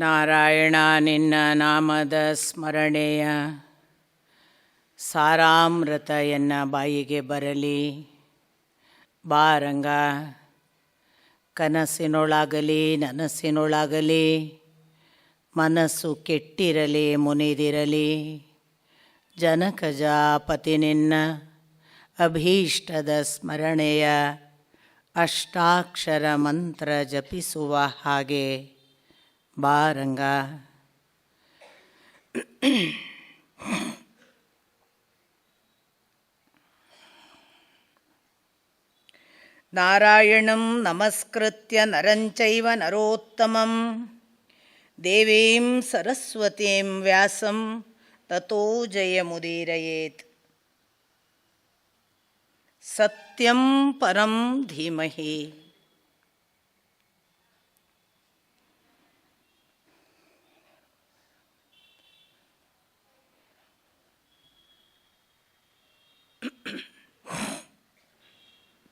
ನಾರಾಯಣ ನಿನ್ನ ನಾಮದ ಸ್ಮರಣೆಯ ಸಾರಾಮೃತ ಎನ್ನ ಬಾಯಿಗೆ ಬರಲಿ. ಬಾರಂಗ ಕನಸಿನೊಳಾಗಲಿ ನನಸಿನೊಳಾಗಲಿ, ಮನಸ್ಸು ಕೆಟ್ಟಿರಲಿ ಮುನಿದಿರಲಿ. ಜನಕಜಾಪತಿ ನಿನ್ನ ಅಭೀಷ್ಟದ ಸ್ಮರಣೆಯ ಅಷ್ಟಾಕ್ಷರ ಮಂತ್ರ ಜಪಿಸುವ ಹಾಗೆ ಬಾರಂಗ. ನಾರಾಯಣಂ ನಮಸ್ಕೃತ್ಯ ನರಂಚೈವ ನರೋತ್ತಮಂ ದೇವೀಂ ಸರಸ್ವತೀಂ ವ್ಯಾಸಂ ತತೋ ಜಯಮುದೀರಯೇತ್. ಸತ್ಯಂ ಪರಂ ಧೀಮಹಿ.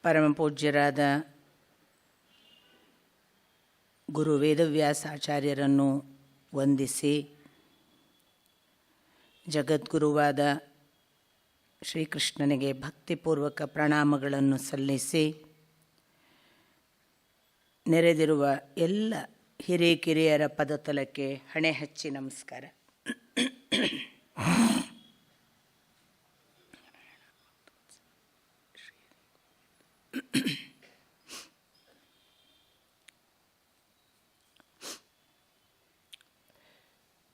ಪರಮಪೂಜ್ಯರಾದ ಗುರು ವೇದವ್ಯಾಸಾಚಾರ್ಯರನ್ನು ವಂದಿಸಿ, ಜಗದ್ಗುರುವಾದ ಶ್ರೀಕೃಷ್ಣನಿಗೆ ಭಕ್ತಿಪೂರ್ವಕ ಪ್ರಣಾಮಗಳನ್ನು ಸಲ್ಲಿಸಿ, ನೆರೆದಿರುವ ಎಲ್ಲ ಹಿರಿಕಿರಿಯರ ಪದತಲಕ್ಕೆ ಹಣೆ ಹಚ್ಚಿ ನಮಸ್ಕಾರ.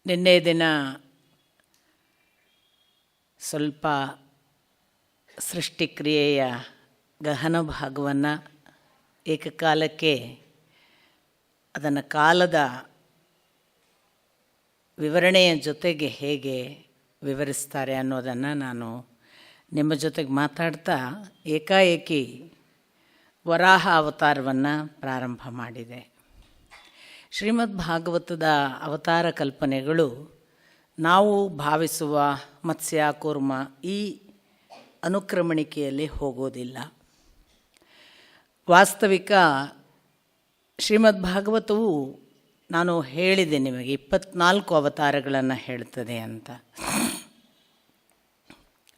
ನಿನ್ನೆ ದಿನ ಸ್ವಲ್ಪ ಸೃಷ್ಟಿಕ್ರಿಯೆಯ ಗಹನ ಭಾಗವನ್ನು ಏಕಕಾಲಕ್ಕೆ ಅದನ್ನು ಕಾಲದ ವಿವರಣೆಯ ಜೊತೆಗೆ ಹೇಗೆ ವಿವರಿಸ್ತಾರೆ ಅನ್ನೋದನ್ನು ನಾನು ನಿಮ್ಮ ಜೊತೆಗೆ ಮಾತಾಡ್ತಾ ಏಕಾಏಕಿ ವರಾಹ ಅವತಾರವನ್ನು ಪ್ರಾರಂಭ ಮಾಡಿದೆ. ಶ್ರೀಮದ್ ಭಾಗವತದ ಅವತಾರ ಕಲ್ಪನೆಗಳು ನಾವು ಭಾವಿಸುವ ಮತ್ಸ್ಯ ಕೂರ್ಮ ಈ ಅನುಕ್ರಮಣಿಕೆಯಲ್ಲಿ ಹೋಗೋದಿಲ್ಲ. ವಾಸ್ತವಿಕ ಶ್ರೀಮದ್ ಭಾಗವತವು ನಾನು ಹೇಳಿದೆ ನಿಮಗೆ 24 ಅವತಾರಗಳನ್ನು ಹೇಳ್ತದೆ ಅಂತ.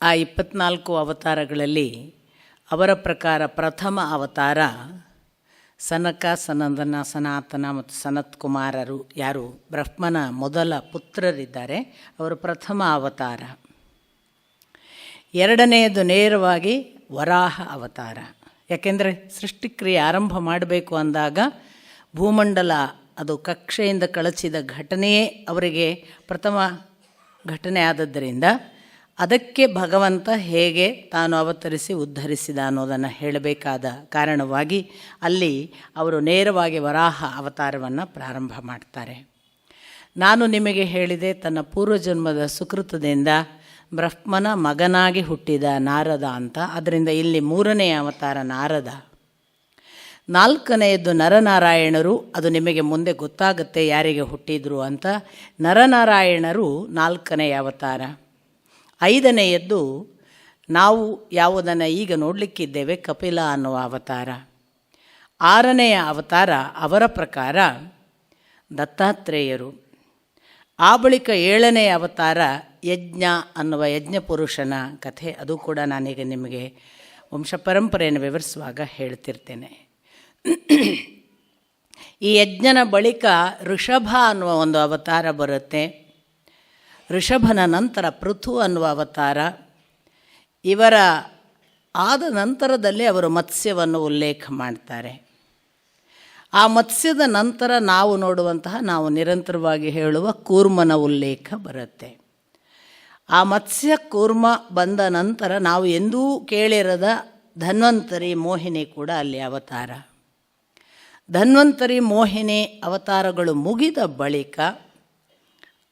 ಆ 24 ಅವತಾರಗಳಲ್ಲಿ ಅವರ ಪ್ರಕಾರ ಪ್ರಥಮ ಅವತಾರ ಸನಕ, ಸನಂದನ, ಸನಾತನ ಮತ್ತು ಸನತ್ ಕುಮಾರರು, ಯಾರು ಬ್ರಹ್ಮನ ಮೊದಲ ಪುತ್ರರಿದ್ದಾರೆ, ಅವರು ಪ್ರಥಮ ಅವತಾರ. ಎರಡನೆಯದು ನೇರವಾಗಿ ವರಾಹ ಅವತಾರ. ಯಾಕೆಂದರೆ ಸೃಷ್ಟಿಕ್ರಿಯೆ ಆರಂಭ ಮಾಡಬೇಕು ಅಂದಾಗ ಭೂಮಂಡಲ ಅದು ಕಕ್ಷೆಯಿಂದ ಕಳಚಿದ ಘಟನೆಯೇ ಅವರಿಗೆ ಪ್ರಥಮ ಘಟನೆ ಆದದ್ದರಿಂದ ಅದಕ್ಕೆ ಭಗವಂತ ಹೇಗೆ ತಾನು ಅವತರಿಸಿ ಉದ್ಧರಿಸಿದ ಅನ್ನೋದನ್ನು ಹೇಳಬೇಕಾದ ಕಾರಣವಾಗಿ ಅಲ್ಲಿ ಅವರು ನೇರವಾಗಿ ವರಾಹ ಅವತಾರವನ್ನು ಪ್ರಾರಂಭ ಮಾಡ್ತಾರೆ. ನಾನು ನಿಮಗೆ ಹೇಳಿದೆ, ತನ್ನ ಪೂರ್ವಜನ್ಮದ ಸುಕೃತದಿಂದ ಬ್ರಹ್ಮನ ಮಗನಾಗಿ ಹುಟ್ಟಿದ ನಾರದ ಅಂತ. ಅದರಿಂದ ಇಲ್ಲಿ 3ನೇ ಅವತಾರ ನಾರದ. 4ನೆಯದ್ದು ನರನಾರಾಯಣರು. ಅದು ನಿಮಗೆ ಮುಂದೆ ಗೊತ್ತಾಗುತ್ತೆ ಯಾರಿಗೆ ಹುಟ್ಟಿದ್ರು ಅಂತ. ನರನಾರಾಯಣರು 4ನೇ ಅವತಾರ. 5ನೆಯದ್ದು ನಾವು ಯಾವುದನ್ನು ಈಗ ನೋಡಲಿಕ್ಕಿದ್ದೇವೆ, ಕಪಿಲ ಅನ್ನುವ ಅವತಾರ. 6ನೆಯ ಅವತಾರ ಅವರ ಪ್ರಕಾರ ದತ್ತಾತ್ರೇಯರು. ಆ ಬಳಿಕ 7ನೆಯ ಅವತಾರ ಯಜ್ಞ ಅನ್ನುವ ಯಜ್ಞಪುರುಷನ ಕಥೆ. ಅದು ಕೂಡ ನಾನೀಗ ನಿಮಗೆ ವಂಶ ಪರಂಪರೆಯನ್ನು ವಿವರಿಸುವಾಗ ಹೇಳ್ತಿರ್ತೇನೆ. ಈ ಯಜ್ಞನ ಬಳಿಕ ಋಷಭ ಅನ್ನುವ ಒಂದು ಅವತಾರ ಬರುತ್ತೆ. ಋಷಭನ ನಂತರ ಪೃಥು ಅನ್ನುವ ಅವತಾರ. ಇವರ ಆದ ನಂತರದಲ್ಲಿ ಅವರು ಮತ್ಸ್ಯವನ್ನು ಉಲ್ಲೇಖ ಮಾಡ್ತಾರೆ. ಆ ಮತ್ಸ್ಯದ ನಂತರ ನಾವು ನೋಡುವಂತಹ, ನಾವು ನಿರಂತರವಾಗಿ ಹೇಳುವ ಕೂರ್ಮನ ಉಲ್ಲೇಖ ಬರುತ್ತೆ. ಆ ಮತ್ಸ್ಯ ಕೂರ್ಮ ಬಂದ ನಂತರ ನಾವು ಎಂದೂ ಕೇಳಿರದ ಧನ್ವಂತರಿ, ಮೋಹಿನಿ ಕೂಡ ಅಲ್ಲಿ ಅವತಾರ. ಧನ್ವಂತರಿ, ಮೋಹಿನಿ ಅವತಾರಗಳು ಮುಗಿದ ಬಳಿಕ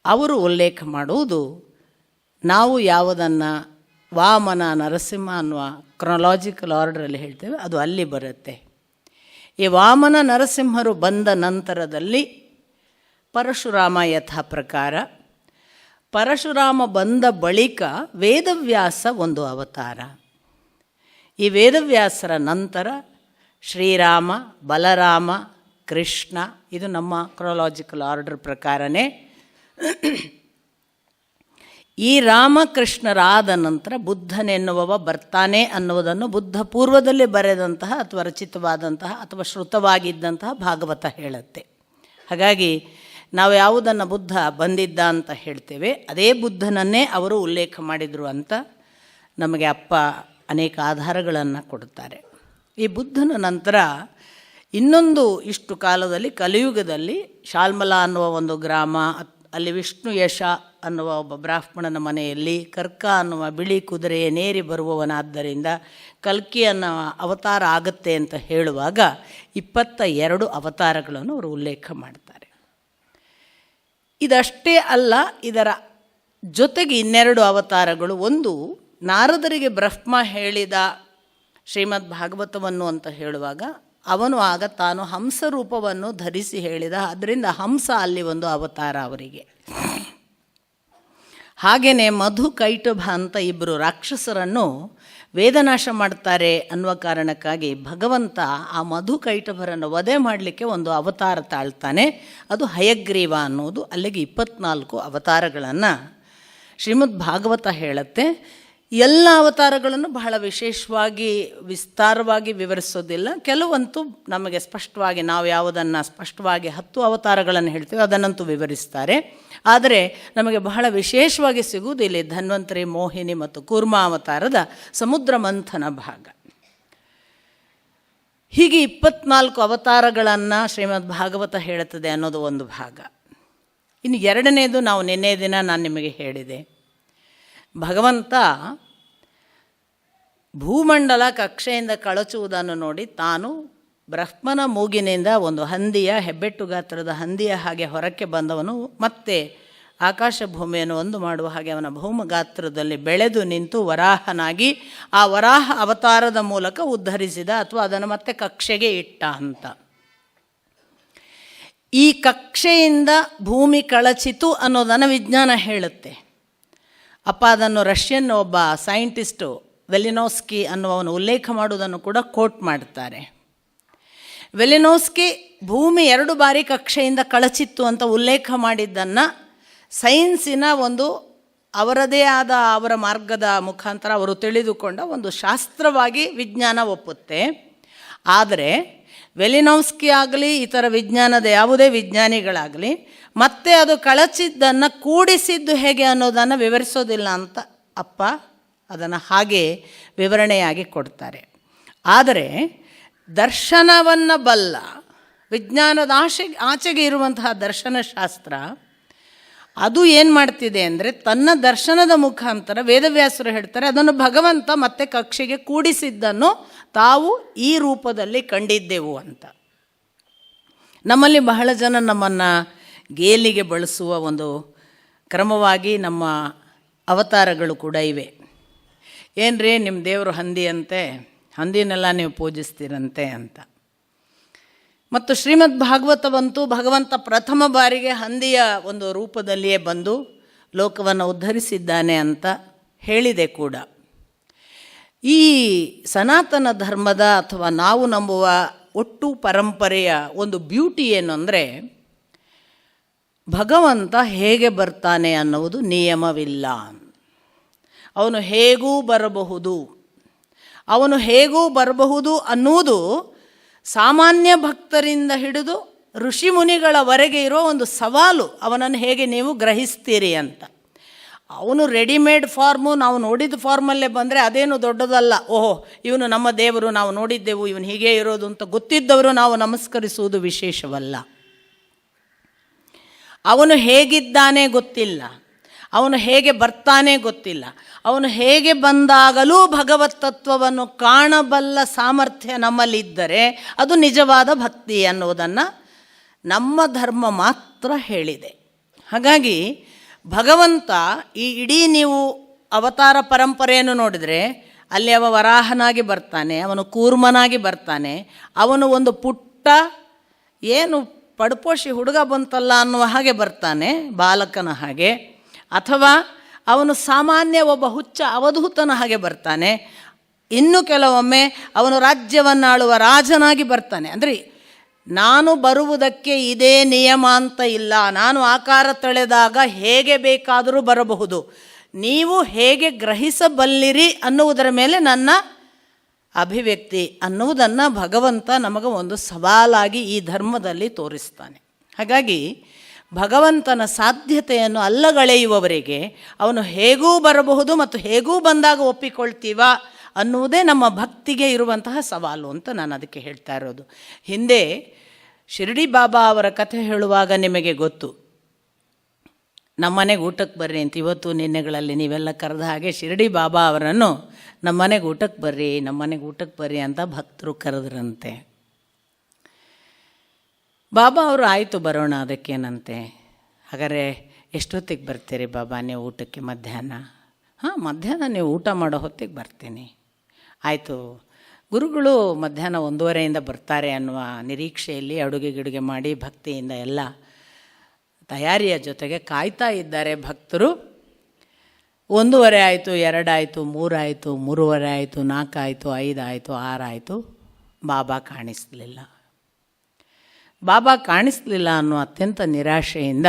ಅವರು ಉಲ್ಲೇಖ ಮಾಡುವುದು ನಾವು ಯಾವುದನ್ನು ವಾಮನ, ನರಸಿಂಹ ಅನ್ನುವ ಕ್ರೊನಾಲಜಿಕಲ್ ಆರ್ಡ್ರಲ್ಲಿ ಹೇಳ್ತೇವೆ, ಅದು ಅಲ್ಲಿ ಬರುತ್ತೆ. ಈ ವಾಮನ ನರಸಿಂಹರು ಬಂದ ನಂತರದಲ್ಲಿ ಪರಶುರಾಮ ಯಥಾ ಪ್ರಕಾರ. ಪರಶುರಾಮ ಬಂದ ಬಳಿಕ ವೇದವ್ಯಾಸ ಒಂದು ಅವತಾರ. ಈ ವೇದವ್ಯಾಸರ ನಂತರ ಶ್ರೀರಾಮ, ಬಲರಾಮ, ಕೃಷ್ಣ. ಇದು ನಮ್ಮ ಕ್ರೊನಾಲಜಿಕಲ್ ಆರ್ಡರ್ ಪ್ರಕಾರನೇ. ಈ ರಾಮಕೃಷ್ಣರಾದ ನಂತರ ಬುದ್ಧನೆನ್ನುವವ ಬರ್ತಾನೆ ಅನ್ನುವುದನ್ನು ಬುದ್ಧ ಪೂರ್ವದಲ್ಲಿ ಬರೆದಂತಹ ಅಥವಾ ರಚಿತವಾದಂತಹ ಅಥವಾ ಶ್ರುತವಾಗಿದ್ದಂತಹ ಭಾಗವತ ಹೇಳುತ್ತೆ. ಹಾಗಾಗಿ ನಾವು ಯಾವುದನ್ನು ಬುದ್ಧ ಬಂದಿದ್ದ ಅಂತ ಹೇಳ್ತೇವೆ ಅದೇ ಬುದ್ಧನನ್ನೇ ಅವರು ಉಲ್ಲೇಖ ಮಾಡಿದರು ಅಂತ ನಮಗೆ ಅಪ್ಪ ಅನೇಕ ಆಧಾರಗಳನ್ನು ಕೊಡುತ್ತಾರೆ. ಈ ಬುದ್ಧನ ನಂತರ ಇನ್ನೊಂದು ಇಷ್ಟು ಕಾಲದಲ್ಲಿ ಕಲಿಯುಗದಲ್ಲಿ ಶಾಲ್ಮಲಾ ಅನ್ನುವ ಒಂದು ಗ್ರಾಮ, ಅಲ್ಲಿ ವಿಷ್ಣು ಯಶ ಅನ್ನುವ ಒಬ್ಬ ಬ್ರಾಹ್ಮಣನ ಮನೆಯಲ್ಲಿ ಕರ್ಕ ಅನ್ನುವ ಬಿಳಿ ಕುದುರೆಯನ್ನೇರಿ ಬರುವವನಾದ್ದರಿಂದ ಕಲ್ಕಿ ಅನ್ನೋ ಅವತಾರ ಆಗುತ್ತೆ ಅಂತ ಹೇಳುವಾಗ 22 ಅವತಾರಗಳನ್ನು ಅವರು ಉಲ್ಲೇಖ ಮಾಡ್ತಾರೆ. ಇದಷ್ಟೇ ಅಲ್ಲ, ಇದರ ಜೊತೆಗೆ 2 ಅವತಾರಗಳು. ಒಂದು, ನಾರದರಿಗೆ ಬ್ರಹ್ಮ ಹೇಳಿದ ಶ್ರೀಮದ್ ಭಾಗವತವನ್ನು ಅಂತ ಹೇಳುವಾಗ ಅವನು ಆಗ ತಾನು ಹಂಸ ರೂಪವನ್ನು ಧರಿಸಿ ಹೇಳಿದ, ಅದರಿಂದ ಹಂಸ ಅಲ್ಲಿ ಒಂದು ಅವತಾರ ಅವರಿಗೆ. ಹಾಗೆಯೇ ಮಧು ಕೈಟಭ ಅಂತ ಇಬ್ಬರು ರಾಕ್ಷಸರನ್ನು ವೇದನಾಶ ಮಾಡ್ತಾರೆ ಅನ್ನುವ ಕಾರಣಕ್ಕಾಗಿ ಭಗವಂತ ಆ ಮಧು ಕೈಟಭರನ್ನು ವಧೆ ಮಾಡಲಿಕ್ಕೆ ಒಂದು ಅವತಾರ ತಾಳ್ತಾನೆ, ಅದು ಹಯಗ್ರೀವ ಅನ್ನೋದು. ಅಲ್ಲಿಗೆ 24 ಅವತಾರಗಳನ್ನು ಶ್ರೀಮದ್ ಭಾಗವತ ಹೇಳುತ್ತೆ. ಎಲ್ಲ ಅವತಾರಗಳನ್ನು ಬಹಳ ವಿಶೇಷವಾಗಿ ವಿಸ್ತಾರವಾಗಿ ವಿವರಿಸೋದಿಲ್ಲ, ಕೆಲವಂತೂ ನಮಗೆ ಸ್ಪಷ್ಟವಾಗಿ, ನಾವು ಯಾವುದನ್ನು ಸ್ಪಷ್ಟವಾಗಿ 10 ಅವತಾರಗಳನ್ನು ಹೇಳ್ತೀವಿ ಅದನ್ನಂತೂ ವಿವರಿಸ್ತಾರೆ. ಆದರೆ ನಮಗೆ ಬಹಳ ವಿಶೇಷವಾಗಿ ಸಿಗುವುದು ಇಲ್ಲಿ ಧನ್ವಂತರಿ, ಮೋಹಿನಿ ಮತ್ತು ಕೂರ್ಮ ಅವತಾರದ ಸಮುದ್ರ ಮಂಥನ ಭಾಗ. ಹೀಗೆ 24 ಅವತಾರಗಳನ್ನು ಶ್ರೀಮದ್ ಭಾಗವತ ಹೇಳುತ್ತದೆ ಅನ್ನೋದು ಒಂದು ಭಾಗ. ಇನ್ನು ಎರಡನೇದು, ನಾವು ನಿನ್ನೆ ದಿನ ನಾನು ನಿಮಗೆ ಹೇಳಿದೆ, ಭಗವಂತ ಭೂಮಂಡಲ ಕಕ್ಷೆಯಿಂದ ಕಳಚುವುದನ್ನು ನೋಡಿ ತಾನು ಬ್ರಹ್ಮನ ಮೂಗಿನಿಂದ ಒಂದು ಹಂದಿಯ, ಹೆಬ್ಬೆಟ್ಟು ಗಾತ್ರದ ಹಂದಿಯ ಹಾಗೆ ಹೊರಕ್ಕೆ ಬಂದವನು, ಮತ್ತೆ ಆಕಾಶ ಭೂಮಿಯನ್ನು ಒಂದು ಮಾಡುವ ಹಾಗೆ ಅವನ ಭೌಮ ಗಾತ್ರದಲ್ಲಿ ಬೆಳೆದು ನಿಂತು ವರಾಹನಾಗಿ ಆ ವರಾಹ ಅವತಾರದ ಮೂಲಕ ಉದ್ಧರಿಸಿದ ಅಥವಾ ಅದನ್ನು ಮತ್ತೆ ಕಕ್ಷೆಗೆ ಇಟ್ಟ ಅಂತ. ಈ ಕಕ್ಷೆಯಿಂದ ಭೂಮಿ ಕಳಚಿತು ಅನ್ನೋದನ್ನು ವಿಜ್ಞಾನ ಹೇಳುತ್ತೆ. ಅಪ್ಪ ಅದನ್ನು ರಷ್ಯನ್ ಒಬ್ಬ ಸೈಂಟಿಸ್ಟು ವೆಲಿನೋಸ್ಕಿ ಅನ್ನುವವನು ಉಲ್ಲೇಖ ಮಾಡುವುದನ್ನು ಕೂಡ ಕೋಟ್ ಮಾಡ್ತಾರೆ. ವೆಲಿನೋಸ್ಕಿ ಭೂಮಿ 2 ಬಾರಿ ಕಕ್ಷೆಯಿಂದ ಕಳಚಿತ್ತು ಅಂತ ಉಲ್ಲೇಖ ಮಾಡಿದ್ದನ್ನು ಸೈನ್ಸಿನ ಒಂದು ಅವರದೇ ಆದ ಅವರ ಮಾರ್ಗದ ಮುಖಾಂತರ ಅವರು ತಿಳಿದುಕೊಂಡ ಒಂದು ಶಾಸ್ತ್ರವಾಗಿ ವಿಜ್ಞಾನ ಒಪ್ಪುತ್ತೆ. ಆದರೆ ವೆಲಿನೋವ್ಸ್ಕಿ ಆಗಲಿ ಇತರ ವಿಜ್ಞಾನದ ಯಾವುದೇ ವಿಜ್ಞಾನಿಗಳಾಗಲಿ ಮತ್ತೆ ಅದು ಕಳಚಿದ್ದನ್ನು ಕೂಡಿಸಿದ್ದು ಹೇಗೆ ಅನ್ನೋದನ್ನು ವಿವರಿಸೋದಿಲ್ಲ ಅಂತ ಅಪ್ಪ ಅದನ್ನು ಹಾಗೆ ವಿವರಣೆಯಾಗಿ ಕೊಡ್ತಾರೆ. ಆದರೆ ದರ್ಶನವನ್ನು ಬಲ್ಲ ವಿಜ್ಞಾನದ ಆಚೆಗೆ ಇರುವಂತಹ ದರ್ಶನಶಾಸ್ತ್ರ ಅದು ಏನು ಮಾಡ್ತಿದೆ ಅಂದರೆ ತನ್ನ ದರ್ಶನದ ಮುಖಾಂತರ ವೇದವ್ಯಾಸರು ಹೇಳ್ತಾರೆ ಅದನ್ನು ಭಗವಂತ ಮತ್ತೆ ಕಕ್ಷೆಗೆ ಕೂಡಿಸಿದ್ದನ್ನು ತಾವು ಈ ರೂಪದಲ್ಲಿ ಕಂಡಿದ್ದೆವು ಅಂತ. ನಮ್ಮಲ್ಲಿ ಬಹಳ ಜನ ನಮ್ಮನ್ನು ಗೇಲಿಗೆ ಬಳಸುವ ಒಂದು ಕ್ರಮವಾಗಿ ನಮ್ಮ ಅವತಾರಗಳು ಕೂಡ ಇವೆ. ಏನ್ರಿ ನಿಮ್ಮ ದೇವರು ಹಂದಿಯಂತೆ, ಹಂದಿನೆಲ್ಲ ನೀವು ಪೂಜಿಸ್ತೀರಂತೆ ಅಂತ. ಮತ್ತು ಶ್ರೀಮದ್ ಭಾಗವತವಂತೂ ಭಗವಂತ ಪ್ರಥಮ ಬಾರಿಗೆ ಹಂದಿಯ ಒಂದು ರೂಪದಲ್ಲಿಯೇ ಬಂದು ಲೋಕವನ್ನು ಉದ್ಧರಿಸಿದ್ದಾನೆ ಅಂತ ಹೇಳಿದೆ ಕೂಡ. ಈ ಸನಾತನ ಧರ್ಮದ ಅಥವಾ ನಾವು ನಂಬುವ ಒಟ್ಟು ಪರಂಪರೆಯ ಒಂದು ಬ್ಯೂಟಿ ಏನು ಅಂದರೆ ಭಗವಂತ ಹೇಗೆ ಬರ್ತಾನೆ ಅನ್ನುವುದು ನಿಯಮವಿಲ್ಲ. ಅವನು ಹೇಗೂ ಬರಬಹುದು ಅನ್ನುವುದು ಸಾಮಾನ್ಯ ಭಕ್ತರಿಂದ ಹಿಡಿದು ಋಷಿಮುನಿಗಳವರೆಗೆ ಇರೋ ಒಂದು ಸವಾಲು. ಅವನನ್ನು ಹೇಗೆ ನೀವು ಗ್ರಹಿಸ್ತೀರಿ ಅಂತ. ಅವನು ರೆಡಿಮೇಡ್ ಫಾರ್ಮು, ನಾವು ನೋಡಿದ ಫಾರ್ಮಲ್ಲೇ ಬಂದರೆ ಅದೇನು ದೊಡ್ಡದಲ್ಲ. ಓಹೋ ಇವನು ನಮ್ಮ ದೇವರು, ನಾವು ನೋಡಿದ್ದೆವು, ಇವನು ಹೀಗೆ ಇರೋದು ಅಂತ ಗೊತ್ತಿದ್ದವರು ನಾವು ನಮಸ್ಕರಿಸುವುದು ವಿಶೇಷವಲ್ಲ. ಅವನು ಹೇಗಿದ್ದಾನೆ ಗೊತ್ತಿಲ್ಲ, ಅವನು ಹೇಗೆ ಬರ್ತಾನೆ ಗೊತ್ತಿಲ್ಲ. ಅವನು ಹೇಗೆ ಬಂದಾಗಲೂ ಭಗವತ್ ತತ್ವವನ್ನು ಕಾಣಬಲ್ಲ ಸಾಮರ್ಥ್ಯ ನಮ್ಮಲ್ಲಿದ್ದರೆ ಅದು ನಿಜವಾದ ಭಕ್ತಿ ಅನ್ನುವುದನ್ನು ನಮ್ಮ ಧರ್ಮ ಮಾತ್ರ ಹೇಳಿದೆ. ಹಾಗಾಗಿ ಭಗವಂತ ಈ ಇಡೀ ನೀವು ಅವತಾರ ಪರಂಪರೆಯನ್ನು ನೋಡಿದರೆ ಅಲ್ಲಿ ಅವ ವರಾಹನಾಗಿ ಬರ್ತಾನೆ, ಅವನು ಕೂರ್ಮನಾಗಿ ಬರ್ತಾನೆ, ಅವನು ಒಂದು ಪುಟ್ಟ ಏನು ಪಡ್ಪೋಷಿ ಹುಡುಗ ಬಂತಲ್ಲ ಅನ್ನುವ ಹಾಗೆ ಬರ್ತಾನೆ, ಬಾಲಕನ ಹಾಗೆ, ಅಥವಾ ಅವನು ಸಾಮಾನ್ಯ ಒಬ್ಬ ಹುಚ್ಚ ಅವಧೂತನ ಹಾಗೆ ಬರ್ತಾನೆ, ಇನ್ನು ಕೆಲವೊಮ್ಮೆ ಅವನು ರಾಜ್ಯವನ್ನಾಳುವ ರಾಜನಾಗಿ ಬರ್ತಾನೆ. ಅಂದರೆ ನಾನು ಬರುವುದಕ್ಕೆ ಇದೇ ನಿಯಮ ಅಂತ ಇಲ್ಲ. ನಾನು ಆಕಾರ ತಳೆದಾಗ ಹೇಗೆ ಬೇಕಾದರೂ ಬರಬಹುದು. ನೀವು ಹೇಗೆ ಗ್ರಹಿಸಬಲ್ಲಿರಿ ಅನ್ನುವುದರ ಮೇಲೆ ನನ್ನ ಅಭಿವ್ಯಕ್ತಿ ಅನ್ನುವುದನ್ನು ಭಗವಂತ ನಮಗೆ ಒಂದು ಸವಾಲಾಗಿ ಈ ಧರ್ಮದಲ್ಲಿ ತೋರಿಸ್ತಾನೆ. ಹಾಗಾಗಿ ಭಗವಂತನ ಸಾಧ್ಯತೆಯನ್ನು ಅಲ್ಲಗಳೆಯುವವರಿಗೆ ಅವನು ಹೇಗೂ ಬರಬಹುದು ಮತ್ತು ಹೇಗೂ ಬಂದಾಗ ಒಪ್ಪಿಕೊಳ್ತೀವ ಅನ್ನುವುದೇ ನಮ್ಮ ಭಕ್ತಿಗೆ ಇರುವಂತಹ ಸವಾಲು ಅಂತ ನಾನು ಅದಕ್ಕೆ ಹೇಳ್ತಾ ಇರೋದು. ಹಿಂದೆ ಶಿರ್ಡಿ ಬಾಬಾ ಅವರ ಕಥೆ ಹೇಳುವಾಗ ನಿಮಗೆ ಗೊತ್ತು, ನಮ್ಮನೆಗೆ ಊಟಕ್ಕೆ ಬರ್ರಿ ಅಂತ. ಇವತ್ತು ನಿನ್ನೆಗಳಲ್ಲಿ ನೀವೆಲ್ಲ ಕರೆದ ಹಾಗೆ ಶಿರ್ಡಿ ಬಾಬಾ ಅವರನ್ನು ನಮ್ಮನೆಗೆ ಊಟಕ್ಕೆ ಬರ್ರಿ ಅಂತ ಭಕ್ತರು ಕರೆದ್ರಂತೆ. ಬಾಬಾ ಅವರು ಆಯಿತು ಬರೋಣ, ಅದಕ್ಕೇನಂತೆ. ಹಾಗಾದರೆ ಎಷ್ಟೊತ್ತಿಗೆ ಬರ್ತೀರಿ ಬಾಬಾ ನೀವು ಊಟಕ್ಕೆ? ಮಧ್ಯಾಹ್ನ. ಮಧ್ಯಾಹ್ನ ನೀವು ಊಟ ಮಾಡೋ ಹೊತ್ತಿಗೆ ಬರ್ತೀನಿ. ಆಯಿತು, ಗುರುಗಳು ಮಧ್ಯಾಹ್ನ 1:30 ಬರ್ತಾರೆ ಅನ್ನುವ ನಿರೀಕ್ಷೆಯಲ್ಲಿ ಅಡುಗೆ ಮಾಡಿ ಭಕ್ತಿಯಿಂದ ಎಲ್ಲ ತಯಾರಿಯ ಜೊತೆಗೆ ಕಾಯ್ತಾ ಇದ್ದಾರೆ ಭಕ್ತರು. 1:30 ಆಯಿತು, 2 ಆಯಿತು, 3 ಆಯಿತು, 3:30 ಆಯಿತು, 4 ಆಯಿತು, 5 ಆಯಿತು, 6 ಆಯಿತು. ಬಾಬಾ ಕಾಣಿಸಲಿಲ್ಲ. ಬಾಬಾ ಕಾಣಿಸಲಿಲ್ಲ ಅನ್ನೋ ಅತ್ಯಂತ ನಿರಾಶೆಯಿಂದ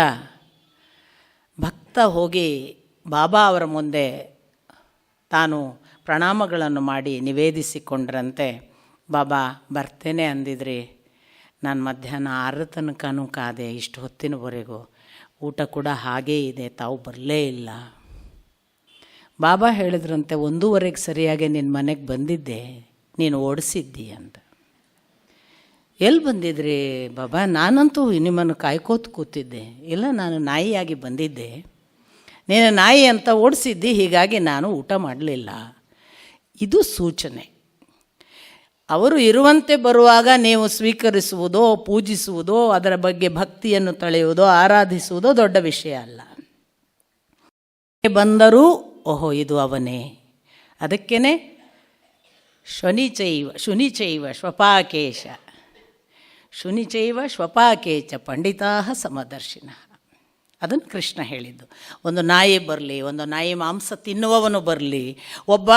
ಭಕ್ತ ಹೋಗಿ ಬಾಬಾ ಅವರ ಮುಂದೆ ತಾನು ಪ್ರಣಾಮಗಳನ್ನು ಮಾಡಿ ನಿವೇದಿಸಿಕೊಂಡ್ರಂತೆ. ಬಾಬಾ ಬರ್ತೇನೆ ಅಂದಿದ್ರಿ, ನಾನು ಮಧ್ಯಾಹ್ನ 6 ತನಕನೂ ಕಾದೆ, ಇಷ್ಟು ಹೊತ್ತಿನವರೆಗೂ ಊಟ ಕೂಡ ಹಾಗೇ ಇದೆ, ತಾವು ಬರಲೇ ಇಲ್ಲ. ಬಾಬಾ ಹೇಳಿದ್ರಂತೆ, 1:30ಗೆ ಸರಿಯಾಗಿ ನಿನ್ನ ಮನೆಗೆ ಬಂದಿದ್ದೆ, ನೀನು ಓಡಿಸಿದ್ದಿ ಅಂತ. ಎಲ್ಲಿ ಬಂದಿದ್ರಿ ಬಾಬಾ? ನಾನಂತೂ ನಿಮ್ಮನ್ನು ಕಾಯ್ಕೋತ ಕೂತಿದ್ದೆ. ಇಲ್ಲ, ನಾನು ನಾಯಿಯಾಗಿ ಬಂದಿದ್ದೆ, ನೀನು ನಾಯಿ ಅಂತ ಓಡಿಸಿದ್ದಿ, ಹೀಗಾಗಿ ನಾನು ಊಟ ಮಾಡಲಿಲ್ಲ. ಇದು ಸೂಚನೆ. ಅವರು ಇರುವಂತೆ ಬರುವಾಗ ನೀವು ಸ್ವೀಕರಿಸುವುದೋ ಪೂಜಿಸುವುದೋ ಅದರ ಬಗ್ಗೆ ಭಕ್ತಿಯನ್ನು ತಳೆಯುವುದೋ ಆರಾಧಿಸುವುದೋ ದೊಡ್ಡ ವಿಷಯ ಅಲ್ಲ. ಬಂದರೂ ಓಹೋ ಇದು ಅವನೇ. ಅದಕ್ಕೇ ಶುನಿಚೈವ ಶ್ವಪಾಕೇಶ ಶ್ವಪಾಕೇಚ ಪಂಡಿತಾ ಸಮದರ್ಶಿನ. ಅದನ್ನು ಕೃಷ್ಣ ಹೇಳಿದ್ದು. ಒಂದು ನಾಯಿ ಬರಲಿ, ಒಂದು ನಾಯಿ ಮಾಂಸ ತಿನ್ನುವವನು ಬರಲಿ, ಒಬ್ಬ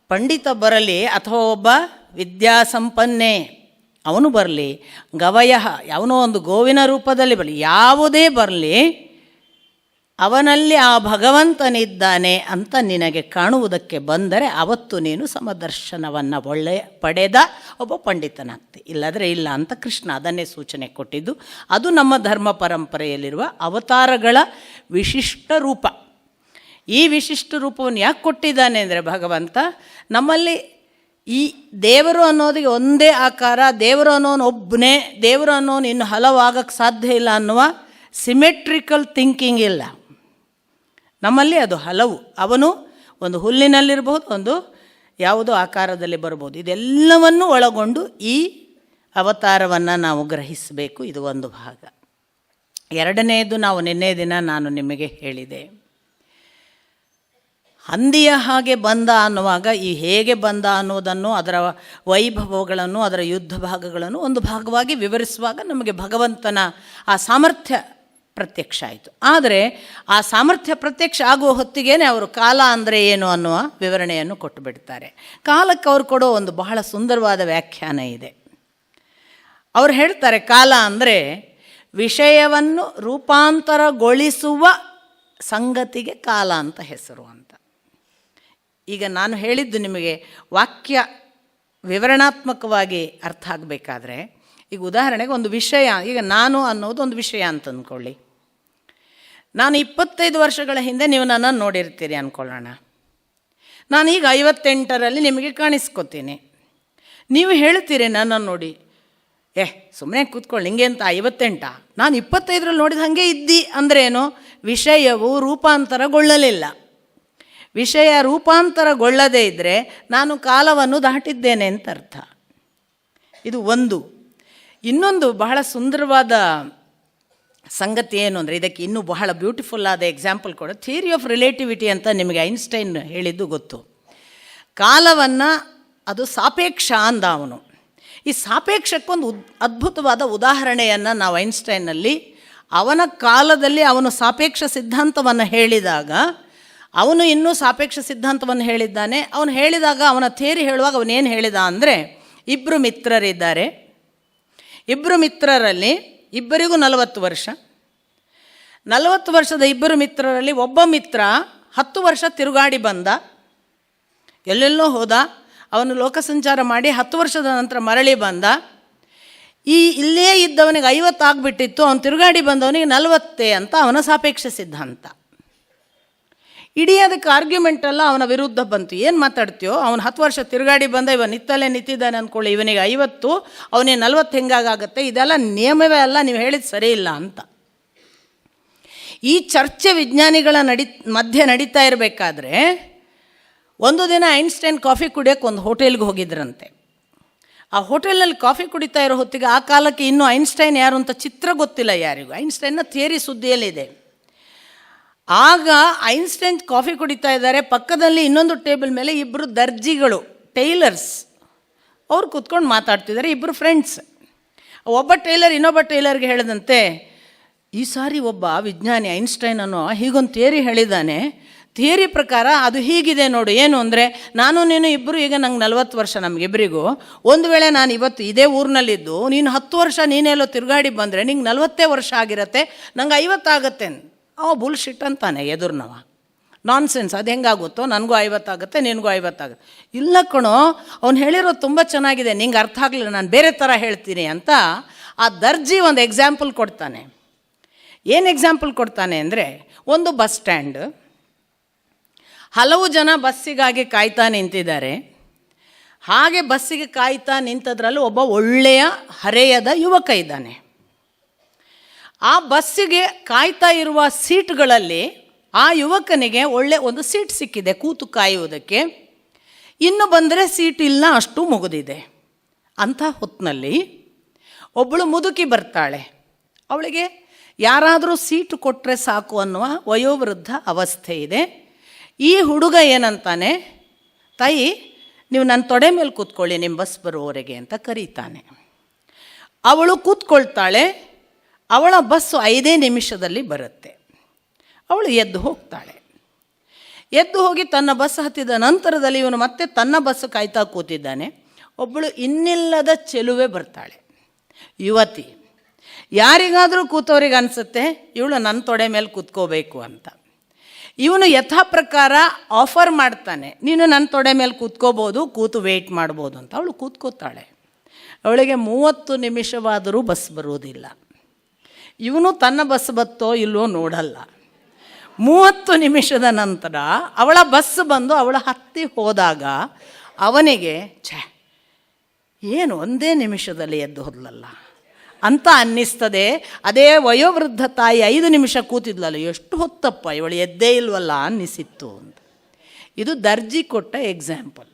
ಪಂಡಿತ ಬರಲಿ ಅಥವಾ ಒಬ್ಬ ವಿದ್ಯಾಸಂಪನ್ನೆ ಅವನು ಬರಲಿ, ಗವಯ ಅವನೋ ಒಂದು ಗೋವಿನ ರೂಪದಲ್ಲಿ ಬರಲಿ, ಯಾವುದೇ ಬರಲಿ, ಅವನಲ್ಲಿ ಆ ಭಗವಂತನಿದ್ದಾನೆ ಅಂತ ನಿನಗೆ ಕಾಣುವುದಕ್ಕೆ ಬಂದರೆ ಅವತ್ತು ನೀನು ಸಮದರ್ಶನವನ್ನು ಪಡೆದ ಒಬ್ಬ ಪಂಡಿತನಾಗ್ತಿ, ಇಲ್ಲದ್ರೆ ಇಲ್ಲ ಅಂತ ಕೃಷ್ಣ ಅದನ್ನೇ ಸೂಚನೆ ಕೊಟ್ಟಿದ್ದು. ಅದು ನಮ್ಮ ಧರ್ಮ ಪರಂಪರೆಯಲ್ಲಿರುವ ಅವತಾರಗಳ ವಿಶಿಷ್ಟ ರೂಪ. ಈ ವಿಶಿಷ್ಟ ರೂಪವನ್ನು ಯಾಕೆ ಕೊಟ್ಟಿದ್ದಾನೆ ಅಂದರೆ ಭಗವಂತ ನಮ್ಮಲ್ಲಿ ಈ ದೇವರು ಅನ್ನೋದಿಗೆ ಒಂದೇ ಆಕಾರ, ದೇವರು ಅನ್ನೋನು ಒಬ್ಬನೇ, ದೇವರು ಅನ್ನೋನು ಇನ್ನು ಹಲವಾಗಕ್ಕೆ ಸಾಧ್ಯ ಇಲ್ಲ ಅನ್ನುವ ಸಿಮೆಟ್ರಿಕಲ್ ಥಿಂಕಿಂಗ್ ಇಲ್ಲ ನಮ್ಮಲ್ಲಿ. ಅದು ಹಲವು. ಅವನು ಒಂದು ಹುಲ್ಲಿನಲ್ಲಿರ್ಬೋದು, ಒಂದು ಯಾವುದೋ ಆಕಾರದಲ್ಲಿ ಬರ್ಬೋದು. ಇದೆಲ್ಲವನ್ನೂ ಒಳಗೊಂಡು ಈ ಅವತಾರವನ್ನು ನಾವು ಗ್ರಹಿಸಬೇಕು. ಇದು ಒಂದು ಭಾಗ. ಎರಡನೆಯದು, ನಾವು ನಿನ್ನೆ ದಿನ ನಾನು ನಿಮಗೆ ಹೇಳಿದೆ, ಹಂದಿಯ ಹಾಗೆ ಬಂದ ಅನ್ನುವಾಗ ಈ ಹೇಗೆ ಬಂದ ಅನ್ನೋದನ್ನು, ಅದರ ವೈಭವಗಳನ್ನು, ಅದರ ಯುದ್ಧ ಭಾಗಗಳನ್ನು ಒಂದು ಭಾಗವಾಗಿ ವಿವರಿಸುವಾಗ ನಮಗೆ ಭಗವಂತನ ಆ ಸಾಮರ್ಥ್ಯ ಪ್ರತ್ಯಕ್ಷ ಆಯಿತು. ಆದರೆ ಆ ಸಾಮರ್ಥ್ಯ ಪ್ರತ್ಯಕ್ಷ ಆಗುವ ಹೊತ್ತಿಗೆ ಅವರು ಕಾಲ ಅಂದರೆ ಏನು ಅನ್ನುವ ವಿವರಣೆಯನ್ನು ಕೊಟ್ಟು ಬಿಡ್ತಾರೆ. ಕಾಲಕ್ಕೆ ಅವರು ಕೊಡೋ ಒಂದು ಬಹಳ ಸುಂದರವಾದ ವ್ಯಾಖ್ಯಾನ ಇದೆ. ಅವರು ಹೇಳ್ತಾರೆ, ಕಾಲ ಅಂದರೆ ವಿಷಯವನ್ನು ರೂಪಾಂತರಗೊಳಿಸುವ ಸಂಗತಿಗೆ ಕಾಲ ಅಂತ ಹೆಸರು ಅಂತ. ಈಗ ನಾನು ಹೇಳಿದ್ದು ನಿಮಗೆ ವಾಕ್ಯ ವಿವರಣಾತ್ಮಕವಾಗಿ ಅರ್ಥ ಆಗಬೇಕಾದ್ರೆ, ಈಗ ಉದಾಹರಣೆಗೆ ಒಂದು ವಿಷಯ, ಈಗ ನಾನು ಅನ್ನೋದು ಒಂದು ವಿಷಯ ಅಂತ ಅಂದ್ಕೊಳ್ಳಿ. ನಾನು 25 ವರ್ಷಗಳ ಹಿಂದೆ ನೀವು ನನ್ನನ್ನು ನೋಡಿರ್ತೀರಿ ಅಂದ್ಕೊಳ್ಳೋಣ. ನಾನೀಗ 58ರಲ್ಲಿ ನಿಮಗೆ ಕಾಣಿಸ್ಕೊತೀನಿ. ನೀವು ಹೇಳ್ತೀರಿ ನನ್ನನ್ನು ನೋಡಿ, ಸುಮ್ಮನೆ ಕೂತ್ಕೊಳ್ಳಿ, ಹಿಂಗೆ ಅಂತ 58 ನಾನು 25ರಲ್ಲಿ ನೋಡಿದ ಹಾಗೆ ಇದ್ದಿ ಅಂದ್ರೇನು? ವಿಷಯವು ರೂಪಾಂತರಗೊಳ್ಳಲಿಲ್ಲ. ವಿಷಯ ರೂಪಾಂತರಗೊಳ್ಳದೇ ಇದ್ದರೆ ನಾನು ಕಾಲವನ್ನು ದಾಟಿದ್ದೇನೆ ಅಂತ ಅರ್ಥ. ಇದು ಒಂದು. ಇನ್ನೊಂದು ಬಹಳ ಸುಂದರವಾದ ಸಂಗತಿ ಏನು ಅಂದರೆ, ಇದಕ್ಕೆ ಇನ್ನೂ ಬಹಳ ಬ್ಯೂಟಿಫುಲ್ ಆದ ಎಕ್ಸಾಂಪಲ್ ಕೊಡೋ ಥಿಯರಿ ಆಫ್ ರಿಲೇಟಿವಿಟಿ ಅಂತ ನಿಮಗೆ ಐನ್ಸ್ಟೈನ್ ಹೇಳಿದ್ದು ಗೊತ್ತು. ಕಾಲವನ್ನು ಅದು ಸಾಪೇಕ್ಷ ಅಂದ ಅವನು. ಈ ಸಾಪೇಕ್ಷಕ್ಕೊಂದು ಅದ್ಭುತವಾದ ಉದಾಹರಣೆಯನ್ನು ನಾವು ಐನ್ಸ್ಟೈನಲ್ಲಿ ಅವನ ಕಾಲದಲ್ಲಿ ಅವನು ಸಾಪೇಕ್ಷ ಸಿದ್ಧಾಂತವನ್ನು ಹೇಳಿದಾಗ, ಅವನು ಇನ್ನೂ ಸಾಪೇಕ್ಷ ಸಿದ್ಧಾಂತವನ್ನು ಹೇಳಿದ್ದಾನೆ. ಅವನು ಹೇಳಿದಾಗ ಅವನ ಥಿಯರಿ ಹೇಳುವಾಗ ಅವನೇನು ಹೇಳಿದ ಅಂದರೆ, ಇಬ್ಬರು ಮಿತ್ರರಿದ್ದಾರೆ, ಇಬ್ಬರು ಮಿತ್ರರಲ್ಲಿ ಇಬ್ಬರಿಗೂ 40 ವರ್ಷ. 40 ವರ್ಷದ ಇಬ್ಬರು ಮಿತ್ರರಲ್ಲಿ ಒಬ್ಬ ಮಿತ್ರ 10 ವರ್ಷ ತಿರುಗಾಡಿ ಬಂದ, ಎಲ್ಲೆಲ್ಲೋ ಹೋದ. ಅವನು ಲೋಕ ಸಂಚಾರ ಮಾಡಿ 10 ವರ್ಷದ ನಂತರ ಮರಳಿ ಬಂದ. ಇಲ್ಲೇ ಇದ್ದವನಿಗೆ 50 ಆಗಿಬಿಟ್ಟಿತ್ತು, ಅವನು ತಿರುಗಾಡಿ ಬಂದವನಿಗೆ 40 ಅಂತ ಅವನ ಸಾಪೇಕ್ಷ ಸಿದ್ಧಾಂತ. ಇಡೀ ಅದಕ್ಕೆ ಆರ್ಗ್ಯುಮೆಂಟೆಲ್ಲ ಅವನ ವಿರುದ್ಧ ಬಂತು. ಏನು ಮಾತಾಡ್ತೀಯೋ, ಅವನು 10 ವರ್ಷ ತಿರುಗಾಡಿ ಬಂದ, ಇವನು ನಿತ್ತಲ್ಲೇ ನಿಂತಿದ್ದಾನೆ ಅಂದ್ಕೊಳ್ಳಿ, ಇವನಿಗೆ 50, ಅವನಿಗೆ 40 ಹೆಂಗಾಗುತ್ತೆ? ಇದೆಲ್ಲ ನಿಯಮವೇ ಅಲ್ಲ, ನೀವು ಹೇಳಿದ ಸರಿ ಇಲ್ಲ ಅಂತ. ಈ ಚರ್ಚೆ ವಿಜ್ಞಾನಿಗಳ ಮಧ್ಯೆ ನಡೀತಾ ಇರಬೇಕಾದ್ರೆ ಒಂದು ದಿನ ಐನ್ಸ್ಟೈನ್ ಕಾಫಿ ಕುಡಿಯೋಕ್ಕೆ ಒಂದು ಹೋಟೆಲ್ಗೆ ಹೋಗಿದ್ರಂತೆ. ಆ ಹೋಟೆಲ್ನಲ್ಲಿ ಕಾಫಿ ಕುಡಿತಾ ಇರೋ ಹೊತ್ತಿಗೆ, ಆ ಕಾಲಕ್ಕೆ ಇನ್ನೂ ಐನ್ಸ್ಟೈನ್ ಯಾರು ಅಂತ ಚಿತ್ರ ಗೊತ್ತಿಲ್ಲ ಯಾರಿಗೂ, ಐನ್ಸ್ಟೈನ್ನ ಥಿಯರಿ ಸುದ್ದಿಯಲ್ಲಿದೆ. ಆಗ ಐನ್ಸ್ಟೈನ್ ಕಾಫಿ ಕುಡಿತಾ ಇದ್ದಾರೆ, ಪಕ್ಕದಲ್ಲಿ ಇನ್ನೊಂದು ಟೇಬಲ್ ಮೇಲೆ ಇಬ್ಬರು ದರ್ಜಿಗಳು, ಟೈಲರ್ಸ್, ಅವ್ರು ಕೂತ್ಕೊಂಡು ಮಾತಾಡ್ತಿದ್ದಾರೆ, ಇಬ್ಬರು ಫ್ರೆಂಡ್ಸ್. ಒಬ್ಬ ಟೈಲರ್ ಇನ್ನೊಬ್ಬ ಟೈಲರ್ಗೆ ಹೇಳಿದಂತೆ, ಈ ಸಾರಿ ಒಬ್ಬ ವಿಜ್ಞಾನಿ ಐನ್ಸ್ಟೈನ್ ಅನ್ನೋ ಹೀಗೊಂದು ಥಿಯರಿ ಹೇಳಿದ್ದಾನೆ, ಥಿಯರಿ ಪ್ರಕಾರ ಅದು ಹೀಗಿದೆ ನೋಡು. ಏನು ಅಂದರೆ, ನಾನು ನೀನು ಇಬ್ಬರು ಈಗ ನಂಗೆ 40 ವರ್ಷ ನಮಗಿಬ್ಬರಿಗೂ, ಒಂದು ವೇಳೆ ನಾನು ಇವತ್ತು ಇದೇ ಊರಿನಲ್ಲಿದ್ದು ನೀನು 10 ವರ್ಷ ನೀನೆಲ್ಲೋ ತಿರುಗಾಡಿ ಬಂದರೆ ನಿಂಗೆ 40 ವರ್ಷ ಆಗಿರತ್ತೆ, ನಂಗೆ 50 ಆಗುತ್ತೆ. ಅವ ಬುಲ್ಶಿಟ್ ಅಂತಾನೆ ಎದುರ್ನವ, ನಾನ್ಸೆನ್ಸ್, ಅದು ಹೆಂಗಾಗುತ್ತೋ, ನನಗೂ 50 ಆಗುತ್ತೆ, ನಿನಗೂ 50 ಆಗುತ್ತೆ. ಇಲ್ಲ ಕಣೋ, ಅವ್ನು ಹೇಳಿರೋದು ತುಂಬ ಚೆನ್ನಾಗಿದೆ, ನಿಂಗೆ ಅರ್ಥ ಆಗಲಿಲ್ಲ, ನಾನು ಬೇರೆ ಥರ ಹೇಳ್ತೀನಿ ಅಂತ ಆ ದರ್ಜಿ ಒಂದು ಎಕ್ಸಾಂಪಲ್ ಕೊಡ್ತಾನೆ. ಏನು ಎಕ್ಸಾಂಪಲ್ ಕೊಡ್ತಾನೆ ಅಂದರೆ, ಒಂದು ಬಸ್ ಸ್ಟ್ಯಾಂಡ್, ಹಲವು ಜನ ಬಸ್ಸಿಗಾಗಿ ಕಾಯ್ತಾ ನಿಂತಿದ್ದಾರೆ. ಹಾಗೆ ಬಸ್ಸಿಗೆ ಕಾಯ್ತಾ ನಿಂತದ್ರಲ್ಲಿ ಒಬ್ಬ ಒಳ್ಳೆಯ ಹರೆಯದ ಯುವಕ ಇದ್ದಾನೆ. ಆ ಬಸ್ಸಿಗೆ ಕಾಯ್ತಾ ಇರುವ ಸೀಟ್ಗಳಲ್ಲಿ ಆ ಯುವಕನಿಗೆ ಒಳ್ಳೆ ಒಂದು ಸೀಟ್ ಸಿಕ್ಕಿದೆ ಕೂತು ಕಾಯುವುದಕ್ಕೆ. ಇನ್ನು ಬಂದರೆ ಸೀಟ್ ಇಲ್ಲ, ಅಷ್ಟು ಮುಗಿದಿದೆ. ಅಂಥ ಹೊತ್ತಿನಲ್ಲಿ ಒಬ್ಬಳು ಮುದುಕಿ ಬರ್ತಾಳೆ. ಅವಳಿಗೆ ಯಾರಾದರೂ ಸೀಟು ಕೊಟ್ಟರೆ ಸಾಕು ಅನ್ನುವ ವಯೋವೃದ್ಧ ಅವಸ್ಥೆ ಇದೆ. ಈ ಹುಡುಗ ಏನಂತಾನೆ, ತಾಯಿ ನೀವು ನನ್ನ ತೊಡೆ ಮೇಲೆ ಕೂತ್ಕೊಳ್ಳಿ ನಿಮ್ಮ ಬಸ್ ಬರುವವರೆಗೆ ಅಂತ ಕರೀತಾನೆ. ಅವಳು ಕೂತ್ಕೊಳ್ತಾಳೆ. ಅವಳ ಬಸ್ಸು 5 ನಿಮಿಷದಲ್ಲಿ ಬರುತ್ತೆ. ಅವಳು ಎದ್ದು ಹೋಗ್ತಾಳೆ. ಎದ್ದು ಹೋಗಿ ತನ್ನ ಬಸ್ ಹತ್ತಿದ ನಂತರದಲ್ಲಿ ಇವನು ಮತ್ತೆ ತನ್ನ ಬಸ್ಸು ಕಾಯ್ತಾ ಕೂತಿದ್ದಾನೆ. ಒಬ್ಬಳು ಇನ್ನಿಲ್ಲದ ಚೆಲುವೆ ಬರ್ತಾಳೆ, ಯುವತಿ. ಯಾರಿಗಾದರೂ ಕೂತವ್ರಿಗೆ ಅನಿಸುತ್ತೆ ಇವಳು ನನ್ನ ತೊಡೆ ಮೇಲೆ ಕೂತ್ಕೋಬೇಕು ಅಂತ. ಇವನು ಯಥಾ ಪ್ರಕಾರ ಆಫರ್ ಮಾಡ್ತಾನೆ, ನೀನು ನನ್ನ ತೊಡೆ ಮೇಲೆ ಕೂತ್ಕೋಬೋದು, ಕೂತು ವೆಯ್ಟ್ ಮಾಡ್ಬೋದು ಅಂತ. ಅವಳು ಕೂತ್ಕೋತಾಳೆ. ಅವಳಿಗೆ 30 ನಿಮಿಷವಾದರೂ ಬಸ್ ಬರುವುದಿಲ್ಲ. ಇವನು ತನ್ನ ಬಸ್ ಬತ್ತೋ ಇಲ್ವೋ ನೋಡಲ್ಲ. 30 ನಿಮಿಷದ ನಂತರ ಅವಳ ಬಸ್ ಬಂದು ಅವಳ ಹತ್ತಿ ಹೋದಾಗ ಅವನಿಗೆ ಏನು 1 ನಿಮಿಷದಲ್ಲಿ ಎದ್ದು ಹೋದ್ಲಲ್ಲ ಅಂತ ಅನ್ನಿಸ್ತದೆ. ಅದೇ ವಯೋವೃದ್ಧ ತಾಯಿ 5 ನಿಮಿಷ ಕೂತಿದ್ಲಲ್ಲ, ಎಷ್ಟು ಹೊತ್ತಪ್ಪ ಇವಳು ಎದ್ದೇ ಇಲ್ವಲ್ಲ ಅನ್ನಿಸಿತ್ತು ಅಂತ. ಇದು ದರ್ಜಿ ಕೊಟ್ಟ ಎಕ್ಸಾಂಪಲ್.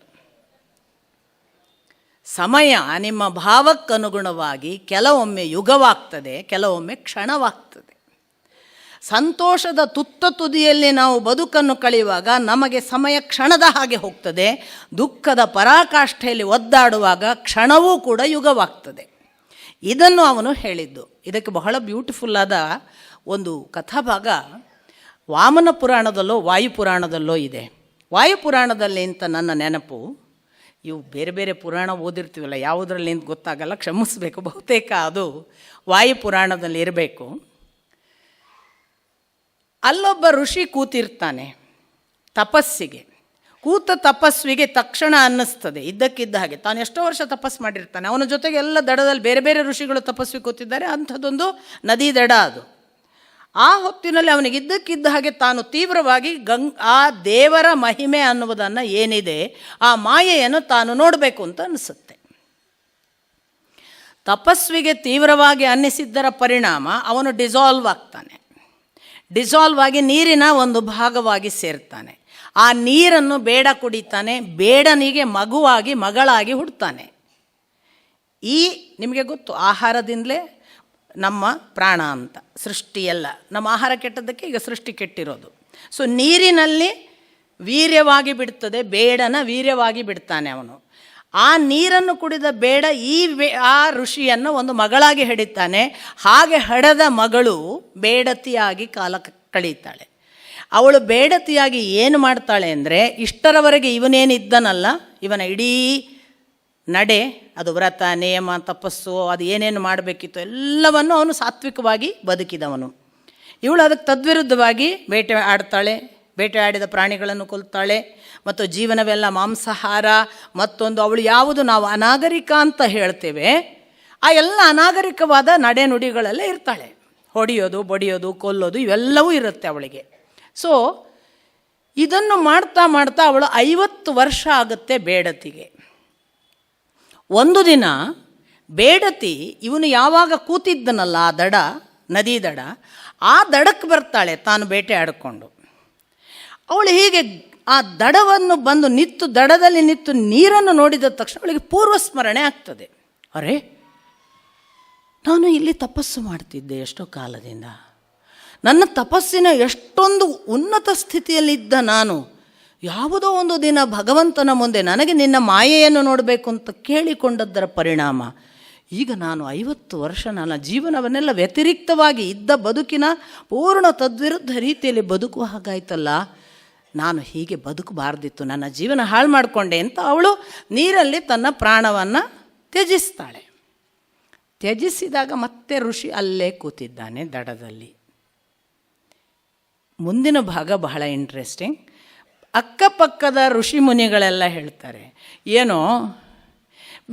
ಸಮಯ ನಿಮ್ಮ ಭಾವಕ್ಕನುಗುಣವಾಗಿ ಕೆಲವೊಮ್ಮೆ ಯುಗವಾಗ್ತದೆ, ಕೆಲವೊಮ್ಮೆ ಕ್ಷಣವಾಗ್ತದೆ. ಸಂತೋಷದ ತುತ್ತ ತುದಿಯಲ್ಲಿ ನಾವು ಬದುಕನ್ನು ಕಳೆಯುವಾಗ ನಮಗೆ ಸಮಯ ಕ್ಷಣದ ಹಾಗೆ ಹೋಗ್ತದೆ. ದುಃಖದ ಪರಾಕಾಷ್ಠೆಯಲ್ಲಿ ಒದ್ದಾಡುವಾಗ ಕ್ಷಣವೂ ಕೂಡ ಯುಗವಾಗ್ತದೆ. ಇದನ್ನು ಅವನು ಹೇಳಿದ್ದು. ಇದಕ್ಕೆ ಬಹಳ ಬ್ಯೂಟಿಫುಲ್ಲಾದ ಒಂದು ಕಥಾಭಾಗ ವಾಮನ ಪುರಾಣದಲ್ಲೋ ವಾಯುಪುರಾಣದಲ್ಲೋ ಇದೆ. ವಾಯುಪುರಾಣದಲ್ಲಿ ಅಂತ ನನ್ನ ನೆನಪು. ಇವು ಬೇರೆ ಬೇರೆ ಪುರಾಣ ಓದಿರ್ತೀವಲ್ಲ, ಯಾವುದರಲ್ಲಿ ಅಂತ ಗೊತ್ತಾಗಲ್ಲ, ಕ್ಷಮಿಸಬೇಕು. ಬಹುತೇಕ ಅದು ವಾಯುಪುರಾಣದಲ್ಲಿ ಇರಬೇಕು. ಅಲ್ಲೊಬ್ಬ ಋಷಿ ಕೂತಿರ್ತಾನೆ ತಪಸ್ಸಿಗೆ. ಕೂತ ತಪಸ್ವಿಗೆ ತಕ್ಷಣ ಅನ್ನಿಸ್ತದೆ ಇದ್ದಕ್ಕಿದ್ದ ಹಾಗೆ, ತಾನು ಎಷ್ಟೋ ವರ್ಷ ತಪಸ್ಸು ಮಾಡಿರ್ತಾನೆ, ಅವನ ಜೊತೆಗೆ ಎಲ್ಲ ದಡದಲ್ಲಿ ಬೇರೆ ಬೇರೆ ಋಷಿಗಳು ತಪಸ್ವಿ ಕೂತಿದ್ದಾರೆ, ಅಂಥದ್ದೊಂದು ನದಿ ದಡ ಅದು. ಆ ಹೊತ್ತಿನಲ್ಲಿ ಅವನಿಗೆ ಇದ್ದಕ್ಕಿದ್ದ ಹಾಗೆ ತಾನು ತೀವ್ರವಾಗಿ ಆ ದೇವರ ಮಹಿಮೆ ಅನ್ನುವುದನ್ನು ಏನಿದೆ, ಆ ಮಾಯೆಯನ್ನು ತಾನು ನೋಡಬೇಕು ಅಂತ ಅನಿಸುತ್ತೆ. ತಪಸ್ವಿಗೆ ತೀವ್ರವಾಗಿ ಅನ್ನಿಸಿದ್ದರ ಪರಿಣಾಮ ಅವನು ಡಿಸಾಲ್ವ್ ಆಗ್ತಾನೆ. ಡಿಸಾಲ್ವ್ ಆಗಿ ನೀರಿನ ಒಂದು ಭಾಗವಾಗಿ ಸೇರ್ತಾನೆ. ಆ ನೀರನ್ನು ಬೇಡ ಕುಡಿತಾನೆ. ಬೇಡನಿಗೆ ಮಗುವಾಗಿ ಮಗಳಾಗಿ ಹುಡ್ತಾನೆ. ಈ ನಿಮಗೆ ಗೊತ್ತು, ಆಹಾರದಿಂದಲೇ ನಮ್ಮ ಪ್ರಾಣ ಅಂತ, ಸೃಷ್ಟಿಯೆಲ್ಲ ನಮ್ಮ ಆಹಾರ ಕೆಟ್ಟದ್ದಕ್ಕೆ ಈಗ ಸೃಷ್ಟಿ ಕೆಟ್ಟಿರೋದು. ಸೊ ನೀರಿನಲ್ಲಿ ವೀರ್ಯವಾಗಿ ಬಿಡ್ತದೆ, ಬೇಡನ ವೀರ್ಯವಾಗಿ ಬಿಡ್ತಾನೆ ಅವನು. ಆ ನೀರನ್ನು ಕುಡಿದ ಬೇಡ ಆ ಋಷಿಯನ್ನು ಒಂದು ಮಗಳಾಗಿ ಹಿಡಿತಾನೆ. ಹಾಗೆ ಹಡೆದ ಮಗಳು ಬೇಡತಿಯಾಗಿ ಕಾಲ ಕಳೀತಾಳೆ. ಅವಳು ಬೇಡತಿಯಾಗಿ ಏನು ಮಾಡ್ತಾಳೆ ಅಂದರೆ, ಇಷ್ಟರವರೆಗೆ ಇವನೇನಿದ್ದನಲ್ಲ, ಇವನ ಇಡೀ ನಡೆ, ಅದು ವ್ರತ, ನಿಯಮ, ತಪಸ್ಸು, ಅದು ಏನೇನು ಮಾಡಬೇಕಿತ್ತು ಎಲ್ಲವನ್ನು ಅವನು ಸಾತ್ವಿಕವಾಗಿ ಬದುಕಿದವನು. ಇವಳು ಅದಕ್ಕೆ ತದ್ವಿರುದ್ಧವಾಗಿ ಬೇಟೆ ಆಡ್ತಾಳೆ, ಬೇಟೆ ಆಡಿದ ಪ್ರಾಣಿಗಳನ್ನು ಕೊಲ್ತಾಳೆ, ಮತ್ತು ಜೀವನವೆಲ್ಲ ಮಾಂಸಾಹಾರ. ಮತ್ತೊಂದು, ಅವಳು ಯಾವುದು ನಾವು ಅನಾಗರಿಕ ಅಂತ ಹೇಳ್ತೇವೆ ಆ ಎಲ್ಲ ಅನಾಗರಿಕವಾದ ನಡೆನುಡಿಗಳಲ್ಲೇ ಇರ್ತಾಳೆ. ಹೊಡೆಯೋದು, ಬಡಿಯೋದು, ಕೊಲ್ಲೋದು ಇವೆಲ್ಲವೂ ಇರುತ್ತೆ ಅವಳಿಗೆ. ಸೊ ಇದನ್ನು ಮಾಡ್ತಾ ಮಾಡ್ತಾ ಅವಳು 50 ವರ್ಷ ಆಗುತ್ತೆ ಬೇಡತಿಗೆ. ಒಂದು ದಿನ ಬೇಡತಿ ಇವನು ಯಾವಾಗ ಕೂತಿದ್ದನಲ್ಲ ಆ ದಡ, ನದಿ ದಡ, ಆ ದಡಕ್ಕೆ ಬರ್ತಾಳೆ ತಾನು ಬೇಟೆ ಆಡಿಕೊಂಡು. ಅವಳು ಹೀಗೆ ಆ ದಡವನ್ನು ಬಂದು ನಿಂತು, ದಡದಲ್ಲಿ ನಿಂತು ನೀರನ್ನು ನೋಡಿದ ತಕ್ಷಣ ಅವಳಿಗೆ ಪೂರ್ವಸ್ಮರಣೆ ಆಗ್ತದೆ. ಅರೆ, ನಾನು ಇಲ್ಲಿ ತಪಸ್ಸು ಮಾಡ್ತಿದ್ದೆ ಎಷ್ಟೋ ಕಾಲದಿಂದ, ನನ್ನ ತಪಸ್ಸಿನ ಎಷ್ಟೊಂದು ಉನ್ನತ ಸ್ಥಿತಿಯಲ್ಲಿದ್ದ ನಾನು ಯಾವುದೋ ಒಂದು ದಿನ ಭಗವಂತನ ಮುಂದೆ ನನಗೆ ನಿನ್ನ ಮಾಯೆಯನ್ನು ನೋಡಬೇಕು ಅಂತ ಕೇಳಿಕೊಂಡದ್ದರ ಪರಿಣಾಮ ಈಗ ನಾನು 50 ವರ್ಷ ನನ್ನ ಜೀವನವನ್ನೆಲ್ಲ ವ್ಯತಿರಿಕ್ತವಾಗಿ ಇದ್ದ ಬದುಕಿನ ಪೂರ್ಣ ತದ್ವಿರುದ್ಧ ರೀತಿಯಲ್ಲಿ ಬದುಕುವ ಹಾಗಾಯ್ತಲ್ಲ, ನಾನು ಹೀಗೆ ಬದುಕಬಾರ್ದಿತ್ತು, ನನ್ನ ಜೀವನ ಹಾಳು ಮಾಡಿಕೊಂಡೆ ಅಂತ ಅವಳು ನೀರಲ್ಲಿ ತನ್ನ ಪ್ರಾಣವನ್ನು ತ್ಯಜಿಸ್ತಾಳೆ. ತ್ಯಜಿಸಿದಾಗ ಮತ್ತೆ ಋಷಿ ಅಲ್ಲೇ ಕೂತಿದ್ದಾನೆ ದಡದಲ್ಲಿ. ಮುಂದಿನ ಭಾಗ ಬಹಳ ಇಂಟ್ರೆಸ್ಟಿಂಗ್. ಅಕ್ಕಪಕ್ಕದ ಋಷಿ ಮುನಿಗಳೆಲ್ಲ ಹೇಳ್ತಾರೆ, ಏನೋ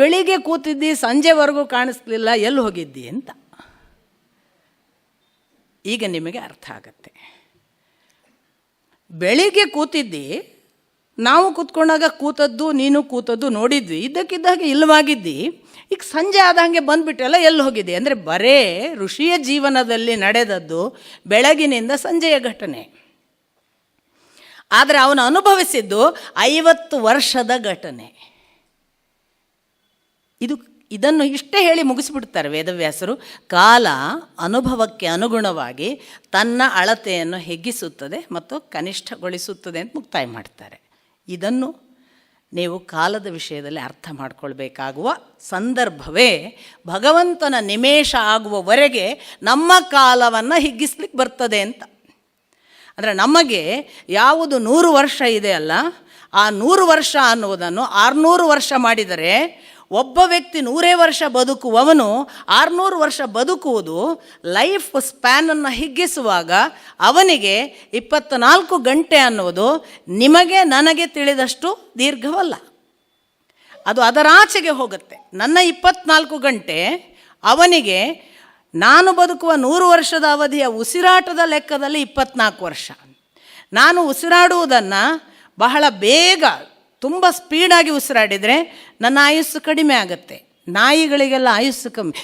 ಬೆಳಿಗ್ಗೆ ಕೂತಿದ್ದಿ, ಸಂಜೆವರೆಗೂ ಕಾಣಿಸ್ಲಿಲ್ಲ, ಎಲ್ಲಿ ಹೋಗಿದ್ದಿ ಅಂತ. ಈಗ ನಿಮಗೆ ಅರ್ಥ ಆಗತ್ತೆ. ಬೆಳಿಗ್ಗೆ ಕೂತಿದ್ದಿ, ನಾವು ಕೂತ್ಕೊಂಡಾಗ ಕೂತದ್ದು, ನೀನು ಕೂತದ್ದು ನೋಡಿದ್ವಿ, ಇದ್ದಕ್ಕಿದ್ದಾಗೆ ಇಲ್ಲವಾಗಿದ್ದಿ. ಈಗ ಸಂಜೆ ಆದಂಗೆ ಬಂದುಬಿಟ್ಟೆಲ್ಲ ಎಲ್ಲಿ ಹೋಗಿದೆ ಅಂದರೆ ಬರೇ ಋಷಿಯ ಜೀವನದಲ್ಲಿ ನಡೆದದ್ದು ಬೆಳಗಿನಿಂದ ಸಂಜೆಯ ಘಟನೆ. ಆದರೆ ಅವನು ಅನುಭವಿಸಿದ್ದು 50 ವರ್ಷದ ಘಟನೆ. ಇದನ್ನು ಇಷ್ಟೇ ಹೇಳಿ ಮುಗಿಸ್ಬಿಡ್ತಾರೆ ವೇದವ್ಯಾಸರು. ಕಾಲ ಅನುಭವಕ್ಕೆ ಅನುಗುಣವಾಗಿ ತನ್ನ ಅಳತೆಯನ್ನು ಹೆಗ್ಗಿಸುತ್ತದೆ ಮತ್ತು ಕನಿಷ್ಠಗೊಳಿಸುತ್ತದೆ ಅಂತ ಮುಕ್ತಾಯ ಮಾಡ್ತಾರೆ. ಇದನ್ನು ನೀವು ಕಾಲದ ವಿಷಯದಲ್ಲಿ ಅರ್ಥ ಮಾಡಿಕೊಳ್ಬೇಕಾಗುವ ಸಂದರ್ಭವೇ ಭಗವಂತನ ನಿಮೇಷ ಆಗುವವರೆಗೆ ನಮ್ಮ ಕಾಲವನ್ನು ಹಿಗ್ಗಿಸ್ಲಿಕ್ಕೆ ಬರ್ತದೆ ಅಂತ. ಅಂದರೆ ನಮಗೆ ಯಾವುದು 100 ವರ್ಷ ಇದೆ ಅಲ್ಲ, ಆ 100 ವರ್ಷ ಅನ್ನುವುದನ್ನು 600 ವರ್ಷ ಮಾಡಿದರೆ ಒಬ್ಬ ವ್ಯಕ್ತಿ 100 ವರ್ಷ ಬದುಕುವವನು 600 ವರ್ಷ ಬದುಕುವುದು ಲೈಫ್ ಸ್ಪ್ಯಾನನ್ನು ಹಿಗ್ಗಿಸುವಾಗ ಅವನಿಗೆ 24 ಗಂಟೆ ಅನ್ನುವುದು ನಿಮಗೆ ನನಗೆ ತಿಳಿದಷ್ಟು ದೀರ್ಘವಲ್ಲ. ಅದು ಅದರಾಚೆಗೆ ಹೋಗುತ್ತೆ. ನನ್ನ 24 ಗಂಟೆ ಅವನಿಗೆ ನಾನು ಬದುಕುವ 100 ವರ್ಷದ ಅವಧಿಯ ಉಸಿರಾಟದ ಲೆಕ್ಕದಲ್ಲಿ 24 ವರ್ಷ. ನಾನು ಉಸಿರಾಡುವುದನ್ನು ಬಹಳ ಬೇಗ, ತುಂಬ ಸ್ಪೀಡಾಗಿ ಉಸಿರಾಡಿದರೆ ನನ್ನ ಆಯುಸ್ಸು ಕಡಿಮೆ ಆಗುತ್ತೆ. ನಾಯಿಗಳಿಗೆಲ್ಲ ಆಯುಸ್ಸು ಕಮ್ಮಿ,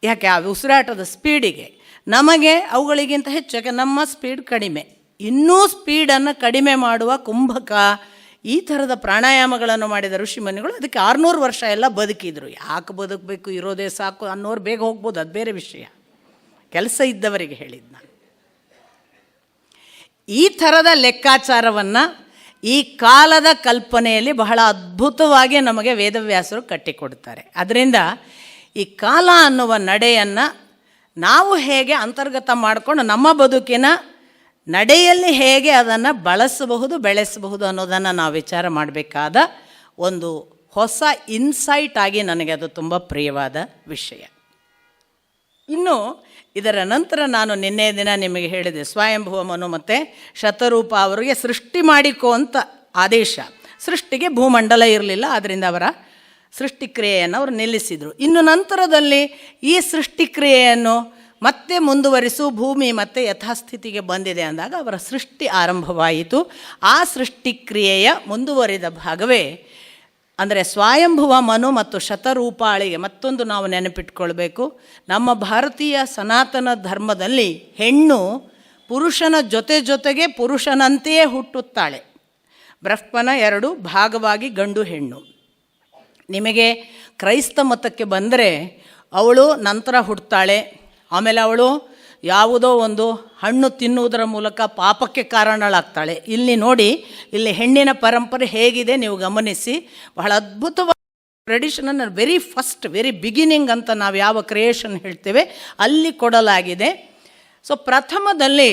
ಯಾಕೆ? ಆ ಉಸಿರಾಟದ ಸ್ಪೀಡಿಗೆ. ನಮಗೆ ಅವುಗಳಿಗಿಂತ ಹೆಚ್ಚು, ಯಾಕೆ ನಮ್ಮ ಸ್ಪೀಡ್ ಕಡಿಮೆ. ಇನ್ನೂ ಸ್ಪೀಡನ್ನು ಕಡಿಮೆ ಮಾಡುವ ಕುಂಭಕ, ಈ ಥರದ ಪ್ರಾಣಾಯಾಮಗಳನ್ನು ಮಾಡಿದ ಋಷಿಮುನಿಗಳು ಅದಕ್ಕೆ 600 ವರ್ಷ ಎಲ್ಲ ಬದುಕಿದ್ರು. ಯಾಕೆ ಬದುಕಬೇಕು, ಇರೋದೇ ಸಾಕು ಅನ್ನೋರು ಬೇಗ ಹೋಗ್ಬೋದು, ಅದು ಬೇರೆ ವಿಷಯ. ಕೆಲಸ ಇದ್ದವರಿಗೆ ಹೇಳಿದ್ದು ನಾನು. ಈ ಥರದ ಲೆಕ್ಕಾಚಾರವನ್ನು ಈ ಕಾಲದ ಕಲ್ಪನೆಯಲ್ಲಿ ಬಹಳ ಅದ್ಭುತವಾಗಿ ನಮಗೆ ವೇದವ್ಯಾಸರು ಕಟ್ಟಿಕೊಡ್ತಾರೆ. ಅದರಿಂದ ಈ ಕಾಲ ಅನ್ನುವ ನಡೆಯನ್ನು ನಾವು ಹೇಗೆ ಅಂತರ್ಗತ ಮಾಡಿಕೊಂಡು ನಮ್ಮ ಬದುಕಿನ ನಡೆಯಲ್ಲಿ ಹೇಗೆ ಅದನ್ನು ಬಳಸಬಹುದು, ಬೆಳೆಸಬಹುದು ಅನ್ನೋದನ್ನು ನಾವು ವಿಚಾರ ಮಾಡಬೇಕಾದ ಒಂದು ಹೊಸ ಇನ್ಸೈಟ್ ಆಗಿ ನನಗೆ ಅದು ತುಂಬ ಪ್ರಿಯವಾದ ವಿಷಯ. ಇನ್ನು ಇದರ ನಂತರ ನಾನು ನಿನ್ನೆ ದಿನ ನಿಮಗೆ ಹೇಳಿದೆ, ಸ್ವಯಂಭುವ ಮನು ಮತ್ತು ಶತರೂಪ ಅವರಿಗೆ ಸೃಷ್ಟಿ ಮಾಡಿಕೋ ಅಂತ ಆದೇಶ. ಸೃಷ್ಟಿಗೆ ಭೂಮಂಡಲ ಇರಲಿಲ್ಲ, ಆದ್ದರಿಂದ ಅವರ ಸೃಷ್ಟಿಕ್ರಿಯೆಯನ್ನು ಅವರು ನಿಲ್ಲಿಸಿದರು. ಇನ್ನು ನಂತರದಲ್ಲಿ ಈ ಸೃಷ್ಟಿಕ್ರಿಯೆಯನ್ನು ಮತ್ತೆ ಮುಂದುವರಿಸು, ಭೂಮಿ ಮತ್ತೆ ಯಥಾಸ್ಥಿತಿಗೆ ಬಂದಿದೆ ಅಂದಾಗ ಅವರ ಸೃಷ್ಟಿ ಆರಂಭವಾಯಿತು. ಆ ಸೃಷ್ಟಿಕ್ರಿಯೆಯ ಮುಂದುವರಿದ ಭಾಗವೇ ಅಂದರೆ ಸ್ವಯಂಭುವ ಮನು ಮತ್ತು ಶತರೂಪಾಳಿಗೆ ಮತ್ತೊಂದು ನಾವು ನೆನಪಿಟ್ಕೊಳ್ಬೇಕು. ನಮ್ಮ ಭಾರತೀಯ ಸನಾತನ ಧರ್ಮದಲ್ಲಿ ಹೆಣ್ಣು ಪುರುಷನ ಜೊತೆಗೆ ಪುರುಷನಂತೆಯೇ ಹುಟ್ಟುತ್ತಾಳೆ. ಬ್ರಹ್ಮನ 2 ಭಾಗವಾಗಿ ಗಂಡು ಹೆಣ್ಣು. ನಿಮಗೆ ಕ್ರೈಸ್ತ ಮತಕ್ಕೆ ಬಂದರೆ ಅವಳು ನಂತರ ಹುಟ್ಟುತ್ತಾಳೆ. ಆಮೇಲೆ ಅವಳು ಯಾವುದೋ ಒಂದು ಹಣ್ಣು ತಿನ್ನುವುದರ ಮೂಲಕ ಪಾಪಕ್ಕೆ ಕಾರಣಳಾಗ್ತಾಳೆ. ಇಲ್ಲಿ ನೋಡಿ, ಇಲ್ಲಿ ಹೆಣ್ಣಿನ ಪರಂಪರೆ ಹೇಗಿದೆ ನೀವು ಗಮನಿಸಿ. ಬಹಳ ಅದ್ಭುತವಾದ ಟ್ರೆಡಿಷನನ್ನು ವೆರಿ ಬಿಗಿನಿಂಗ್ ಅಂತ ನಾವು ಯಾವ ಕ್ರಿಯೇಷನ್ ಹೇಳ್ತೇವೆ ಅಲ್ಲಿ ಕೊಡಲಾಗಿದೆ. ಸೊ ಪ್ರಥಮದಲ್ಲಿ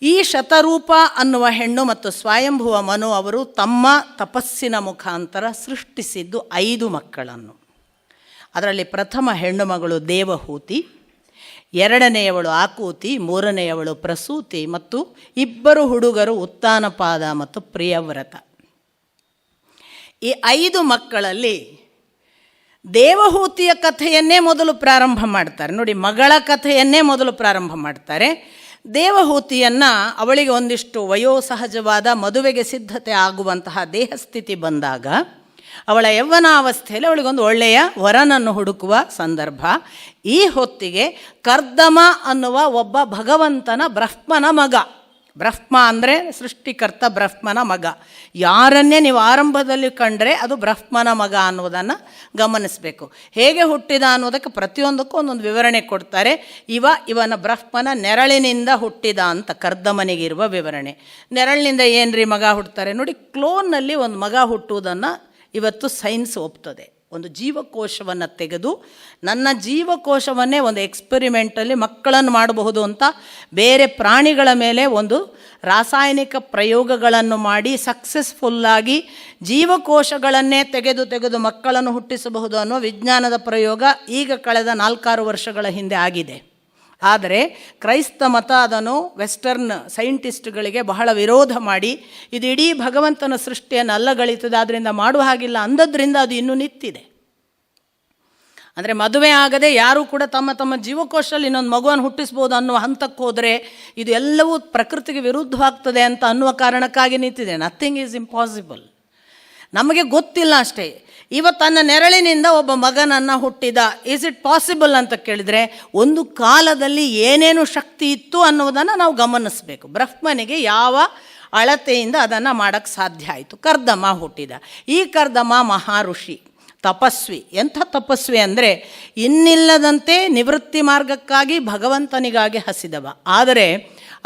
ಈ ಶತರೂಪ ಅನ್ನುವ ಹೆಣ್ಣು ಮತ್ತು ಸ್ವಯಂಭುವ ಮನು ಅವರು ತಮ್ಮ ತಪಸ್ಸಿನ ಮುಖಾಂತರ ಸೃಷ್ಟಿಸಿದ್ದು 5 ಮಕ್ಕಳನ್ನು. ಅದರಲ್ಲಿ ಪ್ರಥಮ ಹೆಣ್ಣು ಮಗಳು ದೇವಹೂತಿ, ಎರಡನೆಯವಳು ಆಕೂತಿ, ಮೂರನೆಯವಳು ಪ್ರಸೂತಿ ಮತ್ತು 2 ಹುಡುಗರು ಉತ್ತಾನಪಾದ ಮತ್ತು ಪ್ರಿಯವ್ರತ. ಈ 5 ಮಕ್ಕಳಲ್ಲಿ ದೇವಹೂತಿಯ ಕಥೆಯನ್ನೇ ಮೊದಲು ಪ್ರಾರಂಭ ಮಾಡ್ತಾರೆ. ನೋಡಿ, ಮಗಳ ಕಥೆಯನ್ನೇ ಮೊದಲು ಪ್ರಾರಂಭ ಮಾಡ್ತಾರೆ. ದೇವಹೂತಿಯನ್ನು ಅವಳಿಗೆ ಒಂದಿಷ್ಟು ವಯೋಸಹಜವಾದ ಮದುವೆಗೆ ಸಿದ್ಧತೆ ಆಗುವಂತಹ ದೇಹಸ್ಥಿತಿ ಬಂದಾಗ ಅವಳ ಯೌವನಾವಸ್ಥೆಯಲ್ಲಿ ಅವಳಿಗೊಂದು ಒಳ್ಳೆಯ ವರನನ್ನು ಹುಡುಕುವ ಸಂದರ್ಭ. ಈ ಹೊತ್ತಿಗೆ ಕರ್ದಮ ಅನ್ನುವ ಒಬ್ಬ ಭಗವಂತನ ಬ್ರಹ್ಮನ ಮಗ, ಬ್ರಹ್ಮ ಅಂದರೆ ಸೃಷ್ಟಿಕರ್ತ, ಬ್ರಹ್ಮನ ಮಗ. ಯಾರನ್ನೇ ನೀವು ಆರಂಭದಲ್ಲಿ ಕಂಡರೆ ಅದು ಬ್ರಹ್ಮನ ಮಗ ಅನ್ನೋದನ್ನು ಗಮನಿಸಬೇಕು. ಹೇಗೆ ಹುಟ್ಟಿದ ಅನ್ನೋದಕ್ಕೆ ಪ್ರತಿಯೊಂದಕ್ಕೂ ಒಂದೊಂದು ವಿವರಣೆ ಕೊಡ್ತಾರೆ. ಇವನ ಬ್ರಹ್ಮನ ನೆರಳಿನಿಂದ ಹುಟ್ಟಿದ ಅಂತ ಕರ್ದಮನಿಗಿರುವ ವಿವರಣೆ. ನೆರಳಿನಿಂದ ಏನ್ರಿ ಮಗ ಹುಟ್ಟುತ್ತಾರೆ? ನೋಡಿ, ಕ್ಲೋನ್ನಲ್ಲಿ ಒಂದು ಮಗ ಹುಟ್ಟುವುದನ್ನು ಇವತ್ತು ಸೈನ್ಸ್ ಒಪ್ತದೆ. ಒಂದು ಜೀವಕೋಶವನ್ನು ತೆಗೆದು ನನ್ನ ಜೀವಕೋಶವನ್ನೇ ಒಂದು ಎಕ್ಸ್ಪೆರಿಮೆಂಟಲ್ಲಿ ಮಕ್ಕಳನ್ನು ಮಾಡಬಹುದು ಅಂತ ಬೇರೆ ಪ್ರಾಣಿಗಳ ಮೇಲೆ ಒಂದು ರಾಸಾಯನಿಕ ಪ್ರಯೋಗಗಳನ್ನು ಮಾಡಿ ಸಕ್ಸಸ್ಫುಲ್ಲಾಗಿ ಜೀವಕೋಶಗಳನ್ನೇ ತೆಗೆದು ಮಕ್ಕಳನ್ನು ಹುಟ್ಟಿಸಬಹುದು ಅನ್ನೋ ವಿಜ್ಞಾನದ ಪ್ರಯೋಗ ಈಗ ಕಳೆದ 4-6 ವರ್ಷಗಳ ಹಿಂದೆ ಆಗಿದೆ. ಆದರೆ ಕ್ರೈಸ್ತ ಮತ ಅದನ್ನು ವೆಸ್ಟರ್ನ್ ಸೈಂಟಿಸ್ಟ್ಗಳಿಗೆ ಬಹಳ ವಿರೋಧ ಮಾಡಿ ಇದು ಇಡೀ ಭಗವಂತನ ಸೃಷ್ಟಿಯನ್ನು ಅಲ್ಲಗಳಿತದೆ, ಆದ್ದರಿಂದ ಮಾಡುವ ಹಾಗಿಲ್ಲ ಅಂದದ್ರಿಂದ ಅದು ಇನ್ನೂ ನಿಂತಿದೆ. ಅಂದರೆ ಮದುವೆ ಆಗದೆ ಯಾರೂ ಕೂಡ ತಮ್ಮ ಜೀವಕೋಶದಲ್ಲಿ ಇನ್ನೊಂದು ಮಗುವನ್ನು ಹುಟ್ಟಿಸ್ಬೋದು ಅನ್ನುವ ಹಂತಕ್ಕೆ ಹೋದರೆ ಇದು ಎಲ್ಲವೂ ಪ್ರಕೃತಿಗೆ ವಿರುದ್ಧವಾಗ್ತದೆ ಅಂತ ಅನ್ನುವ ಕಾರಣಕ್ಕಾಗಿ ನಿಂತಿದೆ. Nothing is impossible. ನಮಗೆ ಗೊತ್ತಿಲ್ಲ ಅಷ್ಟೇ. ತನ್ನ ನೆರಳಿನಿಂದ ಒಬ್ಬ ಮಗನನ್ನು ಹುಟ್ಟಿದ, ಈಸ್ ಇಟ್ ಪಾಸಿಬಲ್ ಅಂತ ಕೇಳಿದರೆ ಒಂದು ಕಾಲದಲ್ಲಿ ಏನೇನು ಶಕ್ತಿ ಇತ್ತು ಅನ್ನೋದನ್ನು ನಾವು ಗಮನಿಸಬೇಕು. ಬ್ರಹ್ಮನಿಗೆ ಯಾವ ಅಳತೆಯಿಂದ ಅದನ್ನು ಮಾಡೋಕ್ಕೆ ಸಾಧ್ಯ ಆಯಿತು? ಕರ್ದಮ ಹುಟ್ಟಿದ. ಈ ಕರ್ದಮ ಮಹಾಋಷಿ, ತಪಸ್ವಿ. ಎಂಥ ತಪಸ್ವಿ ಅಂದರೆ ಇನ್ನಿಲ್ಲದಂತೆ ನಿವೃತ್ತಿ ಮಾರ್ಗಕ್ಕಾಗಿ ಭಗವಂತನಿಗಾಗಿ ಹಸಿದವ. ಆದರೆ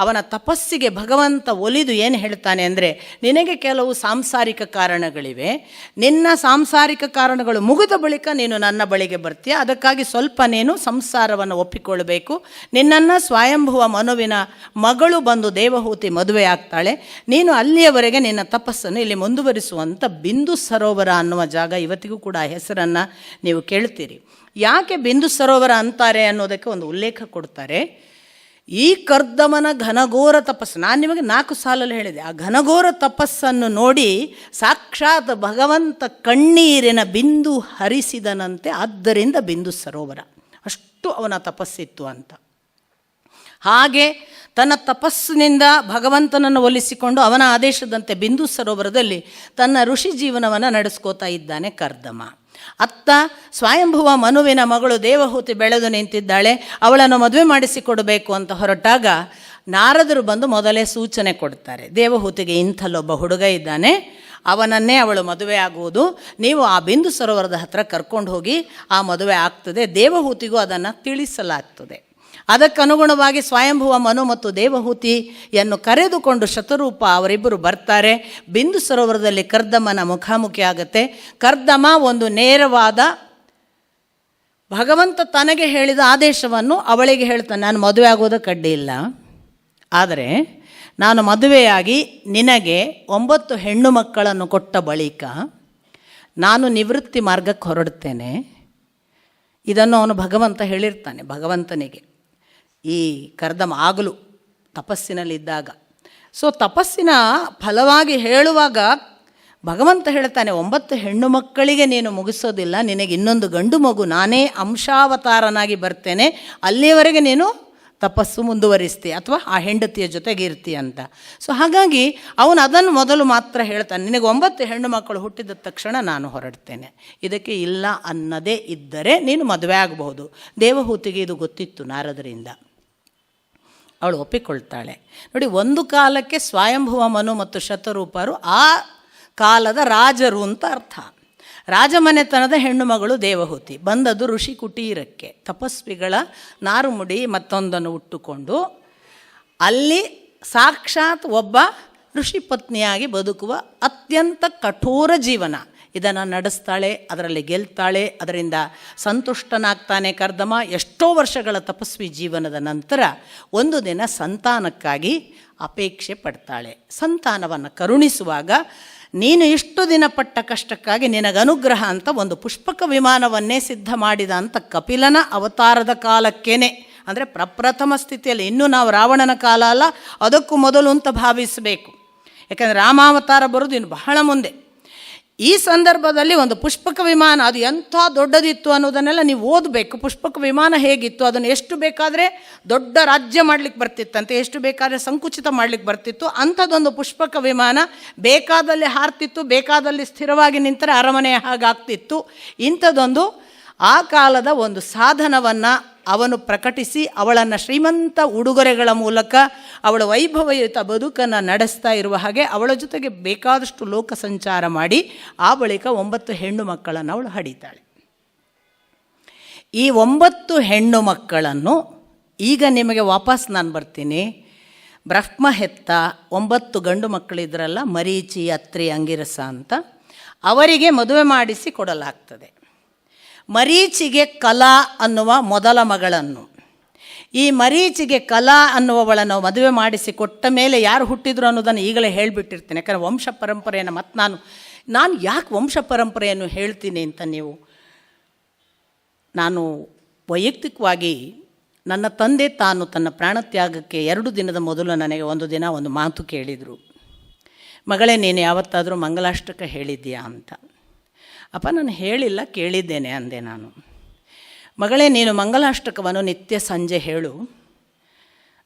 ಅವನ ತಪಸ್ಸಿಗೆ ಭಗವಂತ ಒಲಿದು ಏನು ಹೇಳ್ತಾನೆ ಅಂದರೆ, ನಿನಗೆ ಕೆಲವು ಸಾಂಸಾರಿಕ ಕಾರಣಗಳಿವೆ, ನಿನ್ನ ಸಾಂಸಾರಿಕ ಕಾರಣಗಳು ಮುಗಿದ ಬಳಿಕ ನೀನು ನನ್ನ ಬಳಿಗೆ ಬರ್ತೀಯ, ಅದಕ್ಕಾಗಿ ಸ್ವಲ್ಪ ನೀನು ಸಂಸಾರವನ್ನು ಒಪ್ಪಿಕೊಳ್ಬೇಕು. ನಿನ್ನನ್ನು ಸ್ವಯಂಭುವ ಮನುವಿನ ಮಗಳು ಬಂದು ದೇವಹೂತಿ ಮದುವೆ ಆಗ್ತಾಳೆ. ನೀನು ಅಲ್ಲಿಯವರೆಗೆ ನಿನ್ನ ತಪಸ್ಸನ್ನು ಇಲ್ಲಿ ಮುಂದುವರಿಸುವಂಥ ಬಿಂದು ಸರೋವರ ಅನ್ನುವ ಜಾಗ, ಇವತ್ತಿಗೂ ಕೂಡ ಆ ಹೆಸರನ್ನು ನೀವು ಕೇಳ್ತೀರಿ. ಯಾಕೆ ಬಿಂದು ಸರೋವರ ಅಂತಾರೆ ಅನ್ನೋದಕ್ಕೆ ಒಂದು ಉಲ್ಲೇಖ ಕೊಡ್ತಾರೆ. ಈ ಕರ್ದಮನ ಘನಘೋರ ತಪಸ್ಸು, ನಾನು ನಿಮಗೆ 4 ಸಾಲಲ್ಲಿ ಹೇಳಿದೆ, ಆ ಘನಘೋರ ತಪಸ್ಸನ್ನು ನೋಡಿ ಸಾಕ್ಷಾತ್ ಭಗವಂತ ಕಣ್ಣೀರಿನ ಬಿಂದು ಹರಿಸಿದನಂತೆ. ಆದ್ದರಿಂದ ಬಿಂದು ಸರೋವರ, ಅಷ್ಟು ಅವನ ತಪಸ್ಸಿತ್ತು ಅಂತ. ಹಾಗೆ ತನ್ನ ತಪಸ್ಸಿನಿಂದ ಭಗವಂತನನ್ನು ಒಲಿಸಿಕೊಂಡು ಅವನ ಆದೇಶದಂತೆ ಬಿಂದು ಸರೋವರದಲ್ಲಿ ತನ್ನ ಋಷಿ ಜೀವನವನ್ನು ನಡೆಸ್ಕೋತಾ ಇದ್ದಾನೆ ಕರ್ದಮ. ಅತ್ತ ಸ್ವಯಂಭುವ ಮನುವಿನ ಮಗಳು ದೇವಹೂತಿ ಬೆಳೆದು ನಿಂತಿದ್ದಾಳೆ. ಅವಳನ್ನು ಮದುವೆ ಮಾಡಿಸಿಕೊಡಬೇಕು ಅಂತ ಹೊರಟಾಗ ನಾರದರು ಬಂದು ಮೊದಲೇ ಸೂಚನೆ ಕೊಡ್ತಾರೆ. ದೇವಹೂತಿಗೆ ಇಂಥಲ್ಲೊಬ್ಬ ಹುಡುಗ ಇದ್ದಾನೆ, ಅವನನ್ನೇ ಅವಳು ಮದುವೆ ಆಗುವುದು, ನೀವು ಆ ಬಿಂದು ಸರೋವರದ ಹತ್ರ ಕರ್ಕೊಂಡು ಹೋಗಿ ಆ ಮದುವೆ ಆಗ್ತದೆ. ದೇವಹೂತಿಗೂ ಅದನ್ನು ತಿಳಿಸಲಾಗ್ತದೆ. ಅದಕ್ಕನುಗುಣವಾಗಿ ಸ್ವಯಂಭುವ ಮನು ಮತ್ತು ದೇವಹೂತಿಯನ್ನು ಕರೆದುಕೊಂಡು ಶತರೂಪ ಅವರಿಬ್ಬರು ಬರ್ತಾರೆ. ಬಿಂದು ಸರೋವರದಲ್ಲಿ ಕರ್ದಮನ ಮುಖಾಮುಖಿ ಆಗುತ್ತೆ. ಕರ್ದಮ ಒಂದು ನೇರವಾದ ಭಗವಂತ ತನಗೆ ಹೇಳಿದ ಆದೇಶವನ್ನು ಅವಳಿಗೆ ಹೇಳ್ತಾನೆ. ನಾನು ಮದುವೆ ಆಗೋದಕ್ಕೆ ಅಡ್ಡಿ ಇಲ್ಲ, ಆದರೆ ನಾನು ಮದುವೆಯಾಗಿ ನಿನಗೆ 9 ಹೆಣ್ಣು ಮಕ್ಕಳನ್ನು ಕೊಟ್ಟ ಬಳಿಕ ನಾನು ನಿವೃತ್ತಿ ಮಾರ್ಗಕ್ಕೆ ಹೊರಡ್ತೇನೆ. ಇದನ್ನು ಅವನು ಭಗವಂತ ಹೇಳಿರ್ತಾನೆ ಭಗವಂತನಿಗೆ, ಈ ಕರ್ದಮ ಆಗಲು ತಪಸ್ಸಿನಲ್ಲಿದ್ದಾಗ. ಸೊ ತಪಸ್ಸಿನ ಫಲವಾಗಿ ಹೇಳುವಾಗ ಭಗವಂತ ಹೇಳ್ತಾನೆ, 9 ಹೆಣ್ಣು ಮಕ್ಕಳಿಗೆ ನೀನು ಮುಗಿಸೋದಿಲ್ಲ, ನಿನಗೆ ಇನ್ನೊಂದು ಗಂಡು ಮಗು ನಾನೇ ಅಂಶಾವತಾರನಾಗಿ ಬರ್ತೇನೆ, ಅಲ್ಲಿಯವರೆಗೆ ನೀನು ತಪಸ್ಸು ಮುಂದುವರಿಸ್ತೀಯ ಅಥವಾ ಆ ಹೆಂಡತಿಯ ಜೊತೆಗೆ ಇರ್ತೀಯ ಅಂತ. ಸೊ ಹಾಗಾಗಿ ಅವನು ಅದನ್ನು ಮೊದಲು ಮಾತ್ರ ಹೇಳ್ತಾನೆ, ನಿನಗೆ 9 ಹೆಣ್ಣು ಮಕ್ಕಳು ಹುಟ್ಟಿದ ತಕ್ಷಣ ನಾನು ಹೊರಡ್ತೇನೆ, ಇದಕ್ಕೆ ಇಲ್ಲ ಅನ್ನದೇ ಇದ್ದರೆ ನೀನು ಮದುವೆ ಆಗಬಹುದು. ದೇವಹೂತಿಗೆ ಇದು ಗೊತ್ತಿತ್ತು ನಾರದರಿಂದ, ಅವಳು ಒಪ್ಪಿಕೊಳ್ತಾಳೆ. ನೋಡಿ, ಒಂದು ಕಾಲಕ್ಕೆ ಸ್ವಯಂಭುವ ಮನು ಮತ್ತು ಶತರೂಪರು ಆ ಕಾಲದ ರಾಜರು ಅಂತ ಅರ್ಥ. ರಾಜಮನೆತನದ ಹೆಣ್ಣು ಮಗಳು ದೇವಹೂತಿ ಬಂದದ್ದು ಋಷಿ ಕುಟೀರಕ್ಕೆ, ತಪಸ್ವಿಗಳ ನಾರುಮುಡಿ ಮತ್ತೊಂದನ್ನು ಉಟ್ಟುಕೊಂಡು ಅಲ್ಲಿ ಸಾಕ್ಷಾತ್ ಒಬ್ಬ ಋಷಿ ಪತ್ನಿಯಾಗಿ ಬದುಕುವ ಅತ್ಯಂತ ಕಠೋರ ಜೀವನ. ಇದನ್ನು ನಡೆಸ್ತಾಳೆ, ಅದರಲ್ಲಿ ಗೆಲ್ತಾಳೆ, ಅದರಿಂದ ಸಂತುಷ್ಟನಾಗ್ತಾನೆ ಕರ್ದಮ. ಎಷ್ಟೋ ವರ್ಷಗಳ ತಪಸ್ವಿ ಜೀವನದ ನಂತರ ಒಂದು ದಿನ ಸಂತಾನಕ್ಕಾಗಿ ಅಪೇಕ್ಷೆ ಪಡ್ತಾಳೆ. ಸಂತಾನವನ್ನು ಕರುಣಿಸುವಾಗ, ನೀನು ಇಷ್ಟು ದಿನ ಪಟ್ಟ ಕಷ್ಟಕ್ಕಾಗಿ ನಿನಗನುಗ್ರಹ ಅಂತ ಒಂದು ಪುಷ್ಪಕ ವಿಮಾನವನ್ನೇ ಸಿದ್ಧ ಮಾಡಿದ ಅಂತ ಕಪಿಲನ ಅವತಾರದ ಕಾಲಕ್ಕೇನೆ, ಅಂದರೆ ಪ್ರಪ್ರಥಮ ಸ್ಥಿತಿಯಲ್ಲಿ, ಇನ್ನೂ ನಾವು ರಾವಣನ ಕಾಲ ಅಲ್ಲ, ಅದಕ್ಕೂ ಮೊದಲು ಅಂತ ಭಾವಿಸಬೇಕು. ಯಾಕಂದರೆ ರಾಮಾವತಾರ ಬರೋದು ಇನ್ನು ಬಹಳ ಮುಂದೆ. ಈ ಸಂದರ್ಭದಲ್ಲಿ ಒಂದು ಪುಷ್ಪಕ ವಿಮಾನ ಅದು ಎಂಥ ದೊಡ್ಡದಿತ್ತು ಅನ್ನೋದನ್ನೆಲ್ಲ ನೀವು ಓದಬೇಕು. ಪುಷ್ಪಕ ವಿಮಾನ ಹೇಗಿತ್ತು, ಅದನ್ನು ಎಷ್ಟು ಬೇಕಾದರೆ ದೊಡ್ಡ ರಾಜ್ಯ ಮಾಡಲಿಕ್ಕೆ ಬರ್ತಿತ್ತಂತೆ, ಎಷ್ಟು ಬೇಕಾದರೆ ಸಂಕುಚಿತ ಮಾಡಲಿಕ್ಕೆ ಬರ್ತಿತ್ತು. ಅಂಥದ್ದೊಂದು ಪುಷ್ಪಕ ವಿಮಾನ ಬೇಕಾದಲ್ಲಿ ಹಾರ್ತಿತ್ತು, ಬೇಕಾದಲ್ಲಿ ಸ್ಥಿರವಾಗಿ ನಿಂತರೆ ಅರಮನೆ ಹಾಗಾಗ್ತಿತ್ತು. ಇಂಥದ್ದೊಂದು ಆ ಕಾಲದ ಒಂದು ಸಾಧನವನ್ನು ಅವನು ಪ್ರಕಟಿಸಿ ಅವಳನ್ನು ಶ್ರೀಮಂತ ಉಡುಗೊರೆಗಳ ಮೂಲಕ ಅವಳ ವೈಭವಯುತ ಬದುಕನ್ನು ನಡೆಸ್ತಾ ಇರುವ ಹಾಗೆ ಅವಳ ಜೊತೆಗೆ ಬೇಕಾದಷ್ಟು ಲೋಕ ಸಂಚಾರ ಮಾಡಿ ಆ ಬಳಿಕ 9 ಹೆಣ್ಣು ಮಕ್ಕಳನ್ನು ಅವಳು ಹಡಿತಾಳೆ. ಈ 9 ಹೆಣ್ಣು ಮಕ್ಕಳನ್ನು ಈಗ ನಿಮಗೆ ವಾಪಸ್ ನಾನು ಬರ್ತೀನಿ. ಬ್ರಹ್ಮ ಹೆತ್ತ 9 ಗಂಡು ಮಕ್ಕಳಿದ್ರಲ್ಲ, ಮರೀಚಿ, ಅತ್ರಿ, ಅಂಗಿರಸ ಅಂತ, ಅವರಿಗೆ ಮದುವೆ ಮಾಡಿಸಿ ಕೊಡಲಾಗ್ತದೆ. ಮರೀಚಿಗೆ ಕಲಾ ಅನ್ನುವ ಮೊದಲ ಮಗಳನ್ನು, ಈ ಮರೀಚಿಗೆ ಕಲಾ ಅನ್ನುವವಳನ್ನು ಮದುವೆ ಮಾಡಿಸಿ ಕೊಟ್ಟ ಮೇಲೆ ಯಾರು ಹುಟ್ಟಿದ್ರು ಅನ್ನೋದನ್ನು ಈಗಲೇ ಹೇಳಿಬಿಟ್ಟಿರ್ತೀನಿ. ಯಾಕಂದರೆ ವಂಶ ಪರಂಪರೆಯನ್ನು ಮತ್ತು ನಾನು ಯಾಕೆ ವಂಶ ಪರಂಪರೆಯನ್ನು ಹೇಳ್ತೀನಿ ಅಂತ ನಾನು ವೈಯಕ್ತಿಕವಾಗಿ ನನ್ನ ತಂದೆ ತಾನು ತನ್ನ ಪ್ರಾಣತ್ಯಾಗಕ್ಕೆ 2 ದಿನದ ಮೊದಲು ನನಗೆ ಒಂದು ಮಾತು ಕೇಳಿದರು. ಮಗಳೇ, ನೀನು ಯಾವತ್ತಾದರೂ ಮಂಗಲಾಷ್ಟಕ ಹೇಳಿದ್ದೀಯಾ ಅಂತ. ಅಪ್ಪ, ನಾನು ಹೇಳಿಲ್ಲ, ಕೇಳಿದ್ದೇನೆ ಅಂದೆ ನಾನು. ಮಗಳೇ, ನೀನು ಮಂಗಲಾಷ್ಟಕವನ್ನು ನಿತ್ಯ ಸಂಜೆ ಹೇಳು,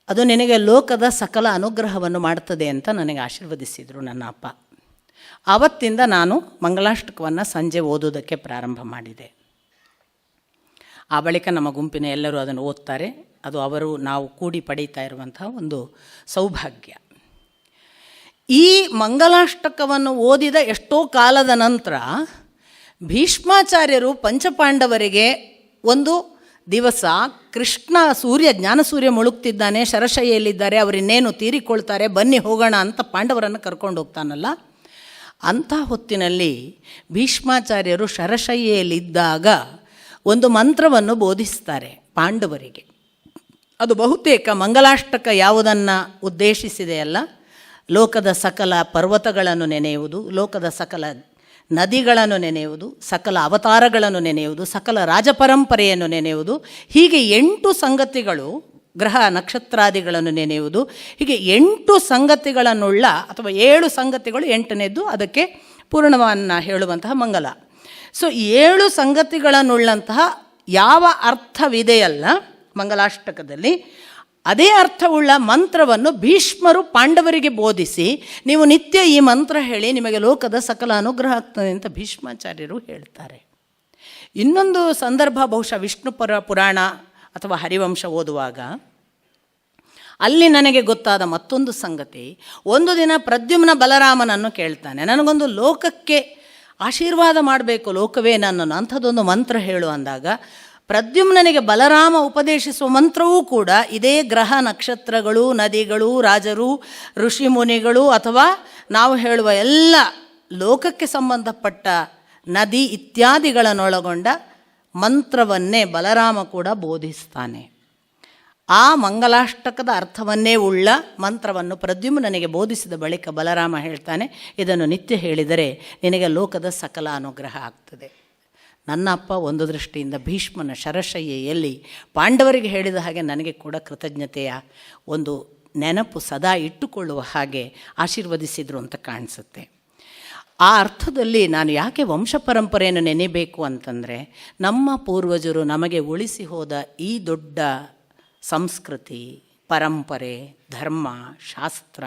ಅದು ನಿನಗೆ ಲೋಕದ ಸಕಲ ಅನುಗ್ರಹವನ್ನು ಮಾಡ್ತದೆ ಅಂತ ನನಗೆ ಆಶೀರ್ವದಿಸಿದರು ನನ್ನ ಅಪ್ಪ. ಆವತ್ತಿಂದ ನಾನು ಮಂಗಲಾಷ್ಟಕವನ್ನು ಸಂಜೆ ಓದೋದಕ್ಕೆ ಪ್ರಾರಂಭ ಮಾಡಿದೆ. ಆ ಬಳಿಕ ನಮ್ಮ ಗುಂಪಿನ ಎಲ್ಲರೂ ಅದನ್ನು ಓದ್ತಾರೆ. ಅದು ನಾವು ಕೂಡಿ ಪಡೀತಾ ಇರುವಂತಹ ಒಂದು ಸೌಭಾಗ್ಯ. ಈ ಮಂಗಲಾಷ್ಟಕವನ್ನು ಓದಿದ ಎಷ್ಟೋ ಕಾಲದ ನಂತರ ಭೀಷ್ಮಾಚಾರ್ಯರು ಪಂಚಪಾಂಡವರಿಗೆ ಒಂದು ದಿವಸ ಕೃಷ್ಣ ಜ್ಞಾನಸೂರ್ಯ ಮುಳುಗ್ತಿದ್ದಾನೆ, ಶರಶೈಯಲ್ಲಿದ್ದಾರೆ, ಅವರಿನ್ನೇನು ತೀರಿಕೊಳ್ತಾರೆ, ಬನ್ನಿ ಹೋಗೋಣ ಅಂತ ಪಾಂಡವರನ್ನು ಕರ್ಕೊಂಡು ಹೋಗ್ತಾನಲ್ಲ, ಅಂಥ ಹೊತ್ತಿನಲ್ಲಿ ಭೀಷ್ಮಾಚಾರ್ಯರು ಶರಶೈಯಲ್ಲಿದ್ದಾಗ ಒಂದು ಮಂತ್ರವನ್ನು ಬೋಧಿಸ್ತಾರೆ ಪಾಂಡವರಿಗೆ. ಅದು ಬಹುತೇಕ ಮಂಗಲಾಷ್ಟಕ ಯಾವುದನ್ನು ಉದ್ದೇಶಿಸಿದೆಯಲ್ಲ, ಲೋಕದ ಸಕಲ ಪರ್ವತಗಳನ್ನು ನೆನೆಯುವುದು, ಲೋಕದ ಸಕಲ ನದಿಗಳನ್ನು ನೆನೆಯುವುದು, ಸಕಲ ಅವತಾರಗಳನ್ನು ನೆನೆಯುವುದು, ಸಕಲ ರಾಜಪರಂಪರೆಯನ್ನು ನೆನೆಯುವುದು, ಹೀಗೆ 8 ಸಂಗತಿಗಳು, ಗ್ರಹ ನಕ್ಷತ್ರಾದಿಗಳನ್ನು ನೆನೆಯುವುದು, ಹೀಗೆ 8 ಸಂಗತಿಗಳನ್ನುಳ್ಳ ಅಥವಾ 7 ಸಂಗತಿಗಳು 8ನೇದ್ದು ಅದಕ್ಕೆ ಪೂರ್ಣವನ್ನು ಹೇಳುವಂತಹ ಮಂಗಲ. ಸೊ 7 ಸಂಗತಿಗಳನ್ನುಳ್ಳಂತಹ ಯಾವ ಅರ್ಥವಿದೆಯಲ್ಲ ಮಂಗಲಾಷ್ಟಕದಲ್ಲಿ, ಅದೇ ಅರ್ಥವುಳ್ಳ ಮಂತ್ರವನ್ನು ಭೀಷ್ಮರು ಪಾಂಡವರಿಗೆ ಬೋಧಿಸಿ, ನೀವು ನಿತ್ಯ ಈ ಮಂತ್ರ ಹೇಳಿ ನಿಮಗೆ ಲೋಕದ ಸಕಲ ಅನುಗ್ರಹ ಆಗ್ತದೆ ಅಂತ ಭೀಷ್ಮಾಚಾರ್ಯರು ಹೇಳ್ತಾರೆ. ಇನ್ನೊಂದು ಸಂದರ್ಭ ಬಹುಶಃ ವಿಷ್ಣು ಪುರಾಣ ಅಥವಾ ಹರಿವಂಶ ಓದುವಾಗ ಅಲ್ಲಿ ನನಗೆ ಗೊತ್ತಾದ ಮತ್ತೊಂದು ಸಂಗತಿ, ಒಂದು ದಿನ ಪ್ರದ್ಯುಮ್ನ ಬಲರಾಮನನ್ನು ಕೇಳ್ತಾನೆ, ನನಗೊಂದು ಲೋಕಕ್ಕೆ ಆಶೀರ್ವಾದ ಮಾಡಬೇಕು, ಲೋಕವೇ ನನ್ನನ್ನು ಅಂಥದ್ದೊಂದು ಮಂತ್ರ ಹೇಳು ಅಂದಾಗ, ಪ್ರದ್ಯುಮ್ನನಿಗೆ ಬಲರಾಮ ಉಪದೇಶಿಸುವ ಮಂತ್ರವೂ ಕೂಡ ಇದೇ ಗ್ರಹ ನಕ್ಷತ್ರಗಳು, ನದಿಗಳು, ರಾಜರು, ಋಷಿ ಮುನಿಗಳು ಅಥವಾ ನಾವು ಹೇಳುವ ಎಲ್ಲ ಲೋಕಕ್ಕೆ ಸಂಬಂಧಪಟ್ಟ ನದಿ ಇತ್ಯಾದಿಗಳನ್ನೊಳಗೊಂಡ ಮಂತ್ರವನ್ನೇ ಬಲರಾಮ ಕೂಡ ಬೋಧಿಸ್ತಾನೆ. ಆ ಮಂಗಲಾಷ್ಟಕದ ಅರ್ಥವನ್ನೇ ಉಳ್ಳ ಮಂತ್ರವನ್ನು ಪ್ರದ್ಯುಮ್ನನಿಗೆ ಬೋಧಿಸಿದ ಬಳಿಕ ಬಲರಾಮ ಹೇಳ್ತಾನೆ, ಇದನ್ನು ನಿತ್ಯ ಹೇಳಿದರೆ ನಿನಗೆ ಲೋಕದ ಸಕಲ ಅನುಗ್ರಹ ಆಗ್ತದೆ. ನನ್ನ ಅಪ್ಪ ಒಂದು ದೃಷ್ಟಿಯಿಂದ ಭೀಷ್ಮನ ಶರಶಯ್ಯೆಯಲ್ಲಿ ಪಾಂಡವರಿಗೆ ಹೇಳಿದ ಹಾಗೆ ನನಗೆ ಕೂಡ ಕೃತಜ್ಞತೆಯ ಒಂದು ನೆನಪು ಸದಾ ಇಟ್ಟುಕೊಳ್ಳುವ ಹಾಗೆ ಆಶೀರ್ವದಿಸಿದರು ಅಂತ ಕಾಣಿಸುತ್ತೆ. ಆ ಅರ್ಥದಲ್ಲಿ ನಾನು ಯಾಕೆ ವಂಶ ಪರಂಪರೆಯನ್ನು ನೆನೆಯಬೇಕು ಅಂತಂದರೆ, ನಮ್ಮ ಪೂರ್ವಜರು ನಮಗೆ ಉಳಿಸಿ ಹೋದ ಈ ದೊಡ್ಡ ಸಂಸ್ಕೃತಿ, ಪರಂಪರೆ, ಧರ್ಮ, ಶಾಸ್ತ್ರ,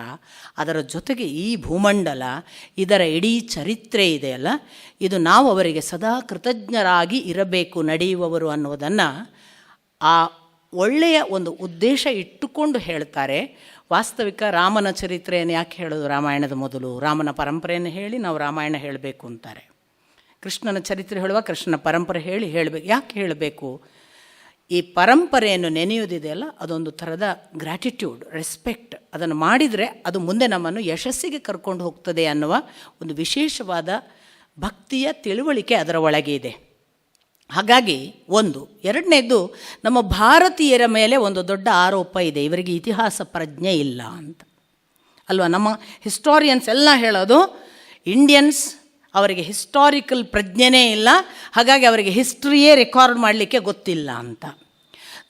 ಅದರ ಜೊತೆಗೆ ಈ ಭೂಮಂಡಲ, ಇದರ ಇಡೀ ಚರಿತ್ರೆ ಇದೆಯಲ್ಲ, ಇದು ನಾವು ಅವರಿಗೆ ಸದಾ ಕೃತಜ್ಞರಾಗಿ ಇರಬೇಕು ನಡೆಯುವವರು ಅನ್ನೋದನ್ನು ಆ ಒಳ್ಳೆಯ ಒಂದು ಉದ್ದೇಶ ಇಟ್ಟುಕೊಂಡು ಹೇಳ್ತಾರೆ. ವಾಸ್ತವಿಕ ರಾಮನ ಚರಿತ್ರೆಯನ್ನು ಯಾಕೆ ಹೇಳೋದು ರಾಮಾಯಣದ ಮೊದಲು? ರಾಮನ ಪರಂಪರೆಯನ್ನು ಹೇಳಿ ನಾವು ರಾಮಾಯಣ ಹೇಳಬೇಕು ಅಂತಾರೆ. ಕೃಷ್ಣನ ಚರಿತ್ರೆ ಹೇಳುವ ಕೃಷ್ಣನ ಪರಂಪರೆ ಹೇಳಬೇಕು. ಯಾಕೆ ಹೇಳಬೇಕು? ಈ ಪರಂಪರೆಯನ್ನು ನೆನೆಯುವುದಿದೆಯಲ್ಲ, ಅದೊಂದು ಥರದ ಗ್ರ್ಯಾಟಿಟ್ಯೂಡ್, ರೆಸ್ಪೆಕ್ಟ್. ಅದನ್ನು ಮಾಡಿದರೆ ಅದು ಮುಂದೆ ನಮ್ಮನ್ನು ಯಶಸ್ಸಿಗೆ ಕರ್ಕೊಂಡು ಹೋಗ್ತದೆ ಅನ್ನುವ ಒಂದು ವಿಶೇಷವಾದ ಭಕ್ತಿಯ ತಿಳುವಳಿಕೆ ಅದರ ಒಳಗೆ ಇದೆ. ಹಾಗಾಗಿ ಎರಡನೇದು, ನಮ್ಮ ಭಾರತೀಯರ ಮೇಲೆ ಒಂದು ದೊಡ್ಡ ಆರೋಪ ಇದೆ, ಇವರಿಗೆ ಇತಿಹಾಸ ಪ್ರಜ್ಞೆ ಇಲ್ಲ ಅಂತ ಅಲ್ವಾ. ನಮ್ಮ ಹಿಸ್ಟಾರಿಯನ್ಸ್ ಎಲ್ಲ ಹೇಳೋದು ಇಂಡಿಯನ್ಸ್ ಅವರಿಗೆ ಹಿಸ್ಟಾರಿಕಲ್ ಪ್ರಜ್ಞೆನೇ ಇಲ್ಲ, ಹಾಗಾಗಿ ಅವರಿಗೆ ಹಿಸ್ಟ್ರಿಯೇ ರೆಕಾರ್ಡ್ ಮಾಡಲಿಕ್ಕೆ ಗೊತ್ತಿಲ್ಲ ಅಂತ.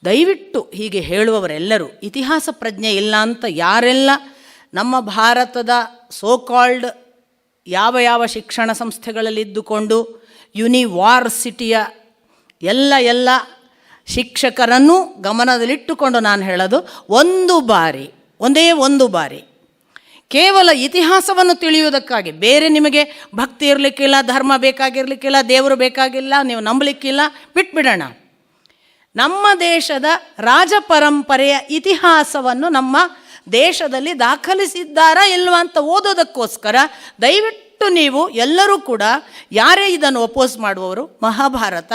ದಯವಿಟ್ಟು ಹೀಗೆ ಹೇಳುವವರೆಲ್ಲರೂ ಇತಿಹಾಸ ಪ್ರಜ್ಞೆ ಇಲ್ಲ ಅಂತ ಯಾರೆಲ್ಲ ನಮ್ಮ ಭಾರತದ ಸೋಕಾಲ್ಡ್ ಯಾವ ಶಿಕ್ಷಣ ಸಂಸ್ಥೆಗಳಲ್ಲಿದ್ದುಕೊಂಡು ಯೂನಿವರ್ಸಿಟಿಯ ಎಲ್ಲ ಶಿಕ್ಷಕರನ್ನು ಗಮನದಲ್ಲಿಟ್ಟುಕೊಂಡು ನಾನು ಹೇಳೋದು, ಒಂದೇ ಒಂದು ಬಾರಿ ಕೇವಲ ಇತಿಹಾಸವನ್ನು ತಿಳಿಯುವುದಕ್ಕಾಗಿ, ಬೇರೆ ನಿಮಗೆ ಭಕ್ತಿ ಇರಲಿಕ್ಕಿಲ್ಲ, ಧರ್ಮ ಬೇಕಾಗಿರಲಿಕ್ಕಿಲ್ಲ, ದೇವರು ಬೇಕಾಗಿಲ್ಲ, ನೀವು ನಂಬಲಿಕ್ಕಿಲ್ಲ, ಬಿಟ್ಬಿಡೋಣ. ನಮ್ಮ ದೇಶದ ರಾಜ ಪರಂಪರೆಯ ಇತಿಹಾಸವನ್ನು ನಮ್ಮ ದೇಶದಲ್ಲಿ ದಾಖಲಿಸಿದ್ದಾರಾ ಇಲ್ವಾ ಅಂತ ಓದೋದಕ್ಕೋಸ್ಕರ ದಯವಿಟ್ಟು ನೀವು ಎಲ್ಲರೂ ಕೂಡ, ಯಾರೇ ಇದನ್ನು ಒಪೋಸ್ ಮಾಡುವವರು, ಮಹಾಭಾರತ,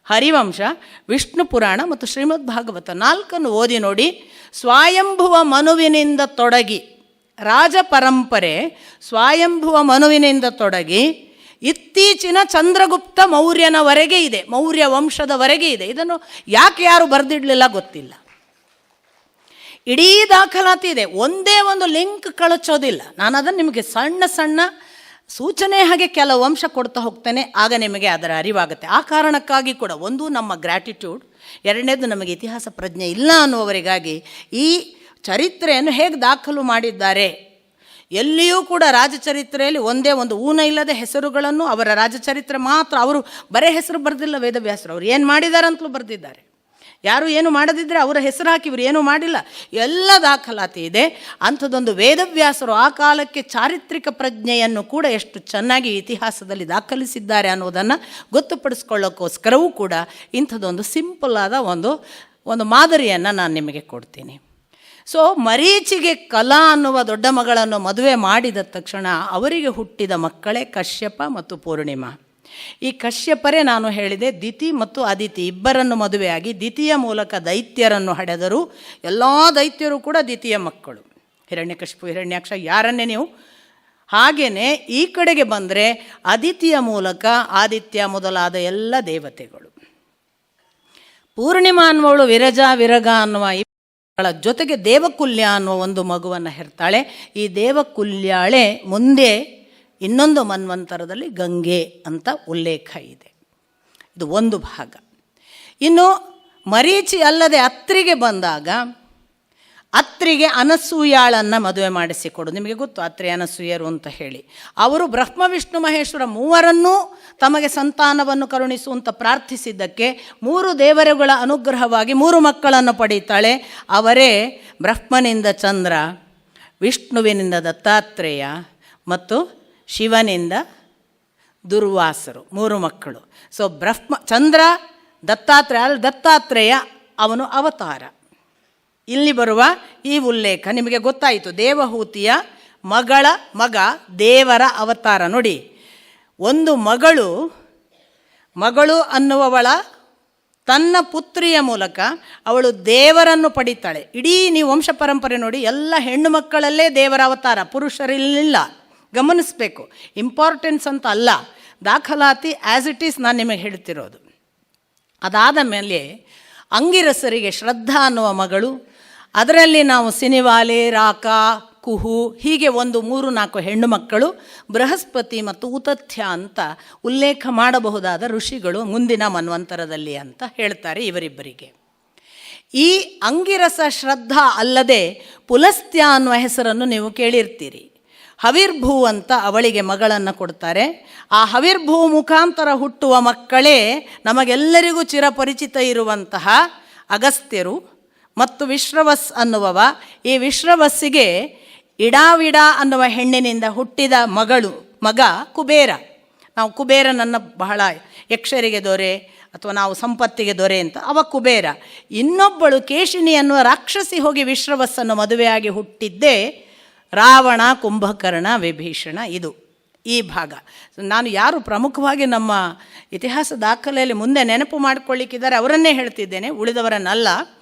ಹರಿವಂಶ, ವಿಷ್ಣು ಪುರಾಣ ಮತ್ತು ಶ್ರೀಮದ್ ಭಾಗವತ 4 ಓದಿ ನೋಡಿ. ಸ್ವಯಂಭುವ ಮನುವಿನಿಂದ ತೊಡಗಿ, ರಾಜ ಪರಂಪರೆ ಸ್ವಯಂಭುವ ಮನುವಿನಿಂದ ತೊಡಗಿ ಇತ್ತೀಚಿನ ಚಂದ್ರಗುಪ್ತ ಮೌರ್ಯನವರೆಗೆ ಇದೆ, ಮೌರ್ಯ ವಂಶದವರೆಗೆ ಇದೆ. ಇದನ್ನು ಯಾರು ಬರೆದಿಡಲಿಲ್ಲ ಗೊತ್ತಿಲ್ಲ. ಇಡೀ ದಾಖಲಾತಿ ಇದೆ, ಒಂದೇ ಒಂದು ಲಿಂಕ್ ಕಳಚೋದಿಲ್ಲ. ನಾನು ಅದನ್ನು ನಿಮಗೆ ಸಣ್ಣ ಸೂಚನೆ ಹಾಗೆ ಕೆಲವು ಅಂಶ ಕೊಡ್ತಾ ಹೋಗ್ತೇನೆ, ಆಗ ನಿಮಗೆ ಅದರ ಅರಿವಾಗುತ್ತೆ. ಆ ಕಾರಣಕ್ಕಾಗಿ ಕೂಡ ನಮ್ಮ ಗ್ರ್ಯಾಟಿಟ್ಯೂಡ್, ಎರಡನೇದು ನಮಗೆ ಇತಿಹಾಸ ಪ್ರಜ್ಞೆ ಇಲ್ಲ ಅನ್ನುವವರಿಗಾಗಿ ಈ ಚರಿತ್ರೆಯನ್ನು ಹೇಗೆ ದಾಖಲು ಮಾಡಿದ್ದಾರೆ. ಎಲ್ಲಿಯೂ ಕೂಡ ರಾಜಚರಿತ್ರೆಯಲ್ಲಿ ಒಂದೇ ಒಂದು ಊನ ಇಲ್ಲದೆ ಹೆಸರುಗಳನ್ನು, ಅವರ ರಾಜಚರಿತ್ರೆ ಮಾತ್ರ, ಅವರು ಬರೇ ಹೆಸರು ಬರೆದಿಲ್ಲ ವೇದವ್ಯಾಸರು, ಅವರು ಏನು ಮಾಡಿದ್ದಾರೆ ಅಂತಲೂ ಬರೆದಿದ್ದಾರೆ. ಯಾರು ಏನು ಮಾಡದಿದ್ದರೆ ಅವರ ಹೆಸರು ಹಾಕಿ ಇವರು ಏನೂ ಮಾಡಿಲ್ಲ, ಎಲ್ಲ ದಾಖಲಾತಿ ಇದೆ. ಅಂಥದ್ದೊಂದು ವೇದವ್ಯಾಸರು ಆ ಕಾಲಕ್ಕೆ ಚಾರಿತ್ರಿಕ ಪ್ರಜ್ಞೆಯನ್ನು ಕೂಡ ಎಷ್ಟು ಚೆನ್ನಾಗಿ ಇತಿಹಾಸದಲ್ಲಿ ದಾಖಲಿಸಿದ್ದಾರೆ ಅನ್ನೋದನ್ನು ಗೊತ್ತುಪಡಿಸ್ಕೊಳ್ಳೋಕ್ಕೋಸ್ಕರವೂ ಕೂಡ ಇಂಥದ್ದೊಂದು ಸಿಂಪಲ್ ಆದ ಒಂದು ಮಾದರಿಯನ್ನು ನಾನು ನಿಮಗೆ ಕೊಡ್ತೀನಿ. ಸೊ ಮರೀಚಿಗೆ ಕಲಾ ಅನ್ನುವ ದೊಡ್ಡ ಮಗಳನ್ನು ಮದುವೆ ಮಾಡಿದ ತಕ್ಷಣ ಅವರಿಗೆ ಹುಟ್ಟಿದ ಮಕ್ಕಳೇ ಕಶ್ಯಪ ಮತ್ತು ಪೂರ್ಣಿಮಾ. ಈ ಕಶ್ಯಪರೇ ನಾನು ಹೇಳಿದೆ ದಿತಿ ಮತ್ತು ಅದಿತಿ ಇಬ್ಬರನ್ನು ಮದುವೆಯಾಗಿ ದಿತಿಯ ಮೂಲಕ ದೈತ್ಯರನ್ನು ಹಡೆದರು. ಎಲ್ಲ ದೈತ್ಯರು ಕೂಡ ದಿತಿಯ ಮಕ್ಕಳು, ಹಿರಣ್ಯಕಶಿಪು, ಹಿರಣ್ಯಾಕ್ಷ, ಯಾರನ್ನೇ ನೀವು. ಹಾಗೆಯೇ ಈ ಕಡೆಗೆ ಬಂದರೆ ಅದಿತಿಯ ಮೂಲಕ ಆದಿತ್ಯ ಮೊದಲಾದ ಎಲ್ಲ ದೇವತೆಗಳು. ಪೂರ್ಣಿಮಾ ಅನ್ನುವಳು ವಿರಗ ಅನ್ನುವ ಜೊತೆಗೆ ದೇವಕುಲ್ಯ ಅನ್ನುವ ಒಂದು ಮಗುವನ್ನು ಹೆರ್ತಾಳೆ. ಈ ದೇವಕುಲ್ಯಾಳೆ ಮುಂದೆ ಇನ್ನೊಂದು ಮನ್ವಂತರದಲ್ಲಿ ಗಂಗೆ ಅಂತ ಉಲ್ಲೇಖ ಇದೆ. ಇದು ಒಂದು ಭಾಗ. ಇನ್ನು ಮರೀಚಿ ಅಲ್ಲದೆ ಅತ್ರಿಗೆ ಬಂದಾಗ, ಅತ್ರಿಗೆ ಅನಸೂಯಾಳನ್ನು ಮದುವೆ ಮಾಡಿಸಿಕೊಡು. ನಿಮಗೆ ಗೊತ್ತು ಅತ್ರಿ ಅನಸೂಯರು ಅಂತ ಹೇಳಿ. ಅವರು ಬ್ರಹ್ಮ ವಿಷ್ಣು ಮಹೇಶ್ವರ ಮೂವರನ್ನೂ ತಮಗೆ ಸಂತಾನವನ್ನು ಕರುಣಿಸುವಂತ ಪ್ರಾರ್ಥಿಸಿದ್ದಕ್ಕೆ 3 ದೇವರುಗಳ ಅನುಗ್ರಹವಾಗಿ 3 ಮಕ್ಕಳನ್ನು ಪಡೀತಾಳೆ. ಅವರೇ ಬ್ರಹ್ಮನಿಂದ ಚಂದ್ರ, ವಿಷ್ಣುವಿನಿಂದ ದತ್ತಾತ್ರೇಯ ಮತ್ತು ಶಿವನಿಂದ ದುರ್ವಾಸರು, 3 ಮಕ್ಕಳು. ಸೊ ಚಂದ್ರ ದತ್ತಾತ್ರೇಯ ಅವನು ಅವತಾರ. ಇಲ್ಲಿ ಬರುವ ಈ ಉಲ್ಲೇಖ ನಿಮಗೆ ಗೊತ್ತಾಯಿತು. ದೇವಹೂತಿಯ ಮಗ ದೇವರ ಅವತಾರ. ನೋಡಿ, ಒಂದು ಮಗಳು ಅನ್ನುವವಳ ತನ್ನ ಪುತ್ರಿಯ ಮೂಲಕ ಅವಳು ದೇವರನ್ನು ಪಡೀತಾಳೆ. ಇಡೀ ನೀವು ವಂಶ ಪರಂಪರೆ ನೋಡಿ, ಎಲ್ಲ ಹೆಣ್ಣು ಮಕ್ಕಳಲ್ಲೇ ದೇವರ ಅವತಾರ, ಪುರುಷರಿಲ್ಲ. ಗಮನಿಸಬೇಕು, ಇಂಪಾರ್ಟೆನ್ಸ್ ಅಂತ ಅಲ್ಲ, ದಾಖಲಾತಿ ಆ್ಯಸ್ ಇಟ್ ಈಸ್ ನಾನು ನಿಮಗೆ ಹೇಳ್ತಿರೋದು. ಅದಾದ ಮೇಲೆ ಅಂಗಿರಸರಿಗೆ ಶ್ರದ್ಧಾ ಅನ್ನುವ ಮಗಳು, ಅದರಲ್ಲಿ ನಾವು ಸಿನಿವಾಲೆ, ರಾಕ, ಕುಹು ಹೀಗೆ 3-4 ಹೆಣ್ಣು ಮಕ್ಕಳು, ಬೃಹಸ್ಪತಿ ಮತ್ತು ಉತಥ್ಯ ಅಂತ ಉಲ್ಲೇಖ ಮಾಡಬಹುದಾದ ಋಷಿಗಳು ಮುಂದಿನ ಮನ್ವಂತರದಲ್ಲಿ ಅಂತ ಹೇಳ್ತಾರೆ ಇವರಿಬ್ಬರಿಗೆ. ಈ ಅಂಗಿರಸ ಶ್ರದ್ಧಾ ಅಲ್ಲದೆ ಪುಲಸ್ತ್ಯ ಅನ್ನುವ ಹೆಸರನ್ನು ನೀವು ಕೇಳಿರ್ತೀರಿ. ಹವಿರ್ಭೂ ಅಂತ ಅವಳಿಗೆ ಮಗಳನ್ನು ಕೊಡ್ತಾರೆ. ಆ ಹವಿರ್ಭೂ ಮುಖಾಂತರ ಹುಟ್ಟುವ ಮಕ್ಕಳೇ ನಮಗೆಲ್ಲರಿಗೂ ಚಿರಪರಿಚಿತ ಇರುವಂತಹ ಅಗಸ್ತ್ಯರು ಮತ್ತು ವಿಶ್ರವಸ್ ಅನ್ನುವವ. ಈ ವಿಶ್ರವಸ್ಸಿಗೆ ಇಡಾವಿಡ ಅನ್ನುವ ಹೆಣ್ಣಿನಿಂದ ಹುಟ್ಟಿದ ಮಗ ಕುಬೇರ. ನಾವು ಕುಬೇರನನ್ನು ಬಹಳ ಯಕ್ಷರಿಗೆ ದೊರೆ ಅಥವಾ ನಾವು ಸಂಪತ್ತಿಗೆ ದೊರೆ ಅಂತ, ಅವ ಕುಬೇರ. ಇನ್ನೊಬ್ಬಳು ಕೇಶಿನಿ ಅನ್ನುವ ರಾಕ್ಷಸಿ ಹೋಗಿ ವಿಶ್ರವಸ್ಸನ್ನು ಮದುವೆಯಾಗಿ ಹುಟ್ಟಿದ್ದೇ ರಾವಣ, ಕುಂಭಕರ್ಣ, ವಿಭೀಷಣ. ಇದು ಈ ಭಾಗ. ನಾನು ಯಾರು ಪ್ರಮುಖವಾಗಿ ನಮ್ಮ ಇತಿಹಾಸ ದಾಖಲೆಯಲ್ಲಿ ಮುಂದೆ ನೆನಪು ಮಾಡಿಕೊಳ್ಳಿಕ್ಕಿದ್ದಾರೆ ಅವರನ್ನೇ ಹೇಳ್ತಿದ್ದೇನೆ, ಉಳಿದವರನ್ನಲ್ಲ.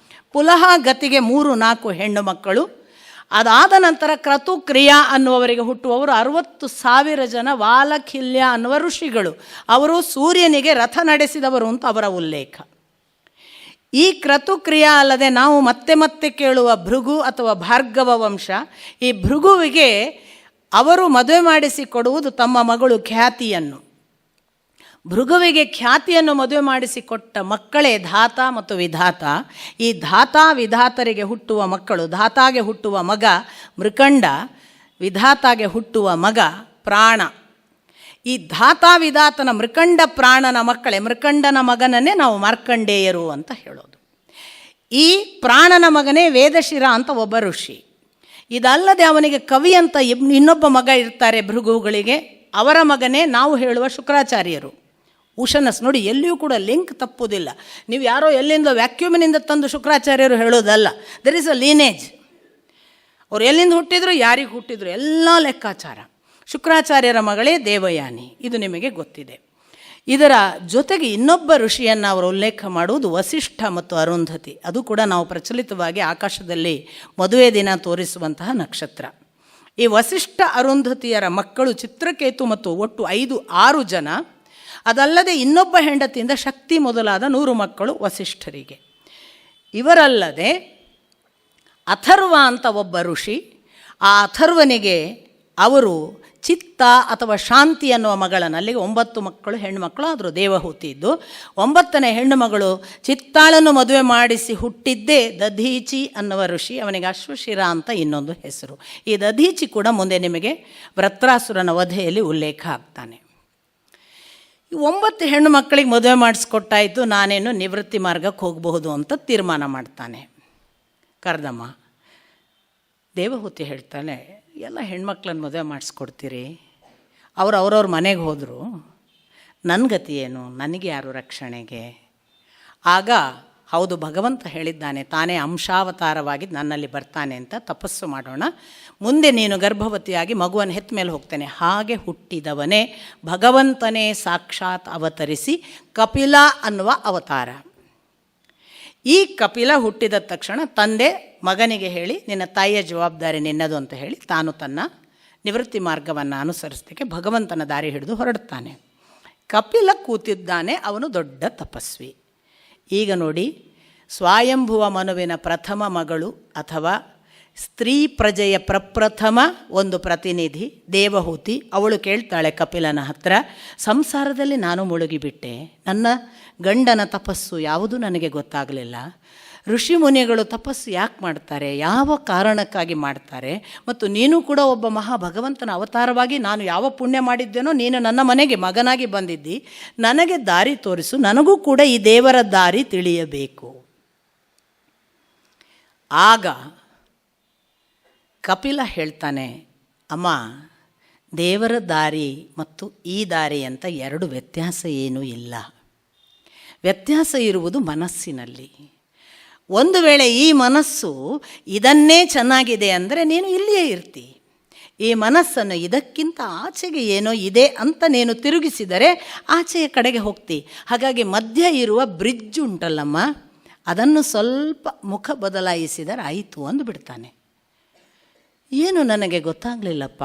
ಪುಲಹ ಗತಿಗೆ 3-4 ಹೆಣ್ಣು ಮಕ್ಕಳು. ಅದಾದ ನಂತರ ಕ್ರತುಕ್ರಿಯ ಅನ್ನುವವರಿಗೆ ಹುಟ್ಟುವವರು 60,000 ಜನ ವಾಲಖಿಲ್ಯ ಅನ್ನುವ ಋಷಿಗಳು. ಅವರು ಸೂರ್ಯನಿಗೆ ರಥ ನಡೆಸಿದವರು ಅಂತ ಅವರ ಉಲ್ಲೇಖ. ಈ ಕ್ರತುಕ್ರಿಯಾ ಅಲ್ಲದೆ ನಾವು ಮತ್ತೆ ಮತ್ತೆ ಕೇಳುವ ಭೃಗು ಅಥವಾ ಭಾರ್ಗವ ವಂಶ, ಈ ಭೃಗುವಿಗೆ ಅವರು ಮದುವೆ ಮಾಡಿಸಿಕೊಡುವುದು ತಮ್ಮ ಮಗಳು ಖ್ಯಾತಿಯನ್ನು. ಭೃಗುವಿಗೆ ಖ್ಯಾತಿಯನ್ನು ಮದುವೆ ಮಾಡಿಸಿಕೊಟ್ಟ ಮಕ್ಕಳೇ ಧಾತ ಮತ್ತು ವಿಧಾತ. ಈ ಧಾತ ವಿಧಾತರಿಗೆ ಹುಟ್ಟುವ ಮಕ್ಕಳು, ಧಾತಾಗೆ ಹುಟ್ಟುವ ಮಗ ಮೃಕಂಡ, ವಿಧಾತಾಗೆ ಹುಟ್ಟುವ ಮಗ ಪ್ರಾಣ. ಈ ಧಾತ ವಿಧಾತನ ಮೃಕಂಡ ಪ್ರಾಣನ ಮಕ್ಕಳೇ, ಮೃಕಂಡನ ಮಗನನ್ನೇ ನಾವು ಮಾರ್ಕಂಡೇಯರು ಅಂತ ಹೇಳೋದು. ಈ ಪ್ರಾಣನ ಮಗನೇ ವೇದಶಿರ ಅಂತ ಒಬ್ಬ ಋಷಿ. ಇದಲ್ಲದೆ ಅವನಿಗೆ ಕವಿ ಅಂತ ಇನ್ನೊಬ್ಬ ಮಗ ಇರ್ತಾರೆ ಭೃಗುಗಳಿಗೆ. ಅವರ ಮಗನೇ ನಾವು ಹೇಳುವ ಶುಕ್ರಾಚಾರ್ಯರು. ಉಷನಸ್ ನೋಡಿ, ಎಲ್ಲಿಯೂ ಕೂಡ ಲಿಂಕ್ ತಪ್ಪುವುದಿಲ್ಲ. ನೀವು ಯಾರೋ ಎಲ್ಲಿಂದ ವ್ಯಾಕ್ಯೂಮಿನಿಂದ ತಂದು ಶುಕ್ರಾಚಾರ್ಯರು ಹೇಳೋದಲ್ಲ. There is a lineage. ಅವ್ರು ಎಲ್ಲಿಂದ ಹುಟ್ಟಿದ್ರು, ಯಾರಿಗೆ ಹುಟ್ಟಿದ್ರು, ಎಲ್ಲ ಲೆಕ್ಕಾಚಾರ. ಶುಕ್ರಾಚಾರ್ಯರ ಮಗಳೇ ದೇವಯಾನಿ, ಇದು ನಿಮಗೆ ಗೊತ್ತಿದೆ. ಇದರ ಜೊತೆಗೆ ಇನ್ನೊಬ್ಬ ಋಷಿಯನ್ನು ಅವರು ಉಲ್ಲೇಖ ಮಾಡುವುದು ವಸಿಷ್ಠ ಮತ್ತು ಅರುಂಧತಿ. ಅದು ಕೂಡ ನಾವು ಪ್ರಚಲಿತವಾಗಿ ಆಕಾಶದಲ್ಲಿ ಮದುವೆ ದಿನ ತೋರಿಸುವಂತಹ ನಕ್ಷತ್ರ. ಈ ವಸಿಷ್ಠ ಅರುಂಧತಿಯರ ಮಕ್ಕಳು ಚಿತ್ರಕೇತು ಮತ್ತು ಒಟ್ಟು 5-6 ಜನ. ಅದಲ್ಲದೆ ಇನ್ನೊಬ್ಬ ಹೆಂಡತಿಯಿಂದ ಶಕ್ತಿ ಮೊದಲಾದ 100 ಮಕ್ಕಳು ವಸಿಷ್ಠರಿಗೆ. ಇವರಲ್ಲದೆ ಅಥರ್ವ ಅಂತ ಒಬ್ಬ ಋಷಿ. ಆ ಅಥರ್ವನಿಗೆ ಅವರು ಚಿತ್ತ ಅಥವಾ ಶಾಂತಿ ಅನ್ನುವ ಮಗಳನ್ನು, ಅಲ್ಲಿಗೆ 9 ಮಕ್ಕಳು ಹೆಣ್ಣುಮಕ್ಕಳು ಆದರೂ ದೇವಹೂತಿ ಇದ್ದು, 9ನೇ ಹೆಣ್ಣು ಮಗಳು ಚಿತ್ತಾಳನ್ನು ಮದುವೆ ಮಾಡಿಸಿ ಹುಟ್ಟಿದ್ದೇ ದಧೀಚಿ ಅನ್ನುವ ಋಷಿ. ಅವನಿಗೆ ಅಶ್ವಶಿರ ಅಂತ ಇನ್ನೊಂದು ಹೆಸರು. ಈ ದಧೀಚಿ ಕೂಡ ಮುಂದೆ ನಿಮಗೆ ವೃತ್ರಾಸುರನ ವಧೆಯಲ್ಲಿ ಉಲ್ಲೇಖ ಆಗ್ತಾನೆ. ಈ 9 ಹೆಣ್ಣು ಮಕ್ಕಳಿಗೆ ಮದುವೆ ಮಾಡಿಸ್ಕೊಟ್ಟಾಯಿತು, ನಾನೇನು ನಿವೃತ್ತಿ ಮಾರ್ಗಕ್ಕೆ ಹೋಗಬಹುದು ಅಂತ ತೀರ್ಮಾನ ಮಾಡ್ತಾನೆ ಕರ್ದಮ್ಮ. ದೇವಹೂತಿ ಹೇಳ್ತಾನೆ, ಎಲ್ಲ ಹೆಣ್ಮಕ್ಳನ್ನ ಮದುವೆ ಮಾಡಿಸ್ಕೊಡ್ತೀರಿ, ಅವ್ರವ್ರ ಮನೆಗೆ ಹೋದರು, ನನ್ನ ಗತಿ ಏನು, ನನಗೆ ಯಾರು ರಕ್ಷಣೆಗೆ? ಆಗ ಹೌದು, ಭಗವಂತ ಹೇಳಿದ್ದಾನೆ, ತಾನೇ ಅಂಶಾವತಾರವಾಗಿ ನನ್ನಲ್ಲಿ ಬರ್ತಾನೆ ಅಂತ, ತಪಸ್ಸು ಮಾಡೋಣ, ಮುಂದೆ ನೀನು ಗರ್ಭವತಿಯಾಗಿ ಮಗುವನ್ನು ಹೆತ್ತ ಮೇಲೆ ಹೋಗ್ತೇನೆ. ಹಾಗೆ ಹುಟ್ಟಿದವನೇ ಭಗವಂತನೇ ಸಾಕ್ಷಾತ್ ಅವತರಿಸಿ ಕಪಿಲ ಅನ್ನುವ ಅವತಾರ. ಈ ಕಪಿಲ ಹುಟ್ಟಿದ ತಕ್ಷಣ ತಂದೆ ಮಗನಿಗೆ ಹೇಳಿ, ನಿನ್ನ ತಾಯಿಯ ಜವಾಬ್ದಾರಿ ನಿನ್ನದು ಅಂತ ಹೇಳಿ ತಾನು ತನ್ನ ನಿವೃತ್ತಿ ಮಾರ್ಗವನ್ನು ಅನುಸರಿಸಲಿಕ್ಕೆ ಭಗವಂತನ ದಾರಿ ಹಿಡಿದು ಹೊರಡ್ತಾನೆ. ಕಪಿಲ ಕೂತಿದ್ದಾನೆ, ಅವನು ದೊಡ್ಡ ತಪಸ್ವಿ. ಈಗ ನೋಡಿ, ಸ್ವಯಂಭುವ ಮನುವಿನ ಪ್ರಥಮ ಮಗಳು ಅಥವಾ ಸ್ತ್ರೀ ಪ್ರಜೆಯ ಪ್ರಪ್ರಥಮ ಒಂದು ಪ್ರತಿನಿಧಿ ದೇವಹೂತಿ. ಅವಳು ಕೇಳ್ತಾಳೆ ಕಪಿಲನ ಹತ್ರ, ಸಂಸಾರದಲ್ಲಿ ನಾನು ಮುಳುಗಿಬಿಟ್ಟೆ, ನನ್ನ ಗಂಡನ ತಪಸ್ಸು ಯಾವುದು ನನಗೆ ಗೊತ್ತಾಗಲಿಲ್ಲ. ಋಷಿ ಮುನಿಗಳು ತಪಸ್ಸು ಯಾಕೆ ಮಾಡ್ತಾರೆ, ಯಾವ ಕಾರಣಕ್ಕಾಗಿ ಮಾಡ್ತಾರೆ, ಮತ್ತು ನೀನು ಕೂಡ ಒಬ್ಬ ಮಹಾ ಭಗವಂತನ ಅವತಾರವಾಗಿ ನಾನು ಯಾವ ಪುಣ್ಯ ಮಾಡಿದ್ದೇನೋ, ನೀನು ನನ್ನ ಮನೆಗೆ ಮಗನಾಗಿ ಬಂದಿದ್ದಿ, ನನಗೆ ದಾರಿ ತೋರಿಸು, ನನಗೂ ಕೂಡ ಈ ದೇವರ ದಾರಿ ತಿಳಿಯಬೇಕು. ಆಗ ಕಪಿಲ ಹೇಳ್ತಾನೆ, ಅಮ್ಮ, ದೇವರ ದಾರಿ ಮತ್ತು ಈ ದಾರಿ ಅಂತ 2 ವ್ಯತ್ಯಾಸ ಏನೂ ಇಲ್ಲ. ವ್ಯತ್ಯಾಸ ಇರುವುದು ಮನಸ್ಸಿನಲ್ಲಿ. ಒಂದು ವೇಳೆ ಈ ಮನಸ್ಸು ಇದನ್ನೇ ಚೆನ್ನಾಗಿದೆ ಅಂದರೆ ನೀನು ಇಲ್ಲಿಯೇ ಇರ್ತಿ. ಈ ಮನಸ್ಸನ್ನು ಇದಕ್ಕಿಂತ ಆಚೆಗೆ ಏನೋ ಇದೆ ಅಂತ ನೀನು ತಿರುಗಿಸಿದರೆ ಆಚೆಯ ಕಡೆಗೆ ಹೋಗ್ತಿ. ಹಾಗಾಗಿ ಮಧ್ಯ ಇರುವ ಬ್ರಿಡ್ಜ್ ಉಂಟಲ್ಲಮ್ಮ, ಅದನ್ನು ಸ್ವಲ್ಪ ಮುಖ ಬದಲಾಯಿಸಿದರೆ ಆಯಿತು ಅಂದುಬಿಡ್ತಾನೆ. ಏನು ನನಗೆ ಗೊತ್ತಾಗಲಿಲ್ಲಪ್ಪ,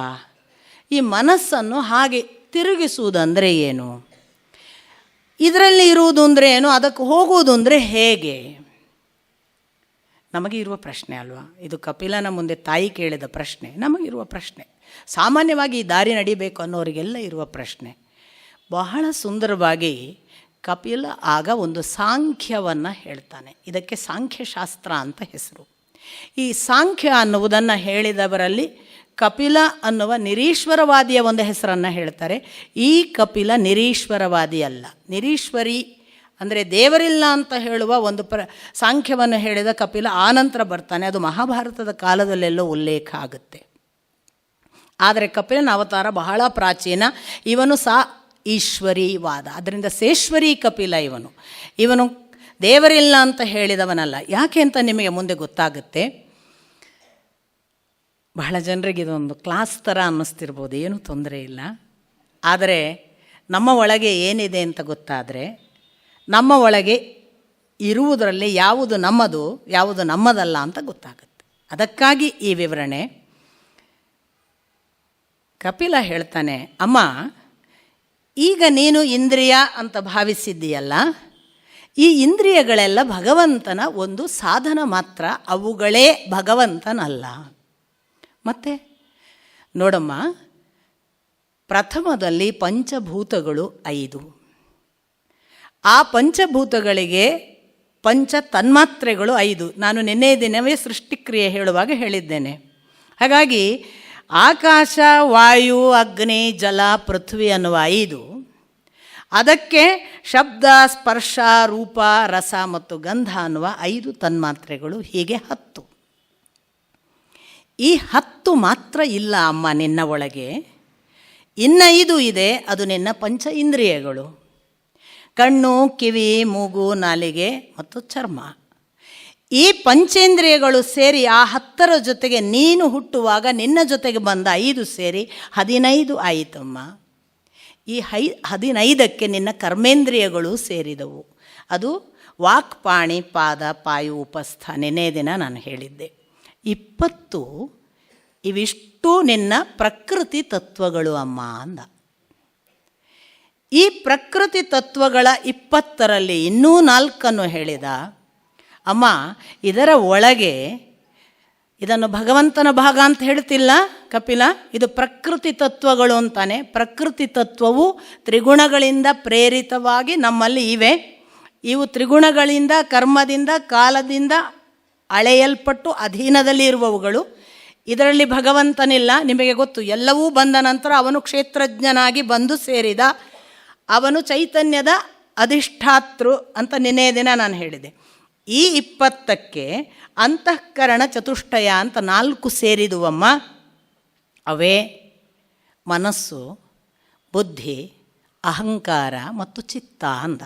ಈ ಮನಸ್ಸನ್ನು ಹಾಗೆ ತಿರುಗಿಸುವುದಂದರೆ ಏನು, ಇದರಲ್ಲಿ ಇರುವುದು ಅಂದರೆ ಏನು, ಅದಕ್ಕೆ ಹೋಗುವುದು ಅಂದರೆ ಹೇಗೆ? ನಮಗೆ ಇರುವ ಪ್ರಶ್ನೆ ಅಲ್ವಾ ಇದು. ಕಪಿಲನ ಮುಂದೆ ತಾಯಿ ಕೇಳಿದ ಪ್ರಶ್ನೆ ನಮಗಿರುವ ಪ್ರಶ್ನೆ. ಸಾಮಾನ್ಯವಾಗಿ ಈ ದಾರಿ ನಡಿಬೇಕು ಅನ್ನೋರಿಗೆಲ್ಲ ಇರುವ ಪ್ರಶ್ನೆ. ಬಹಳ ಸುಂದರವಾಗಿ ಕಪಿಲ ಆಗ ಒಂದು ಸಾಂಖ್ಯವನ್ನು ಹೇಳ್ತಾನೆ. ಇದಕ್ಕೆ ಸಾಂಖ್ಯಶಾಸ್ತ್ರ ಅಂತ ಹೆಸರು. ಈ ಸಾಂಖ್ಯ ಅನ್ನುವುದನ್ನು ಹೇಳಿದವರಲ್ಲಿ ಕಪಿಲ ಅನ್ನುವ ನಿರೀಶ್ವರವಾದಿಯ ಒಂದು ಹೆಸರನ್ನು ಹೇಳ್ತಾರೆ. ಈ ಕಪಿಲ ನಿರೀಶ್ವರವಾದಿ ಅಲ್ಲ, ನಿರೀಶ್ವರಿ ಅಂದರೆ ದೇವರಿಲ್ಲ ಅಂತ ಹೇಳುವ ಒಂದು ಸಾಂಖ್ಯವನ್ನು ಹೇಳಿದ ಕಪಿಲ ಆನಂತರ ಬರ್ತಾನೆ. ಅದು ಮಹಾಭಾರತದ ಕಾಲದಲ್ಲೆಲ್ಲೋ ಉಲ್ಲೇಖ ಆಗುತ್ತೆ. ಆದರೆ ಕಪಿಲನ ಅವತಾರ ಬಹಳ ಪ್ರಾಚೀನ. ಇವನು ಈಶ್ವರಿವಾದ, ಅದರಿಂದ ಸೇಶ್ವರಿ ಕಪಿಲ. ಇವನು ದೇವರಿಲ್ಲ ಅಂತ ಹೇಳಿದವನಲ್ಲ. ಯಾಕೆ ಅಂತ ನಿಮಗೆ ಮುಂದೆ ಗೊತ್ತಾಗುತ್ತೆ. ಬಹಳ ಜನರಿಗೆ ಇದೊಂದು ಕ್ಲಾಸ್ ಥರ ಅನ್ನಿಸ್ತಿರ್ಬೋದು, ಏನೂ ತೊಂದರೆ ಇಲ್ಲ. ಆದರೆ ನಮ್ಮ ಒಳಗೆ ಏನಿದೆ ಅಂತ ಗೊತ್ತಾದರೆ, ನಮ್ಮ ಒಳಗೆ ಇರುವುದರಲ್ಲಿ ಯಾವುದು ನಮ್ಮದು ಯಾವುದು ನಮ್ಮದಲ್ಲ ಅಂತ ಗೊತ್ತಾಗುತ್ತೆ. ಅದಕ್ಕಾಗಿ ಈ ವಿವರಣೆ. ಕಪಿಲ ಹೇಳ್ತಾನೆ, ಅಮ್ಮ, ಈಗ ನೀನು ಇಂದ್ರಿಯ ಅಂತ ಭಾವಿಸಿದ್ದೀಯಲ್ಲ, ಈ ಇಂದ್ರಿಯಗಳೆಲ್ಲ ಭಗವಂತನ ಒಂದು ಸಾಧನ ಮಾತ್ರ, ಅವುಗಳೇ ಭಗವಂತನಲ್ಲ. ಮತ್ತೆ ನೋಡಮ್ಮ, ಪ್ರಥಮದಲ್ಲಿ ಪಂಚಭೂತಗಳು 5. ಆ ಪಂಚಭೂತಗಳಿಗೆ ಪಂಚ ತನ್ಮಾತ್ರೆಗಳು 5. ನಾನು ನಿನ್ನೆ ದಿನವೇ ಸೃಷ್ಟಿಕ್ರಿಯೆ ಹೇಳುವಾಗ ಹೇಳಿದ್ದೇನೆ. ಹಾಗಾಗಿ ಆಕಾಶ, ವಾಯು, ಅಗ್ನಿ, ಜಲ, ಪೃಥ್ವಿ ಅನ್ನುವ 5, ಅದಕ್ಕೆ ಶಬ್ದ, ಸ್ಪರ್ಶ, ರೂಪ, ರಸ ಮತ್ತು ಗಂಧ ಅನ್ನುವ 5 ತನ್ಮಾತ್ರೆಗಳು, ಹೀಗೆ 10. ಈ 10 ಮಾತ್ರ ಇಲ್ಲ ಅಮ್ಮ ನಿನ್ನ ಒಳಗೆ. ಇನ್ನು 5 ಇದೆ, ಅದು ನಿನ್ನ ಪಂಚ ಇಂದ್ರಿಯಗಳು: ಕಣ್ಣು, ಕಿವಿ, ಮೂಗು, ನಾಲಿಗೆ ಮತ್ತು ಚರ್ಮ. ಈ ಪಂಚೇಂದ್ರಿಯಗಳು ಸೇರಿ ಆ 10ರ ಜೊತೆಗೆ ನೀನು ಹುಟ್ಟುವಾಗ ನಿನ್ನ ಜೊತೆಗೆ ಬಂದ 5 ಸೇರಿ 15 ಆಯಿತಮ್ಮ. ಈ 15ಕ್ಕೆ ನಿನ್ನ ಕರ್ಮೇಂದ್ರಿಯಗಳು ಸೇರಿದವು. ಅದು ವಾಕ್, ಪಾಣಿ, ಪಾದ, ಪಾಯು, ಉಪಸ್ಥ. ನಿನ್ನೆ ದಿನ ನಾನು ಹೇಳಿದ್ದೆ. 20 ಇವಿಷ್ಟು ನಿನ್ನ ಪ್ರಕೃತಿ ತತ್ವಗಳು ಅಮ್ಮ ಅಂದ. ಈ ಪ್ರಕೃತಿ ತತ್ವಗಳ 20ರಲ್ಲಿ ಇನ್ನೂ 4 ಹೇಳಿದ. ಅಮ್ಮ, ಇದರ ಒಳಗೆ, ಇದನ್ನು ಭಗವಂತನ ಭಾಗ ಅಂತ ಹೇಳ್ತಿಲ್ಲ ಕಪಿಲ, ಇದು ಪ್ರಕೃತಿ ತತ್ವಗಳು ಅಂತಾನೆ. ಪ್ರಕೃತಿ ತತ್ವವು ತ್ರಿಗುಣಗಳಿಂದ ಪ್ರೇರಿತವಾಗಿ ನಮ್ಮಲ್ಲಿ ಇವೆ. ಇವು ತ್ರಿಗುಣಗಳಿಂದ, ಕರ್ಮದಿಂದ, ಕಾಲದಿಂದ ಅಳೆಯಲ್ಪಟ್ಟು ಅಧೀನದಲ್ಲಿ ಇರುವವುಗಳು. ಇದರಲ್ಲಿ ಭಗವಂತನಿಲ್ಲ, ನಿಮಗೆ ಗೊತ್ತು. ಎಲ್ಲವೂ ಬಂದ ನಂತರ ಅವನು ಕ್ಷೇತ್ರಜ್ಞನಾಗಿ ಬಂದು ಸೇರಿದ. ಅವನು ಚೈತನ್ಯದ ಅಧಿಷ್ಠಾತೃ ಅಂತ ನಿನ್ನೆ ದಿನ ನಾನು ಹೇಳಿದೆ. ಈ 20ಕ್ಕೆ ಅಂತಃಕರಣ ಚತುಷ್ಟಯ ಅಂತ 4 ಸೇರಿದುವಮ್ಮ. ಅವೇ ಮನಸ್ಸು, ಬುದ್ಧಿ, ಅಹಂಕಾರ ಮತ್ತು ಚಿತ್ತ ಅಂದ.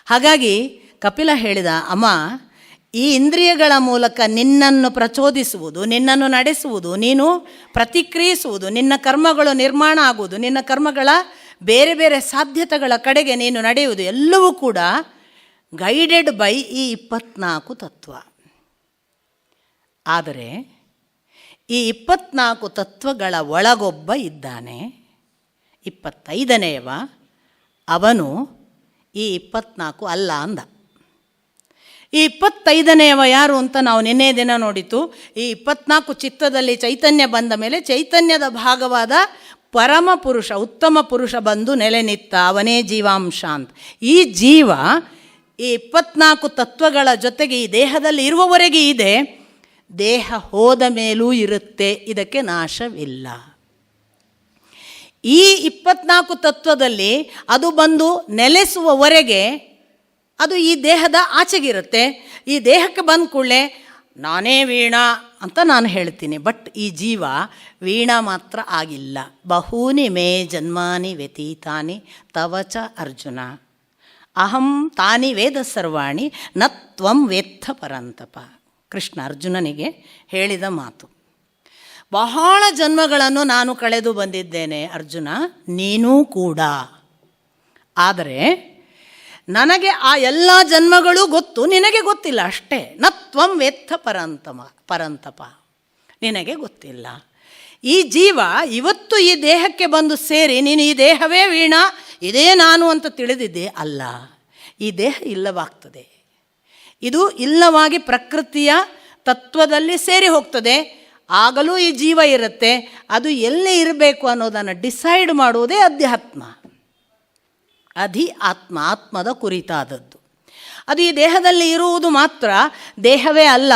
ಹಾಗಾಗಿ ಕಪಿಲ ಹೇಳಿದ, ಅಮ್ಮ, ಈ ಇಂದ್ರಿಯಗಳ ಮೂಲಕ ನಿನ್ನನ್ನು ಪ್ರಚೋದಿಸುವುದು, ನಿನ್ನನ್ನು ನಡೆಸುವುದು, ನೀನು ಪ್ರತಿಕ್ರಿಯಿಸುವುದು, ನಿನ್ನ ಕರ್ಮಗಳು ನಿರ್ಮಾಣ ಆಗುವುದು, ನಿನ್ನ ಕರ್ಮಗಳ ಬೇರೆ ಬೇರೆ ಸಾಧ್ಯತೆಗಳ ಕಡೆಗೆ ನೀನು ನಡೆಯುವುದು, ಎಲ್ಲವೂ ಕೂಡ ಗೈಡೆಡ್ ಬೈ ಈ 24 ತತ್ವ. ಆದರೆ ಈ 24 ತತ್ವಗಳ ಒಳಗೊಬ್ಬ ಇದ್ದಾನೆ, 25ನೇಯವ. ಅವನು ಈ 24 ಅಲ್ಲ ಅಂದ. ಈ 25ನೇಯವ ಯಾರು ಅಂತ ನಾವು ನಿನ್ನೆ ದಿನ ನೋಡಿತು. ಈ 24 ಚಿತ್ತದಲ್ಲಿ ಚೈತನ್ಯ ಬಂದ ಮೇಲೆ ಚೈತನ್ಯದ ಭಾಗವಾದ ಪರಮ ಪುರುಷ, ಉತ್ತಮ ಪುರುಷ ಬಂದು ನೆಲೆ ನಿತ್ತ. ಅವನೇ ಜೀವಾಂಶ ಅಂತ. ಈ ಜೀವ ಈ 24 ತತ್ವಗಳ ಜೊತೆಗೆ ಈ ದೇಹದಲ್ಲಿ ಇರುವವರೆಗೆ ಇದೆ. ದೇಹ ಹೋದ ಮೇಲೂ ಇರುತ್ತೆ, ಇದಕ್ಕೆ ನಾಶವಿಲ್ಲ. ಈ 24 ತತ್ವದಲ್ಲಿ ಅದು ಬಂದು ನೆಲೆಸುವವರೆಗೆ ಅದು ಈ ದೇಹದ ಆಚೆಗಿರುತ್ತೆ. ಈ ದೇಹಕ್ಕೆ ಬಂದ ಕೂಡಲೇ ನಾನೇ ವೀಣಾ ಅಂತ ನಾನು ಹೇಳ್ತೀನಿ. ಬಟ್ ಈ ಜೀವ ವೀಣಾ ಮಾತ್ರ ಆಗಿಲ್ಲ. ಬಹೂನಿ ಮೇ ಜನ್ಮಾನಿ ವ್ಯತೀತಾನಿ ತವಚ ಅರ್ಜುನ, ಅಹಂ ತಾನಿ ವೇದ ಸರ್ವಾಣಿ ನ ತ್ವಂ ವೇತ್ಥ ಪರಂತಪ. ಕೃಷ್ಣ ಅರ್ಜುನನಿಗೆ ಹೇಳಿದ ಮಾತು. ಬಹಳ ಜನ್ಮಗಳನ್ನು ನಾನು ಕಳೆದು ಬಂದಿದ್ದೇನೆ ಅರ್ಜುನ, ನೀನೂ ಕೂಡ. ಆದರೆ ನನಗೆ ಆ ಎಲ್ಲ ಜನ್ಮಗಳೂ ಗೊತ್ತು, ನಿನಗೆ ಗೊತ್ತಿಲ್ಲ ಅಷ್ಟೇ. ನ ತ್ವಂ ವೇತ್ಥ ಪರಂತಪ, ನಿನಗೆ ಗೊತ್ತಿಲ್ಲ. ಈ ಜೀವ ಇವತ್ತು ಈ ದೇಹಕ್ಕೆ ಬಂದು ಸೇರಿ ನೀನು ಈ ದೇಹವೇ ವೀಣಾ, ಇದೇ ನಾನು ಅಂತ ತಿಳಿದಿದ್ದೆ. ಅಲ್ಲ, ಈ ದೇಹ ಇಲ್ಲವಾಗ್ತದೆ. ಇದು ಇಲ್ಲವಾಗಿ ಪ್ರಕೃತಿಯ ತತ್ವದಲ್ಲಿ ಸೇರಿ ಹೋಗ್ತದೆ. ಆಗಲೂ ಈ ಜೀವ ಇರುತ್ತೆ. ಅದು ಎಲ್ಲಿ ಇರಬೇಕು ಅನ್ನೋದನ್ನು ಡಿಸೈಡ್ ಮಾಡುವುದೇ ಅಧ್ಯಾತ್ಮ. ಆತ್ಮ, ಆತ್ಮದ ಕುರಿತಾದದ್ದು. ಅದು ಈ ದೇಹದಲ್ಲಿ ಇರುವುದು ಮಾತ್ರ, ದೇಹವೇ ಅಲ್ಲ.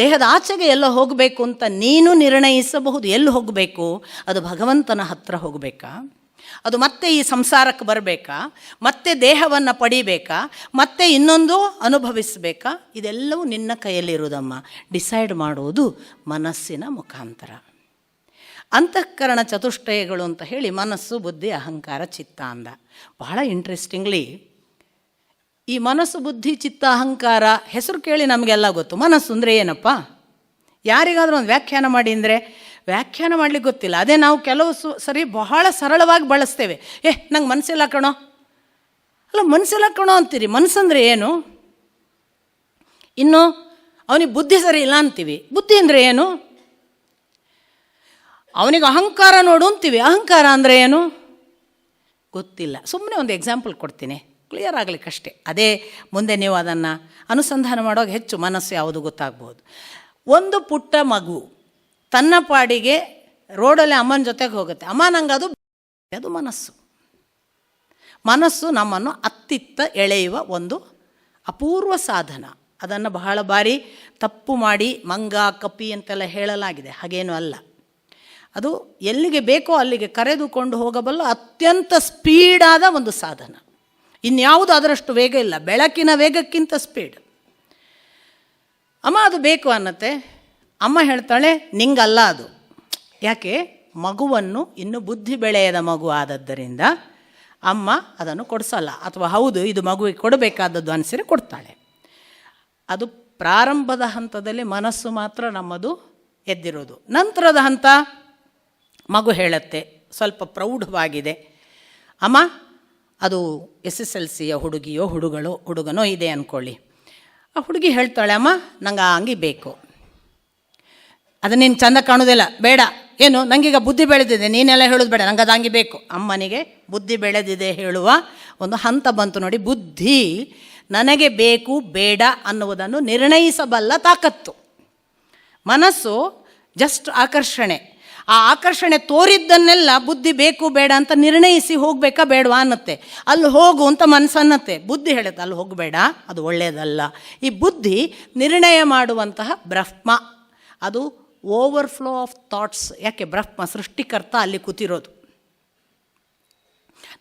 ದೇಹದ ಆಚೆಗೆ ಎಲ್ಲ ಹೋಗಬೇಕು ಅಂತ ನೀನು ನಿರ್ಣಯಿಸಬಹುದು. ಎಲ್ಲಿ ಹೋಗಬೇಕು? ಅದು ಭಗವಂತನ ಹತ್ರ ಹೋಗಬೇಕಾ? ಅದು ಮತ್ತೆ ಈ ಸಂಸಾರಕ್ಕೆ ಬರಬೇಕಾ? ಮತ್ತೆ ದೇಹವನ್ನು ಪಡಿಬೇಕಾ? ಮತ್ತೆ ಇನ್ನೊಂದು ಅನುಭವಿಸಬೇಕಾ? ಇದೆಲ್ಲವೂ ನಿನ್ನ ಕೈಯಲ್ಲಿರುವುದಮ್ಮ. ಡಿಸೈಡ್ ಮಾಡುವುದು ಮನಸ್ಸಿನ ಮುಖಾಂತರ. ಅಂತಃಕರಣ ಚತುಷ್ಟಯಗಳು ಅಂತ ಹೇಳಿ ಮನಸ್ಸು, ಬುದ್ಧಿ, ಅಹಂಕಾರ, ಚಿತ್ತ ಅಂದ. ಬಹಳ ಇಂಟ್ರೆಸ್ಟಿಂಗ್ಲಿ ಈ ಮನಸ್ಸು, ಬುದ್ಧಿ, ಚಿತ್ತ, ಅಹಂಕಾರ ಹೆಸರು ಕೇಳಿ ನಮಗೆಲ್ಲ ಗೊತ್ತು. ಮನಸ್ಸು ಅಂದರೆ ಏನಪ್ಪ? ಯಾರಿಗಾದರೂ ಒಂದು ವ್ಯಾಖ್ಯಾನ ಮಾಡಿ ಅಂದರೆ ವ್ಯಾಖ್ಯಾನ ಮಾಡಲಿಕ್ಕೆ ಗೊತ್ತಿಲ್ಲ. ಅದೇ ನಾವು ಕೆಲವು ಸರಿ ಬಹಳ ಸರಳವಾಗಿ ಬಳಸ್ತೇವೆ. ನಂಗೆ ಮನಸ್ಸಿಲ್ಲ ಕಣೋ. ಅಲ್ಲ, ಮನಸ್ಸಿಲ್ಲ ಕಣೋ ಅಂತೀರಿ. ಮನಸ್ಸಂದರೆ ಏನು? ಇನ್ನು ಅವನಿಗೆ ಬುದ್ಧಿ ಸರಿ ಇಲ್ಲ ಅಂತೀವಿ. ಬುದ್ಧಿ ಅಂದರೆ ಏನು? ಅವನಿಗೆ ಅಹಂಕಾರ ನೋಡು ಅಂತೀವಿ. ಅಹಂಕಾರ ಅಂದರೆ ಏನು ಗೊತ್ತಿಲ್ಲ. ಸುಮ್ಮನೆ ಒಂದು ಎಕ್ಸಾಂಪಲ್ ಕೊಡ್ತೀನಿ, ಕ್ಲಿಯರ್ ಆಗಲಿಕ್ಕಷ್ಟೇ. ಅದೇ ಮುಂದೆ ನೀವು ಅದನ್ನು ಅನುಸಂಧಾನ ಮಾಡುವಾಗ ಹೆಚ್ಚು ಮನಸ್ಸು ಯಾವುದು ಗೊತ್ತಾಗ್ಬೋದು. ಒಂದು ಪುಟ್ಟ ಮಗು ತನ್ನ ಪಾಡಿಗೆ ರೋಡಲ್ಲಿ ಅಮ್ಮನ ಜೊತೆಗೆ ಹೋಗುತ್ತೆ. ಅಮ್ಮ ನಂಗೆ ಅದು ಮನಸ್ಸು. ಮನಸ್ಸು ನಮ್ಮನ್ನು ಅತ್ತಿತ್ತ ಎಳೆಯುವ ಒಂದು ಅಪೂರ್ವ ಸಾಧನ. ಅದನ್ನು ಬಹಳ ಬಾರಿ ತಪ್ಪು ಮಾಡಿ ಮಂಗ ಕಪ್ಪಿ ಅಂತೆಲ್ಲ ಹೇಳಲಾಗಿದೆ. ಹಾಗೇನೂ ಅಲ್ಲ. ಅದು ಎಲ್ಲಿಗೆ ಬೇಕೋ ಅಲ್ಲಿಗೆ ಕರೆದುಕೊಂಡು ಹೋಗಬಲ್ಲ ಅತ್ಯಂತ ಸ್ಪೀಡಾದ ಒಂದು ಸಾಧನ. ಇನ್ಯಾವುದು ಅದರಷ್ಟು ವೇಗ ಇಲ್ಲ. ಬೆಳಕಿನ ವೇಗಕ್ಕಿಂತ ಸ್ಪೀಡ್. ಅಮ್ಮ ಅದು ಬೇಕು ಅನ್ನತ್ತೆ. ಅಮ್ಮ ಹೇಳ್ತಾಳೆ ನಿಂಗಲ್ಲ ಅದು. ಯಾಕೆ? ಮಗುವನ್ನು ಇನ್ನು ಬುದ್ಧಿ ಬೆಳೆಯದ ಮಗು ಆದದ್ದರಿಂದ ಅಮ್ಮ ಅದನ್ನು ಕೊಡಿಸಲ್ಲ. ಅಥವಾ ಹೌದು ಇದು ಮಗುವಿಗೆ ಕೊಡಬೇಕಾದದ್ದು ಅನಿಸಿದರೆ ಕೊಡ್ತಾಳೆ. ಅದು ಪ್ರಾರಂಭದ ಹಂತದಲ್ಲಿ ಮನಸ್ಸು ಮಾತ್ರ ನಮ್ಮದು ಎದ್ದಿರೋದು. ನಂತರದ ಹಂತ ಮಗು ಹೇಳುತ್ತೆ, ಸ್ವಲ್ಪ ಪ್ರೌಢವಾಗಿದೆ. ಅಮ್ಮ ಅದು SSLCಯ ಹುಡುಗಿಯೋ ಹುಡುಗನೋ ಇದೆ ಅಂದ್ಕೊಳ್ಳಿ. ಆ ಹುಡುಗಿ ಹೇಳ್ತಾಳೆ, ಅಮ್ಮ ನಂಗೆ ಆ ಅಂಗಿ ಬೇಕು. ಅದು ನೀನು ಚೆಂದ ಕಾಣೋದಿಲ್ಲ, ಬೇಡ. ಏನು ನನಗೀಗ ಬುದ್ಧಿ ಬೆಳೆದಿದೆ, ನೀನೆಲ್ಲ ಹೇಳೋದು ಬೇಡ, ನಂಗೆ ಅದು ಅಂಗಿ ಬೇಕು. ಅಮ್ಮನಿಗೆ ಬುದ್ಧಿ ಬೆಳೆದಿದೆ ಹೇಳುವ ಒಂದು ಹಂತ ಬಂತು ನೋಡಿ. ಬುದ್ಧಿ ನನಗೆ ಬೇಕು ಬೇಡ ಅನ್ನುವುದನ್ನು ನಿರ್ಣಯಿಸಬಲ್ಲ ತಾಕತ್ತು. ಮನಸ್ಸು ಜಸ್ಟ್ ಆಕರ್ಷಣೆ. ಆ ಆಕರ್ಷಣೆ ತೋರಿದ್ದನ್ನೆಲ್ಲ ಬುದ್ಧಿ ಬೇಕು ಬೇಡ ಅಂತ ನಿರ್ಣಯಿಸಿ ಹೋಗಬೇಕಾ ಬೇಡವಾ ಅನ್ನತ್ತೆ. ಅಲ್ಲಿ ಹೋಗು ಅಂತ ಮನಸ್ಸನ್ನತ್ತೆ. ಬುದ್ಧಿ ಹೇಳುತ್ತೆ ಅಲ್ಲಿ ಹೋಗಬೇಡ, ಅದು ಒಳ್ಳೆಯದಲ್ಲ. ಈ ಬುದ್ಧಿ ನಿರ್ಣಯ ಮಾಡುವಂತಹ ಬ್ರಹ್ಮ. ಅದು ಓವರ್ಫ್ಲೋ ಆಫ್ ಥಾಟ್ಸ್. ಯಾಕೆ? ಬ್ರಹ್ಮ ಸೃಷ್ಟಿಕರ್ತ ಅಲ್ಲಿ ಕೂತಿರೋದು.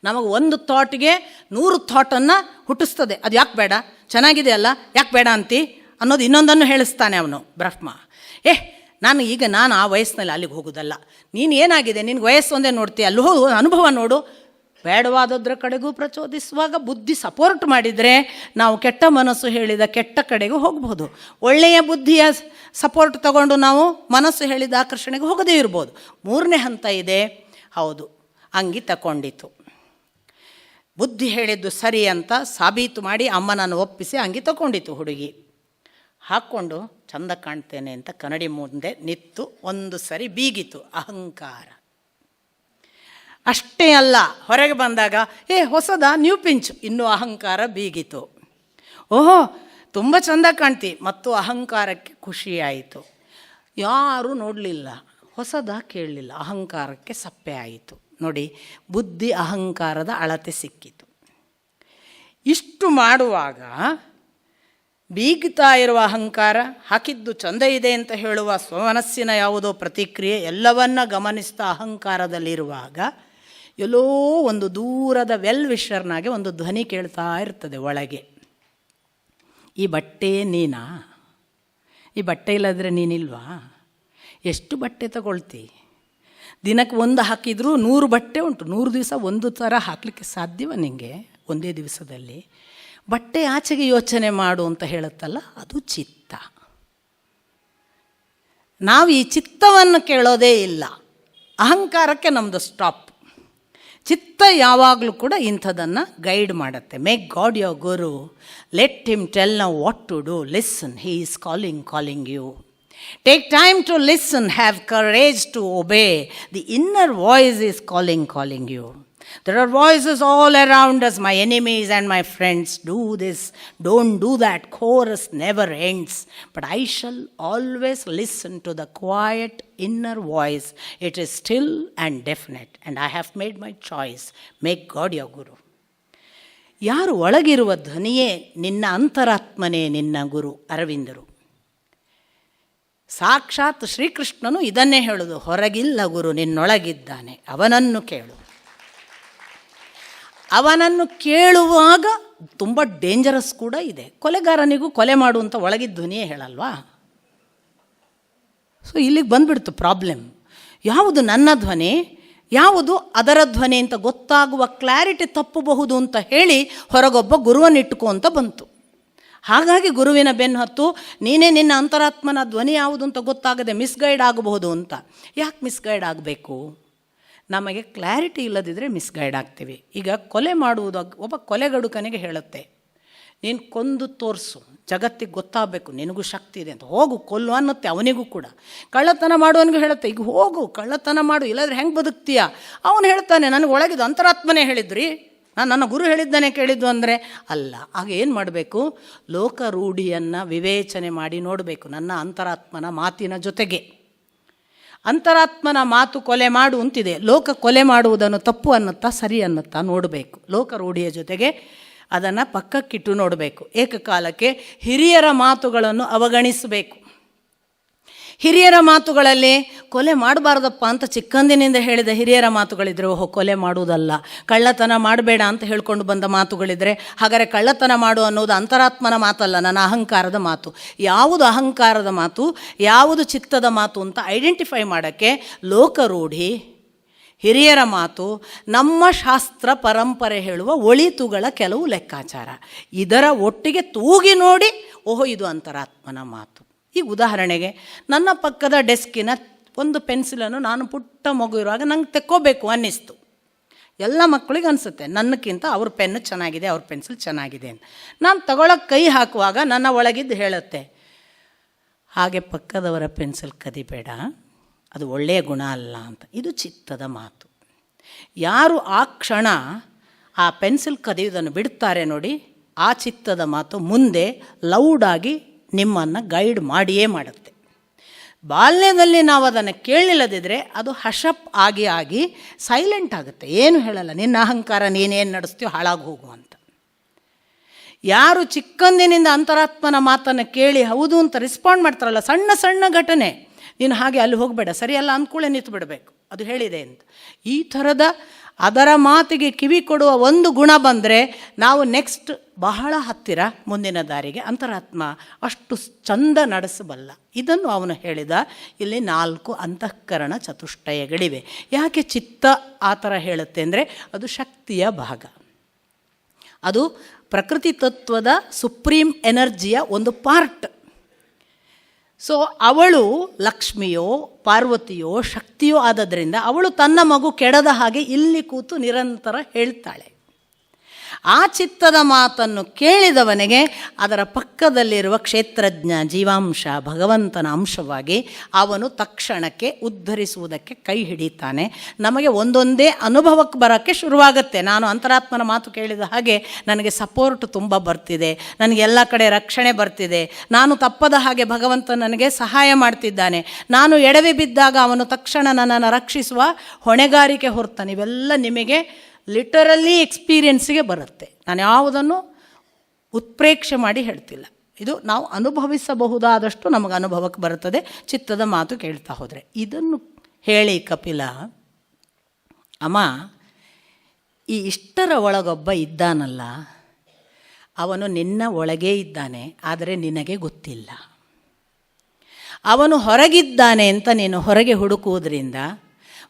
ನಮಗೆ ಒಂದು ಥಾಟ್ಗೆ 100 ಥಾಟನ್ನು ಹುಟ್ಟಿಸ್ತದೆ. ಅದು ಯಾಕೆ ಬೇಡ, ಚೆನ್ನಾಗಿದೆ ಅಲ್ಲ, ಯಾಕೆ ಬೇಡ ಅಂತಿ ಅನ್ನೋದು ಇನ್ನೊಂದನ್ನು ಹೇಳಿಸ್ತಾನೆ ಅವನು ಬ್ರಹ್ಮ. ನಾನು ಆ ವಯಸ್ಸಿನಲ್ಲಿ ಅಲ್ಲಿಗೆ ಹೋಗೋದಲ್ಲ. ನೀನು ಏನಾಗಿದೆ, ನಿನಗೆ ವಯಸ್ಸು ಒಂದೇ ನೋಡ್ತೀಯ, ಅಲ್ಲಿ ಹೋಗು, ಅನುಭವ ನೋಡು. ಬೇಡವಾದದ್ರ ಕಡೆಗೂ ಪ್ರಚೋದಿಸುವಾಗ ಬುದ್ಧಿ ಸಪೋರ್ಟ್ ಮಾಡಿದರೆ ನಾವು ಕೆಟ್ಟ ಮನಸ್ಸು ಹೇಳಿದ ಕೆಟ್ಟ ಕಡೆಗೂ ಹೋಗ್ಬೋದು. ಒಳ್ಳೆಯ ಬುದ್ಧಿಯ ಸಪೋರ್ಟ್ ತಗೊಂಡು ನಾವು ಮನಸ್ಸು ಹೇಳಿದ ಆಕರ್ಷಣೆಗೆ ಹೋಗದೇ ಇರ್ಬೋದು. 3ನೇ ಹಂತ ಇದೆ. ಹೌದು, ಅಂಗಿ ತಗೊಂಡಿತು. ಬುದ್ಧಿ ಹೇಳಿದ್ದು ಸರಿ ಅಂತ ಸಾಬೀತು ಮಾಡಿ ಅಮ್ಮನನ್ನು ಒಪ್ಪಿಸಿ ಅಂಗಿ ತಗೊಂಡಿತು ಹುಡುಗಿ. ಹಾಕ್ಕೊಂಡು ಚಂದ ಕಾಣ್ತೇನೆ ಅಂತ ಕನ್ನಡಿ ಮುಂದೆ ನಿಂತು ಒಂದು ಸರಿ ಬೀಗಿತು ಅಹಂಕಾರ. ಅಷ್ಟೇ ಅಲ್ಲ, ಹೊರಗೆ ಬಂದಾಗ ಹೊಸದ ನ್ಯೂ ಪಿಂಚ್, ಇನ್ನೂ ಅಹಂಕಾರ ಬೀಗಿತು. ಓಹೋ ತುಂಬ ಚಂದ ಕಾಣ್ತಿ, ಮತ್ತು ಅಹಂಕಾರಕ್ಕೆ ಖುಷಿಯಾಯಿತು. ಯಾರೂ ನೋಡಲಿಲ್ಲ, ಹೊಸದ ಕೇಳಲಿಲ್ಲ, ಅಹಂಕಾರಕ್ಕೆ ಸಪ್ಪೆ ಆಯಿತು. ನೋಡಿ, ಬುದ್ಧಿ ಅಹಂಕಾರದ ಅಳತೆ ಸಿಕ್ಕಿತು. ಇಷ್ಟು ಮಾಡುವಾಗ ಬೀಗ್ತಾ ಇರುವ ಅಹಂಕಾರ, ಹಾಕಿದ್ದು ಚಂದ ಇದೆ ಅಂತ ಹೇಳುವ ಸ್ವಮನಸ್ಸಿನ ಯಾವುದೋ ಪ್ರತಿಕ್ರಿಯೆ ಎಲ್ಲವನ್ನ ಗಮನಿಸ್ತಾ ಅಹಂಕಾರದಲ್ಲಿರುವಾಗ ಎಲ್ಲೋ ಒಂದು ದೂರದ ವೆಲ್ ವಿಷರ್ನಾಗೆ ಒಂದು ಧ್ವನಿ ಕೇಳ್ತಾ ಇರ್ತದೆ ಒಳಗೆ. ಈ ಬಟ್ಟೆ ನೀನಾ? ಈ ಬಟ್ಟೆ ಇಲ್ಲದ್ರೆ ನೀನಿಲ್ವಾ? ಎಷ್ಟು ಬಟ್ಟೆ ತಗೊಳ್ತಿ? ದಿನಕ್ಕೆ ಒಂದು ಹಾಕಿದರೂ 100 ಬಟ್ಟೆ ಉಂಟು. 100 ದಿವಸ ಒಂದು ಥರ ಹಾಕಲಿಕ್ಕೆ ಸಾಧ್ಯವ ನಿಮಗೆ ಒಂದೇ ದಿವಸದಲ್ಲಿ? ಬಟ್ಟೆ ಆಚೆಗೆ ಯೋಚನೆ ಮಾಡು ಅಂತ ಹೇಳುತ್ತಲ್ಲ, ಅದು ಚಿತ್ತ. ನಾವು ಈ ಚಿತ್ತವನ್ನು ಕೇಳೋದೇ ಇಲ್ಲ. ಅಹಂಕಾರಕ್ಕೆ ನಮ್ಮದು ಸ್ಟಾಪ್. ಚಿತ್ತ ಯಾವಾಗಲೂ ಕೂಡ ಇಂಥದನ್ನು ಗೈಡ್ ಮಾಡುತ್ತೆ. Make god your guru, let him tell now what to do, listen, he is calling you. Take time to listen, have courage to obey. The inner voice is calling you. There are voices all around us, my enemies and my friends. Do this, don't do that. Chorus never ends. But I shall always listen to the quiet inner voice. It is still and definite. And I have made my choice. Make God your guru. ಯಾರು ಒಳಗಿರುವ ಧ್ವನಿಯೇ ನಿನ್ನ ಅಂತರಾತ್ಮನೇ ನಿನ್ನ ಗುರು. ಅರವಿಂದರು ಸಾಕ್ಷಾತ್ ಶ್ರೀಕೃಷ್ಣನು ಇದನ್ನೇ ಹೇಳೋದು, ಹೊರಗಿಲ್ಲ ಗುರು, ನಿನ್ನೊಳಗಿದ್ದಾನೆ, ಅವನನ್ನು ಕೇಳು. ಅವನನ್ನು ಕೇಳುವಾಗ ತುಂಬ ಡೇಂಜರಸ್ ಕೂಡ ಇದೆ. ಕೊಲೆಗಾರನಿಗೂ ಕೊಲೆ ಮಾಡುವಂಥ ಒಳಗಿದ್ದ ಧ್ವನಿಯೇ ಹೇಳಲ್ವಾ? ಸೊ ಇಲ್ಲಿಗೆ ಬಂದುಬಿಡ್ತು ಪ್ರಾಬ್ಲಮ್. ಯಾವುದು ನನ್ನ ಧ್ವನಿ, ಯಾವುದು ಅದರ ಧ್ವನಿ ಅಂತ ಗೊತ್ತಾಗುವ ಕ್ಲಾರಿಟಿ ತಪ್ಪಬಹುದು ಅಂತ ಹೇಳಿ ಹೊರಗೊಬ್ಬ ಗುರುವನ್ನು ಇಟ್ಟುಕೋ ಅಂತ ಬಂತು. ಹಾಗಾಗಿ ಗುರುವಿನ ಬೆನ್ನು ಹತ್ತು ನೀನೇ ನಿನ್ನ ಅಂತರಾತ್ಮನ ಧ್ವನಿ ಯಾವುದು ಅಂತ ಗೊತ್ತಾಗದೆ ಮಿಸ್ಗೈಡ್ ಆಗಬಹುದು ಅಂತ. ಯಾಕೆ ಮಿಸ್ಗೈಡ್ ಆಗಬೇಕು? ನಮಗೆ ಕ್ಲಾರಿಟಿ ಇಲ್ಲದಿದ್ದರೆ ಮಿಸ್ಗೈಡ್ ಆಗ್ತೀವಿ. ಈಗ ಕೊಲೆ ಮಾಡುವುದು ಒಬ್ಬ ಕೊಲೆಗಡುಕನಿಗೆ ಹೇಳುತ್ತೆ, ನೀನು ಕೊಂದು ತೋರಿಸು, ಜಗತ್ತಿಗೆ ಗೊತ್ತಾಗಬೇಕು ನಿನಗೂ ಶಕ್ತಿ ಇದೆ ಅಂತ. ಹೋಗು ಕೊಲ್ಲು ಅನ್ನತ್ತೆ ಅವನಿಗೂ ಕೂಡ. ಕಳ್ಳತನ ಮಾಡುವನಿಗೂ ಹೇಳುತ್ತೆ, ಈಗ ಹೋಗು ಕಳ್ಳತನ ಮಾಡು, ಇಲ್ಲಾಂದ್ರೆ ಹೆಂಗೆ ಬದುಕ್ತೀಯ. ಅವನು ಹೇಳ್ತಾನೆ, ನನಗೆ ಒಳಗಿದ್ದು ಅಂತರಾತ್ಮನೇ ಹೇಳಿದ್ರಿ, ನಾನು ನನ್ನ ಗುರು ಹೇಳಿದ್ದಾನೆ ಕೇಳಿದ್ದು ಅಂದರೆ ಅಲ್ಲ. ಆಗ ಏನು ಮಾಡಬೇಕು, ಲೋಕ ರೂಢಿಯನ್ನು ವಿವೇಚನೆ ಮಾಡಿ ನೋಡಬೇಕು. ನನ್ನ ಅಂತರಾತ್ಮನ ಮಾತಿನ ಜೊತೆಗೆ ಅಂತರಾತ್ಮನ ಮಾತು ಕೊಲೆ ಮಾಡು ಅಂತಿದೆ, ಲೋಕ ಕೊಲೆ ಮಾಡುವುದನ್ನು ತಪ್ಪು ಅನ್ನುತ್ತಾ ಸರಿ ಅನ್ನುತ್ತಾ ನೋಡಬೇಕು. ಲೋಕ ರೂಢಿಯ ಜೊತೆಗೆ ಅದನ್ನು ಪಕ್ಕಕ್ಕಿಟ್ಟು ನೋಡಬೇಕು. ಏಕಕಾಲಕ್ಕೆ ಹಿರಿಯರ ಮಾತುಗಳನ್ನು ಅವಗಣಿಸಬೇಕು. ಹಿರಿಯರ ಮಾತುಗಳಲ್ಲಿ ಕೊಲೆ ಮಾಡಬಾರ್ದಪ್ಪ ಅಂತ ಚಿಕ್ಕಂದಿನಿಂದ ಹೇಳಿದ ಹಿರಿಯರ ಮಾತುಗಳಿದ್ರೆ ಓಹೋ ಕೊಲೆ ಮಾಡುವುದಲ್ಲ, ಕಳ್ಳತನ ಮಾಡಬೇಡ ಅಂತ ಹೇಳ್ಕೊಂಡು ಬಂದ ಮಾತುಗಳಿದ್ರೆ ಹಾಗಾದರೆ ಕಳ್ಳತನ ಮಾಡು ಅನ್ನೋದು ಅಂತರಾತ್ಮನ ಮಾತಲ್ಲ, ನನ್ನ ಅಹಂಕಾರದ ಮಾತು. ಯಾವುದು ಅಹಂಕಾರದ ಮಾತು, ಯಾವುದು ಚಿತ್ತದ ಮಾತು ಅಂತ ಐಡೆಂಟಿಫೈ ಮಾಡೋಕ್ಕೆ ಲೋಕರೂಢಿ, ಹಿರಿಯರ ಮಾತು, ನಮ್ಮ ಶಾಸ್ತ್ರ ಪರಂಪರೆ ಹೇಳುವ ಒಳಿತುಗಳ ಕೆಲವು ಲೆಕ್ಕಾಚಾರ, ಇದರ ಒಟ್ಟಿಗೆ ತೂಗಿ ನೋಡಿ ಓಹೋ ಇದು ಅಂತರಾತ್ಮನ ಮಾತು. ಈಗ ಉದಾಹರಣೆಗೆ ನನ್ನ ಪಕ್ಕದ ಡೆಸ್ಕಿನ ಒಂದು ಪೆನ್ಸಿಲನ್ನು ನಾನು ಪುಟ್ಟ ಮಗು ಇರುವಾಗ ನಂಗೆ ತೆಕ್ಕೋಬೇಕು ಅನ್ನಿಸ್ತು. ಎಲ್ಲ ಮಕ್ಕಳಿಗೆ ಅನಿಸುತ್ತೆ ನನ್ನಕ್ಕಿಂತ ಅವ್ರ ಪೆನ್ನು ಚೆನ್ನಾಗಿದೆ, ಅವ್ರ ಪೆನ್ಸಿಲ್ ಚೆನ್ನಾಗಿದೆ ಅಂತ. ನಾನು ತಗೊಳಕ್ಕೆ ಕೈ ಹಾಕುವಾಗ ನನ್ನ ಒಳಗಿದ್ದು ಹೇಳುತ್ತೆ, ಹಾಗೆ ಪಕ್ಕದವರ ಪೆನ್ಸಿಲ್ ಕದಿಬೇಡ, ಅದು ಒಳ್ಳೆಯ ಗುಣ ಅಲ್ಲ ಅಂತ. ಇದು ಚಿತ್ತದ ಮಾತು. ಯಾರು ಆ ಕ್ಷಣ ಆ ಪೆನ್ಸಿಲ್ ಕದಿಯುವುದನ್ನು ಬಿಡ್ತಾರೆ ನೋಡಿ, ಆ ಚಿತ್ತದ ಮಾತು ಮುಂದೆ ಲೌಡಾಗಿ ನಿಮ್ಮನ್ನು ಗೈಡ್ ಮಾಡಿಯೇ ಮಾಡುತ್ತೆ. ಬಾಲ್ಯದಲ್ಲಿ ನಾವು ಅದನ್ನು ಕೇಳಿಲ್ಲದಿದ್ದರೆ ಅದು ಹಶಪ್ ಆಗಿ ಸೈಲೆಂಟ್ ಆಗುತ್ತೆ, ಏನು ಹೇಳಲ್ಲ, ನಿನ್ನ ಅಹಂಕಾರ ನೀನೇನು ನಡೆಸ್ತೀಯೋ ಹಾಳಾಗಿ ಹೋಗು ಅಂತ. ಯಾರು ಚಿಕ್ಕಂದಿನಿಂದ ಅಂತರಾತ್ಮನ ಮಾತನ್ನು ಕೇಳಿ ಹೌದು ಅಂತ ರೆಸ್ಪಾಂಡ್ ಮಾಡ್ತಾರಲ್ಲ, ಸಣ್ಣ ಸಣ್ಣ ಘಟನೆ, ನೀನು ಹಾಗೆ ಅಲ್ಲಿ ಹೋಗಬೇಡ, ಸರಿಯಲ್ಲ ಅಂದ್ಕೂಳೆ ನಿಂತು ಬಿಡಬೇಕು, ಅದು ಹೇಳಿದೆ ಅಂತ. ಈ ಥರದ ಅದರ ಮಾತಿಗೆ ಕಿವಿ ಕೊಡುವ ಒಂದು ಗುಣ ಬಂದರೆ ನಾವು ನೆಕ್ಸ್ಟ್ ಬಹಳ ಹತ್ತಿರ ಮುಂದಿನ ದಾರಿಗೆ ಅಂತರಾತ್ಮ ಅಷ್ಟು ಚಂದ ನಡೆಸಬಲ್ಲ. ಇದನ್ನು ಅವನು ಹೇಳಿದ. ಇಲ್ಲಿ 4 ಅಂತಃಕರಣ ಚತುಷ್ಟಯಗಳಿವೆ. ಯಾಕೆ ಚಿತ್ತ ಆ ಥರ ಹೇಳುತ್ತೆ ಅಂದರೆ ಅದು ಶಕ್ತಿಯ ಭಾಗ, ಅದು ಪ್ರಕೃತಿ ತತ್ವದ ಸುಪ್ರೀಂ ಎನರ್ಜಿಯ ಒಂದು ಪಾರ್ಟ್. ಸೊ ಅವಳು ಲಕ್ಷ್ಮಿಯೋ ಪಾರ್ವತಿಯೋ ಶಕ್ತಿಯೋ ಆದದ್ರಿಂದ ಅವಳು ತನ್ನ ಮಗು ಕೆಡದ ಹಾಗೆ ಇಲ್ಲಿ ಕೂತು ನಿರಂತರ ಹೇಳ್ತಾಳೆ. ಆ ಚಿತ್ತದ ಮಾತನ್ನು ಕೇಳಿದವನಿಗೆ ಅದರ ಪಕ್ಕದಲ್ಲಿರುವ ಕ್ಷೇತ್ರಜ್ಞ ಜೀವಾಂಶ ಭಗವಂತನ ಅಂಶವಾಗಿ ಅವನು ತಕ್ಷಣಕ್ಕೆ ಉದ್ಧರಿಸುವುದಕ್ಕೆ ಕೈ ಹಿಡಿತಾನೆ. ನಮಗೆ ಒಂದೊಂದೇ ಅನುಭವಕ್ಕೆ ಬರೋಕ್ಕೆ ಶುರುವಾಗುತ್ತೆ. ನಾನು ಅಂತರಾತ್ಮನ ಮಾತು ಕೇಳಿದ ಹಾಗೆ ನನಗೆ ಸಪೋರ್ಟ್ ತುಂಬ ಬರ್ತಿದೆ, ನನಗೆ ಎಲ್ಲ ಕಡೆ ರಕ್ಷಣೆ ಬರ್ತಿದೆ, ನಾನು ತಪ್ಪದ ಹಾಗೆ ಭಗವಂತ ನನಗೆ ಸಹಾಯ ಮಾಡ್ತಿದ್ದಾನೆ, ನಾನು ಎಡವಿ ಬಿದ್ದಾಗ ಅವನು ತಕ್ಷಣ ನನ್ನನ್ನು ರಕ್ಷಿಸುವ ಹೊಣೆಗಾರಿಕೆ ಹೊರ್ತಾನೆ. ಇವೆಲ್ಲ ನಿಮಗೆ ಲಿಟರಲಿ ಎಕ್ಸ್ಪೀರಿಯನ್ಸಿಗೆ ಬರುತ್ತೆ. ನಾನು ಯಾವುದನ್ನು ಉತ್ಪ್ರೇಕ್ಷೆ ಮಾಡಿ ಹೇಳ್ತಿಲ್ಲ, ಇದು ನಾವು ಅನುಭವಿಸಬಹುದಾದಷ್ಟು ನಮಗೆ ಅನುಭವಕ್ಕೆ ಬರುತ್ತದೆ ಚಿತ್ತದ ಮಾತು ಕೇಳ್ತಾ ಹೋದರೆ. ಇದನ್ನು ಹೇಳಿ ಕಪಿಲ, ಅಮ್ಮ ಈ ಇಷ್ಟರ ಒಳಗೊಬ್ಬ ಇದ್ದಾನಲ್ಲ, ಅವನು ನಿನ್ನ ಒಳಗೇ ಇದ್ದಾನೆ, ಆದರೆ ನಿನಗೆ ಗೊತ್ತಿಲ್ಲ. ಅವನು ಹೊರಗಿದ್ದಾನೆ ಅಂತ ನೀನು ಹೊರಗೆ ಹುಡುಕುವುದರಿಂದ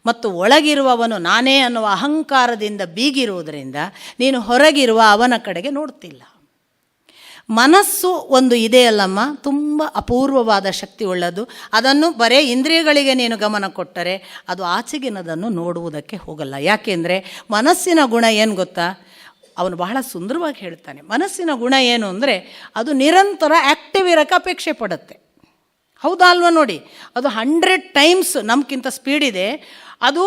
ಮತ್ತು ಒಳಗಿರುವವನು ನಾನೇ ಅನ್ನುವ ಅಹಂಕಾರದಿಂದ ಬೀಗಿರುವುದರಿಂದ ನೀನು ಹೊರಗಿರುವ ಅವನ ಕಡೆಗೆ ನೋಡ್ತಿಲ್ಲ. ಮನಸ್ಸು ಒಂದು ಇದೆಯಲ್ಲಮ್ಮ, ತುಂಬ ಅಪೂರ್ವವಾದ ಶಕ್ತಿ ಉಳ್ಳದು. ಅದನ್ನು ಬರೇ ಇಂದ್ರಿಯಗಳಿಗೆ ನೀನು ಗಮನ ಕೊಟ್ಟರೆ ಅದು ಆಚೆಗಿನದನ್ನು ನೋಡುವುದಕ್ಕೆ ಹೋಗಲ್ಲ. ಯಾಕೆಂದರೆ ಮನಸ್ಸಿನ ಗುಣ ಏನು ಗೊತ್ತಾ, ಅವನು ಬಹಳ ಸುಂದರವಾಗಿ ಹೇಳ್ತಾನೆ. ಮನಸ್ಸಿನ ಗುಣ ಏನು ಅಂದರೆ ಅದು ನಿರಂತರ ಆ್ಯಕ್ಟಿವ್ ಇರೋಕ್ಕೆ ಅಪೇಕ್ಷೆ ಪಡುತ್ತೆ. ಹೌದಾ ಅಲ್ವಾ? ನೋಡಿ, ಅದು 100 ಟೈಮ್ಸ್ ನಮಗಿಂತ ಸ್ಪೀಡಿದೆ. ಅದು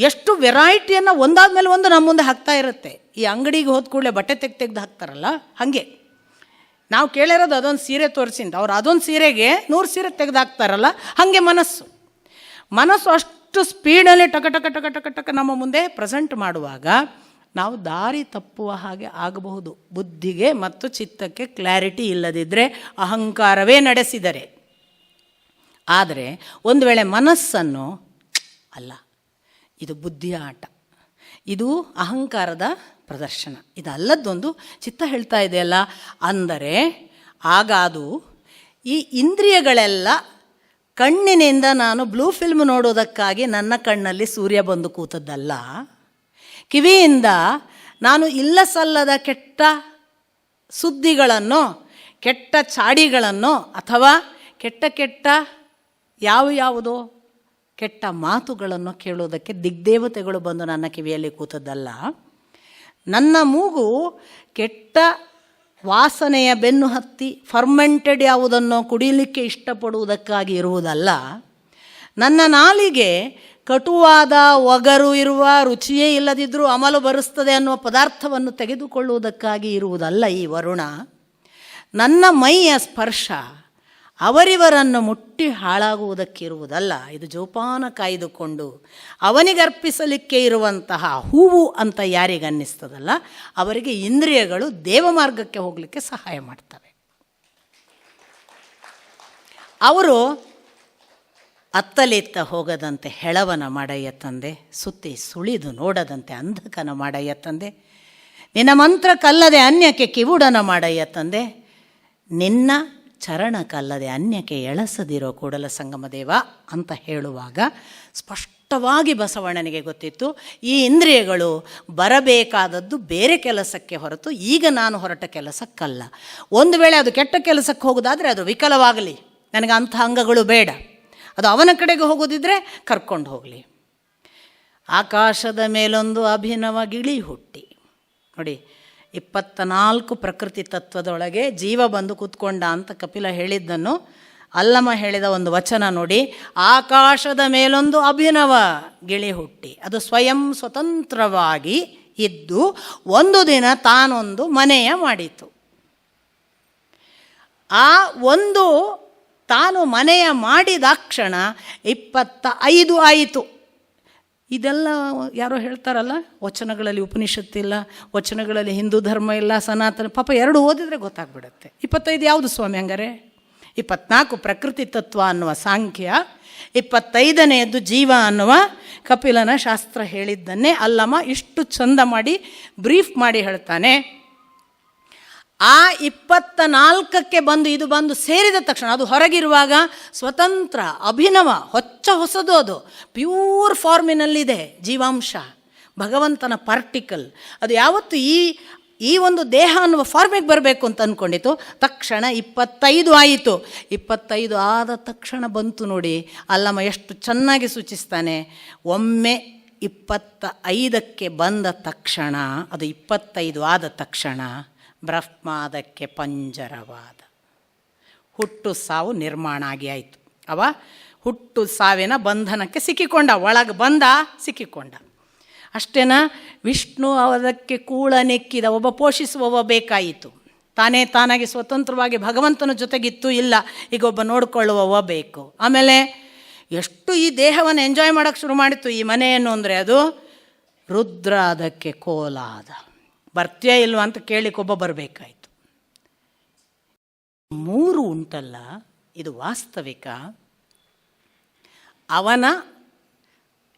ಎಷ್ಟು ವೆರೈಟಿಯನ್ನು ಒಂದಾದ ಮೇಲೆ ಒಂದು ನಮ್ಮ ಮುಂದೆ ಹಾಕ್ತಾ ಇರುತ್ತೆ. ಈ ಅಂಗಡಿಗೆ ಹೋದ ಕೂಡಲೇ ಬಟ್ಟೆ ತೆಗೆದು ಹಾಕ್ತಾರಲ್ಲ, ಹಾಗೆ ನಾವು ಕೇಳಿರೋದು ಅದೊಂದು ಸೀರೆ ತೋರಿಸಿಂದ ಅವ್ರು ಅದೊಂದು ಸೀರೆಗೆ 100 ಸೀರೆ ತೆಗೆದು ಹಾಕ್ತಾರಲ್ಲ, ಹಾಗೆ ಮನಸ್ಸು ಅಷ್ಟು ಸ್ಪೀಡಲ್ಲಿ ಟಕ ಟಕ ಟಕ ಟಕ ಟಕ ನಮ್ಮ ಮುಂದೆ ಪ್ರೆಸೆಂಟ್ ಮಾಡುವಾಗ ನಾವು ದಾರಿ ತಪ್ಪುವ ಹಾಗೆ ಆಗಬಹುದು. ಬುದ್ಧಿಗೆ ಮತ್ತು ಚಿತ್ತಕ್ಕೆ ಕ್ಲಾರಿಟಿ ಇಲ್ಲದಿದ್ದರೆ, ಅಹಂಕಾರವೇ ನಡೆಸಿದರೆ. ಆದರೆ ಒಂದು ವೇಳೆ ಮನಸ್ಸನ್ನು ಅಲ್ಲ, ಇದು ಬುದ್ಧಿಯ ಆಟ, ಇದು ಅಹಂಕಾರದ ಪ್ರದರ್ಶನ, ಇದಲ್ಲದೊಂದು ಚಿತ್ತ ಹೇಳ್ತಾ ಇದೆಯಲ್ಲ ಅಂದರೆ, ಆಗ ಅದು ಈ ಇಂದ್ರಿಯಗಳೆಲ್ಲ ಕಣ್ಣಿನಿಂದ ನಾನು ಬ್ಲೂ ಫಿಲ್ಮ್ ನೋಡೋದಕ್ಕಾಗಿ ನನ್ನ ಕಣ್ಣಲ್ಲಿ ಸೂರ್ಯ ಬಂದು ಕೂತದ್ದಲ್ಲ, ಕಿವಿಯಿಂದ ನಾನು ಇಲ್ಲ ಸಲ್ಲದ ಕೆಟ್ಟ ಸುದ್ದಿಗಳನ್ನು, ಕೆಟ್ಟ ಚಾಡಿಗಳನ್ನು ಅಥವಾ ಕೆಟ್ಟ ಯಾವುದೋ ಕೆಟ್ಟ ಮಾತುಗಳನ್ನು ಕೇಳೋದಕ್ಕೆ ದಿಗ್ದೇವತೆಗಳು ಬಂದು ನನ್ನ ಕಿವಿಯಲ್ಲಿ ಕೂತದ್ದಲ್ಲ. ನನ್ನ ಮೂಗು ಕೆಟ್ಟ ವಾಸನೆಯ ಬೆನ್ನು ಹತ್ತಿ ಫರ್ಮೆಂಟೆಡ್ ಯಾವುದನ್ನೋ ಕುಡಿಯಲಿಕ್ಕೆ ಇಷ್ಟಪಡುವುದಕ್ಕಾಗಿ ಇರುವುದಲ್ಲ. ನನ್ನ ನಾಲಿಗೆ ಕಟುವಾದ, ಒಗರು ಇರುವ, ರುಚಿಯೇ ಇಲ್ಲದಿದ್ದರೂ ಅಮಲು ಬರುತ್ತದೆ ಅನ್ನುವ ಪದಾರ್ಥವನ್ನು ತೆಗೆದುಕೊಳ್ಳುವುದಕ್ಕಾಗಿ ಇರುವುದಲ್ಲ ಈ ವರುಣ. ನನ್ನ ಮೈಯ ಸ್ಪರ್ಶ ಅವರಿವರನ್ನು ಮುಟ್ಟಿ ಹಾಳಾಗುವುದಕ್ಕಿರುವುದಲ್ಲ. ಇದು ಜೋಪಾನ ಕಾಯ್ದುಕೊಂಡು ಅವನಿಗರ್ಪಿಸಲಿಕ್ಕೆ ಇರುವಂತಹ ಹೂವು ಅಂತ ಯಾರಿಗನ್ನಿಸ್ತದಲ್ಲ ಅವರಿಗೆ ಇಂದ್ರಿಯಗಳು ದೇವಮಾರ್ಗಕ್ಕೆ ಹೋಗಲಿಕ್ಕೆ ಸಹಾಯ ಮಾಡ್ತವೆ. ಅವರು ಅತ್ತಲಿತ್ತ ಹೋಗದಂತೆ ಹೆಳವನ ಮಾಡಯ್ಯ ತಂದೆ, ಸುತ್ತಿ ಸುಳಿದು ನೋಡದಂತೆ ಅಂಧಕನ ಮಾಡಯ್ಯ ತಂದೆ, ನಿನ್ನ ಮಂತ್ರ ಕಲ್ಲದೆ ಅನ್ಯಕ್ಕೆ ಕಿವುಡನ ಮಾಡಯ್ಯ ತಂದೆ, ನಿನ್ನ ಚರಣ ಕಲ್ಲದೆ ಅನ್ಯಕ್ಕೆ ಎಳಸದಿರೋ ಕೂಡಲ ಸಂಗಮ ದೇವ ಅಂತ ಹೇಳುವಾಗ ಸ್ಪಷ್ಟವಾಗಿ ಬಸವಣ್ಣನಿಗೆ ಗೊತ್ತಿತ್ತು, ಈ ಇಂದ್ರಿಯಗಳು ಬರಬೇಕಾದದ್ದು ಬೇರೆ ಕೆಲಸಕ್ಕೆ ಹೊರತು ಈಗ ನಾನು ಹೊರಟ ಕೆಲಸಕ್ಕಲ್ಲ. ಒಂದು ವೇಳೆ ಅದು ಕೆಟ್ಟ ಕೆಲಸಕ್ಕೆ ಹೋಗೋದಾದರೆ ಅದು ವಿಕಲವಾಗಲಿ, ನನಗೆ ಅಂಥ ಅಂಗಗಳು ಬೇಡ. ಅದು ಅವನ ಕಡೆಗೆ ಹೋಗೋದಿದ್ರೆ ಕರ್ಕೊಂಡು ಹೋಗಲಿ. ಆಕಾಶದ ಮೇಲೊಂದು ಅಭಿನವ ಗಿಳಿ ಹುಟ್ಟಿ. ನೋಡಿ, 24 ಪ್ರಕೃತಿ ತತ್ವದೊಳಗೆ ಜೀವ ಬಂದು ಕೂತ್ಕೊಂಡ ಅಂತ ಕಪಿಲ ಹೇಳಿದ್ದನ್ನು ಅಲ್ಲಮ ಹೇಳಿದ ಒಂದು ವಚನ ನೋಡಿ. ಆಕಾಶದ ಮೇಲೊಂದು ಅಭಿನವ ಗಿಳಿ ಹುಟ್ಟಿ, ಅದು ಸ್ವಯಂ ಸ್ವತಂತ್ರವಾಗಿ ಇದ್ದು ಒಂದು ದಿನ ತಾನೊಂದು ಮನೆಯ ಮಾಡಿತು. ಆ ಒಂದು ತಾನು ಮನೆಯ ಮಾಡಿದಾಕ್ಷಣ 25 ಆಯಿತು. ಇದೆಲ್ಲ ಯಾರೋ ಹೇಳ್ತಾರಲ್ಲ, ವಚನಗಳಲ್ಲಿ ಉಪನಿಷತ್ತಿಲ್ಲ, ವಚನಗಳಲ್ಲಿ ಹಿಂದೂ ಧರ್ಮ ಇಲ್ಲ, ಸನಾತನ, ಪಾಪ 2 ಓದಿದರೆ ಗೊತ್ತಾಗ್ಬಿಡುತ್ತೆ. 25 ಯಾವುದು ಸ್ವಾಮಿ ಹಂಗಾರೆ? 24 ಪ್ರಕೃತಿ ತತ್ವ ಅನ್ನುವ ಸಾಂಖ್ಯ, 25ನೇದ್ದು ಜೀವ ಅನ್ನುವ ಕಪಿಲನ ಶಾಸ್ತ್ರ ಹೇಳಿದ್ದನ್ನೇ ಅಲ್ಲಮ ಇಷ್ಟು ಚಂದ ಮಾಡಿ ಬ್ರೀಫ್ ಮಾಡಿ ಹೇಳ್ತಾನೆ. ಆ 24ಕ್ಕೆ ಬಂದು ಇದು ಬಂದು ಸೇರಿದ ತಕ್ಷಣ ಅದು ಹೊರಗಿರುವಾಗ ಸ್ವತಂತ್ರ, ಅಭಿನವ, ಹೊಸದು, ಅದು ಪ್ಯೂರ್ ಫಾರ್ಮಿನಲ್ಲಿದೆ ಜೀವಾಂಶ, ಭಗವಂತನ ಪಾರ್ಟಿಕಲ್. ಅದು ಯಾವತ್ತು ಈ ಒಂದು ದೇಹ ಅನ್ನುವ ಫಾರ್ಮಿಗೆ ಬರಬೇಕು ಅಂತ ಅಂದ್ಕೊಂಡಿತ್ತು. ತಕ್ಷಣ 25 ಆಯಿತು. 25 ಆದ ತಕ್ಷಣ ಬಂತು ನೋಡಿ, ಅಲ್ಲಮ್ಮ ಎಷ್ಟು ಚೆನ್ನಾಗಿ ಸೂಚಿಸ್ತಾನೆ. ಒಮ್ಮೆ 25ಕ್ಕೆ ಬಂದ ತಕ್ಷಣ, ಅದು 25 ಆದ ತಕ್ಷಣ ಬ್ರಹ್ಮಾದಕ್ಕೆ ಪಂಜರವಾದ, ಹುಟ್ಟು ಸಾವು ನಿರ್ಮಾಣ ಆಗಿ ಆಯಿತು. ಅವ ಹುಟ್ಟು ಸಾವಿನ ಬಂಧನಕ್ಕೆ ಸಿಕ್ಕಿಕೊಂಡ, ಒಳಗೆ ಬಂದ ಸಿಕ್ಕಿಕೊಂಡ. ಅಷ್ಟೇನಾ, ವಿಷ್ಣು ಅದಕ್ಕೆ ಕೂಳ ನೆಕ್ಕಿದ, ಒಬ್ಬ ಪೋಷಿಸುವವ ಬೇಕಾಯಿತು. ತಾನಾಗಿ ಸ್ವತಂತ್ರವಾಗಿ ಭಗವಂತನ ಜೊತೆಗಿತ್ತು, ಇಲ್ಲ ಈಗ ಒಬ್ಬ ನೋಡಿಕೊಳ್ಳುವವ ಬೇಕು. ಆಮೇಲೆ ಎಷ್ಟು ಈ ದೇಹವನ್ನು ಎಂಜಾಯ್ ಮಾಡೋಕ್ಕೆ ಶುರು ಮಾಡಿತ್ತು ಈ ಮನೆಯನ್ನು ಅಂದರೆ, ಅದು ರುದ್ರ ಅದಕ್ಕೆ ಕೋಲಾದ. ಬರ್ತೀಯ ಇಲ್ವ ಅಂತ ಕೇಳಿಕೊಬ್ಬ ಬರಬೇಕಾಯಿತು. 3 ಉಂಟಲ್ಲ, ಇದು ವಾಸ್ತವಿಕ. ಅವನ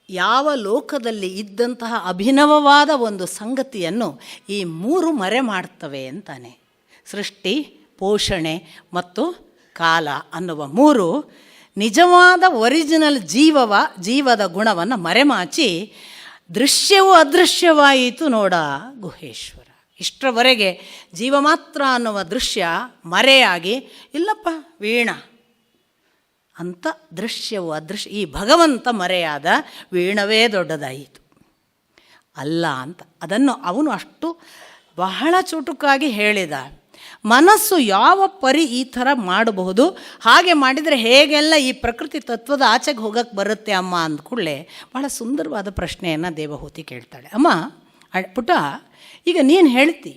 ಯಾವ ಲೋಕದಲ್ಲಿ ಇದ್ದಂತಹ ಅಭಿನವವಾದ ಒಂದು ಸಂಗತಿಯನ್ನು ಈ 3 ಮರೆ ಮಾಡ್ತವೆ ಅಂತಾನೆ. ಸೃಷ್ಟಿ, ಪೋಷಣೆ ಮತ್ತು ಕಾಲ ಅನ್ನುವ 3 ನಿಜವಾದ ಒರಿಜಿನಲ್ ಜೀವದ ಗುಣವನ್ನು ಮರೆಮಾಚಿ ದೃಶ್ಯವೂ ಅದೃಶ್ಯವಾಯಿತು ನೋಡ ಗುಹೇಶ್ವರ. ಇಷ್ಟರವರೆಗೆ ಜೀವ ಮಾತ್ರ ಅನ್ನುವ ದೃಶ್ಯ ಮರೆಯಾಗಿ, ಇಲ್ಲಪ್ಪ ವೀಣಾ ಅಂತ ದೃಶ್ಯವೂ ಅದೃಶ್ಯ, ಈ ಭಗವಂತ ಮರೆಯಾದ, ವೀಣವೇ ದೊಡ್ಡದಾಯಿತು ಅಲ್ಲ ಅಂತ ಅದನ್ನು ಅವನು ಅಷ್ಟು ಬಹಳ ಚುಟುಕಾಗಿ ಹೇಳಿದ. ಮನಸ್ಸು ಯಾವ ಪರಿ ಈ ಥರ ಮಾಡಬಹುದು, ಹಾಗೆ ಮಾಡಿದರೆ ಹೇಗೆಲ್ಲ ಈ ಪ್ರಕೃತಿ ತತ್ವದ ಆಚೆಗೆ ಹೋಗಕ್ಕೆ ಬರುತ್ತೆ ಅಮ್ಮ ಅಂದ್ಕೂಡಲೇ ಭಾಳ ಸುಂದರವಾದ ಪ್ರಶ್ನೆಯನ್ನು ದೇವಹೂತಿ ಕೇಳ್ತಾಳೆ. ಅಮ್ಮ ಪುಟ, ಈಗ ನೀನು ಹೇಳ್ತಿ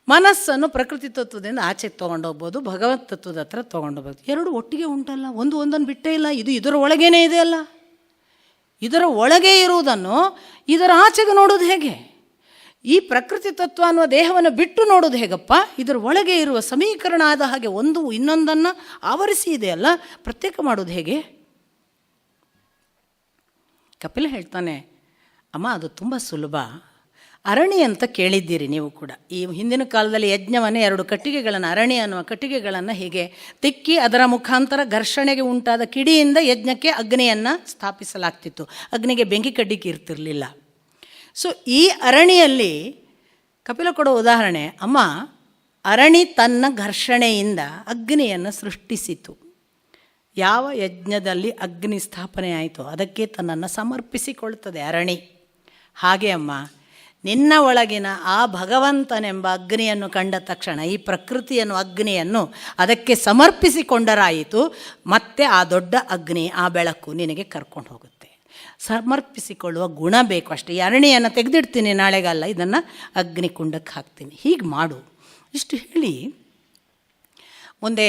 ಮನಸ್ಸನ್ನು ಪ್ರಕೃತಿ ತತ್ವದಿಂದ ಆಚೆಗೆ ತೊಗೊಂಡೋಗ್ಬೋದು, ಭಗವತ್ ತತ್ವದ ಹತ್ರ ತೊಗೊಂಡೋಗ್ಬೋದು. 2 ಒಟ್ಟಿಗೆ ಉಂಟಲ್ಲ, ಒಂದೊಂದನ್ನು ಬಿಟ್ಟೇ ಇಲ್ಲ. ಇದು ಇದರ ಒಳಗೇನೇ ಇದೆ ಅಲ್ಲ, ಇದರ ಒಳಗೆ ಇರುವುದನ್ನು ಇದರ ಆಚೆಗೆ ನೋಡೋದು ಹೇಗೆ? ಈ ಪ್ರಕೃತಿ ತತ್ವ ಅನ್ನುವ ದೇಹವನ್ನು ಬಿಟ್ಟು ನೋಡೋದು ಹೇಗಪ್ಪ? ಇದರ ಒಳಗೆ ಇರುವ ಸಮೀಕರಣ ಆದ ಹಾಗೆ ಒಂದು ಇನ್ನೊಂದನ್ನು ಆವರಿಸಿ ಇದೆಯಲ್ಲ, ಪ್ರತ್ಯೇಕ ಮಾಡೋದು ಹೇಗೆ? ಕಪಿಲ ಹೇಳ್ತಾನೆ, ಅಮ್ಮ ಅದು ತುಂಬ ಸುಲಭ. ಅರಣಿ ಅಂತ ಕೇಳಿದ್ದೀರಿ ನೀವು ಕೂಡ. ಈ ಹಿಂದಿನ ಕಾಲದಲ್ಲಿ ಯಜ್ಞವನ್ನೇ 2 ಕಟ್ಟಿಗೆಗಳನ್ನು, ಅರಣಿ ಅನ್ನುವ ಕಟ್ಟಿಗೆಗಳನ್ನು ಹೀಗೆ ತಿಕ್ಕಿ ಅದರ ಮುಖಾಂತರ ಘರ್ಷಣೆಗೆ ಉಂಟಾದ ಕಿಡಿಯಿಂದ ಯಜ್ಞಕ್ಕೆ ಅಗ್ನಿಯನ್ನು ಸ್ಥಾಪಿಸಲಾಗ್ತಿತ್ತು. ಅಗ್ನಿಗೆ ಬೆಂಕಿ ಕಡ್ಡಿಗೆ ಇರ್ತಿರಲಿಲ್ಲ. ಸೊ ಈ ಅರಣಿಯಲ್ಲಿ ಕಪಿಲ ಕೊಡೋ ಉದಾಹರಣೆ, ಅಮ್ಮ ಅರಣಿ ತನ್ನ ಘರ್ಷಣೆಯಿಂದ ಅಗ್ನಿಯನ್ನು ಸೃಷ್ಟಿಸಿತು. ಯಾವ ಯಜ್ಞದಲ್ಲಿ ಅಗ್ನಿ ಸ್ಥಾಪನೆ ಆಯಿತು ಅದಕ್ಕೆ ತನ್ನನ್ನು ಸಮರ್ಪಿಸಿಕೊಳ್ತದೆ ಅರಣಿ. ಹಾಗೆ ಅಮ್ಮ ನಿನ್ನ ಒಳಗಿನ ಆ ಭಗವಂತನೆಂಬ ಅಗ್ನಿಯನ್ನು ಕಂಡ ತಕ್ಷಣ ಈ ಪ್ರಕೃತಿಯನ್ನು ಅಗ್ನಿಯನ್ನು ಅದಕ್ಕೆ ಸಮರ್ಪಿಸಿಕೊಂಡರಾಯಿತು. ಮತ್ತೆ ಆ ದೊಡ್ಡ ಅಗ್ನಿ, ಆ ಬೆಳಕು ನಿನಗೆ ಕರ್ಕೊಂಡು ಹೋಗುತ್ತೆ. ಸಮರ್ಪಿಸಿಕೊಳ್ಳುವ ಗುಣ ಬೇಕು ಅಷ್ಟೇ. ಈ ಅರಣಿಯನ್ನು ತೆಗೆದಿಡ್ತೀನಿ ನಾಳೆಗಲ್ಲ, ಇದನ್ನು ಅಗ್ನಿಕುಂಡಕ್ಕೆ ಹಾಕ್ತೀನಿ, ಹೀಗೆ ಮಾಡು. ಇಷ್ಟು ಹೇಳಿ ಮುಂದೆ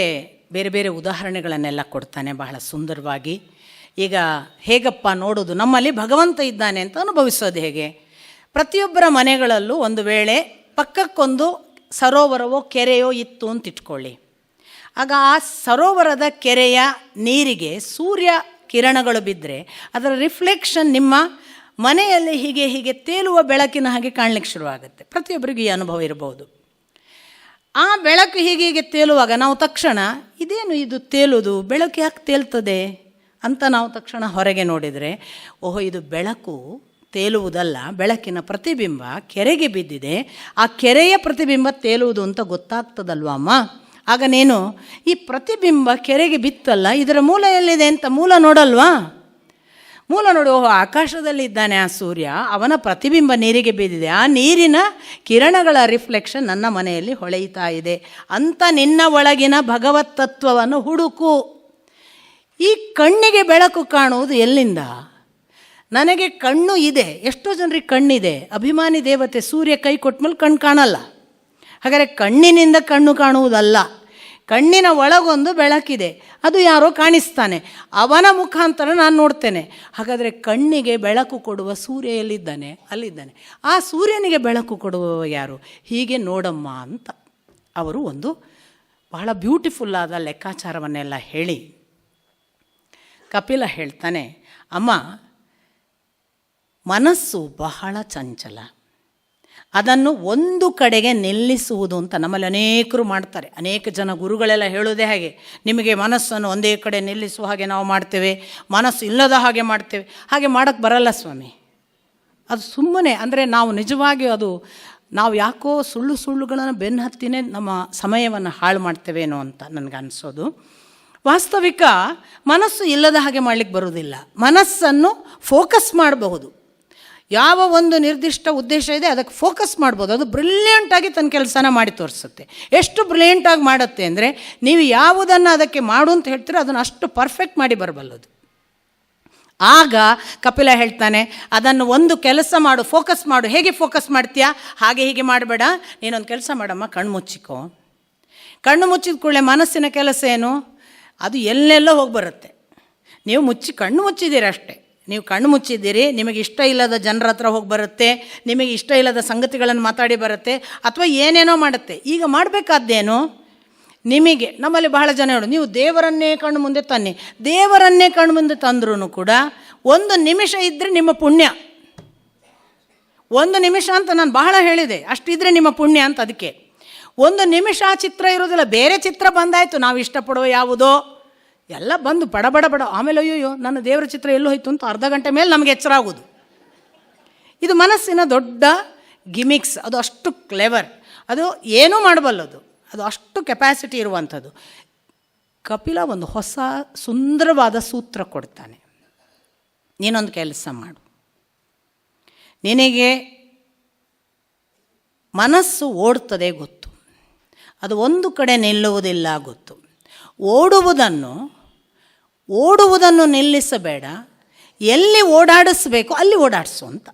ಬೇರೆ ಬೇರೆ ಉದಾಹರಣೆಗಳನ್ನೆಲ್ಲ ಕೊಡ್ತಾನೆ ಬಹಳ ಸುಂದರವಾಗಿ. ಈಗ ಹೇಗಪ್ಪ ನೋಡೋದು, ನಮ್ಮಲ್ಲಿ ಭಗವಂತ ಇದ್ದಾನೆ ಅಂತ ಅನುಭವಿಸೋದು ಹೇಗೆ? ಪ್ರತಿಯೊಬ್ಬರ ಮನೆಗಳಲ್ಲೂ ಒಂದು ವೇಳೆ ಪಕ್ಕಕ್ಕೊಂದು ಸರೋವರವೋ ಕೆರೆಯೋ ಇತ್ತು ಅಂತ ಇಟ್ಕೊಳ್ಳಿ. ಆಗ ಆ ಸರೋವರದ ಕೆರೆಯ ನೀರಿಗೆ ಸೂರ್ಯ ಕಿರಣಗಳು ಬಿದ್ದರೆ ಅದರ ರಿಫ್ಲೆಕ್ಷನ್ ನಿಮ್ಮ ಮನೆಯಲ್ಲಿ ಹೀಗೆ ಹೀಗೆ ತೇಲುವ ಬೆಳಕಿನ ಹಾಗೆ ಕಾಣಲಿಕ್ಕೆ ಶುರುವಾಗುತ್ತೆ. ಪ್ರತಿಯೊಬ್ಬರಿಗೂ ಈ ಅನುಭವ ಇರಬಹುದು. ಆ ಬೆಳಕು ಹೀಗೆ ಹೀಗೆ ತೇಲುವಾಗ ನಾವು ತಕ್ಷಣ ಇದೇನು ಇದು ತೇಲುವುದು, ಬೆಳಕು ಯಾಕೆ ತೇಲ್ತದೆ ಅಂತ ನಾವು ತಕ್ಷಣ ಹೊರಗೆ ನೋಡಿದರೆ, ಓಹೋ ಇದು ಬೆಳಕು ತೇಲುವುದಲ್ಲ, ಬೆಳಕಿನ ಪ್ರತಿಬಿಂಬ ಕೆರೆಗೆ ಬಿದ್ದಿದೆ, ಆ ಕೆರೆಯ ಪ್ರತಿಬಿಂಬ ತೇಲುವುದು ಅಂತ ಗೊತ್ತಾಗ್ತದಲ್ವ ಅಮ್ಮ. ಆಗ ನೀನು ಈ ಪ್ರತಿಬಿಂಬ ಕೆರೆಗೆ ಬಿತ್ತಲ್ಲ, ಇದರ ಮೂಲ ಎಲ್ಲಿದೆ ಅಂತ ಮೂಲ ನೋಡಲ್ವಾ? ಮೂಲ ನೋಡಿ, ಓಹೋ ಆಕಾಶದಲ್ಲಿ ಇದ್ದಾನೆ ಆ ಸೂರ್ಯ, ಅವನ ಪ್ರತಿಬಿಂಬ ನೀರಿಗೆ ಬಿದ್ದಿದೆ, ಆ ನೀರಿನ ಕಿರಣಗಳ ರಿಫ್ಲೆಕ್ಷನ್ ನನ್ನ ಮನೆಯಲ್ಲಿ ಹೊಳೆಯುತ್ತಾ ಇದೆ ಅಂತ ನಿನ್ನ ಒಳಗಿನ ಭಗವತ್ ತತ್ವವನ್ನು ಹುಡುಕು. ಈ ಕಣ್ಣಿಗೆ ಬೆಳಕು ಕಾಣುವುದು ಎಲ್ಲಿಂದ? ನನಗೆ ಕಣ್ಣು ಇದೆ, ಎಷ್ಟೋ ಜನರಿಗೆ ಕಣ್ಣಿದೆ, ಅಭಿಮಾನಿ ದೇವತೆ ಸೂರ್ಯ ಕೈ ಕೊಟ್ಮೇಲೆ ಕಣ್ಣು ಕಾಣಲ್ಲ. ಹಾಗಾದರೆ ಕಣ್ಣಿನಿಂದ ಕಣ್ಣು ಕಾಣುವುದಲ್ಲ, ಕಣ್ಣಿನ ಒಳಗೊಂದು ಬೆಳಕಿದೆ, ಅದು ಯಾರೋ ಕಾಣಿಸ್ತಾನೆ, ಅವನ ಮುಖಾಂತರ ನಾನು ನೋಡ್ತೇನೆ. ಹಾಗಾದರೆ ಕಣ್ಣಿಗೆ ಬೆಳಕು ಕೊಡುವ ಸೂರ್ಯ ಎಲ್ಲಿದ್ದಾನೆ? ಅಲ್ಲಿದ್ದಾನೆ. ಆ ಸೂರ್ಯನಿಗೆ ಬೆಳಕು ಕೊಡುವವ ಯಾರು? ಹೀಗೆ ನೋಡಮ್ಮ ಅಂತ ಅವರು ಒಂದು ಬಹಳ ಬ್ಯೂಟಿಫುಲ್ಲಾದ ಲೆಕ್ಕಾಚಾರವನ್ನೆಲ್ಲ ಹೇಳಿ ಕಪಿಲ ಹೇಳ್ತಾನೆ, ಅಮ್ಮ ಮನಸ್ಸು ಬಹಳ ಚಂಚಲ, ಅದನ್ನು ಒಂದು ಕಡೆಗೆ ನಿಲ್ಲಿಸುವುದು ಅಂತ ನಮ್ಮಲ್ಲಿ ಅನೇಕರು ಮಾಡ್ತಾರೆ. ಅನೇಕ ಜನ ಗುರುಗಳೆಲ್ಲ ಹೇಳೋದೇ ಹಾಗೆ, ನಿಮಗೆ ಮನಸ್ಸನ್ನು ಒಂದೇ ಕಡೆ ನಿಲ್ಲಿಸುವ ಹಾಗೆ ನಾವು ಮಾಡ್ತೇವೆ, ಮನಸ್ಸು ಇಲ್ಲದ ಹಾಗೆ ಮಾಡ್ತೇವೆ. ಹಾಗೆ ಮಾಡೋಕ್ಕೆ ಬರಲ್ಲ ಸ್ವಾಮಿ, ಅದು ಸುಮ್ಮನೆ. ಅಂದರೆ ನಾವು ನಿಜವಾಗಿಯೂ ಅದು ನಾವು ಯಾಕೋ ಸುಳ್ಳುಗಳನ್ನು ಬೆನ್ನು ಹತ್ತಿನೇ ನಮ್ಮ ಸಮಯವನ್ನು ಹಾಳು ಮಾಡ್ತೇವೇನೋ ಅಂತ ನನಗನ್ನಿಸೋದು. ವಾಸ್ತವಿಕ ಮನಸ್ಸು ಇಲ್ಲದ ಹಾಗೆ ಮಾಡಲಿಕ್ಕೆ ಬರುವುದಿಲ್ಲ. ಮನಸ್ಸನ್ನು ಫೋಕಸ್ ಮಾಡಬಹುದು, ಯಾವ ಒಂದು ನಿರ್ದಿಷ್ಟ ಉದ್ದೇಶ ಇದೆ ಅದಕ್ಕೆ ಫೋಕಸ್ ಮಾಡ್ಬೋದು. ಅದು ಬ್ರಿಲಿಯಂಟಾಗಿ ತನ್ನ ಕೆಲಸನ ಮಾಡಿ ತೋರಿಸುತ್ತೆ. ಎಷ್ಟು ಬ್ರಿಲಿಯಂಟಾಗಿ ಮಾಡುತ್ತೆ ಅಂದರೆ, ನೀವು ಯಾವುದನ್ನು ಅದಕ್ಕೆ ಮಾಡು ಅಂತ ಹೇಳ್ತೀರೋ ಅದನ್ನು ಅಷ್ಟು ಪರ್ಫೆಕ್ಟ್ ಮಾಡಿ ಬರಬಲ್ಲದು. ಆಗ ಕಪಿಲ ಹೇಳ್ತಾನೆ, ಅದನ್ನು ಒಂದು ಕೆಲಸ ಮಾಡು, ಫೋಕಸ್ ಮಾಡು. ಹೇಗೆ ಫೋಕಸ್ ಮಾಡ್ತೀಯಾ? ಹಾಗೆ ಹೀಗೆ ಮಾಡಬೇಡ, ನೀನೊಂದು ಕೆಲಸ ಮಾಡಮ್ಮ, ಕಣ್ಣು ಮುಚ್ಚಿಕೋ. ಕಣ್ಣು ಮುಚ್ಚಿದ ಕೂಡಲೇ ಮನಸ್ಸಿನ ಕೆಲಸ ಏನು? ಅದು ಎಲ್ಲೆಲ್ಲೋ ಹೋಗಿ ಬರುತ್ತೆ. ನೀವು ಕಣ್ಣು ಮುಚ್ಚಿದ್ದೀರಿ ಅಷ್ಟೇ. ನೀವು ಕಣ್ಣು ಮುಚ್ಚಿದ್ದೀರಿ, ನಿಮಗೆ ಇಷ್ಟ ಇಲ್ಲದ ಜನರ ಹತ್ರ ಹೋಗಿ ಬರುತ್ತೆ, ನಿಮಗೆ ಇಷ್ಟ ಇಲ್ಲದ ಸಂಗತಿಗಳನ್ನು ಮಾತಾಡಿ ಬರುತ್ತೆ, ಅಥವಾ ಏನೇನೋ ಮಾಡುತ್ತೆ. ಈಗ ಮಾಡಬೇಕಾದ್ದೇನು? ನಿಮಗೆ ನಮ್ಮಲ್ಲಿ ಬಹಳ ಜನ ಹೇಳೋದು, ನೀವು ದೇವರನ್ನೇ ಕಣ್ಣು ಮುಂದೆ ತನ್ನಿ. ದೇವರನ್ನೇ ಕಣ್ಣು ಮುಂದೆ ತಂದ್ರೂ ಕೂಡ ಒಂದು ನಿಮಿಷ ಇದ್ದರೆ ನಿಮ್ಮ ಪುಣ್ಯ. ಒಂದು ನಿಮಿಷ ಅಂತ ನಾನು ಬಹಳ ಹೇಳಿದೆ, ಅಷ್ಟಿದ್ರೆ ನಿಮ್ಮ ಪುಣ್ಯ ಅಂತ. ಅದಕ್ಕೆ ಒಂದು ನಿಮಿಷ ಆ ಚಿತ್ರ ಇರೋದಿಲ್ಲ, ಬೇರೆ ಚಿತ್ರ ಬಂದಾಯಿತು, ನಾವು ಇಷ್ಟಪಡೋ ಯಾವುದೋ ಎಲ್ಲ ಬಂದು ಬಡ ಆಮೇಲೆ ಅಯ್ಯೋ ನನ್ನ ದೇವರ ಚಿತ್ರ ಎಲ್ಲೋ ಹೋಯ್ತು ಅಂತ ಅರ್ಧ ಗಂಟೆ ಮೇಲೆ ನಮಗೆ ಎಚ್ಚರ ಆಗೋದು. ಇದು ಮನಸ್ಸಿನ ದೊಡ್ಡ ಗಿಮಿಕ್ಸ್. ಅದು ಅಷ್ಟು ಕ್ಲೆವರ್, ಅದು ಏನೂ ಮಾಡಬಲ್ಲದು, ಅದು ಅಷ್ಟು ಕೆಪ್ಯಾಸಿಟಿ ಇರುವಂಥದ್ದು. ಕಪಿಲ ಒಂದು ಹೊಸ ಸುಂದರವಾದ ಸೂತ್ರ ಕೊಡ್ತಾನೆ. ನೀನೊಂದು ಕೆಲಸ ಮಾಡು, ನಿನಗೆ ಮನಸ್ಸು ಓಡ್ತದೆ ಗೊತ್ತು, ಅದು ಒಂದು ಕಡೆ ನಿಲ್ಲುವುದಿಲ್ಲ ಗೊತ್ತು. ಓಡುವುದನ್ನು ನಿಲ್ಲಿಸಬೇಡ, ಎಲ್ಲಿ ಓಡಾಡಿಸ್ಬೇಕು ಅಲ್ಲಿ ಓಡಾಡಿಸು ಅಂತ.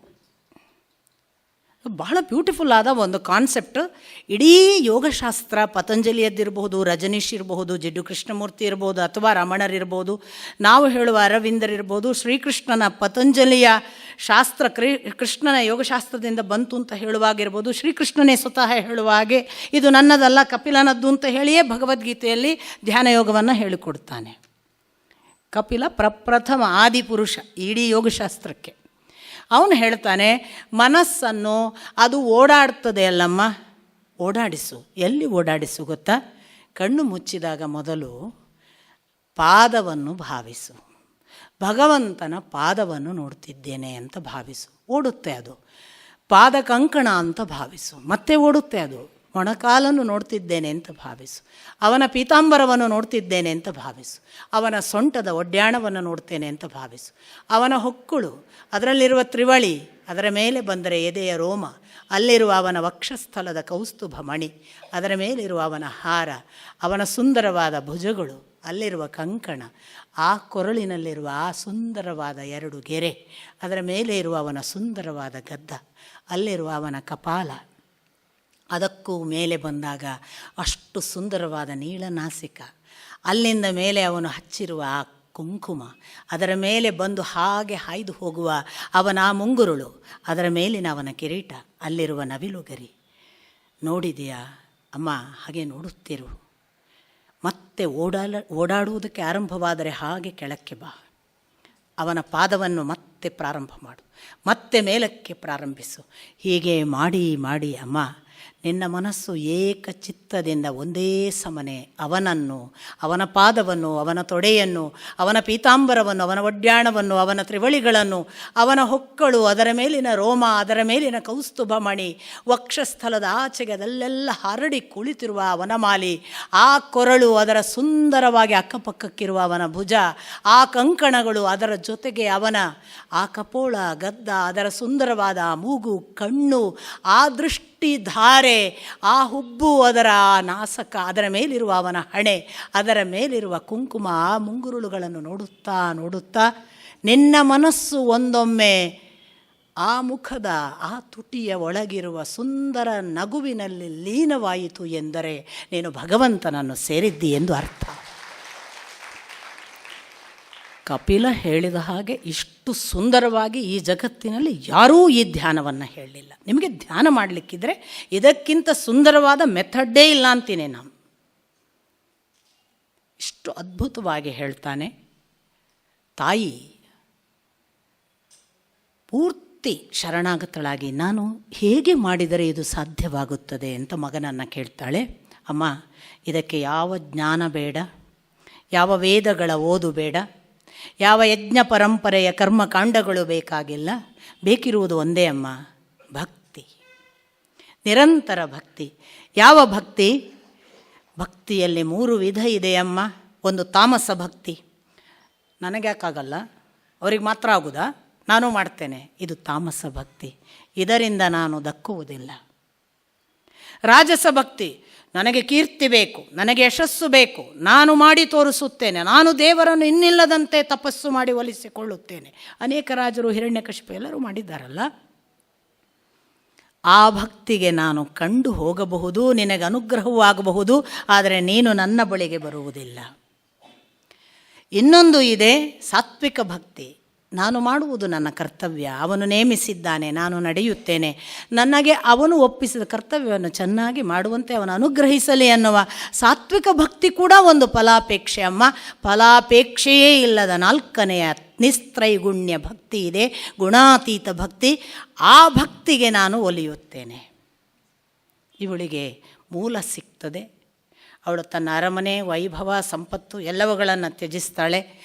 ಬಹಳ ಬ್ಯೂಟಿಫುಲ್ ಆದ ಒಂದು ಕಾನ್ಸೆಪ್ಟ್. ಇಡೀ ಯೋಗಶಾಸ್ತ್ರ, ಪತಂಜಲಿಯದ್ದಿರಬಹುದು, ರಜನೀಶ್ ಇರಬಹುದು, ಜಿಡ್ಡು ಕೃಷ್ಣಮೂರ್ತಿ ಇರ್ಬೋದು, ಅಥವಾ ರಮಣರಿರ್ಬೋದು, ನಾವು ಹೇಳುವ ಅರವಿಂದರಿರ್ಬೋದು, ಶ್ರೀಕೃಷ್ಣನ ಪತಂಜಲಿಯ ಶಾಸ್ತ್ರ ಕೃಷ್ಣನ ಯೋಗಶಾಸ್ತ್ರದಿಂದ ಬಂತು ಅಂತ ಹೇಳುವಾಗಿರ್ಬೋದು, ಶ್ರೀಕೃಷ್ಣನೇ ಸ್ವತಃ ಹೇಳುವ ಹಾಗೆ ಇದು ನನ್ನದಲ್ಲ ಕಪಿಲನದ್ದು ಅಂತ ಹೇಳಿಯೇ ಭಗವದ್ಗೀತೆಯಲ್ಲಿ ಧ್ಯಾನ ಯೋಗವನ್ನು ಹೇಳಿಕೊಡ್ತಾನೆ. ಕಪಿಲ ಪ್ರಪ್ರಥಮ ಆದಿಪುರುಷ ಇಡೀ ಯೋಗಶಾಸ್ತ್ರಕ್ಕೆ. ಅವನು ಹೇಳ್ತಾನೆ, ಮನಸ್ಸನ್ನು ಅದು ಓಡಾಡ್ತದೆ ಅಲ್ಲಮ್ಮ, ಓಡಾಡಿಸು. ಎಲ್ಲಿ ಓಡಾಡಿಸು ಗೊತ್ತಾ? ಕಣ್ಣು ಮುಚ್ಚಿದಾಗ ಮೊದಲು ಪಾದವನ್ನು ಭಾವಿಸು, ಭಗವಂತನ ಪಾದವನ್ನು ನೋಡ್ತಿದ್ದೇನೆ ಅಂತ ಭಾವಿಸು. ಓಡುತ್ತೆ ಅದು. ಪಾದ ಕಂಕಣ ಅಂತ ಭಾವಿಸು, ಮತ್ತೆ ಓಡುತ್ತೆ ಅದು. ಮೊಣಕಾಲನ್ನು ನೋಡ್ತಿದ್ದೇನೆ ಅಂತ ಭಾವಿಸು. ಅವನ ಪೀತಾಂಬರವನ್ನು ನೋಡ್ತಿದ್ದೇನೆ ಅಂತ ಭಾವಿಸು. ಅವನ ಸೊಂಟದ ಒಡ್ಯಾಣವನ್ನು ನೋಡ್ತೇನೆ ಅಂತ ಭಾವಿಸು. ಅವನ ಹೊಕ್ಕುಳು, ಅದರಲ್ಲಿರುವ ತ್ರಿವಳಿ, ಅದರ ಮೇಲೆ ಬಂದರೆ ಎದೆಯ ರೋಮ, ಅಲ್ಲಿರುವ ಅವನ ವಕ್ಷಸ್ಥಲದ ಕೌಸ್ತುಭ ಮಣಿ, ಅದರ ಮೇಲಿರುವ ಅವನ ಹಾರ, ಅವನ ಸುಂದರವಾದ ಭುಜಗಳು, ಅಲ್ಲಿರುವ ಕಂಕಣ, ಆ ಕೊರಳಿನಲ್ಲಿರುವ ಆ ಸುಂದರವಾದ 2 ಗೆರೆ, ಅದರ ಮೇಲೆ ಇರುವ ಅವನ ಸುಂದರವಾದ ಗದ್ದ, ಅಲ್ಲಿರುವ ಅವನ ಕಪಾಲ, ಅದಕ್ಕೂ ಮೇಲೆ ಬಂದಾಗ ಅಷ್ಟು ಸುಂದರವಾದ ನೀಳನಾಸಿಕ, ಅಲ್ಲಿಂದ ಮೇಲೆ ಅವನು ಹಚ್ಚಿರುವ ಆ ಕುಂಕುಮ, ಅದರ ಮೇಲೆ ಬಂದು ಹಾಗೆ ಹಾಯ್ದು ಹೋಗುವ ಅವನ ಆ ಮುಂಗುರುಳು, ಅದರ ಮೇಲಿನ ಅವನ ಕಿರೀಟ, ಅಲ್ಲಿರುವ ನವಿಲುಗರಿ. ನೋಡಿದೆಯಾ ಅಮ್ಮ? ಹಾಗೆ ನೋಡುತ್ತಿರು. ಮತ್ತೆ ಓಡಾಡುವುದಕ್ಕೆ ಆರಂಭವಾದರೆ ಹಾಗೆ ಕೆಳಕ್ಕೆ ಬಾ. ಅವನ ಪಾದವನ್ನು ಮತ್ತೆ ಪ್ರಾರಂಭ ಮಾಡು, ಮತ್ತೆ ಮೇಲಕ್ಕೆ ಪ್ರಾರಂಭಿಸು. ಹೀಗೆ ಮಾಡಿ ಮಾಡಿ ಅಮ್ಮ ನಿನ್ನ ಮನಸ್ಸು ಏಕಚಿತ್ತದಿಂದ ಒಂದೇ ಸಮನೆ ಅವನನ್ನು, ಅವನ ಪಾದವನ್ನು, ಅವನ ತೊಡೆಯನ್ನು, ಅವನ ಪೀತಾಂಬರವನ್ನು, ಅವನ ಒಡ್ಯಾಣವನ್ನು, ಅವನ ತ್ರಿವಳಿಗಳನ್ನು, ಅವನ ಹೊಕ್ಕಳು, ಅದರ ಮೇಲಿನ ರೋಮ, ಅದರ ಮೇಲಿನ ಕೌಸ್ತುಭ ಮಣಿ, ವಕ್ಷಸ್ಥಲದ ಆಚೆಗೆ ಅದಲ್ಲೆಲ್ಲ ಹರಡಿ ಕುಳಿತಿರುವ ಅವನ ಮಾಲಿ, ಆ ಕೊರಳು, ಅದರ ಸುಂದರವಾಗಿ ಅಕ್ಕಪಕ್ಕಕ್ಕಿರುವ ಅವನ ಭುಜ, ಆ ಕಂಕಣಗಳು, ಅದರ ಜೊತೆಗೆ ಅವನ ಆ ಕಪೋಳ, ಗದ್ದ, ಅದರ ಸುಂದರವಾದ ಮೂಗು, ಕಣ್ಣು, ಆ ದೃಷ್ಟಿ ಧಾರೆ, ಆ ಹುಬ್ಬು, ಅದರ ನಾಸಕ, ಅದರ ಮೇಲಿರುವ ಅವನ ಹಣೆ, ಅದರ ಮೇಲಿರುವ ಕುಂಕುಮ, ಆ ಮುಂಗುರುಳುಗಳನ್ನು ನೋಡುತ್ತಾ ನೋಡುತ್ತಾ ನಿನ್ನ ಮನಸ್ಸು ಒಂದೊಮ್ಮೆ ಆ ಮುಖದ ಆ ತುಟಿಯ ಒಳಗಿರುವ ಸುಂದರ ನಗುವಿನಲ್ಲಿ ಲೀನವಾಯಿತು ಎಂದರೆ ನೀನು ಭಗವಂತನನ್ನು ಸೇರಿದ್ದಿ ಎಂದು ಅರ್ಥ. ಕಪಿಲ ಹೇಳಿದ ಹಾಗೆ ಇಷ್ಟು ಸುಂದರವಾಗಿ ಈ ಜಗತ್ತಿನಲ್ಲಿ ಯಾರೂ ಈ ಧ್ಯಾನವನ್ನು ಹೇಳಲಿಲ್ಲ. ನಿಮಗೆ ಧ್ಯಾನ ಮಾಡಲಿಕ್ಕಿದ್ರೆ ಇದಕ್ಕಿಂತ ಸುಂದರವಾದ ಮೆಥಡ್ಡೇ ಇಲ್ಲ ಅಂತೀನಿ ನಾನು. ಇಷ್ಟು ಅದ್ಭುತವಾಗಿ ಹೇಳ್ತಾನೆ. ತಾಯಿ ಪೂರ್ತಿ ಶರಣಾಗತಳಾಗಿ ನಾನು ಹೇಗೆ ಮಾಡಿದರೆ ಇದು ಸಾಧ್ಯವಾಗುತ್ತದೆ ಅಂತ ಮಗನನ್ನು ಕೇಳ್ತಾಳೆ. ಅಮ್ಮ, ಇದಕ್ಕೆ ಯಾವ ಜ್ಞಾನ ಬೇಡ, ಯಾವ ವೇದಗಳ ಓದು ಬೇಡ, ಯಾವ ಯಜ್ಞ ಪರಂಪರೆಯ ಕರ್ಮಕಾಂಡಗಳು ಬೇಕಾಗಿಲ್ಲ. ಬೇಕಿರುವುದು ಒಂದೇ ಅಮ್ಮ, ಭಕ್ತಿ, ನಿರಂತರ ಭಕ್ತಿ. ಯಾವ ಭಕ್ತಿ? ಭಕ್ತಿಯಲ್ಲಿ 3 ವಿಧ ಇದೆಯಮ್ಮ. ಒಂದು ತಾಮಸ ಭಕ್ತಿ, ನನಗ್ಯಾಕಾಗಲ್ಲ, ಅವ್ರಿಗೆ ಮಾತ್ರ ಆಗುದಾ, ನಾನು ಮಾಡ್ತೇನೆ, ಇದು ತಾಮಸ ಭಕ್ತಿ, ಇದರಿಂದ ನಾನು ದಕ್ಕುವುದಿಲ್ಲ. ರಾಜಸ ಭಕ್ತಿ, ನನಗೆ ಕೀರ್ತಿ ಬೇಕು, ನನಗೆ ಯಶಸ್ಸು ಬೇಕು, ನಾನು ಮಾಡಿ ತೋರಿಸುತ್ತೇನೆ, ನಾನು ದೇವರನ್ನು ಇನ್ನಿಲ್ಲದಂತೆ ತಪಸ್ಸು ಮಾಡಿ ಒಲಿಸಿಕೊಳ್ಳುತ್ತೇನೆ. ಅನೇಕ ರಾಜರು, ಹಿರಣ್ಯಕಶಿಪು ಎಲ್ಲರೂ ಮಾಡಿದ್ದಾರಲ್ಲ. ಆ ಭಕ್ತಿಗೆ ನಾನು ಕಂಡು ಹೋಗಬಹುದು, ನಿನಗೆ ಅನುಗ್ರಹವೂ ಆಗಬಹುದು, ಆದರೆ ನೀನು ನನ್ನ ಬಳಿಗೆ ಬರುವುದಿಲ್ಲ. ಇನ್ನೊಂದು ಇದೆ ಸಾತ್ವಿಕ ಭಕ್ತಿ. ನಾನು ಮಾಡುವುದು ನನ್ನ ಕರ್ತವ್ಯ, ಅವನು ನೇಮಿಸಿದ್ದಾನೆ, ನಾನು ನಡೆಯುತ್ತೇನೆ, ನನಗೆ ಅವನು ಒಪ್ಪಿಸಿದ ಕರ್ತವ್ಯವನ್ನು ಚೆನ್ನಾಗಿ ಮಾಡುವಂತೆ ಅವನು ಅನುಗ್ರಹಿಸಲಿ ಅನ್ನುವ ಸಾತ್ವಿಕ ಭಕ್ತಿ ಕೂಡ ಒಂದು ಫಲಾಪೇಕ್ಷೆ ಅಮ್ಮ. ಫಲಾಪೇಕ್ಷೆಯೇ ಇಲ್ಲದ 4ನೆಯ ನಿಸ್ತ್ರೈಗುಣ್ಯ ಭಕ್ತಿ ಇದೆ, ಗುಣಾತೀತ ಭಕ್ತಿ. ಆ ಭಕ್ತಿಗೆ ನಾನು ಒಲಿಯುತ್ತೇನೆ. ಇವಳಿಗೆ ಮೂಲ ಸಿಗ್ತದೆ. ಅವಳು ತನ್ನ ಅರಮನೆ, ವೈಭವ, ಸಂಪತ್ತು ಎಲ್ಲವುಗಳನ್ನು ತ್ಯಜಿಸ್ತಾಳೆ.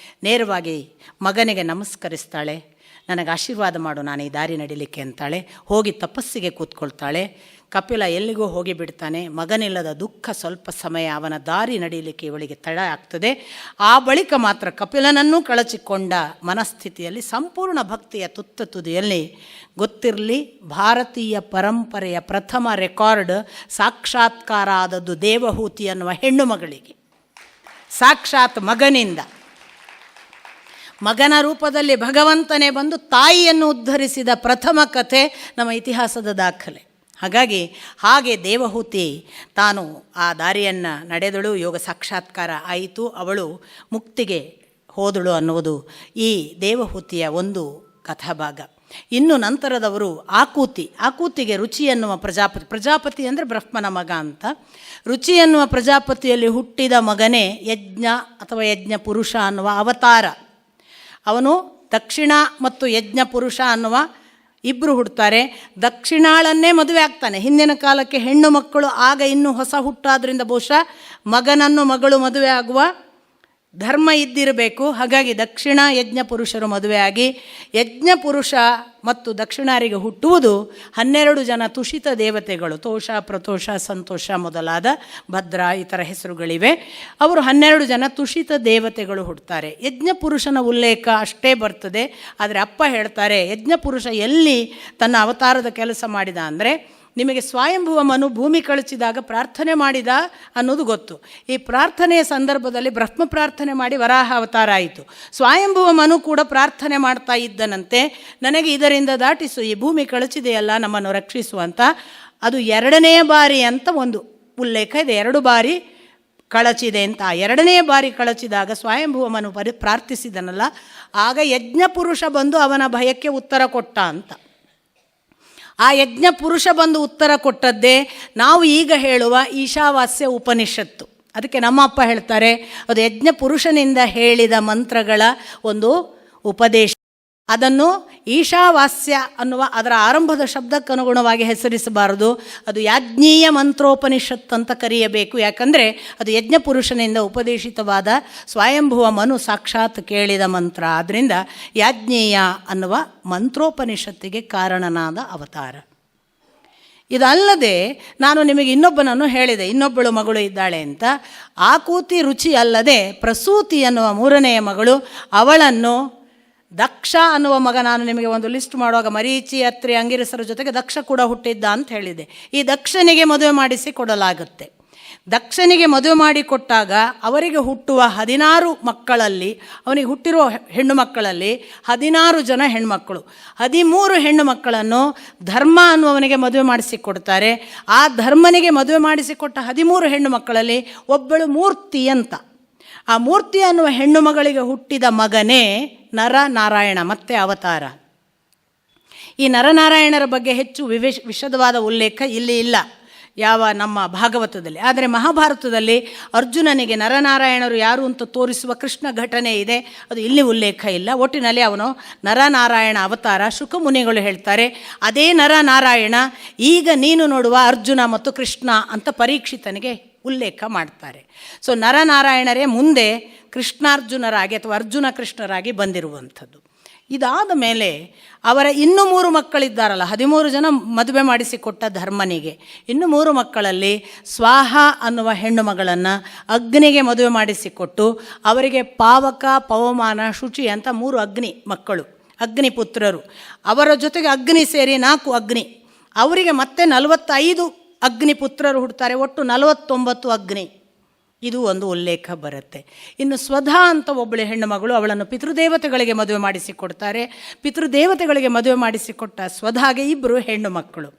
ನೇರವಾಗಿ ಮಗನಿಗೆ ನಮಸ್ಕರಿಸ್ತಾಳೆ. ನನಗೆ ಆಶೀರ್ವಾದ ಮಾಡು, ನಾನು ಈ ದಾರಿ ನಡಿಲಿಕ್ಕೆ ಅಂತಾಳೆ. ಹೋಗಿ ತಪಸ್ಸಿಗೆ ಕೂತ್ಕೊಳ್ತಾಳೆ. ಕಪಿಲ ಎಲ್ಲಿಗೂ ಹೋಗಿಬಿಡ್ತಾನೆ. ಮಗನಿಲ್ಲದ ದುಃಖ ಸ್ವಲ್ಪ ಸಮಯ ಅವನ ದಾರಿ ನಡೀಲಿಕ್ಕೆ ಇವಳಿಗೆ ತಡ ಆಗ್ತದೆ. ಆ ಬಳಿಕ ಮಾತ್ರ ಕಪಿಲನನ್ನೂ ಕಳಚಿಕೊಂಡ ಮನಸ್ಥಿತಿಯಲ್ಲಿ ಸಂಪೂರ್ಣ ಭಕ್ತಿಯ ತುತ್ತ ತುದಿಯಲ್ಲಿ ಗೊತ್ತಿರಲಿ, ಭಾರತೀಯ ಪರಂಪರೆಯ ಪ್ರಥಮ ರೆಕಾರ್ಡ್ ಸಾಕ್ಷಾತ್ಕಾರ ಆದದ್ದು ದೇವಹೂತಿ ಅನ್ನುವ ಹೆಣ್ಣು ಮಗಳಿಗೆ. ಸಾಕ್ಷಾತ್ ಮಗನಿಂದ, ಮಗನ ರೂಪದಲ್ಲಿ ಭಗವಂತನೇ ಬಂದು ತಾಯಿಯನ್ನು ಉದ್ಧರಿಸಿದ ಪ್ರಥಮ ಕಥೆ ನಮ್ಮ ಇತಿಹಾಸದ ದಾಖಲೆ. ಹಾಗೆ ದೇವಹೂತಿ ತಾನು ಆ ದಾರಿಯನ್ನು ನಡೆದಳು, ಯೋಗ ಸಾಕ್ಷಾತ್ಕಾರ ಆಯಿತು, ಅವಳು ಮುಕ್ತಿಗೆ ಹೋದಳು ಅನ್ನುವುದು ಈ ದೇವಹೂತಿಯ ಒಂದು ಕಥಾಭಾಗ. ಇನ್ನು ನಂತರದವರು ಆಕೂತಿಗೆ ರುಚಿ ಎನ್ನುವ ಪ್ರಜಾಪತಿ ಅಂದರೆ ಬ್ರಹ್ಮನ ಮಗ ಅಂತ. ರುಚಿ ಎನ್ನುವ ಪ್ರಜಾಪತಿಯಲ್ಲಿ ಹುಟ್ಟಿದ ಮಗನೇ ಯಜ್ಞ ಅಥವಾ ಯಜ್ಞ ಪುರುಷ ಅನ್ನುವ ಅವತಾರ. ಅವನು ದಕ್ಷಿಣ ಮತ್ತು ಯಜ್ಞ ಪುರುಷ ಅನ್ನುವ ಇಬ್ಬರು ಹುಡ್ತಾರೆ. ದಕ್ಷಿಣಾಳನ್ನೇ ಮದುವೆ ಆಗ್ತಾನೆ. ಹಿಂದಿನ ಕಾಲಕ್ಕೆ ಹೆಣ್ಣು ಮಕ್ಕಳು ಆಗ ಇನ್ನೂ ಹೊಸ ಹುಟ್ಟಾದ್ರಿಂದ ಬಹುಶಃ ಮಗನನ್ನು ಮಗಳು ಮದುವೆ ಆಗುವ ಧರ್ಮ ಇದ್ದಿರಬೇಕು. ಹಾಗಾಗಿ ದಕ್ಷಿಣ ಯಜ್ಞ ಪುರುಷರು ಮದುವೆಯಾಗಿ ಯಜ್ಞ ಪುರುಷ ಮತ್ತು ದಕ್ಷಿಣಾರಿಗೆ ಹುಟ್ಟುವುದು 12 ಜನ ತುಷಿತ ದೇವತೆಗಳು, ತೋಷ, ಪ್ರತೋಷ, ಸಂತೋಷ ಮೊದಲಾದ ಭದ್ರ ಇತರ ಹೆಸರುಗಳಿವೆ. ಅವರು 12 ಜನ ತುಷಿತ ದೇವತೆಗಳು ಹುಟ್ಟುತ್ತಾರೆ. ಯಜ್ಞ ಪುರುಷನ ಉಲ್ಲೇಖ ಅಷ್ಟೇ ಬರ್ತದೆ. ಆದರೆ ಅಪ್ಪ ಹೇಳ್ತಾರೆ, ಯಜ್ಞ ಪುರುಷ ಎಲ್ಲಿ ತನ್ನ ಅವತಾರದ ಕೆಲಸ ಮಾಡಿದ ಅಂದರೆ, ನಿಮಗೆ ಸ್ವಯಂಭುವ ಮನು ಭೂಮಿ ಕಳಚಿದಾಗ ಪ್ರಾರ್ಥನೆ ಮಾಡಿದ ಅನ್ನೋದು ಗೊತ್ತು. ಈ ಪ್ರಾರ್ಥನೆಯ ಸಂದರ್ಭದಲ್ಲಿ ಬ್ರಹ್ಮ ಪ್ರಾರ್ಥನೆ ಮಾಡಿ ವರಾಹ ಅವತಾರ ಆಯಿತು. ಸ್ವಯಂಭುವ ಮನು ಕೂಡ ಪ್ರಾರ್ಥನೆ ಮಾಡ್ತಾ ಇದ್ದನಂತೆ, ನನಗೆ ಇದರಿಂದ ದಾಟಿಸು, ಈ ಭೂಮಿ ಕಳಚಿದೆಯಲ್ಲ, ನಮ್ಮನ್ನು ರಕ್ಷಿಸುವಂತ. ಅದು 2ನೇ ಬಾರಿ ಅಂತ ಒಂದು ಉಲ್ಲೇಖ ಇದೆ. 2 ಬಾರಿ ಕಳಚಿದೆ ಅಂತ. 2ನೇ ಬಾರಿ ಕಳಚಿದಾಗ ಸ್ವಯಂಭುವ ಮನು ಪ್ರಾರ್ಥಿಸಿದನಲ್ಲ, ಆಗ ಯಜ್ಞ ಪುರುಷ ಬಂದು ಅವನ ಭಯಕ್ಕೆ ಉತ್ತರ ಕೊಟ್ಟ ಅಂತ. ಆ ಯಜ್ಞ ಪುರುಷ ಬಂದು ಉತ್ತರ ಕೊಟ್ಟದ್ದೇ ನಾವು ಈಗ ಹೇಳುವ ಈಶಾವಾಸ್ಯ ಉಪನಿಷತ್ತು. ಅದಕ್ಕೆ ನಮ್ಮ ಅಪ್ಪ ಹೇಳ್ತಾರೆ, ಅದು ಯಜ್ಞ ಪುರುಷನಿಂದ ಹೇಳಿದ ಮಂತ್ರಗಳ ಒಂದು ಉಪದೇಶ. ಅದನ್ನು ಈಶಾವಾಸ್ಯ ಅನ್ನುವ ಅದರ ಆರಂಭದ ಶಬ್ದಕ್ಕನುಗುಣವಾಗಿ ಹೆಸರಿಸಬಾರದು. ಅದು ಯಾಜ್ಞೀಯ ಮಂತ್ರೋಪನಿಷತ್ ಅಂತ ಕರೆಯಬೇಕು. ಯಾಕಂದರೆ ಅದು ಯಜ್ಞ ಪುರುಷನಿಂದ ಉಪದೇಶಿತವಾದ ಸ್ವಯಂಭುವ ಮನು ಸಾಕ್ಷಾತ್ ಕೇಳಿದ ಮಂತ್ರ. ಆದ್ದರಿಂದ ಯಾಜ್ಞೀಯ ಅನ್ನುವ ಮಂತ್ರೋಪನಿಷತ್ತಿಗೆ ಕಾರಣನಾದ ಅವತಾರ. ಇದಲ್ಲದೆ ನಾನು ನಿಮಗೆ ಇನ್ನೊಬ್ಬನನ್ನು ಹೇಳಿದೆ, ಇನ್ನೊಬ್ಬಳು ಮಗಳು ಇದ್ದಾಳೆ ಅಂತ. ಆಕೂತಿ ರುಚಿ ಅಲ್ಲದೆ ಪ್ರಸೂತಿ ಅನ್ನುವ 3ನೆಯ ಮಗಳು, ಅವಳನ್ನು ದಕ್ಷ ಅನ್ನುವ ಮಗ, ನಾನು ನಿಮಗೆ ಒಂದು ಲಿಸ್ಟ್ ಮಾಡುವಾಗ ಮರೀಚಿ, ಅತ್ರಿ, ಅಂಗಿರಸರ ಜೊತೆಗೆ ದಕ್ಷ ಕೂಡ ಹುಟ್ಟಿದ್ದ ಅಂತ ಹೇಳಿದೆ. ಈ ದಕ್ಷನಿಗೆ ಮದುವೆ ಮಾಡಿಸಿ ಕೊಡಲಾಗುತ್ತೆ. ದಕ್ಷನಿಗೆ ಮದುವೆ ಮಾಡಿಕೊಟ್ಟಾಗ ಅವರಿಗೆ ಹುಟ್ಟುವ 16 ಮಕ್ಕಳಲ್ಲಿ, ಅವನಿಗೆ ಹುಟ್ಟಿರುವ ಹೆಣ್ಣು ಮಕ್ಕಳಲ್ಲಿ 16 ಜನ ಹೆಣ್ಮಕ್ಕಳು. 13 ಹೆಣ್ಣು ಮಕ್ಕಳನ್ನು ಧರ್ಮ ಅನ್ನುವವನಿಗೆ ಮದುವೆ ಮಾಡಿಸಿಕೊಡ್ತಾರೆ. ಆ ಧರ್ಮನಿಗೆ ಮದುವೆ ಮಾಡಿಸಿಕೊಟ್ಟ 13 ಹೆಣ್ಣು ಮಕ್ಕಳಲ್ಲಿ ಒಬ್ಬಳು ಮೂರ್ತಿ ಅಂತ. ಆ ಮೂರ್ತಿ ಅನ್ನುವ ಹೆಣ್ಣು ಮಗಳಿಗೆ ಹುಟ್ಟಿದ ಮಗನೇ ನರನಾರಾಯಣ, ಮತ್ತೆ ಅವತಾರ. ಈ ನರನಾರಾಯಣರ ಬಗ್ಗೆ ಹೆಚ್ಚು ವಿಶದವಾದ ಉಲ್ಲೇಖ ಇಲ್ಲಿ ಇಲ್ಲ, ಯಾವ ನಮ್ಮ ಭಾಗವತದಲ್ಲಿ. ಆದರೆ ಮಹಾಭಾರತದಲ್ಲಿ ಅರ್ಜುನನಿಗೆ ನರನಾರಾಯಣರು ಯಾರು ಅಂತ ತೋರಿಸುವ ಕೃಷ್ಣ ಘಟನೆ ಇದೆ. ಅದು ಇಲ್ಲಿ ಉಲ್ಲೇಖ ಇಲ್ಲ. ಒಟ್ಟಿನಲ್ಲಿ ಅವನು ನರನಾರಾಯಣ ಅವತಾರ. ಶುಕಮುನಿಗಳು ಹೇಳ್ತಾರೆ, ಅದೇ ನರನಾರಾಯಣ ಈಗ ನೀನು ನೋಡುವ ಅರ್ಜುನ ಮತ್ತು ಕೃಷ್ಣ ಅಂತ ಪರೀಕ್ಷಿತನಿಗೆ ಉಲ್ಲೇಖ ಮಾಡ್ತಾರೆ. ಸೊ ನರನಾರಾಯಣರೇ ಮುಂದೆ ಕೃಷ್ಣಾರ್ಜುನರಾಗಿ ಅಥವಾ ಅರ್ಜುನ ಕೃಷ್ಣರಾಗಿ ಬಂದಿರುವಂಥದ್ದು. ಇದಾದ ಮೇಲೆ ಅವರ ಇನ್ನೂ 3 ಮಕ್ಕಳಿದ್ದಾರಲ್ಲ, 13 ಜನ ಮದುವೆ ಮಾಡಿಸಿಕೊಟ್ಟ ಧರ್ಮನಿಗೆ ಇನ್ನೂ 3 ಮಕ್ಕಳಲ್ಲಿ ಸ್ವಾಹ ಅನ್ನುವ ಹೆಣ್ಣು ಮಗಳನ್ನು ಅಗ್ನಿಗೆ ಮದುವೆ ಮಾಡಿಸಿಕೊಟ್ಟು ಅವರಿಗೆ ಪಾವಕ, ಪವಮಾನ, ಶುಚಿ ಅಂತ 3 ಅಗ್ನಿ ಮಕ್ಕಳು, ಅಗ್ನಿಪುತ್ರರು. ಅವರ ಜೊತೆಗೆ ಅಗ್ನಿ ಸೇರಿ 4 ಅಗ್ನಿ. ಅವರಿಗೆ ಮತ್ತೆ 45 ಅಗ್ನಿಪುತ್ರರು ಹುಡ್ತಾರೆ. ಒಟ್ಟು 49 ಅಗ್ನಿ. ಇದು ಒಂದು ಉಲ್ಲೇಖ ಬರುತ್ತೆ. ಇನ್ನು ಸ್ವಧಾ ಅಂತ ಒಬ್ಬಳು ಹೆಣ್ಣು ಮಗಳು, ಅವಳನ್ನು ಪಿತೃದೇವತೆಗಳಿಗೆ ಮದುವೆ ಮಾಡಿಸಿಕೊಡ್ತಾರೆ. ಪಿತೃದೇವತೆಗಳಿಗೆ ಮದುವೆ ಮಾಡಿಸಿಕೊಟ್ಟ ಸ್ವಧಾಗೆ 2 ಹೆಣ್ಣು ಮಕ್ಕಳು.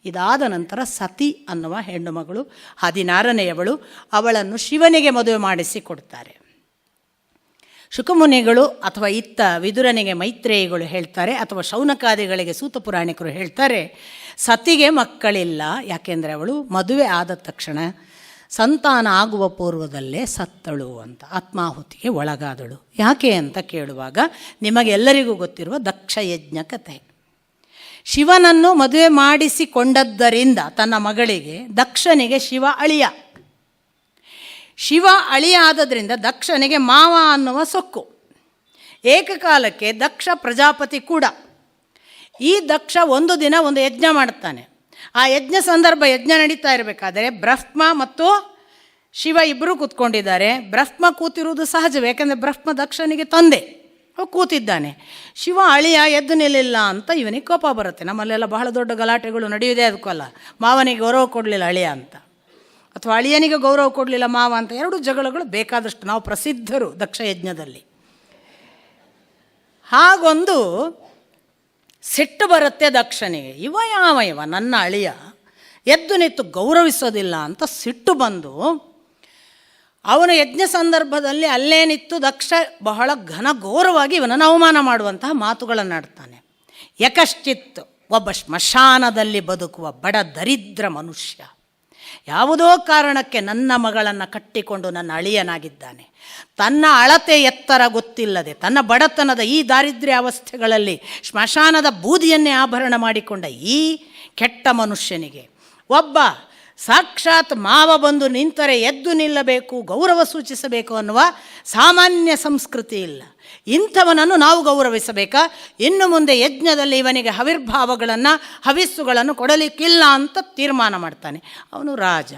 ಇದಾದ ನಂತರ ಸತಿ ಅನ್ನುವ ಹೆಣ್ಣು ಮಗಳು 16ನೇಯವಳು, ಅವಳನ್ನು ಶಿವನಿಗೆ ಮದುವೆ ಮಾಡಿಸಿಕೊಡ್ತಾರೆ. ಶುಕಮುನಿಗಳು ಅಥವಾ ಇತ್ತ ವಿದುರನಿಗೆ ಮೈತ್ರೇಯಿಗಳು ಹೇಳ್ತಾರೆ, ಅಥವಾ ಶೌನಕಾದಿಗಳಿಗೆ ಸೂತ ಪುರಾಣಿಕರು ಹೇಳ್ತಾರೆ, ಸತಿಗೆ ಮಕ್ಕಳಿಲ್ಲ. ಯಾಕೆಂದರೆ ಅವಳು ಮದುವೆ ಆದ ತಕ್ಷಣ ಸಂತಾನ ಆಗುವ ಪೂರ್ವದಲ್ಲೇ ಸತ್ತಳು ಅಂತ, ಆತ್ಮಾಹುತಿಗೆ ಒಳಗಾದಳು. ಯಾಕೆ ಅಂತ ಕೇಳುವಾಗ ನಿಮಗೆಲ್ಲರಿಗೂ ಗೊತ್ತಿರುವ ದಕ್ಷ ಯಜ್ಞ ಕಥೆ. ಶಿವನನ್ನು ಮದುವೆ ಮಾಡಿಸಿಕೊಂಡದ್ದರಿಂದ ತನ್ನ ಮಗಳಿಗೆ ದಕ್ಷನಿಗೆ ಶಿವ ಅಳಿಯ. ಶಿವ ಅಳಿಯ ಆದದ್ರಿಂದ ದಕ್ಷನಿಗೆ ಮಾವ ಅನ್ನುವ ಸೊಕ್ಕು. ಏಕಕಾಲಕ್ಕೆ ದಕ್ಷ ಪ್ರಜಾಪತಿ ಕೂಡ. ಈ ದಕ್ಷ ಒಂದು ದಿನ ಒಂದು ಯಜ್ಞ ಮಾಡುತ್ತಾನೆ. ಆ ಯಜ್ಞ ಸಂದರ್ಭ, ಯಜ್ಞ ನಡೀತಾ ಇರಬೇಕಾದರೆ ಬ್ರಹ್ಮ ಮತ್ತು ಶಿವ ಇಬ್ಬರು ಕೂತ್ಕೊಂಡಿದ್ದಾರೆ. ಬ್ರಹ್ಮ ಕೂತಿರುವುದು ಸಹಜವೇ, ಯಾಕಂದರೆ ಬ್ರಹ್ಮ ದಕ್ಷನಿಗೆ ತಂದೆ, ಕೂತಿದ್ದಾನೆ. ಶಿವ ಅಳಿಯ ಎದ್ದು ನಿಲ್ಲಿಲ್ಲ ಅಂತ ಇವನಿಗೆ ಕೋಪ ಬರುತ್ತೆ. ನಮ್ಮಲ್ಲೆಲ್ಲ ಬಹಳ ದೊಡ್ಡ ಗಲಾಟೆಗಳು ನಡೆಯುವುದೇ ಅದಕ್ಕಲ್ಲ, ಮಾವನಿಗೆ ಗೌರವ ಕೊಡಲಿಲ್ಲ ಅಳಿಯ ಅಂತ, ಅಥವಾ ಅಳಿಯನಿಗೆ ಗೌರವ ಕೊಡಲಿಲ್ಲ ಮಾವ ಅಂತ. 2 ಜಗಳಗಳು ಬೇಕಾದಷ್ಟು. ನಾವು ಪ್ರಸಿದ್ಧರು ದಕ್ಷ ಯಜ್ಞದಲ್ಲಿ. ಹಾಗೊಂದು ಸಿಟ್ಟು ಬರುತ್ತೆ ದಕ್ಷನಿಗೆ. ಇವ ನನ್ನ ಅಳಿಯ ಎದ್ದು ನಿಂತು ಗೌರವಿಸೋದಿಲ್ಲ ಅಂತ ಸಿಟ್ಟು ಬಂದು ಅವನು ಯಜ್ಞ ಸಂದರ್ಭದಲ್ಲಿ ಅಲ್ಲೇ ನಿಂತು ದಕ್ಷ ಬಹಳ ಘನಘೋರವಾಗಿ ಇವನನ್ನು ಅವಮಾನ ಮಾಡುವಂತಹ ಮಾತುಗಳನ್ನು ಆಡ್ತಾನೆ. ಯಕಶ್ಚಿತ್, ಒಬ್ಬ ಸ್ಮಶಾನದಲ್ಲಿ ಬದುಕುವ ಬಡ ದರಿದ್ರ ಮನುಷ್ಯ ಯಾವುದೋ ಕಾರಣಕ್ಕೆ ನನ್ನ ಮಗಳನ್ನು ಕಟ್ಟಿಕೊಂಡು ನನ್ನ ಅಳಿಯನಾಗಿದ್ದಾನೆ. ತನ್ನ ಅಳತೆ ಎತ್ತರ ಗೊತ್ತಿಲ್ಲದೆ ತನ್ನ ಬಡತನದ ಈ ದಾರಿದ್ರ್ಯ ಅವಸ್ಥೆಗಳಲ್ಲಿ ಸ್ಮಶಾನದ ಬೂದಿಯನ್ನೇ ಆಭರಣ ಮಾಡಿಕೊಂಡ ಈ ಕೆಟ್ಟ ಮನುಷ್ಯನಿಗೆ ಒಬ್ಬ ಸಾಕ್ಷಾತ್ ಮಾವ ಬಂದು ನಿಂತರೆ ಎದ್ದು ನಿಲ್ಲಬೇಕು, ಗೌರವ ಸೂಚಿಸಬೇಕು ಅನ್ನುವ ಸಾಮಾನ್ಯ ಸಂಸ್ಕೃತಿ ಇಲ್ಲ. ಇಂಥವನನ್ನು ನಾವು ಗೌರವಿಸಬೇಕಾ? ಇನ್ನು ಮುಂದೆ ಯಜ್ಞದಲ್ಲಿ ಇವನಿಗೆ ಹವಿರ್ಭಾವಗಳನ್ನು, ಹವಿಸ್ಸುಗಳನ್ನು ಕೊಡಲಿಕ್ಕಿಲ್ಲ ಅಂತ ತೀರ್ಮಾನ ಮಾಡ್ತಾನೆ. ಅವನು ರಾಜ.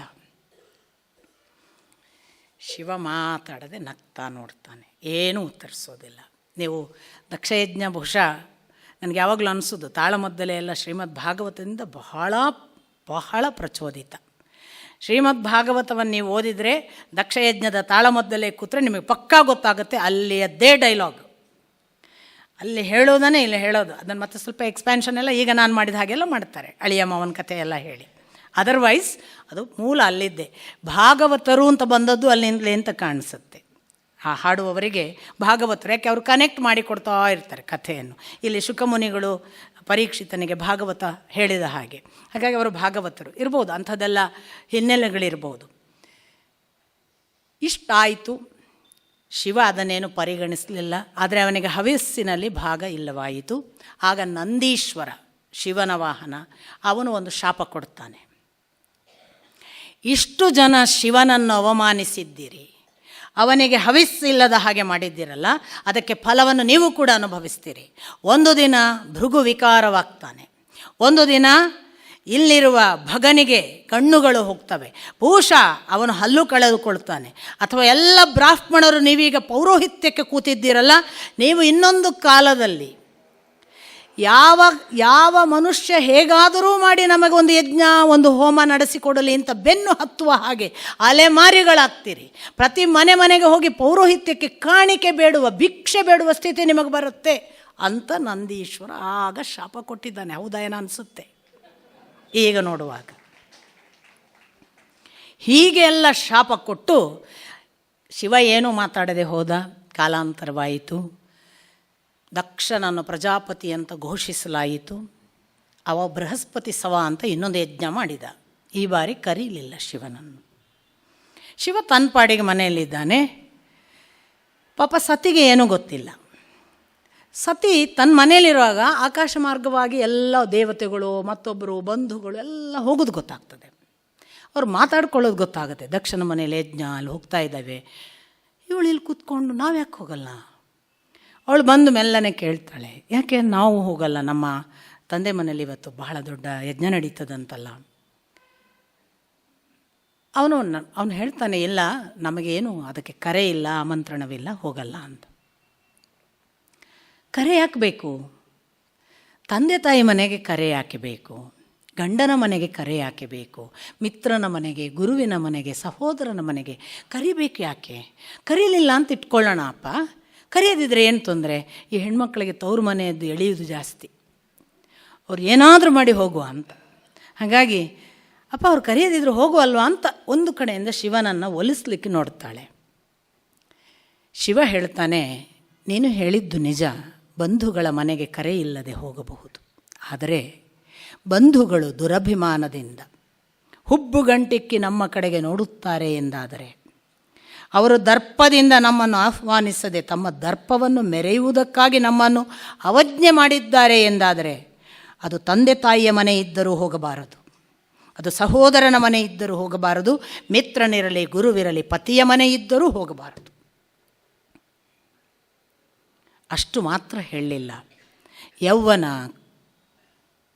ಶಿವ ಮಾತಾಡದೆ ನಗ್ತಾ ನೋಡ್ತಾನೆ, ಏನೂ ಉತ್ತರಿಸೋದಿಲ್ಲ. ನೀವು ದಕ್ಷಯಜ್ಞ ಬಹುಶಃ ನನಗೆ ಯಾವಾಗಲೂ ಅನಿಸೋದು, ತಾಳಮದ್ದಲೆ ಎಲ್ಲ ಶ್ರೀಮದ್ ಭಾಗವತದಿಂದ ಬಹಳ ಬಹಳ ಪ್ರಚೋದಿತ. ಶ್ರೀಮದ್ ಭಾಗವತವನ್ನು ನೀವು ಓದಿದರೆ ದಕ್ಷಯಜ್ಞದ ತಾಳಮದ್ದಲೆ ಕೂತ್ರೆ ನಿಮಗೆ ಪಕ್ಕಾ ಗೊತ್ತಾಗುತ್ತೆ ಅಲ್ಲಿಯದ್ದೇ ಡೈಲಾಗ್. ಅಲ್ಲಿ ಹೇಳೋದನ್ನೇ ಇಲ್ಲಿ ಹೇಳೋದು. ಅದನ್ನು ಮತ್ತೆ ಸ್ವಲ್ಪ ಎಕ್ಸ್ಪ್ಯಾನ್ಷನ್ ಎಲ್ಲ ಈಗ ನಾನು ಮಾಡಿದ ಹಾಗೆಲ್ಲ ಮಾಡ್ತಾರೆ, ಅಳಿಯ ಮಾವನ ಕಥೆ ಎಲ್ಲ ಹೇಳಿ. ಅದರ್ವೈಸ್ ಅದು ಮೂಲ ಅಲ್ಲಿದ್ದೆ. ಭಾಗವತರು ಅಂತ ಬಂದದ್ದು ಅಲ್ಲಿಂದಲೇ ಅಂತ ಕಾಣಿಸುತ್ತೆ. ಆ ಹಾಡುವವರಿಗೆ ಭಾಗವತರು, ಯಾಕೆ ಅವರು ಕನೆಕ್ಟ್ ಮಾಡಿ ಕೊಡ್ತಾ ಇರ್ತಾರೆ ಕಥೆಯನ್ನು. ಇಲ್ಲಿ ಶುಕಮುನಿಗಳು ಪರೀಕ್ಷಿತನಿಗೆ ಭಾಗವತ ಹೇಳಿದ ಹಾಗೆ, ಹಾಗಾಗಿ ಅವರು ಭಾಗವತರು ಇರ್ಬೋದು, ಅಂಥದ್ದೆಲ್ಲ ಹಿನ್ನೆಲೆಗಳಿರ್ಬೋದು. ಇಷ್ಟಾಯಿತು. ಶಿವ ಅದನ್ನೇನು ಪರಿಗಣಿಸಲಿಲ್ಲ. ಆದರೆ ಅವನಿಗೆ ಹವಿಸ್ಸಿನಲ್ಲಿ ಭಾಗ ಇಲ್ಲವಾಯಿತು. ಆಗ ನಂದೀಶ್ವರ, ಶಿವನ ವಾಹನ, ಅವನು ಒಂದು ಶಾಪ ಕೊಡ್ತಾನೆ. ಇಷ್ಟು ಜನ ಶಿವನನ್ನು ಅವಮಾನಿಸಿದ್ದೀರಿ, ಅವನಿಗೆ ಹವಿಸ್ಸಿಲ್ಲದ ಹಾಗೆ ಮಾಡಿದ್ದೀರಲ್ಲ, ಅದಕ್ಕೆ ಫಲವನ್ನು ನೀವು ಕೂಡ ಅನುಭವಿಸ್ತೀರಿ. ಒಂದು ದಿನ ಭೃಗು ವಿಕಾರವಾಗ್ತಾನೆ, ಒಂದು ದಿನ ಇಲ್ಲಿರುವ ಭಗನಿಗೆ ಕಣ್ಣುಗಳು ಹೋಗ್ತವೆ, ಬಹುಶಃ ಅವನು ಹಲ್ಲು ಕಳೆದುಕೊಳ್ತಾನೆ. ಅಥವಾ ಎಲ್ಲ ಬ್ರಾಹ್ಮಣರು ನೀವೀಗ ಪೌರೋಹಿತ್ಯಕ್ಕೆ ಕೂತಿದ್ದೀರಲ್ಲ, ನೀವು ಇನ್ನೊಂದು ಕಾಲದಲ್ಲಿ ಯಾವ ಮನುಷ್ಯ ಹೇಗಾದರೂ ಮಾಡಿ ನಮಗೊಂದು ಯಜ್ಞ, ಒಂದು ಹೋಮ ನಡೆಸಿಕೊಡಲಿ ಅಂತ ಬೆನ್ನು ಹತ್ತುವ ಹಾಗೆ ಅಲೆಮಾರಿಗಳಾಗ್ತೀರಿ. ಪ್ರತಿ ಮನೆಗೆ ಹೋಗಿ ಪೌರೋಹಿತ್ಯಕ್ಕೆ ಕಾಣಿಕೆ ಬೇಡುವ, ಭಿಕ್ಷೆ ಬೇಡುವ ಸ್ಥಿತಿ ನಿಮಗೆ ಬರುತ್ತೆ ಅಂತ ನಂದೀಶ್ವರ ಆಗ ಶಾಪ ಕೊಟ್ಟಿದ್ದಾನೆ. ಹೌದಾ ಏನೋ ಅನಿಸುತ್ತೆ ಈಗ ನೋಡುವಾಗ. ಹೀಗೆ ಎಲ್ಲ ಶಾಪ ಕೊಟ್ಟು ಶಿವ ಏನೂ ಮಾತಾಡದೆ ಹೋದ. ಕಾಲಾಂತರವಾಯಿತು. ದಕ್ಷನನ್ನು ಪ್ರಜಾಪತಿ ಅಂತ ಘೋಷಿಸಲಾಯಿತು. ಅವ ಬೃಹಸ್ಪತಿ ಸವ ಅಂತ ಇನ್ನೊಂದು ಯಜ್ಞ ಮಾಡಿದ. ಈ ಬಾರಿ ಕರೀಲಿಲ್ಲ ಶಿವನನ್ನು. ಶಿವ ತನ್ನ ಪಾಡಿಗೆ ಮನೆಯಲ್ಲಿದ್ದಾನೆ. ಪಾಪ ಸತಿಗೆ ಏನೂ ಗೊತ್ತಿಲ್ಲ. ಸತಿ ತನ್ನ ಮನೆಯಲ್ಲಿರುವಾಗ ಆಕಾಶ ಮಾರ್ಗವಾಗಿ ಎಲ್ಲ ದೇವತೆಗಳು, ಮತ್ತೊಬ್ಬರು ಬಂಧುಗಳು ಎಲ್ಲ ಹೋಗೋದು ಗೊತ್ತಾಗ್ತದೆ. ಅವ್ರು ಮಾತಾಡ್ಕೊಳ್ಳೋದು ಗೊತ್ತಾಗುತ್ತೆ. ದಕ್ಷನ ಮನೇಲಿ ಯಜ್ಞ, ಅಲ್ಲಿ ಹೋಗ್ತಾ ಇದ್ದಾವೆ, ಇವಳು ಇಲ್ಲಿ ಕೂತ್ಕೊಂಡು ನಾವು ಯಾಕೆ ಹೋಗಲ್ಲ? ಅವಳು ಬಂದು ಮೆಲ್ಲನೆ ಕೇಳ್ತಾಳೆ, ಯಾಕೆ ನಾವು ಹೋಗಲ್ಲ? ನಮ್ಮ ತಂದೆ ಮನೇಲಿ ಇವತ್ತು ಬಹಳ ದೊಡ್ಡ ಯಜ್ಞ ನಡೀತದಂತಲ್ಲ. ಅವನು ಹೇಳ್ತಾನೆ, ಇಲ್ಲ, ನಮಗೇನು ಅದಕ್ಕೆ ಕರೆ ಇಲ್ಲ, ಆಮಂತ್ರಣವಿಲ್ಲ, ಹೋಗಲ್ಲ ಅಂತ. ಕರೆ ಯಾಕೆ ಬೇಕು? ತಂದೆ ತಾಯಿ ಮನೆಗೆ ಕರೆ ಯಾಕೆ ಬೇಕು? ಗಂಡನ ಮನೆಗೆ ಕರೆ ಯಾಕೆ ಬೇಕು? ಮಿತ್ರನ ಮನೆಗೆ, ಗುರುವಿನ ಮನೆಗೆ, ಸಹೋದರನ ಮನೆಗೆ ಕರಿಬೇಕು ಯಾಕೆ? ಕರೀಲಿಲ್ಲ ಅಂತ ಇಟ್ಕೊಳ್ಳೋಣ ಅಪ್ಪ. ಕರೆಯದಿದ್ದರೆ ಏನು ತೊಂದರೆ? ಈ ಹೆಣ್ಮಕ್ಳಿಗೆ ತವ್ರ ಮನೆಯದ್ದು ಎಳೆಯುವುದು ಜಾಸ್ತಿ, ಅವ್ರು ಏನಾದರೂ ಮಾಡಿ ಹೋಗುವ ಅಂತ. ಹಾಗಾಗಿ ಅಪ್ಪ ಅವ್ರು ಕರೆಯದಿದ್ರು ಹೋಗುವಲ್ವಾ ಅಂತ ಒಂದು ಕಡೆಯಿಂದ ಶಿವನನ್ನು ಒಲಿಸ್ಲಿಕ್ಕೆ ನೋಡ್ತಾಳೆ. ಶಿವ ಹೇಳ್ತಾನೆ, ನೀನು ಹೇಳಿದ್ದು ನಿಜ, ಬಂಧುಗಳ ಮನೆಗೆ ಕರೆ ಇಲ್ಲದೆ ಹೋಗಬಹುದು. ಆದರೆ ಬಂಧುಗಳು ದುರಭಿಮಾನದಿಂದ ಹುಬ್ಬುಗಂಟಿಕ್ಕಿ ನಮ್ಮ ಕಡೆಗೆ ನೋಡುತ್ತಾರೆ ಎಂದಾದರೆ, ಅವರು ದರ್ಪದಿಂದ ನಮ್ಮನ್ನು ಆಹ್ವಾನಿಸದೆ ತಮ್ಮ ದರ್ಪವನ್ನು ಮೆರೆಯುವುದಕ್ಕಾಗಿ ನಮ್ಮನ್ನು ಅವಜ್ಞೆ ಮಾಡಿದ್ದಾರೆ ಎಂದಾದರೆ, ಅದು ತಂದೆ ತಾಯಿಯ ಮನೆ ಇದ್ದರೂ ಹೋಗಬಾರದು, ಅದು ಸಹೋದರನ ಮನೆ ಇದ್ದರೂ ಹೋಗಬಾರದು, ಮಿತ್ರನಿರಲಿ, ಗುರುವಿರಲಿ, ಪತಿಯ ಮನೆ ಇದ್ದರೂ ಹೋಗಬಾರದು. ಅಷ್ಟು ಮಾತ್ರ ಹೇಳಲಿಲ್ಲ. ಯೌವನ,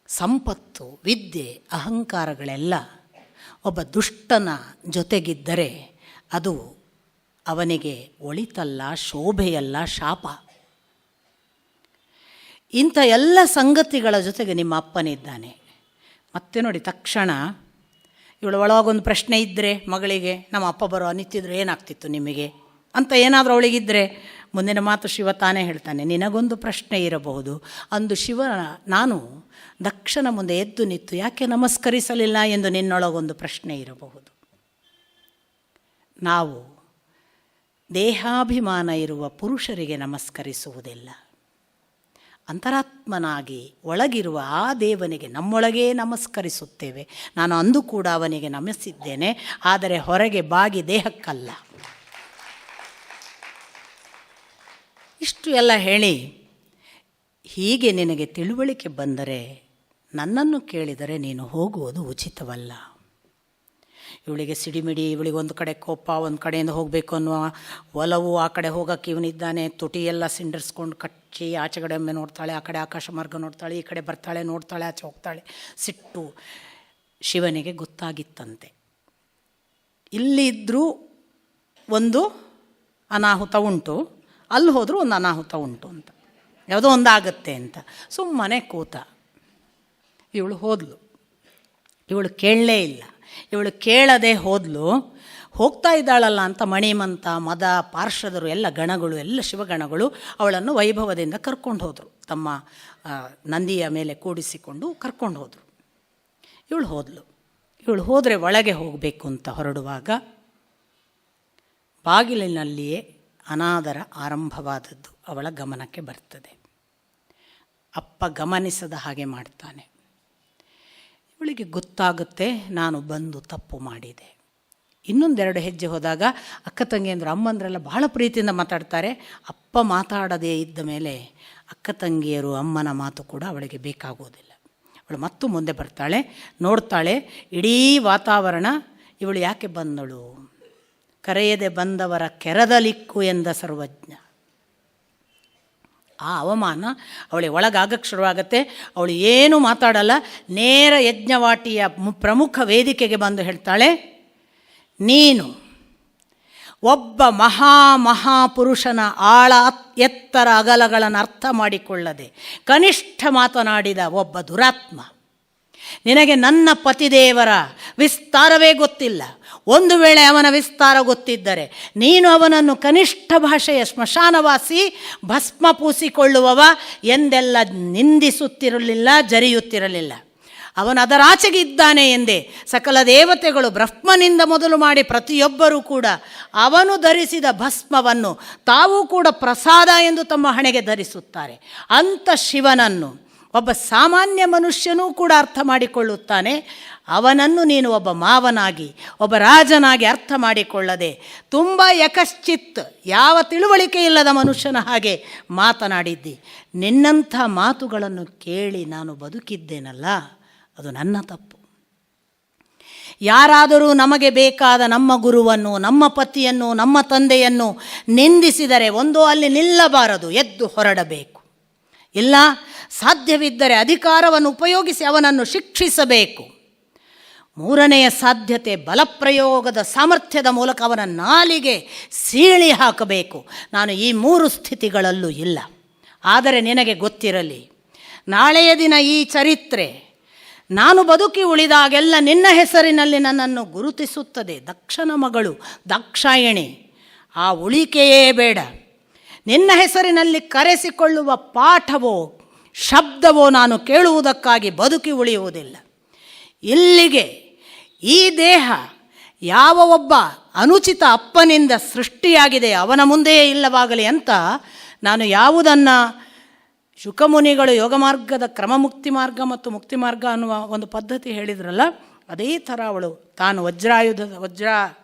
ಸಂಪತ್ತು, ವಿದ್ಯೆ, ಅಹಂಕಾರಗಳೆಲ್ಲ ಒಬ್ಬ ದುಷ್ಟನ ಜೊತೆಗಿದ್ದರೆ ಅದು ಅವನಿಗೆ ಒಳಿತಲ್ಲ, ಶೋಭೆಯಲ್ಲ, ಶಾಪ. ಇಂಥ ಎಲ್ಲ ಸಂಗತಿಗಳ ಜೊತೆಗೆ ನಿಮ್ಮ ಅಪ್ಪನಿದ್ದಾನೆ. ಮತ್ತೆ ನೋಡಿ, ತಕ್ಷಣ ಇವಳು ಒಳಗೊಂದು ಪ್ರಶ್ನೆ ಇದ್ದರೆ ಮಗಳಿಗೆ, ನಮ್ಮ ಅಪ್ಪ ಬರೋ ಅನಿತಿದ್ರು ಏನಾಗ್ತಿತ್ತು ನಿಮಗೆ ಅಂತ ಏನಾದರೂ ಅವಳಿಗಿದ್ದರೆ, ಮುಂದಿನ ಮಾತು ಶಿವ ತಾನೇ ಹೇಳ್ತಾನೆ, ನಿನಗೊಂದು ಪ್ರಶ್ನೆ ಇರಬಹುದು. ಅಂದು ಶಿವ ನಾನು ದಕ್ಷನ ಮುಂದೆ ಎದ್ದು ನಿಂತು ಯಾಕೆ ನಮಸ್ಕರಿಸಲಿಲ್ಲ ಎಂದು ನಿನ್ನೊಳಗೊಂದು ಪ್ರಶ್ನೆ ಇರಬಹುದು. ನಾವು ದೇಹಾಭಿಮಾನ ಇರುವ ಪುರುಷರಿಗೆ ನಮಸ್ಕರಿಸುವುದಿಲ್ಲ. ಅಂತರಾತ್ಮನಾಗಿ ಒಳಗಿರುವ ಆ ದೇವನಿಗೆ ನಮ್ಮೊಳಗೇ ನಮಸ್ಕರಿಸುತ್ತೇವೆ. ನಾನು ಅಂದು ಕೂಡ ಅವನಿಗೆ ನಮಿಸಿದ್ದೇನೆ, ಆದರೆ ಹೊರಗೆ ಬಾಗಿ ದೇಹಕ್ಕಲ್ಲ. ಇಷ್ಟು ಎಲ್ಲ ಹೇಳಿ, ಹೀಗೆ ನಿನಗೆ ತಿಳುವಳಿಕೆ ಬಂದರೆ ನನ್ನನ್ನು ಕೇಳಿದರೆ ನೀನು ಹೋಗುವುದು ಉಚಿತವಲ್ಲ. ಇವಳಿಗೆ ಸಿಡಿಮಿಡಿ, ಇವಳಿಗೆ ಒಂದು ಕಡೆ ಕೋಪ, ಒಂದು ಕಡೆಯಿಂದ ಹೋಗಬೇಕು ಅನ್ನುವ ಒಲವು, ಆ ಕಡೆ ಹೋಗೋಕ್ಕೆ ಇವನಿದ್ದಾನೆ. ತುಟಿಯೆಲ್ಲ ಸಿಂಡರ್ಸ್ಕೊಂಡು ಕಚ್ಚಿ ಆಚೆಗಡೆ ಒಮ್ಮೆ ನೋಡ್ತಾಳೆ, ಆ ಕಡೆ ಆಕಾಶ ಮಾರ್ಗ ನೋಡ್ತಾಳೆ, ಈ ಕಡೆ ಬರ್ತಾಳೆ, ನೋಡ್ತಾಳೆ, ಆಚೆ ಹೋಗ್ತಾಳೆ. ಸಿಟ್ಟು ಶಿವನಿಗೆ ಗೊತ್ತಾಗಿತ್ತಂತೆ, ಇಲ್ಲಿದ್ದರೂ ಒಂದು ಅನಾಹುತ ಉಂಟು, ಅಲ್ಲಿ ಹೋದರೂ ಒಂದು ಅನಾಹುತ ಉಂಟು ಅಂತ, ಯಾವುದೋ ಒಂದಾಗತ್ತೆ ಅಂತ. ಸುಮ್ಮನೆ ಕೂತ. ಇವಳು ಹೋದ್ಲು. ಇವಳು ಕೇಳಲೇ ಇಲ್ಲ. ಇವಳು ಕೇಳದೆ ಹೋದ್ಲು. ಹೋಗ್ತಾ ಇದ್ದಾಳಲ್ಲ ಅಂತ ಮಣಿಮಂತ, ಮದ, ಪಾರ್ಷದರು ಎಲ್ಲ ಗಣಗಳು, ಎಲ್ಲ ಶಿವಗಣಗಳು ಅವಳನ್ನು ವೈಭವದಿಂದ ಕರ್ಕೊಂಡು ಹೋದರು. ತಮ್ಮ ನಂದಿಯ ಮೇಲೆ ಕೂಡಿಸಿಕೊಂಡು ಕರ್ಕೊಂಡು ಹೋದರು. ಇವಳು ಹೋದ್ಲು. ಇವಳು ಹೋದರೆ ಒಳಗೆ ಹೋಗಬೇಕು ಅಂತ ಹೊರಡುವಾಗ ಬಾಗಿಲಿನಲ್ಲಿಯೇ ಅನಾದರ ಆರಂಭವಾದದ್ದು ಅವಳ ಗಮನಕ್ಕೆ ಬರ್ತದೆ. ಅಪ್ಪ ಗಮನಿಸದ ಹಾಗೆ ಮಾಡ್ತಾನೆ. ಇವಳಿಗೆ ಗೊತ್ತಾಗುತ್ತೆ, ನಾನು ಬಂದು ತಪ್ಪು ಮಾಡಿದೆ. ಇನ್ನೊಂದೆರಡು ಹೆಜ್ಜೆ ಹೋದಾಗ ಅಕ್ಕ ತಂಗಿಯಂದರು, ಅಮ್ಮಂದ್ರೆಲ್ಲ ಬಹಳ ಪ್ರೀತಿಯಿಂದ ಮಾತಾಡ್ತಾರೆ. ಅಪ್ಪ ಮಾತಾಡದೇ ಇದ್ದ ಮೇಲೆ ಅಕ್ಕ ತಂಗಿಯರು, ಅಮ್ಮನ ಮಾತು ಕೂಡ ಅವಳಿಗೆ ಬೇಕಾಗೋದಿಲ್ಲ. ಅವಳು ಮತ್ತು ಮುಂದೆ ಬರ್ತಾಳೆ, ನೋಡ್ತಾಳೆ ಇಡೀ ವಾತಾವರಣ. ಇವಳು ಯಾಕೆ ಬಂದಳು? ಕರೆಯದೆ ಬಂದವರ ಕೆರದಲಿಕ್ಕು ಎಂದ ಸರ್ವಜ್ಞ. ಆ ಅವಮಾನ ಅವಳಿಗೆ ಒಳಗಾಗಕ್ಕೆ ಶುರುವಾಗತ್ತೆ. ಅವಳು ಏನೂ ಮಾತಾಡಲ್ಲ, ನೇರ ಯಜ್ಞವಾಟಿಯ ಪ್ರಮುಖ ವೇದಿಕೆಗೆ ಬಂದು ಹೇಳ್ತಾಳೆ, ನೀನು ಒಬ್ಬ ಮಹಾಪುರುಷನ ಆಳ ಎತ್ತರ ಅಗಲಗಳನ್ನು ಅರ್ಥ ಮಾಡಿಕೊಳ್ಳದೆ ಕನಿಷ್ಠ ಮಾತನಾಡಿದ ಒಬ್ಬ ದುರಾತ್ಮ. ನಿನಗೆ ನನ್ನ ಪತಿದೇವರ ವಿಸ್ತಾರವೇ ಗೊತ್ತಿಲ್ಲ. ಒಂದು ವೇಳೆ ಅವನ ವಿಸ್ತಾರ ಗೊತ್ತಿದ್ದರೆ ನೀನು ಅವನನ್ನು ಕನಿಷ್ಠ ಭಾಷೆಯ ಸ್ಮಶಾನವಾಸಿ, ಭಸ್ಮ ಪೂಸಿಕೊಳ್ಳುವವ ಎಂದೆಲ್ಲ ನಿಂದಿಸುತ್ತಿರಲಿಲ್ಲ, ಜರಿಯುತ್ತಿರಲಿಲ್ಲ. ಅವನು ಅದರಾಚೆಗೆ ಇದ್ದಾನೆ ಎಂದೇ ಸಕಲ ದೇವತೆಗಳು ಬ್ರಹ್ಮನಿಂದ ಮೊದಲು ಮಾಡಿ ಪ್ರತಿಯೊಬ್ಬರೂ ಕೂಡ ಅವನು ಧರಿಸಿದ ಭಸ್ಮವನ್ನು ತಾವೂ ಕೂಡ ಪ್ರಸಾದ ಎಂದು ತಮ್ಮ ಹಣೆಗೆ ಧರಿಸುತ್ತಾರೆ. ಅಂಥ ಶಿವನನ್ನು ಒಬ್ಬ ಸಾಮಾನ್ಯ ಮನುಷ್ಯನೂ ಕೂಡ ಅರ್ಥ ಮಾಡಿಕೊಳ್ಳುತ್ತಾನೆ. ಅವನನ್ನು ನೀನು ಒಬ್ಬ ಮಾವನಾಗಿ, ಒಬ್ಬ ರಾಜನಾಗಿ ಅರ್ಥ ಮಾಡಿಕೊಳ್ಳದೆ ತುಂಬ ಯಕಶ್ಚಿತ್, ಯಾವ ತಿಳುವಳಿಕೆ ಇಲ್ಲದ ಮನುಷ್ಯನ ಹಾಗೆ ಮಾತನಾಡಿದ್ದಿ. ನಿನ್ನಂಥ ಮಾತುಗಳನ್ನು ಕೇಳಿ ನಾನು ಬದುಕಿದ್ದೇನಲ್ಲ, ಅದು ನನ್ನ ತಪ್ಪು. ಯಾರಾದರೂ ನಮಗೆ ಬೇಕಾದ ನಮ್ಮ ಗುರುವನ್ನು, ನಮ್ಮ ಪತಿಯನ್ನು, ನಮ್ಮ ತಂದೆಯನ್ನು ನಿಂದಿಸಿದರೆ ಒಂದೋ ಅಲ್ಲಿ ನಿಲ್ಲಬಾರದು, ಎದ್ದು ಹೊರಡಬೇಕು. ಇಲ್ಲ, ಸಾಧ್ಯವಿದ್ದರೆ ಅಧಿಕಾರವನ್ನು ಉಪಯೋಗಿಸಿ ಅವನನ್ನು ಶಿಕ್ಷಿಸಬೇಕು. ಮೂರನೆಯ ಸಾಧ್ಯತೆ, ಬಲಪ್ರಯೋಗದ ಸಾಮರ್ಥ್ಯದ ಮೂಲಕ ಅವನ ನಾಲಿಗೆ ಸೀಳಿ ಹಾಕಬೇಕು. ನಾನು ಈ ಮೂರು ಸ್ಥಿತಿಗಳಲ್ಲೂ ಇಲ್ಲ. ಆದರೆ ನಿನಗೆ ಗೊತ್ತಿರಲಿ, ನಾಳೆಯ ದಿನ ಈ ಚರಿತ್ರೆ ನಾನು ಬದುಕಿ ಉಳಿದಾಗೆಲ್ಲ ನಿನ್ನ ಹೆಸರಿನಲ್ಲಿ ನನ್ನನ್ನು ಗುರುತಿಸುತ್ತದೆ. ದಕ್ಷನ ಮಗಳು ದಾಕ್ಷಾಯಣಿ, ಆ ಉಳಿಕೆಯೇ ಬೇಡ. ನಿನ್ನ ಹೆಸರಿನಲ್ಲಿ ಕರೆಸಿಕೊಳ್ಳುವ ಪಾಠವೋ ಶಬ್ದವೋ ನಾನು ಕೇಳುವುದಕ್ಕಾಗಿ ಬದುಕಿ ಉಳಿಯುವುದಿಲ್ಲ. ಇಲ್ಲಿಗೆ ಈ ದೇಹ ಯಾವ ಒಬ್ಬ ಅನುಚಿತ ಅಪ್ಪನಿಂದ ಸೃಷ್ಟಿಯಾಗಿದೆ, ಅವನ ಮುಂದೆಯೇ ಇಲ್ಲವಾಗಲಿ ಅಂತ ನಾನು ಯಾವುದನ್ನು ಶುಕಮುನಿಗಳು ಯೋಗ ಮಾರ್ಗದ ಕ್ರಮಮುಕ್ತಿ ಮಾರ್ಗ ಮತ್ತು ಮುಕ್ತಿ ಮಾರ್ಗ ಅನ್ನುವ ಒಂದು ಪದ್ಧತಿ ಹೇಳಿದ್ರಲ್ಲ, ಅದೇ ಥರ ಅವಳು ತಾನು ವಜ್ರ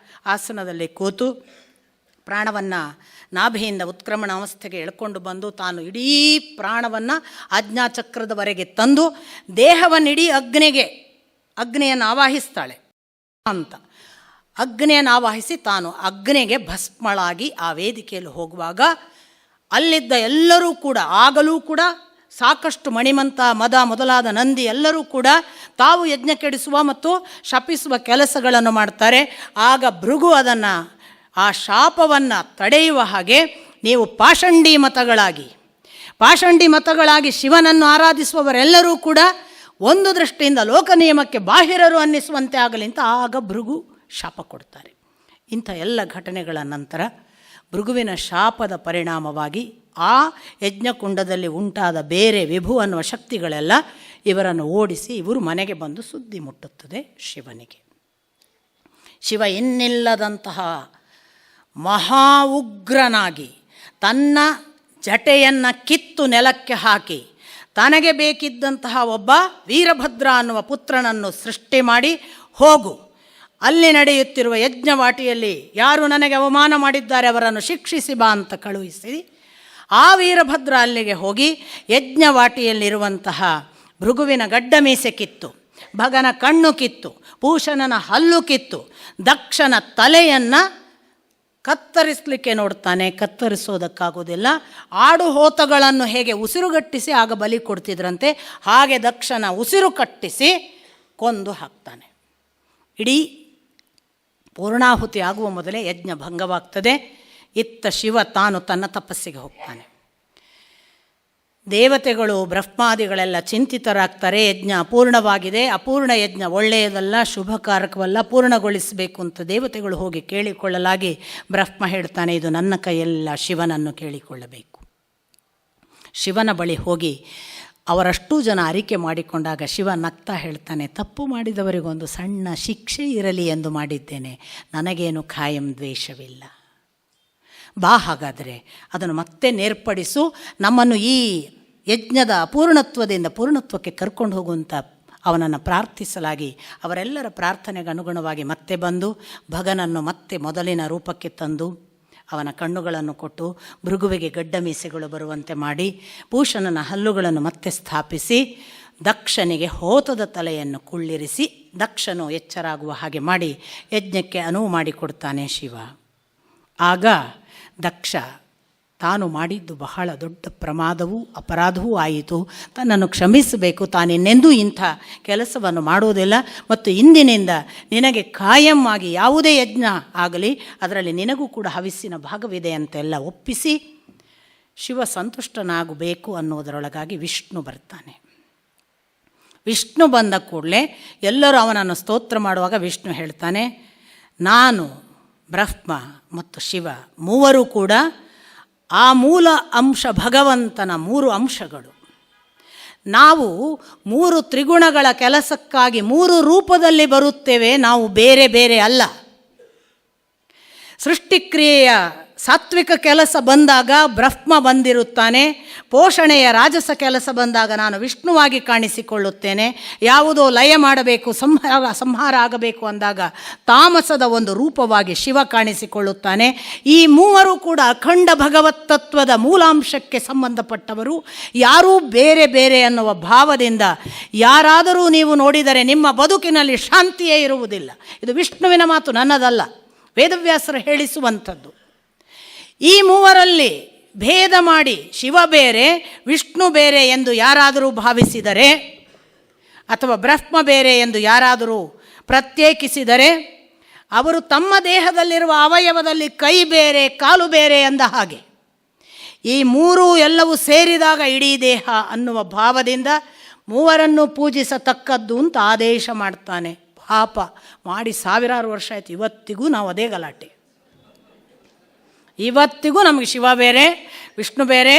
ಆಸನದಲ್ಲಿ ಕೂತು ಪ್ರಾಣವನ್ನು ನಾಭಿಯಿಂದ ಉತ್ಕ್ರಮಣ ಅವಸ್ಥೆಗೆ ಎಳ್ಕೊಂಡು ಬಂದು ತಾನು ಇಡೀ ಪ್ರಾಣವನ್ನು ಆಜ್ಞಾಚಕ್ರದವರೆಗೆ ತಂದು ದೇಹವನ್ನಿಡೀ ಅಗ್ನಿಯನ್ನು ಆವಾಹಿಸ್ತಾಳೆ ಅಂತ. ಅಗ್ನಿಯನ್ನು ಆವಾಹಿಸಿ ತಾನು ಅಗ್ನಿಗೆ ಭಸ್ಮಳಾಗಿ ಆ ವೇದಿಕೆಯಲ್ಲಿ ಹೋಗುವಾಗ ಅಲ್ಲಿದ್ದ ಎಲ್ಲರೂ ಕೂಡ, ಆಗಲೂ ಕೂಡ ಸಾಕಷ್ಟು ಮಣಿಮಂತ, ಮದ ಮೊದಲಾದ ನಂದಿ ಎಲ್ಲರೂ ಕೂಡ ತಾವು ಯಜ್ಞ ಕೆಡಿಸುವ ಮತ್ತು ಶಪಿಸುವ ಕೆಲಸಗಳನ್ನು ಮಾಡ್ತಾರೆ. ಆಗ ಭೃಗು ಅದನ್ನು, ಆ ಶಾಪವನ್ನು ತಡೆಯುವ ಹಾಗೆ, ನೀವು ಪಾಷಂಡಿ ಮತಗಳಾಗಿ ಶಿವನನ್ನು ಆರಾಧಿಸುವವರೆಲ್ಲರೂ ಕೂಡ ಒಂದು ದೃಷ್ಟಿಯಿಂದ ಲೋಕ ನಿಯಮಕ್ಕೆ ಬಾಹಿರರು ಅನ್ನಿಸುವಂತೆ ಆಗಲಿ ಅಂತ ಆಗ ಭೃಗು ಶಾಪ ಕೊಡ್ತಾರೆ. ಇಂಥ ಎಲ್ಲ ಘಟನೆಗಳ ನಂತರ ಭೃಗುವಿನ ಶಾಪದ ಪರಿಣಾಮವಾಗಿ ಆ ಯಜ್ಞಕುಂಡದಲ್ಲಿ ಉಂಟಾದ ಬೇರೆ ವಿಭು ಅನ್ನುವ ಶಕ್ತಿಗಳೆಲ್ಲ ಇವರನ್ನು ಓಡಿಸಿ ಇವರು ಮನೆಗೆ ಬಂದು ಸುದ್ದಿ ಮುಟ್ಟುತ್ತದೆ ಶಿವನಿಗೆ. ಶಿವ ಇನ್ನಿಲ್ಲದಂತಹ ಮಹಾ ಉಗ್ರನಾಗಿ ತನ್ನ ಜಟೆಯನ್ನು ಕಿತ್ತು ನೆಲಕ್ಕೆ ಹಾಕಿ ತನಗೆ ಬೇಕಿದ್ದಂತಹ ಒಬ್ಬ ವೀರಭದ್ರ ಅನ್ನುವ ಪುತ್ರನನ್ನು ಸೃಷ್ಟಿ ಮಾಡಿ, ಹೋಗು, ಅಲ್ಲಿ ನಡೆಯುತ್ತಿರುವ ಯಜ್ಞವಾಟಿಯಲ್ಲಿ ಯಾರು ನನಗೆ ಅವಮಾನ ಮಾಡಿದ್ದಾರೆ ಅವರನ್ನು ಶಿಕ್ಷಿಸಿ ಬಾ ಅಂತ ಕಳುಹಿಸಿ, ಆ ವೀರಭದ್ರ ಅಲ್ಲಿಗೆ ಹೋಗಿ ಯಜ್ಞವಾಟಿಯಲ್ಲಿರುವಂತಹ ಭೃಗುವಿನ ಗಡ್ಡ ಮೀಸೆ ಕಿತ್ತು ಭಗನ ಕಣ್ಣು ಕಿತ್ತು, ಪೂಷಣನ ಹಲ್ಲು ಕಿತ್ತು, ದಕ್ಷನ ತಲೆಯನ್ನು ಕತ್ತರಿಸಲಿಕ್ಕೆ ನೋಡ್ತಾನೆ. ಕತ್ತರಿಸೋದಕ್ಕಾಗೋದಿಲ್ಲ. ಆಡು ಹೋತಗಳನ್ನು ಹೇಗೆ ಉಸಿರುಗಟ್ಟಿಸಿ ಆಗ ಬಲಿ ಕೊಡ್ತಿದ್ರಂತೆ, ಹಾಗೆ ದಕ್ಷನ ಉಸಿರು ಕಟ್ಟಿಸಿ ಕೊಂದು ಹಾಕ್ತಾನೆ. ಇಡೀ ಪೂರ್ಣಾಹುತಿ ಆಗುವ ಮೊದಲೇ ಯಜ್ಞ ಭಂಗವಾಗ್ತದೆ. ಇತ್ತ ಶಿವ ತಾನು ತನ್ನ ತಪಸ್ಸಿಗೆ ಹೋಗ್ತಾನೆ. ದೇವತೆಗಳು ಬ್ರಹ್ಮಾದಿಗಳೆಲ್ಲ ಚಿಂತಿತರಾಗ್ತಾರೆ. ಯಜ್ಞ ಅಪೂರ್ಣವಾಗಿದೆ, ಅಪೂರ್ಣ ಯಜ್ಞ ಒಳ್ಳೆಯದಲ್ಲ, ಶುಭಕಾರಕವಲ್ಲ, ಪೂರ್ಣಗೊಳಿಸಬೇಕು ಅಂತ ದೇವತೆಗಳು ಹೋಗಿ ಕೇಳಿಕೊಳ್ಳಲಾಗಿ ಬ್ರಹ್ಮ ಹೇಳ್ತಾನೆ, ಇದು ನನ್ನ ಕೈಯೆಲ್ಲ ಶಿವನನ್ನು ಕೇಳಿಕೊಳ್ಳಬೇಕು. ಶಿವನ ಬಳಿ ಹೋಗಿ ಅವರಷ್ಟೂ ಜನ ಅರಿಕೆ ಮಾಡಿಕೊಂಡಾಗ ಶಿವ ನಗ್ತಾ ಹೇಳ್ತಾನೆ, ತಪ್ಪು ಮಾಡಿದವರಿಗೊಂದು ಸಣ್ಣ ಶಿಕ್ಷೆ ಇರಲಿ ಎಂದು ಮಾಡಿದ್ದೇನೆ, ನನಗೇನು ಖಾಯಂ ದ್ವೇಷವಿಲ್ಲ. ಬಾ, ಹಾಗಾದರೆ ಅದನ್ನು ಮತ್ತೆ ನೇರ್ಪಡಿಸು, ನಮ್ಮನ್ನು ಈ ಯಜ್ಞದ ಅಪೂರ್ಣತ್ವದಿಂದ ಪೂರ್ಣತ್ವಕ್ಕೆ ಕರ್ಕೊಂಡು ಹೋಗುವಂಥ ಅವನನ್ನು ಪ್ರಾರ್ಥಿಸಲಾಗಿ ಅವರೆಲ್ಲರ ಪ್ರಾರ್ಥನೆಗೆ ಅನುಗುಣವಾಗಿ ಮತ್ತೆ ಬಂದು ಭಗನನ್ನು ಮತ್ತೆ ಮೊದಲಿನ ರೂಪಕ್ಕೆ ತಂದು ಅವನ ಕಣ್ಣುಗಳನ್ನು ಕೊಟ್ಟು ಭೃಗುವಿಗೆ ಗಡ್ಡ ಮೀಸೆಗಳು ಬರುವಂತೆ ಮಾಡಿ ಪೂಷಣನ ಹಲ್ಲುಗಳನ್ನು ಮತ್ತೆ ಸ್ಥಾಪಿಸಿ ದಕ್ಷನಿಗೆ ಹೋತದ ತಲೆಯನ್ನು ಕುಳ್ಳಿರಿಸಿ ದಕ್ಷನು ಎಚ್ಚರಾಗುವ ಹಾಗೆ ಮಾಡಿ ಯಜ್ಞಕ್ಕೆ ಅನುವು ಮಾಡಿಕೊಡ್ತಾನೆ ಶಿವ. ಆಗ ದಕ್ಷ ತಾನು ಮಾಡಿದ್ದು ಬಹಳ ದೊಡ್ಡ ಪ್ರಮಾದವೂ ಅಪರಾಧವೂ ಆಯಿತು, ತನ್ನನ್ನು ಕ್ಷಮಿಸಬೇಕು, ತಾನಿನ್ನೆಂದೂ ಇಂಥ ಕೆಲಸವನ್ನು ಮಾಡುವುದಿಲ್ಲ ಮತ್ತು ಇಂದಿನಿಂದ ನಿನಗೆ ಕಾಯಂ ಆಗಿ ಯಾವುದೇ ಯಜ್ಞ ಆಗಲಿ ಅದರಲ್ಲಿ ನಿನಗೂ ಕೂಡ ಹವಿಸ್ಸಿನ ಭಾಗವಿದೆ ಅಂತೆಲ್ಲ ಒಪ್ಪಿಸಿ ಶಿವ ಸಂತುಷ್ಟನಾಗಬೇಕು ಅನ್ನೋದರೊಳಗಾಗಿ ವಿಷ್ಣು ಬರ್ತಾನೆ. ವಿಷ್ಣು ಬಂದ ಕೂಡಲೇ ಎಲ್ಲರೂ ಅವನನ್ನು ಸ್ತೋತ್ರ ಮಾಡುವಾಗ ವಿಷ್ಣು ಹೇಳ್ತಾನೆ, ನಾನು ಬ್ರಹ್ಮ ಮತ್ತು ಶಿವ ಮೂವರು ಕೂಡ ಆ ಮೂಲ ಅಂಶ ಭಗವಂತನ 3 ಅಂಶಗಳು. ನಾವು 3 ತ್ರಿಗುಣಗಳ ಕೆಲಸಕ್ಕಾಗಿ 3 ರೂಪದಲ್ಲಿ ಬರುತ್ತೇವೆ, ನಾವು ಬೇರೆ ಬೇರೆ ಅಲ್ಲ. ಸೃಷ್ಟಿಕ್ರಿಯೆಯ ಸಾತ್ವಿಕ ಕೆಲಸ ಬಂದಾಗ ಬ್ರಹ್ಮ ಬಂದಿರುತ್ತಾನೆ, ಪೋಷಣೆಯ ರಾಜಸ ಕೆಲಸ ಬಂದಾಗ ನಾನು ವಿಷ್ಣುವಾಗಿ ಕಾಣಿಸಿಕೊಳ್ಳುತ್ತೇನೆ, ಯಾವುದೋ ಲಯ ಮಾಡಬೇಕು ಸಂಹಾರ ಆಗಬೇಕು ಅಂದಾಗ ತಾಮಸದ ಒಂದು ರೂಪವಾಗಿ ಶಿವ ಕಾಣಿಸಿಕೊಳ್ಳುತ್ತಾನೆ. ಈ ಮೂವರು ಕೂಡ ಅಖಂಡ ಭಗವತ್ ತತ್ವದ ಮೂಲಾಂಶಕ್ಕೆ ಸಂಬಂಧಪಟ್ಟವರು, ಯಾರೂ ಬೇರೆ ಬೇರೆ ಅನ್ನುವ ಭಾವದಿಂದ ಯಾರಾದರೂ ನೀವು ನೋಡಿದರೆ ನಿಮ್ಮ ಬದುಕಿನಲ್ಲಿ ಶಾಂತಿಯೇ ಇರುವುದಿಲ್ಲ. ಇದು ವಿಷ್ಣುವಿನ ಮಾತು, ನನ್ನದಲ್ಲ, ವೇದವ್ಯಾಸರು ಹೇಳಿಸುವಂಥದ್ದು. ಈ ಮೂವರಲ್ಲಿ ಭೇದ ಮಾಡಿ ಶಿವ ಬೇರೆ ವಿಷ್ಣು ಬೇರೆ ಎಂದು ಯಾರಾದರೂ ಭಾವಿಸಿದರೆ ಅಥವಾ ಬ್ರಹ್ಮ ಬೇರೆ ಎಂದು ಯಾರಾದರೂ ಪ್ರತ್ಯೇಕಿಸಿದರೆ ಅವರು ತಮ್ಮ ದೇಹದಲ್ಲಿರುವ ಅವಯವದಲ್ಲಿ ಕೈ ಬೇರೆ ಕಾಲು ಬೇರೆ ಎಂದ ಹಾಗೆ. ಈ 3 ಎಲ್ಲವೂ ಸೇರಿದಾಗ ಇಡೀ ದೇಹ ಅನ್ನುವ ಭಾವದಿಂದ ಮೂವರನ್ನು ಪೂಜಿಸತಕ್ಕದ್ದು ಅಂತ ಆದೇಶ ಮಾಡ್ತಾನೆ. ಪಾಪ ಮಾಡಿ ಸಾವಿರಾರು ವರ್ಷ ಆಯಿತು, ಇವತ್ತಿಗೂ ನಾವು ಅದೇ ಗಲಾಟೆ. ಇವತ್ತಿಗೂ ನಮಗೆ ಶಿವ ಬೇರೆ ವಿಷ್ಣು ಬೇರೆ,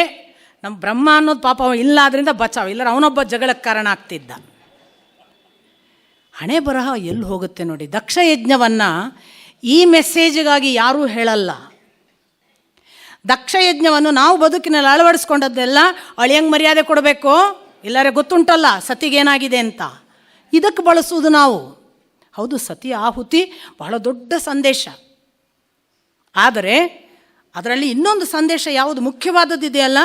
ನಮ್ಮ ಬ್ರಹ್ಮ ಅನ್ನೋದು ಪಾಪ ಇಲ್ಲ, ಆದ್ದರಿಂದ ಬಚಾವ್, ಇಲ್ಲರ ಅವನೊಬ್ಬ ಜಗಳಕ್ಕೆ ಕಾರಣ ಆಗ್ತಿದ್ದ. ಹಣೆ ಬರಹ ಎಲ್ಲಿ ಹೋಗುತ್ತೆ ನೋಡಿ. ದಕ್ಷ ಯಜ್ಞವನ್ನು ಈ ಮೆಸೇಜಿಗಾಗಿ ಯಾರೂ ಹೇಳಲ್ಲ. ದಕ್ಷ ಯಜ್ಞವನ್ನು ನಾವು ಬದುಕಿನಲ್ಲಿ ಅಳವಡಿಸ್ಕೊಂಡದ್ದೆಲ್ಲ ಅಳಿಯಂಗೆ ಮರ್ಯಾದೆ ಕೊಡಬೇಕು, ಇಲ್ಲರೆ ಗೊತ್ತುಂಟಲ್ಲ ಸತಿಗೇನಾಗಿದೆ ಅಂತ, ಇದಕ್ಕೆ ಬಳಸುವುದು ನಾವು. ಹೌದು, ಸತಿ ಆಹುತಿ ಬಹಳ ದೊಡ್ಡ ಸಂದೇಶ. ಆದರೆ ಅದರಲ್ಲಿ ಇನ್ನೊಂದು ಸಂದೇಶ ಯಾವುದು ಮುಖ್ಯವಾದದ್ದಿದೆಯಲ್ಲ,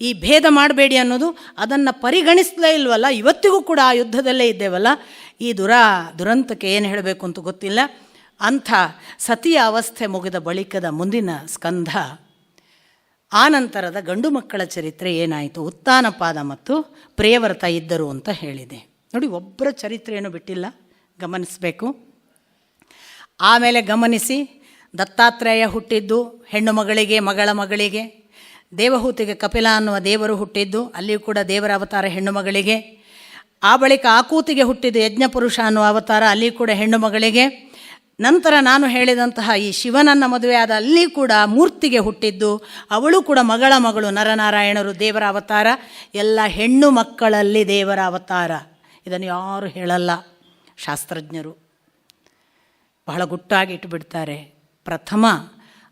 ಈ ಭೇದ ಮಾಡಬೇಡಿ ಅನ್ನೋದು, ಅದನ್ನು ಪರಿಗಣಿಸಲೇ ಇಲ್ವಲ್ಲ. ಇವತ್ತಿಗೂ ಕೂಡ ಆ ಯುದ್ಧದಲ್ಲೇ ಇದ್ದೇವಲ್ಲ. ಈ ದುರಂತಕ್ಕೆ ಏನು ಹೇಳಬೇಕು ಅಂತ ಗೊತ್ತಿಲ್ಲ. ಅಂಥ ಸತಿಯ ಅವಸ್ಥೆ ಮುಗಿದ ಬಳಿಕದ ಮುಂದಿನ ಸ್ಕಂಧ, ಆನಂತರದ ಗಂಡು ಮಕ್ಕಳ ಚರಿತ್ರೆ ಏನಾಯಿತು, ಉತ್ತಾನಪಾದ ಮತ್ತು ಪ್ರಿಯವ್ರತ ಇದ್ದರು ಅಂತ ಹೇಳಿದೆ ನೋಡಿ. ಒಬ್ಬರ ಚರಿತ್ರೆಯನ್ನು ಬಿಟ್ಟಿಲ್ಲ, ಗಮನಿಸಬೇಕು. ಆಮೇಲೆ ಗಮನಿಸಿ, ದತ್ತಾತ್ರೇಯ ಹುಟ್ಟಿದ್ದು ಹೆಣ್ಣು ಮಗಳಿಗೆ, ಮಗಳ ಮಗಳಿಗೆ. ದೇವಹೂತಿಗೆ ಕಪಿಲ ಅನ್ನುವ ದೇವರು ಹುಟ್ಟಿದ್ದು, ಅಲ್ಲಿಯೂ ಕೂಡ ದೇವರ ಅವತಾರ ಹೆಣ್ಣು ಮಗಳಿಗೆ. ಆ ಬಳಿಕ ಆಕೂತಿಗೆ ಹುಟ್ಟಿದ್ದು ಯಜ್ಞಪುರುಷ ಅನ್ನುವ ಅವತಾರ, ಅಲ್ಲಿ ಕೂಡ ಹೆಣ್ಣು ಮಗಳಿಗೆ. ನಂತರ ನಾನು ಹೇಳಿದಂತಹ ಈ ಶಿವನನ್ನು ಮದುವೆಯಾದ ಅಲ್ಲಿ ಕೂಡ ಮೂರ್ತಿಗೆ ಹುಟ್ಟಿದ್ದು, ಅವಳು ಕೂಡ ಮಗಳ ಮಗಳು ನರನಾರಾಯಣರು ದೇವರ ಅವತಾರ. ಎಲ್ಲ ಹೆಣ್ಣು ಮಕ್ಕಳಲ್ಲಿ ದೇವರ ಅವತಾರ. ಇದನ್ನು ಯಾರು ಹೇಳಲ್ಲ, ಶಾಸ್ತ್ರಜ್ಞರು ಬಹಳ ಗುಟ್ಟಾಗಿ ಇಟ್ಟುಬಿಡ್ತಾರೆ. ಪ್ರಥಮ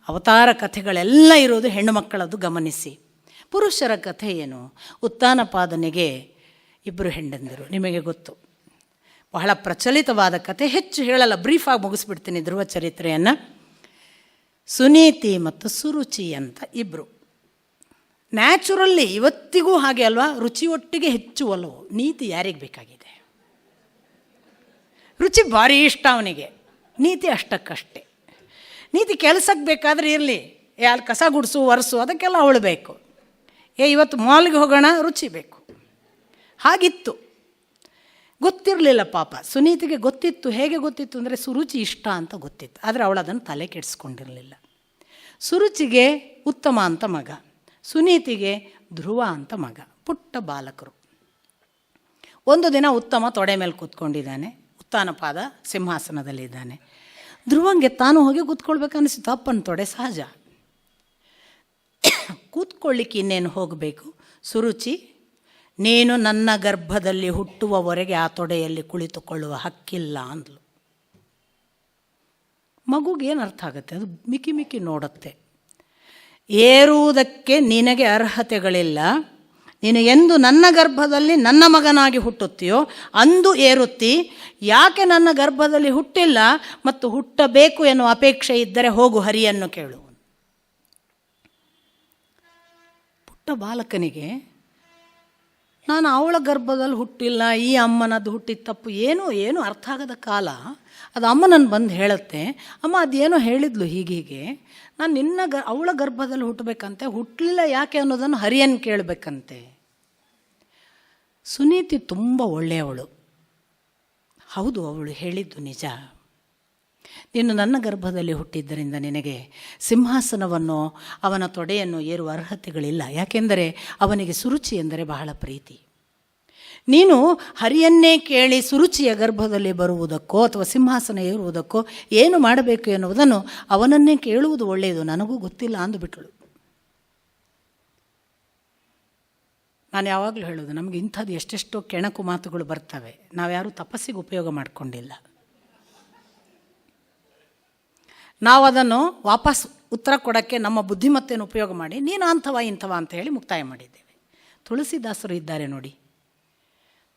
ಅವತಾರ ಕಥೆಗಳೆಲ್ಲ ಇರೋದು ಹೆಣ್ಣು ಮಕ್ಕಳದ್ದು. ಗಮನಿಸಿ, ಪುರುಷರ ಕಥೆ ಏನು? ಉತ್ತಾನಪಾದನಿಗೆ 2 ಹೆಂಡಂದಿರು, ನಿಮಗೆ ಗೊತ್ತು, ಬಹಳ ಪ್ರಚಲಿತವಾದ ಕಥೆ. ಹೆಚ್ಚು ಹೇಳಲ್ಲ, ಬ್ರೀಫಾಗಿ ಮುಗಿಸ್ಬಿಡ್ತೀನಿ ಧ್ರುವ ಚರಿತ್ರೆಯನ್ನು. ಸುನೀತಿ ಮತ್ತು ಸುರುಚಿ ಅಂತ 2. ನ್ಯಾಚುರಲ್ಲಿ ಇವತ್ತಿಗೂ ಹಾಗೆ ಅಲ್ವಾ, ರುಚಿ ಒಟ್ಟಿಗೆ ಹೆಚ್ಚು ಒಲವು. ನೀತಿ ಯಾರಿಗೆ ಬೇಕಾಗಿದೆ? ರುಚಿ ಭಾರಿ ಇಷ್ಟ ಅವನಿಗೆ. ನೀತಿ ಅಷ್ಟಕ್ಕಷ್ಟೇ. ನೀತಿ ಕೆಲಸಕ್ಕೆ ಬೇಕಾದರೆ ಇರಲಿ, ಅಲ್ಲಿ ಕಸ ಗುಡಿಸು ಒರೆಸು ಅದಕ್ಕೆಲ್ಲ ಅವಳು ಬೇಕು. ಇವತ್ತು ಮಾಲ್ಗೆ ಹೋಗೋಣ, ರುಚಿ ಬೇಕು. ಹಾಗಿತ್ತು. ಗೊತ್ತಿರಲಿಲ್ಲ ಪಾಪ ಸುನೀತಿಗೆ. ಗೊತ್ತಿತ್ತು. ಹೇಗೆ ಗೊತ್ತಿತ್ತು ಅಂದರೆ ಸುರುಚಿ ಇಷ್ಟ ಅಂತ ಗೊತ್ತಿತ್ತು. ಆದರೆ ಅವಳು ಅದನ್ನು ತಲೆ ಕೆಡಿಸ್ಕೊಂಡಿರಲಿಲ್ಲ. ಸುರುಚಿಗೆ ಉತ್ತಮ ಅಂತ ಮಗ, ಸುನೀತಿಗೆ ಧ್ರುವ ಅಂತ ಮಗ, ಪುಟ್ಟ ಬಾಲಕರು. ಒಂದು ದಿನ ಉತ್ತಮ ತೊಡೆ ಮೇಲೆ ಕೂತ್ಕೊಂಡಿದ್ದಾನೆ, ಉತ್ತಾನಪಾದ ಸಿಂಹಾಸನದಲ್ಲಿದ್ದಾನೆ. ಧ್ರುವಂಗೆ ತಾನು ಹೋಗಿ ಕೂತ್ಕೊಳ್ಬೇಕನ್ನಿಸ್ತು. ಅಪ್ಪನ ತೊಡೆ ಸಹಜ, ಕೂತ್ಕೊಳ್ಳಿಕ್ಕೆ ಇನ್ನೇನು ಹೋಗಬೇಕು. ಸುರುಚಿ, ನೀನು ನನ್ನ ಗರ್ಭದಲ್ಲಿ ಹುಟ್ಟುವವರೆಗೆ ಆ ತೊಡೆಯಲ್ಲಿ ಕುಳಿತುಕೊಳ್ಳುವ ಹಕ್ಕಿಲ್ಲ ಅಂದ್ಲು. ಮಗುಗೇನು ಅರ್ಥ ಆಗುತ್ತೆ? ಅದು ಮಿಕ್ಕಿ ಮಿಕ್ಕಿ ನೋಡುತ್ತೆ. ಏರುವುದಕ್ಕೆ ನಿನಗೆ ಅರ್ಹತೆಗಳಿಲ್ಲ. ನೀನು ಎಂದು ನನ್ನ ಗರ್ಭದಲ್ಲಿ ನನ್ನ ಮಗನಾಗಿ ಹುಟ್ಟುತ್ತೀಯೋ ಅಂದು ಏರುತ್ತಿ. ಯಾಕೆ ನನ್ನ ಗರ್ಭದಲ್ಲಿ ಹುಟ್ಟಿಲ್ಲ ಮತ್ತು ಹುಟ್ಟಬೇಕು ಎನ್ನುವ ಅಪೇಕ್ಷೆ ಇದ್ದರೆ ಹೋಗು, ಹರಿಯನ್ನು ಕೇಳು. ಪುಟ್ಟ ಬಾಲಕನಿಗೆ ನಾನು ಅವಳ ಗರ್ಭದಲ್ಲಿ ಹುಟ್ಟಿಲ್ಲ, ಈ ಅಮ್ಮನದ್ದು ಹುಟ್ಟಿದ ತಪ್ಪು, ಏನೂ ಅರ್ಥ ಆಗದ ಕಾಲ. ಅದು ಅಮ್ಮ ನನ್ನ ಬಂದು ಹೇಳುತ್ತೆ, ಅಮ್ಮ ಅದೇನೋ ಹೇಳಿದ್ಲು ಹೀಗೀಗೆ, ನಾನು ಅವಳ ಗರ್ಭದಲ್ಲಿ ಹುಟ್ಟಬೇಕಂತೆ, ಹುಟ್ಟಲಿಲ್ಲ ಯಾಕೆ ಅನ್ನೋದನ್ನು ಹರಿಯನ್ನು ಕೇಳಬೇಕಂತೆ. ಸುನೀತಿ ತುಂಬ ಒಳ್ಳೆಯವಳು. ಹೌದು, ಅವಳು ಹೇಳಿದ್ದು ನಿಜ. ನೀನು ನನ್ನ ಗರ್ಭದಲ್ಲಿ ಹುಟ್ಟಿದ್ದರಿಂದ ನಿನಗೆ ಸಿಂಹಾಸನವನ್ನು ಅವನ ತೊಡೆಯನ್ನು ಏರುವ ಅರ್ಹತೆಗಳಿಲ್ಲ. ಯಾಕೆಂದರೆ ಅವನಿಗೆ ಸುರುಚಿ ಎಂದರೆ ಬಹಳ ಪ್ರೀತಿ. ನೀನು ಹರಿಯನ್ನೇ ಕೇಳಿ ಸುರುಚಿಯ ಗರ್ಭದಲ್ಲಿ ಬರುವುದಕ್ಕೋ ಅಥವಾ ಸಿಂಹಾಸನ ಏರುವುದಕ್ಕೋ ಏನು ಮಾಡಬೇಕು ಎನ್ನುವುದನ್ನು ಅವನನ್ನೇ ಕೇಳುವುದು ಒಳ್ಳೆಯದು, ನನಗೂ ಗೊತ್ತಿಲ್ಲ ಅಂದುಬಿಟ್ಟಳು. ನಾನು ಯಾವಾಗಲೂ ಹೇಳೋದು, ನಮಗೆ ಇಂಥದ್ದು ಎಷ್ಟೆಷ್ಟೋ ಕೆಣಕು ಮಾತುಗಳು ಬರ್ತವೆ, ನಾವ್ಯಾರೂ ತಪಸ್ಸಿಗೆ ಉಪಯೋಗ ಮಾಡಿಕೊಂಡಿಲ್ಲ. ನಾವು ಅದನ್ನು ವಾಪಸ್ ಉತ್ತರ ಕೊಡೋಕ್ಕೆ ನಮ್ಮ ಬುದ್ಧಿಮತ್ತೆಯನ್ನು ಉಪಯೋಗ ಮಾಡಿ ನೀನು ಅಂಥವ ಇಂಥವ ಅಂತ ಹೇಳಿ ಮುಕ್ತಾಯ ಮಾಡಿದ್ದೇವೆ. ತುಳಸಿದಾಸರು ಇದ್ದಾರೆ ನೋಡಿ.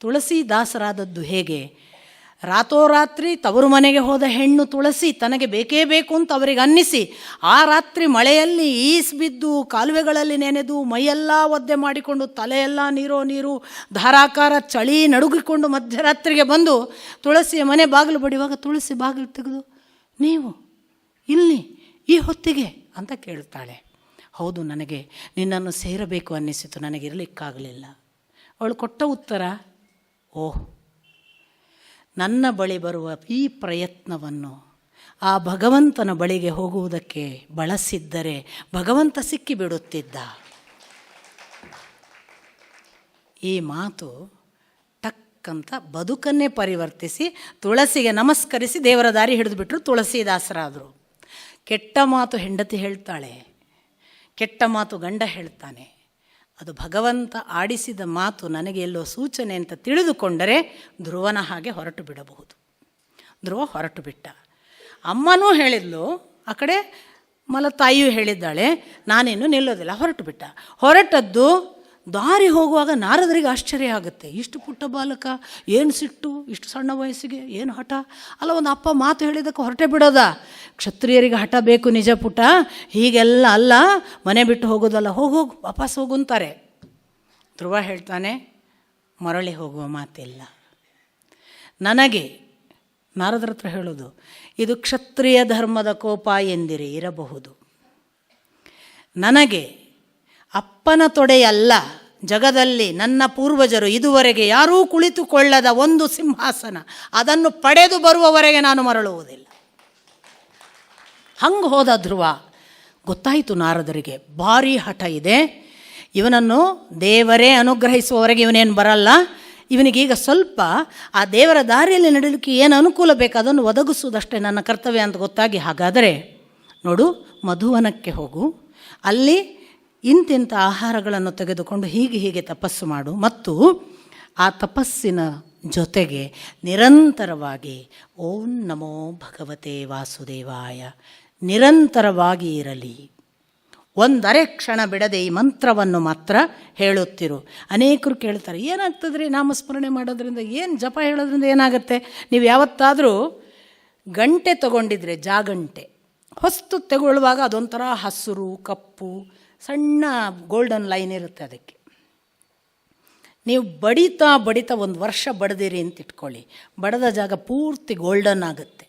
ತುಳಸಿದಾಸರಾದದ್ದು ಹೇಗೆ? ರಾತ್ರೋರಾತ್ರಿ ತವರು ಮನೆಗೆ ಹೋದ ಹೆಣ್ಣು ತುಳಸಿ ತನಗೆ ಬೇಕೇ ಬೇಕು ಅಂತ ಅವರಿಗೆ ಅನ್ನಿಸಿ, ಆ ರಾತ್ರಿ ಮಳೆಯಲ್ಲಿ ಈಸ್ ಬಿದ್ದು ಕಾಲುವೆಗಳಲ್ಲಿ ನೆನೆದು ಮೈಯೆಲ್ಲ ಒದ್ದೆ ಮಾಡಿಕೊಂಡು ತಲೆಯೆಲ್ಲ ನೀರು ಧಾರಾಕಾರ ಚಳಿ ನಡುಗಿಕೊಂಡು ಮಧ್ಯರಾತ್ರಿಗೆ ಬಂದು ತುಳಸಿಯ ಮನೆ ಬಾಗಿಲು ಬಡಿಯುವಾಗ ತುಳಸಿ ಬಾಗಿಲು ತೆಗೆದು, ನೀವು ಇಲ್ಲಿ ಈ ಹೊತ್ತಿಗೆ ಅಂತ ಕೇಳ್ತಾಳೆ. ಹೌದು, ನನಗೆ ನಿನ್ನನ್ನು ಸೇರಬೇಕು ಅನ್ನಿಸಿತು, ನನಗಿರಲಿಕ್ಕಾಗಲಿಲ್ಲ. ಅವಳು ಕೊಟ್ಟ ಉತ್ತರ, ಓಹ್, ನನ್ನ ಬಳಿ ಬರುವ ಈ ಪ್ರಯತ್ನವನ್ನು ಆ ಭಗವಂತನ ಬಳಿಗೆ ಹೋಗುವುದಕ್ಕೆ ಬಳಸಿದ್ದರೆ ಭಗವಂತ ಸಿಕ್ಕಿಬಿಡುತ್ತಿದ್ದ. ಈ ಮಾತು ಟಕ್ಕಂತ ಬದುಕನ್ನೇ ಪರಿವರ್ತಿಸಿ ತುಳಸಿಗೆ ನಮಸ್ಕರಿಸಿ ದೇವರ ದಾರಿ ಹಿಡಿದುಬಿಟ್ರು ತುಳಸಿದಾಸರಾದರು. ಕೆಟ್ಟ ಮಾತು ಹೆಂಡತಿ ಹೇಳ್ತಾಳೆ, ಕೆಟ್ಟ ಮಾತು ಗಂಡ ಹೇಳ್ತಾನೆ. ಅದು ಭಗವಂತ ಆಡಿಸಿದ ಮಾತು, ನನಗೆ ಎಲ್ಲೋ ಸೂಚನೆ ಅಂತ ತಿಳಿದುಕೊಂಡರೆ ಧ್ರುವನ ಹಾಗೆ ಹೊರಟು ಬಿಡಬಹುದು. ಧ್ರುವ ಹೊರಟು ಬಿಟ್ಟ. ಅಮ್ಮನೂ ಹೇಳಿದ್ಲು, ಆ ಕಡೆ ಮಲತಾಯಿಯೂ ಹೇಳಿದ್ದಾಳೆ, ನಾನೇನು ನಿಲ್ಲೋದಿಲ್ಲ, ಹೊರಟು ಬಿಟ್ಟ. ಹೊರಟದ್ದು ದಾರಿ ಹೋಗುವಾಗ ನಾರದರಿಗೆ ಆಶ್ಚರ್ಯ ಆಗುತ್ತೆ. ಇಷ್ಟು ಪುಟ್ಟ ಬಾಲಕ, ಏನು ಸಿಟ್ಟು, ಇಷ್ಟು ಸಣ್ಣ ವಯಸ್ಸಿಗೆ ಏನು ಹಠ. ಅಲ್ಲ, ಒಂದು ಅಪ್ಪ ಮಾತು ಹೇಳಿದ್ದಕ್ಕೆ ಹೊರಟೆ ಬಿಡೋದ? ಕ್ಷತ್ರಿಯರಿಗೆ ಹಠ ಬೇಕು ನಿಜ ಪುಟ್ಟ, ಹೀಗೆಲ್ಲ ಅಲ್ಲ, ಮನೆ ಬಿಟ್ಟು ಹೋಗೋದಲ್ಲ, ಹೋಗು ವಾಪಸ್ ಹೋಗುಂತಾರೆ. ಧ್ರುವ ಹೇಳ್ತಾನೆ, ಮರಳಿ ಹೋಗುವ ಮಾತಿಲ್ಲ. ನನಗೆ ನಾರದರ ಹತ್ರ ಹೇಳೋದು, ಇದು ಕ್ಷತ್ರಿಯ ಧರ್ಮದ ಕೋಪ ಎಂದಿರಿ, ಇರಬಹುದು. ನನಗೆ ಅಪ್ಪನ ತೊಡೆಯಲ್ಲ, ಜಗದಲ್ಲಿ ನನ್ನ ಪೂರ್ವಜರು ಇದುವರೆಗೆ ಯಾರೂ ಕುಳಿತುಕೊಳ್ಳದ ಒಂದು ಸಿಂಹಾಸನ, ಅದನ್ನು ಪಡೆದು ಬರುವವರೆಗೆ ನಾನು ಮರಳುವುದಿಲ್ಲ. ಹಂಗೆ ಹೋದ ಧ್ರುವ. ಗೊತ್ತಾಯಿತು ನಾರದರಿಗೆ, ಭಾರಿ ಹಠ ಇದೆ, ಇವನನ್ನು ದೇವರೇ ಅನುಗ್ರಹಿಸುವವರೆಗೆ ಇವನೇನು ಬರಲ್ಲ, ಇವನಿಗೀಗ ಸ್ವಲ್ಪ ಆ ದೇವರ ದಾರಿಯಲ್ಲಿ ನಡೆಯಲಿಕ್ಕೆ ಏನು ಅನುಕೂಲ ಬೇಕು ಅದನ್ನು ಒದಗಿಸುವುದಷ್ಟೇ ನನ್ನ ಕರ್ತವ್ಯ ಅಂತ ಗೊತ್ತಾಗಿ, ಹಾಗಾದರೆ ನೋಡು, ಮಧುವನಕ್ಕೆ ಹೋಗು, ಅಲ್ಲಿ ಇಂತಿಂಥ ಆಹಾರಗಳನ್ನು ತೆಗೆದುಕೊಂಡು ಹೀಗೆ ತಪಸ್ಸು ಮಾಡು, ಮತ್ತು ಆ ತಪಸ್ಸಿನ ಜೊತೆಗೆ ನಿರಂತರವಾಗಿ ಓಂ ನಮೋ ಭಗವತೆ ವಾಸುದೇವಾಯ ನಿರಂತರವಾಗಿ ಇರಲಿ. ಒಂದರೆ ಕ್ಷಣ ಬಿಡದೆ ಈ ಮಂತ್ರವನ್ನು ಮಾತ್ರ ಹೇಳುತ್ತಿರು. ಅನೇಕರು ಕೇಳ್ತಾರೆ, ಏನಾಗ್ತದ್ರಿ ನಾಮಸ್ಮರಣೆ ಮಾಡೋದ್ರಿಂದ, ಏನು ಜಪ ಹೇಳೋದ್ರಿಂದ ಏನಾಗುತ್ತೆ? ನೀವು ಯಾವತ್ತಾದರೂ ಗಂಟೆ ತಗೊಂಡಿದ್ರೆ, ಜಾಗಂಟೆ ಹೊಸ್ತು ತಗೊಳ್ಳುವಾಗ ಅದೊಂಥರ ಹಸಿರು ಕಪ್ಪು ಸಣ್ಣ ಗೋಲ್ಡನ್ ಲೈನ್ ಇರುತ್ತೆ. ಅದಕ್ಕೆ ನೀವು ಬಡಿತಾ ಬಡಿತಾ ಒಂದು ವರ್ಷ ಬಡ್ದಿರಿ ಅಂತ ಇಟ್ಕೊಳ್ಳಿ, ಬಡದ ಜಾಗ ಪೂರ್ತಿ ಗೋಲ್ಡನ್ ಆಗುತ್ತೆ.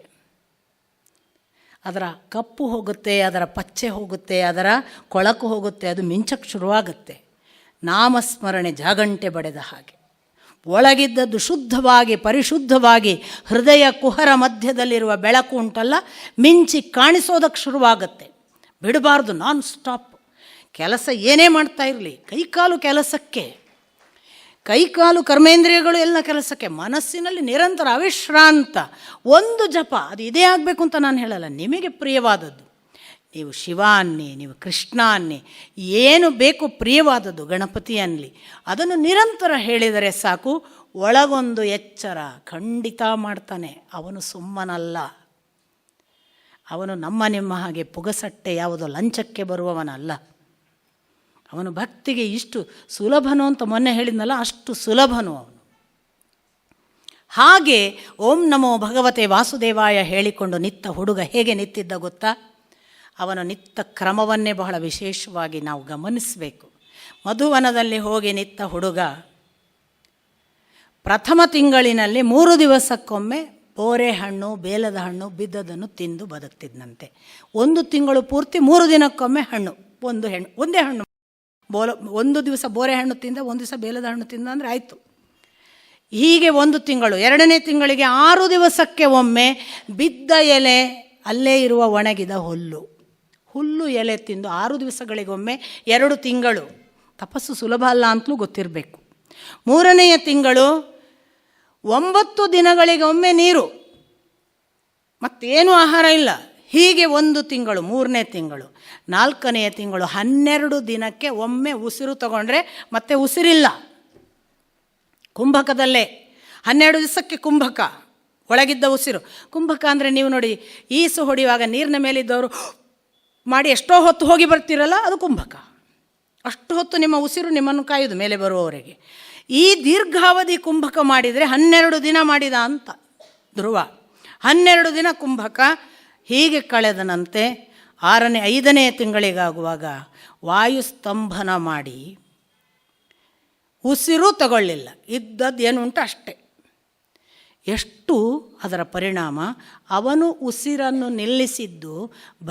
ಅದರ ಕಪ್ಪು ಹೋಗುತ್ತೆ, ಅದರ ಪಚ್ಚೆ ಹೋಗುತ್ತೆ, ಅದರ ಕೊಳಕು ಹೋಗುತ್ತೆ, ಅದು ಮಿಂಚಕ್ಕೆ ಶುರುವಾಗುತ್ತೆ. ನಾಮಸ್ಮರಣೆ ಜಾಗಂಟೆ ಬಡೆದ ಹಾಗೆ ಒಳಗಿದ್ದದ್ದು ಶುದ್ಧವಾಗಿ ಪರಿಶುದ್ಧವಾಗಿ ಹೃದಯ ಕುಹರ ಮಧ್ಯದಲ್ಲಿರುವ ಬೆಳಕು ಉಂಟಲ್ಲ, ಮಿಂಚಿ ಕಾಣಿಸೋದಕ್ಕೆ ಶುರುವಾಗುತ್ತೆ. ಬಿಡಬಾರ್ದು, ನಾನ್ ಸ್ಟಾಪ್. ಕೆಲಸ ಏನೇ ಮಾಡ್ತಾ ಇರಲಿ, ಕೈಕಾಲು ಕೆಲಸಕ್ಕೆ, ಕೈಕಾಲು ಕರ್ಮೇಂದ್ರಿಯಗಳು ಎಲ್ಲ ಕೆಲಸಕ್ಕೆ, ಮನಸ್ಸಿನಲ್ಲಿ ನಿರಂತರ ಅವಿಶ್ರಾಂತ ಒಂದು ಜಪ. ಅದು ಇದೇ ಆಗಬೇಕು ಅಂತ ನಾನು ಹೇಳಲ್ಲ, ನಿಮಗೆ ಪ್ರಿಯವಾದದ್ದು. ನೀವು ಶಿವ ಅನ್ನಿ, ನೀವು ಕೃಷ್ಣ ಅನ್ನಿ, ಏನು ಬೇಕು ಪ್ರಿಯವಾದದ್ದು ಗಣಪತಿ ಅನ್ನಲಿ, ಅದನ್ನು ನಿರಂತರ ಹೇಳಿದರೆ ಸಾಕು. ಒಳಗೊಂದು ಎಚ್ಚರ ಖಂಡಿತ ಮಾಡ್ತಾನೆ. ಅವನು ಸುಮ್ಮನಲ್ಲ. ಅವನು ನಮ್ಮ ನಿಮ್ಮ ಹಾಗೆ ಪುಗಸಟ್ಟೆ ಯಾವುದೋ ಲಂಚಕ್ಕೆ ಬರುವವನಲ್ಲ. ಅವನು ಭಕ್ತಿಗೆ ಇಷ್ಟು ಸುಲಭನು ಅಂತ ಮೊನ್ನೆ ಹೇಳಿದ್ನಲ್ಲ, ಅಷ್ಟು ಸುಲಭನು ಅವನು. ಹಾಗೆ ಓಂ ನಮೋ ಭಗವತೆ ವಾಸುದೇವಾಯ ಹೇಳಿಕೊಂಡು ನಿತ್ತ ಹುಡುಗ ಹೇಗೆ ನಿಂತಿದ್ದ ಗೊತ್ತಾ? ಅವನ ನಿತ್ತ ಕ್ರಮವನ್ನೇ ಬಹಳ ವಿಶೇಷವಾಗಿ ನಾವು ಗಮನಿಸಬೇಕು. ಮಧುವನದಲ್ಲಿ ಹೋಗಿ ನಿತ್ತ ಹುಡುಗ ಪ್ರಥಮ ತಿಂಗಳಿನಲ್ಲಿ 3 ದಿವಸಕ್ಕೊಮ್ಮೆ ಬೋರೆ ಹಣ್ಣು ಬೇಲದ ಹಣ್ಣು ಬಿದ್ದದನ್ನು ತಿಂದು ಬದುಕ್ತಿದ್ದಂತೆ. 1 ತಿಂಗಳು ಪೂರ್ತಿ 3 ದಿನಕ್ಕೊಮ್ಮೆ ಹಣ್ಣು, ಒಂದೇ ಹಣ್ಣು. 1 ದಿವಸ ಬೋರೆ ಹಣ್ಣು ತಿಂದ, 1 ದಿವಸ ಬೇಲದ ಹಣ್ಣು ತಿಂದ ಅಂದರೆ ಆಯಿತು. ಹೀಗೆ 1 ತಿಂಗಳು. 2ನೇ ತಿಂಗಳಿಗೆ 6 ದಿವಸಕ್ಕೆ ಒಮ್ಮೆ ಬಿದ್ದ ಎಲೆ, ಅಲ್ಲೇ ಇರುವ ಒಣಗಿದ ಹುಲ್ಲು ಎಲೆ ತಿಂದು 6 ದಿವಸಗಳಿಗೊಮ್ಮೆ 2 ತಿಂಗಳು. ತಪಸ್ಸು ಸುಲಭ ಅಲ್ಲ ಅಂತಲೂ ಗೊತ್ತಿರಬೇಕು. 3ನೆಯ ತಿಂಗಳು 9 ದಿನಗಳಿಗೊಮ್ಮೆ ನೀರು, ಮತ್ತೇನೂ ಆಹಾರ ಇಲ್ಲ. ಹೀಗೆ 1 ತಿಂಗಳು, 3ನೇ ತಿಂಗಳು. 4ನೆಯ ತಿಂಗಳು 12 ದಿನಕ್ಕೆ ಒಮ್ಮೆ ಉಸಿರು ತಗೊಂಡ್ರೆ ಮತ್ತೆ ಉಸಿರಿಲ್ಲ. ಕುಂಭಕದಲ್ಲೇ 12 ದಿವಸಕ್ಕೆ ಕುಂಭಕ, ಒಳಗಿದ್ದ ಉಸಿರು. ಕುಂಭಕ ಅಂದರೆ ನೀವು ನೋಡಿ, ಈಸು ಹೊಡೆಯುವಾಗ ನೀರಿನ ಮೇಲಿದ್ದವರು ಮಾಡಿ ಎಷ್ಟೋ ಹೊತ್ತು ಹೋಗಿ ಬರ್ತೀರಲ್ಲ, ಅದು ಕುಂಭಕ. ಅಷ್ಟು ಹೊತ್ತು ನಿಮ್ಮ ಉಸಿರು ನಿಮ್ಮನ್ನು ಕಾಯುವುದು ಮೇಲೆ ಬರುವವರೆಗೆ. ಈ ದೀರ್ಘಾವಧಿ ಕುಂಭಕ ಮಾಡಿದರೆ 12 ದಿನ ಮಾಡಿದ ಅಂತ ಧ್ರುವ. 12 ದಿನ ಕುಂಭಕ. ಹೀಗೆ ಕಳೆದನಂತೆ 5ನೇ ತಿಂಗಳಿಗಾಗುವಾಗ ವಾಯುಸ್ತಂಭನ ಮಾಡಿ ಉಸಿರು ತಗೊಳ್ಳಿಲ್ಲ. ಇದ್ದದ್ದು ಏನು ಉಂಟು ಅಷ್ಟೇ. ಎಷ್ಟು ಅದರ ಪರಿಣಾಮ. ಅವನು ಉಸಿರನ್ನು ನಿಲ್ಲಿಸಿದ್ದು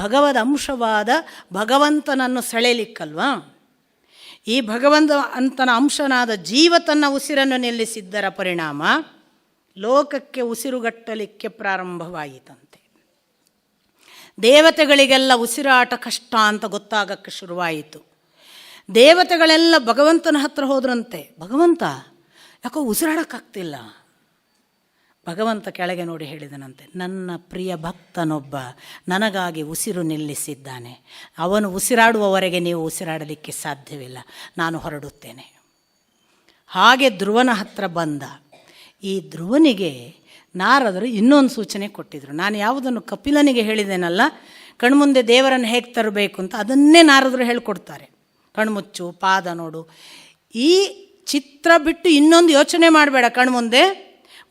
ಭಗವದ್ ಅಂಶವಾದ ಭಗವಂತನನ್ನು ಸೆಳೆಯಲಿಕ್ಕಲ್ವಾ? ಈ ಭಗವಂತನ ಅಂಶನಾದ ಜೀವ ತನ್ನ ಉಸಿರನ್ನು ನಿಲ್ಲಿಸಿದ್ದರ ಪರಿಣಾಮ ಲೋಕಕ್ಕೆ ಉಸಿರುಗಟ್ಟಲಿಕ್ಕೆ ಪ್ರಾರಂಭವಾಯಿತಂತೆ. ದೇವತೆಗಳಿಗೆಲ್ಲ ಉಸಿರಾಟ ಕಷ್ಟ ಅಂತ ಗೊತ್ತಾಗಕ್ಕೆ ಶುರುವಾಯಿತು. ದೇವತೆಗಳೆಲ್ಲ ಭಗವಂತನ ಹತ್ರ ಹೋದ್ರಂತೆ. ಭಗವಂತ ಯಾಕೋ ಉಸಿರಾಡೋಕ್ಕಾಗ್ತಿಲ್ಲ. ಭಗವಂತ ಕೆಳಗೆ ನೋಡಿ ಹೇಳಿದನಂತೆ, ನನ್ನ ಪ್ರಿಯ ಭಕ್ತನೊಬ್ಬ ನನಗಾಗಿ ಉಸಿರು ನಿಲ್ಲಿಸಿದ್ದಾನೆ. ಅವನು ಉಸಿರಾಡುವವರೆಗೆ ನೀವು ಉಸಿರಾಡಲಿಕ್ಕೆ ಸಾಧ್ಯವಿಲ್ಲ, ನಾನು ಹೊರಡುತ್ತೇನೆ. ಹಾಗೆ ಧ್ರುವನ ಹತ್ರ ಬಂದ. ಈ ಧ್ರುವನಿಗೆ ನಾರದರು ಇನ್ನೊಂದು ಸೂಚನೆ ಕೊಟ್ಟಿದ್ದರು. ನಾನು ಯಾವುದನ್ನು ಕಪಿಲನಿಗೆ ಹೇಳಿದ್ದೇನಲ್ಲ, ಕಣ್ಮುಂದೆ ದೇವರನ್ನು ಹೇಗೆ ತರಬೇಕು ಅಂತ, ಅದನ್ನೇ ನಾರದರು ಹೇಳ್ಕೊಡ್ತಾರೆ. ಕಣ್ಮುಚ್ಚು, ಪಾದ ನೋಡು. ಈ ಚಿತ್ರ ಬಿಟ್ಟು ಇನ್ನೊಂದು ಯೋಚನೆ ಮಾಡಬೇಡ ಕಣ್ಮುಂದೆ,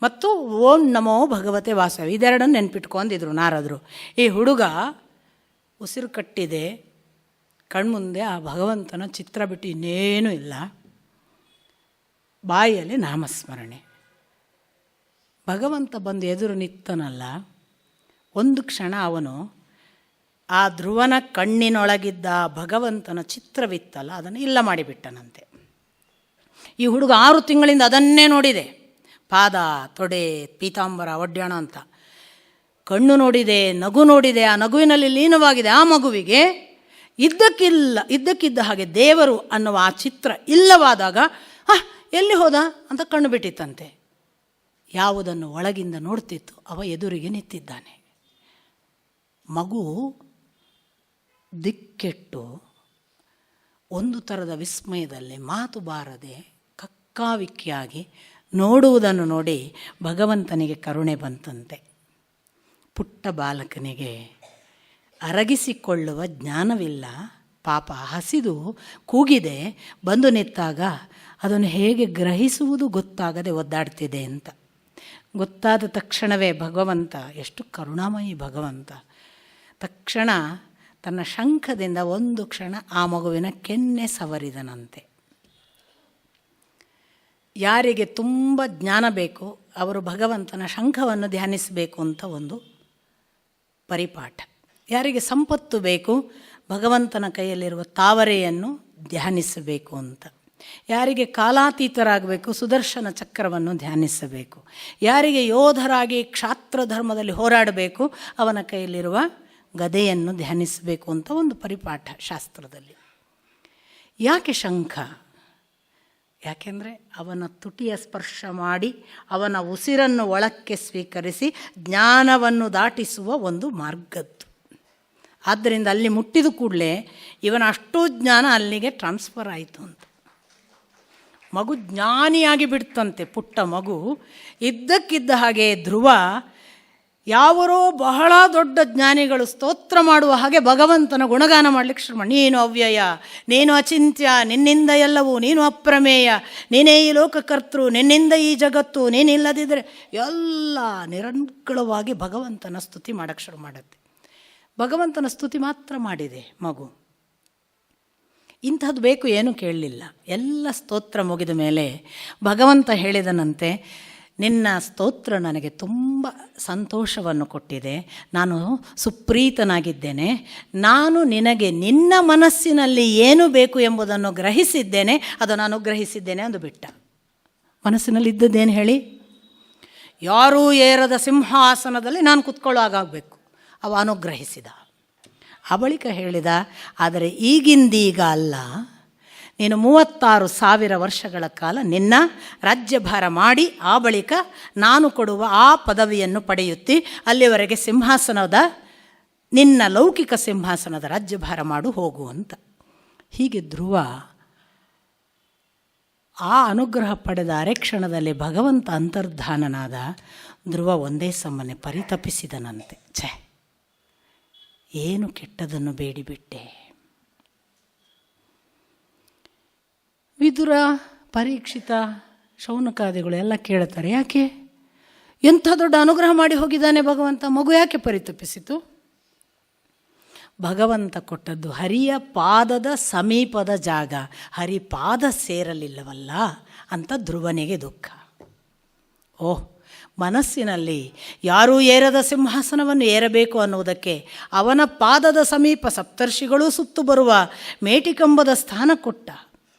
ಮತ್ತು ಓಂ ನಮೋ ಭಗವತೆ ವಾಸವ, ಇದೆರಡನ್ನು ನೆನ್ಪಿಟ್ಕೊಂಡಿದ್ರು ನಾರದರು. ಈ ಹುಡುಗ ಉಸಿರು ಕಟ್ಟಿದೆ, ಕಣ್ಮುಂದೆ ಆ ಭಗವಂತನ ಚಿತ್ರ ಬಿಟ್ಟು ಇನ್ನೇನೂ ಇಲ್ಲ, ಬಾಯಿಯಲ್ಲಿ ನಾಮಸ್ಮರಣೆ. ಭಗವಂತ ಬಂದು ಎದುರು ನಿತ್ತನಲ್ಲ, ಒಂದು ಕ್ಷಣ ಅವನು ಆ ಧ್ರುವನ ಕಣ್ಣಿನೊಳಗಿದ್ದ ಭಗವಂತನ ಚಿತ್ರವಿತ್ತಲ್ಲ, ಅದನ್ನು ಇಲ್ಲ ಮಾಡಿಬಿಟ್ಟನಂತೆ. ಈ ಹುಡುಗ 6 ತಿಂಗಳಿಂದ ಅದನ್ನೇ ನೋಡಿದೆ. ಪಾದ, ತೊಡೆ, ಪೀತಾಂಬರ, ಒಡ್ಯಾಣ ಅಂತ ಕಣ್ಣು ನೋಡಿದೆ, ನಗು ನೋಡಿದೆ. ಆ ನಗುವಿನಲ್ಲಿ ಲೀನವಾಗಿದೆ. ಆ ಮಗುವಿಗೆ ಇದ್ದಕ್ಕಿದ್ದ ಹಾಗೆ ದೇವರು ಅನ್ನುವ ಆ ಚಿತ್ರ ಇಲ್ಲವಾದಾಗ ಎಲ್ಲಿ ಹೋದ ಅಂತ ಕಣ್ಣು ಬಿಟ್ಟಿತ್ತಂತೆ. ಯಾವುದನ್ನು ಒಳಗಿಂದ ನೋಡ್ತಿತ್ತು ಅವ ಎದುರಿಗೆ ನಿಂತಿದ್ದಾನೆ. ಮಗು ದಿಕ್ಕೆಟ್ಟು ಒಂದು ಥರದ ವಿಸ್ಮಯದಲ್ಲಿ ಮಾತು ಬಾರದೆ ಕಕ್ಕಾವಿಕ್ಕಿಯಾಗಿ ನೋಡುವುದನ್ನು ನೋಡಿ ಭಗವಂತನಿಗೆ ಕರುಣೆ ಬಂತಂತೆ. ಪುಟ್ಟ ಬಾಲಕನಿಗೆ ಅರಗಿಸಿಕೊಳ್ಳುವ ಜ್ಞಾನವಿಲ್ಲ, ಪಾಪ ಹಸಿದು ಕೂಗಿದೆ, ಬಂದು ನಿಂತಾಗ ಅದನ್ನು ಹೇಗೆ ಗ್ರಹಿಸುವುದು ಗೊತ್ತಾಗದೆ ಒದ್ದಾಡ್ತಿದೆ ಅಂತ. ಗೊತ್ತಾದ ತಕ್ಷಣವೇ ಭಗವಂತ, ಎಷ್ಟು ಕರುಣಾಮಯಿ ಭಗವಂತ, ತಕ್ಷಣ ತನ್ನ ಶಂಖದಿಂದ ಒಂದು ಕ್ಷಣ ಆ ಮಗುವಿನ ಕೆನ್ನೆ ಸವರಿದನಂತೆ. ಯಾರಿಗೆ ತುಂಬ ಜ್ಞಾನ ಬೇಕು ಅವರು ಭಗವಂತನ ಶಂಖವನ್ನು ಧ್ಯಾನಿಸಬೇಕು ಅಂತ ಒಂದು ಪರಿಪಾಠ. ಯಾರಿಗೆ ಸಂಪತ್ತು ಬೇಕು ಭಗವಂತನ ಕೈಯಲ್ಲಿರುವ ತಾವರೆಯನ್ನು ಧ್ಯಾನಿಸಬೇಕು ಅಂತ. ಯಾರಿಗೆ ಕಾಲಾತೀತರಾಗಬೇಕು ಸುದರ್ಶನ ಚಕ್ರವನ್ನು ಧ್ಯಾನಿಸಬೇಕು. ಯಾರಿಗೆ ಯೋಧರಾಗಿ ಕ್ಷಾತ್ರ ಧರ್ಮದಲ್ಲಿ ಹೋರಾಡಬೇಕು ಅವನ ಕೈಯಲ್ಲಿರುವ ಗದೆಯನ್ನು ಧ್ಯಾನಿಸಬೇಕು ಅಂತ ಒಂದು ಪರಿಪಾಠ ಶಾಸ್ತ್ರದಲ್ಲಿ. ಯಾಕೆ ಶಂಖ? ಯಾಕೆಂದರೆ ಅವನ ತುಟಿಯ ಸ್ಪರ್ಶ ಮಾಡಿ ಅವನ ಉಸಿರನ್ನು ಒಳಕ್ಕೆ ಸ್ವೀಕರಿಸಿ ಜ್ಞಾನವನ್ನು ದಾಟಿಸುವ ಒಂದು ಮಾರ್ಗದ್ದು. ಆದ್ದರಿಂದ ಅಲ್ಲಿ ಮುಟ್ಟಿದ ಕೂಡಲೇ ಇವನ ಅಷ್ಟೂ ಜ್ಞಾನ ಅಲ್ಲಿಗೆ ಟ್ರಾನ್ಸ್ಫರ್ ಆಯಿತು ಅಂತ. ಮಗು ಜ್ಞಾನಿಯಾಗಿ ಬಿಡ್ತಂತೆ. ಪುಟ್ಟ ಮಗು ಇದ್ದಕ್ಕಿದ್ದ ಹಾಗೆ ಧ್ರುವ ಯಾವರೋ ಬಹಳ ದೊಡ್ಡ ಜ್ಞಾನಿಗಳು ಸ್ತೋತ್ರ ಮಾಡುವ ಹಾಗೆ ಭಗವಂತನ ಗುಣಗಾನ ಮಾಡಲಿಕ್ಕೆ ಶುರು ಮಾಡಿ, ನೀನು ಅವ್ಯಯ, ನೀನು ಅಚಿಂತ್ಯ, ನಿನ್ನಿಂದ ಎಲ್ಲವೂ, ನೀನು ಅಪ್ರಮೇಯ, ನೀನೇ ಈ ಲೋಕಕರ್ತೃ, ನಿನ್ನಿಂದ ಈ ಜಗತ್ತು, ನೀನಿಲ್ಲದಿದ್ದರೆ ಎಲ್ಲ ನಿರಂಕುಳವಾಗಿ ಭಗವಂತನ ಸ್ತುತಿ ಮಾಡೋಕ್ಕೆ ಶುರು ಮಾಡುತ್ತೆ. ಭಗವಂತನ ಸ್ತುತಿ ಮಾತ್ರ ಮಾಡಿದೆ ಮಗು. ಇಂಥದ್ದು ಬೇಕು ಏನೂ ಕೇಳಲಿಲ್ಲ. ಎಲ್ಲ ಸ್ತೋತ್ರ ಮುಗಿದ ಮೇಲೆ ಭಗವಂತ ಹೇಳಿದನಂತೆ, ನಿನ್ನ ಸ್ತೋತ್ರ ನನಗೆ ತುಂಬ ಸಂತೋಷವನ್ನು ಕೊಟ್ಟಿದೆ, ನಾನು ಸುಪ್ರೀತನಾಗಿದ್ದೇನೆ, ನಾನು ನಿನಗೆ ನಿನ್ನ ಮನಸ್ಸಿನಲ್ಲಿ ಏನು ಬೇಕು ಎಂಬುದನ್ನು ಗ್ರಹಿಸಿದ್ದೇನೆ, ಅದನ್ನು ಅನುಗ್ರಹಿಸಿದ್ದೇನೆ ಅಂದು ಬಿಟ್ಟ. ಮನಸ್ಸಿನಲ್ಲಿ ಇದ್ದದ್ದೇನು ಹೇಳಿ? ಯಾರೂ ಏರದ ಸಿಂಹಾಸನದಲ್ಲಿ ನಾನು ಕುತ್ಕೊಳ್ಳೋ ಹಾಗಾಗಬೇಕು. ಅವ ಅನುಗ್ರಹಿಸಿದ. ಆ ಬಳಿಕ ಹೇಳಿದ, ಆದರೆ ಈಗಿಂದೀಗ ಅಲ್ಲ, ನೀನು 36,000 ವರ್ಷಗಳ ಕಾಲ ನಿನ್ನ ರಾಜ್ಯಭಾರ ಮಾಡಿ ಆ ಬಳಿಕ ನಾನು ಕೊಡುವ ಆ ಪದವಿಯನ್ನು ಪಡೆಯುತ್ತಿ, ಅಲ್ಲಿವರೆಗೆ ಸಿಂಹಾಸನದ ನಿನ್ನ ಲೌಕಿಕ ಸಿಂಹಾಸನದ ರಾಜ್ಯಭಾರ ಮಾಡು ಹೋಗು ಅಂತ. ಹೀಗೆ ಧ್ರುವ ಆ ಅನುಗ್ರಹ ಪಡೆದ ಅರೆಕ್ಷಣದಲ್ಲಿ ಭಗವಂತ ಅಂತರ್ಧಾನನಾದ. ಧ್ರುವ ಒಂದೇ ಸಮನೆ ಪರಿತಪಿಸಿದನಂತೆ, ಛೆ, ಏನು ಕೆಟ್ಟದನ್ನು ಬೇಡಿಬಿಟ್ಟೆ. ವಿದುರ, ಪರೀಕ್ಷಿತ, ಶೌನಕಾದಿಗಳು ಎಲ್ಲ ಕೇಳ್ತಾರೆ, ಯಾಕೆ ಎಂಥ ದೊಡ್ಡ ಅನುಗ್ರಹ ಮಾಡಿ ಹೋಗಿದ್ದಾನೆ ಭಗವಂತ, ಮಗು ಯಾಕೆ ಪರಿತಪಿಸಿತು? ಭಗವಂತ ಕೊಟ್ಟದ್ದು ಹರಿಯ ಪಾದದ ಸಮೀಪದ ಜಾಗ, ಹರಿ ಪಾದ ಸೇರಲಿಲ್ಲವಲ್ಲ ಅಂತ ಧ್ರುವನಿಗೆ ದುಃಖ. ಓಹ್, ಮನಸ್ಸಿನಲ್ಲಿ ಯಾರೂ ಏರದ ಸಿಂಹಾಸನವನ್ನು ಏರಬೇಕು ಅನ್ನುವುದಕ್ಕೆ ಅವನ ಪಾದದ ಸಮೀಪ ಸಪ್ತರ್ಷಿಗಳೂ ಸುತ್ತು ಬರುವ ಮೇಟಿಕಂಬದ ಸ್ಥಾನ ಕೊಟ್ಟ.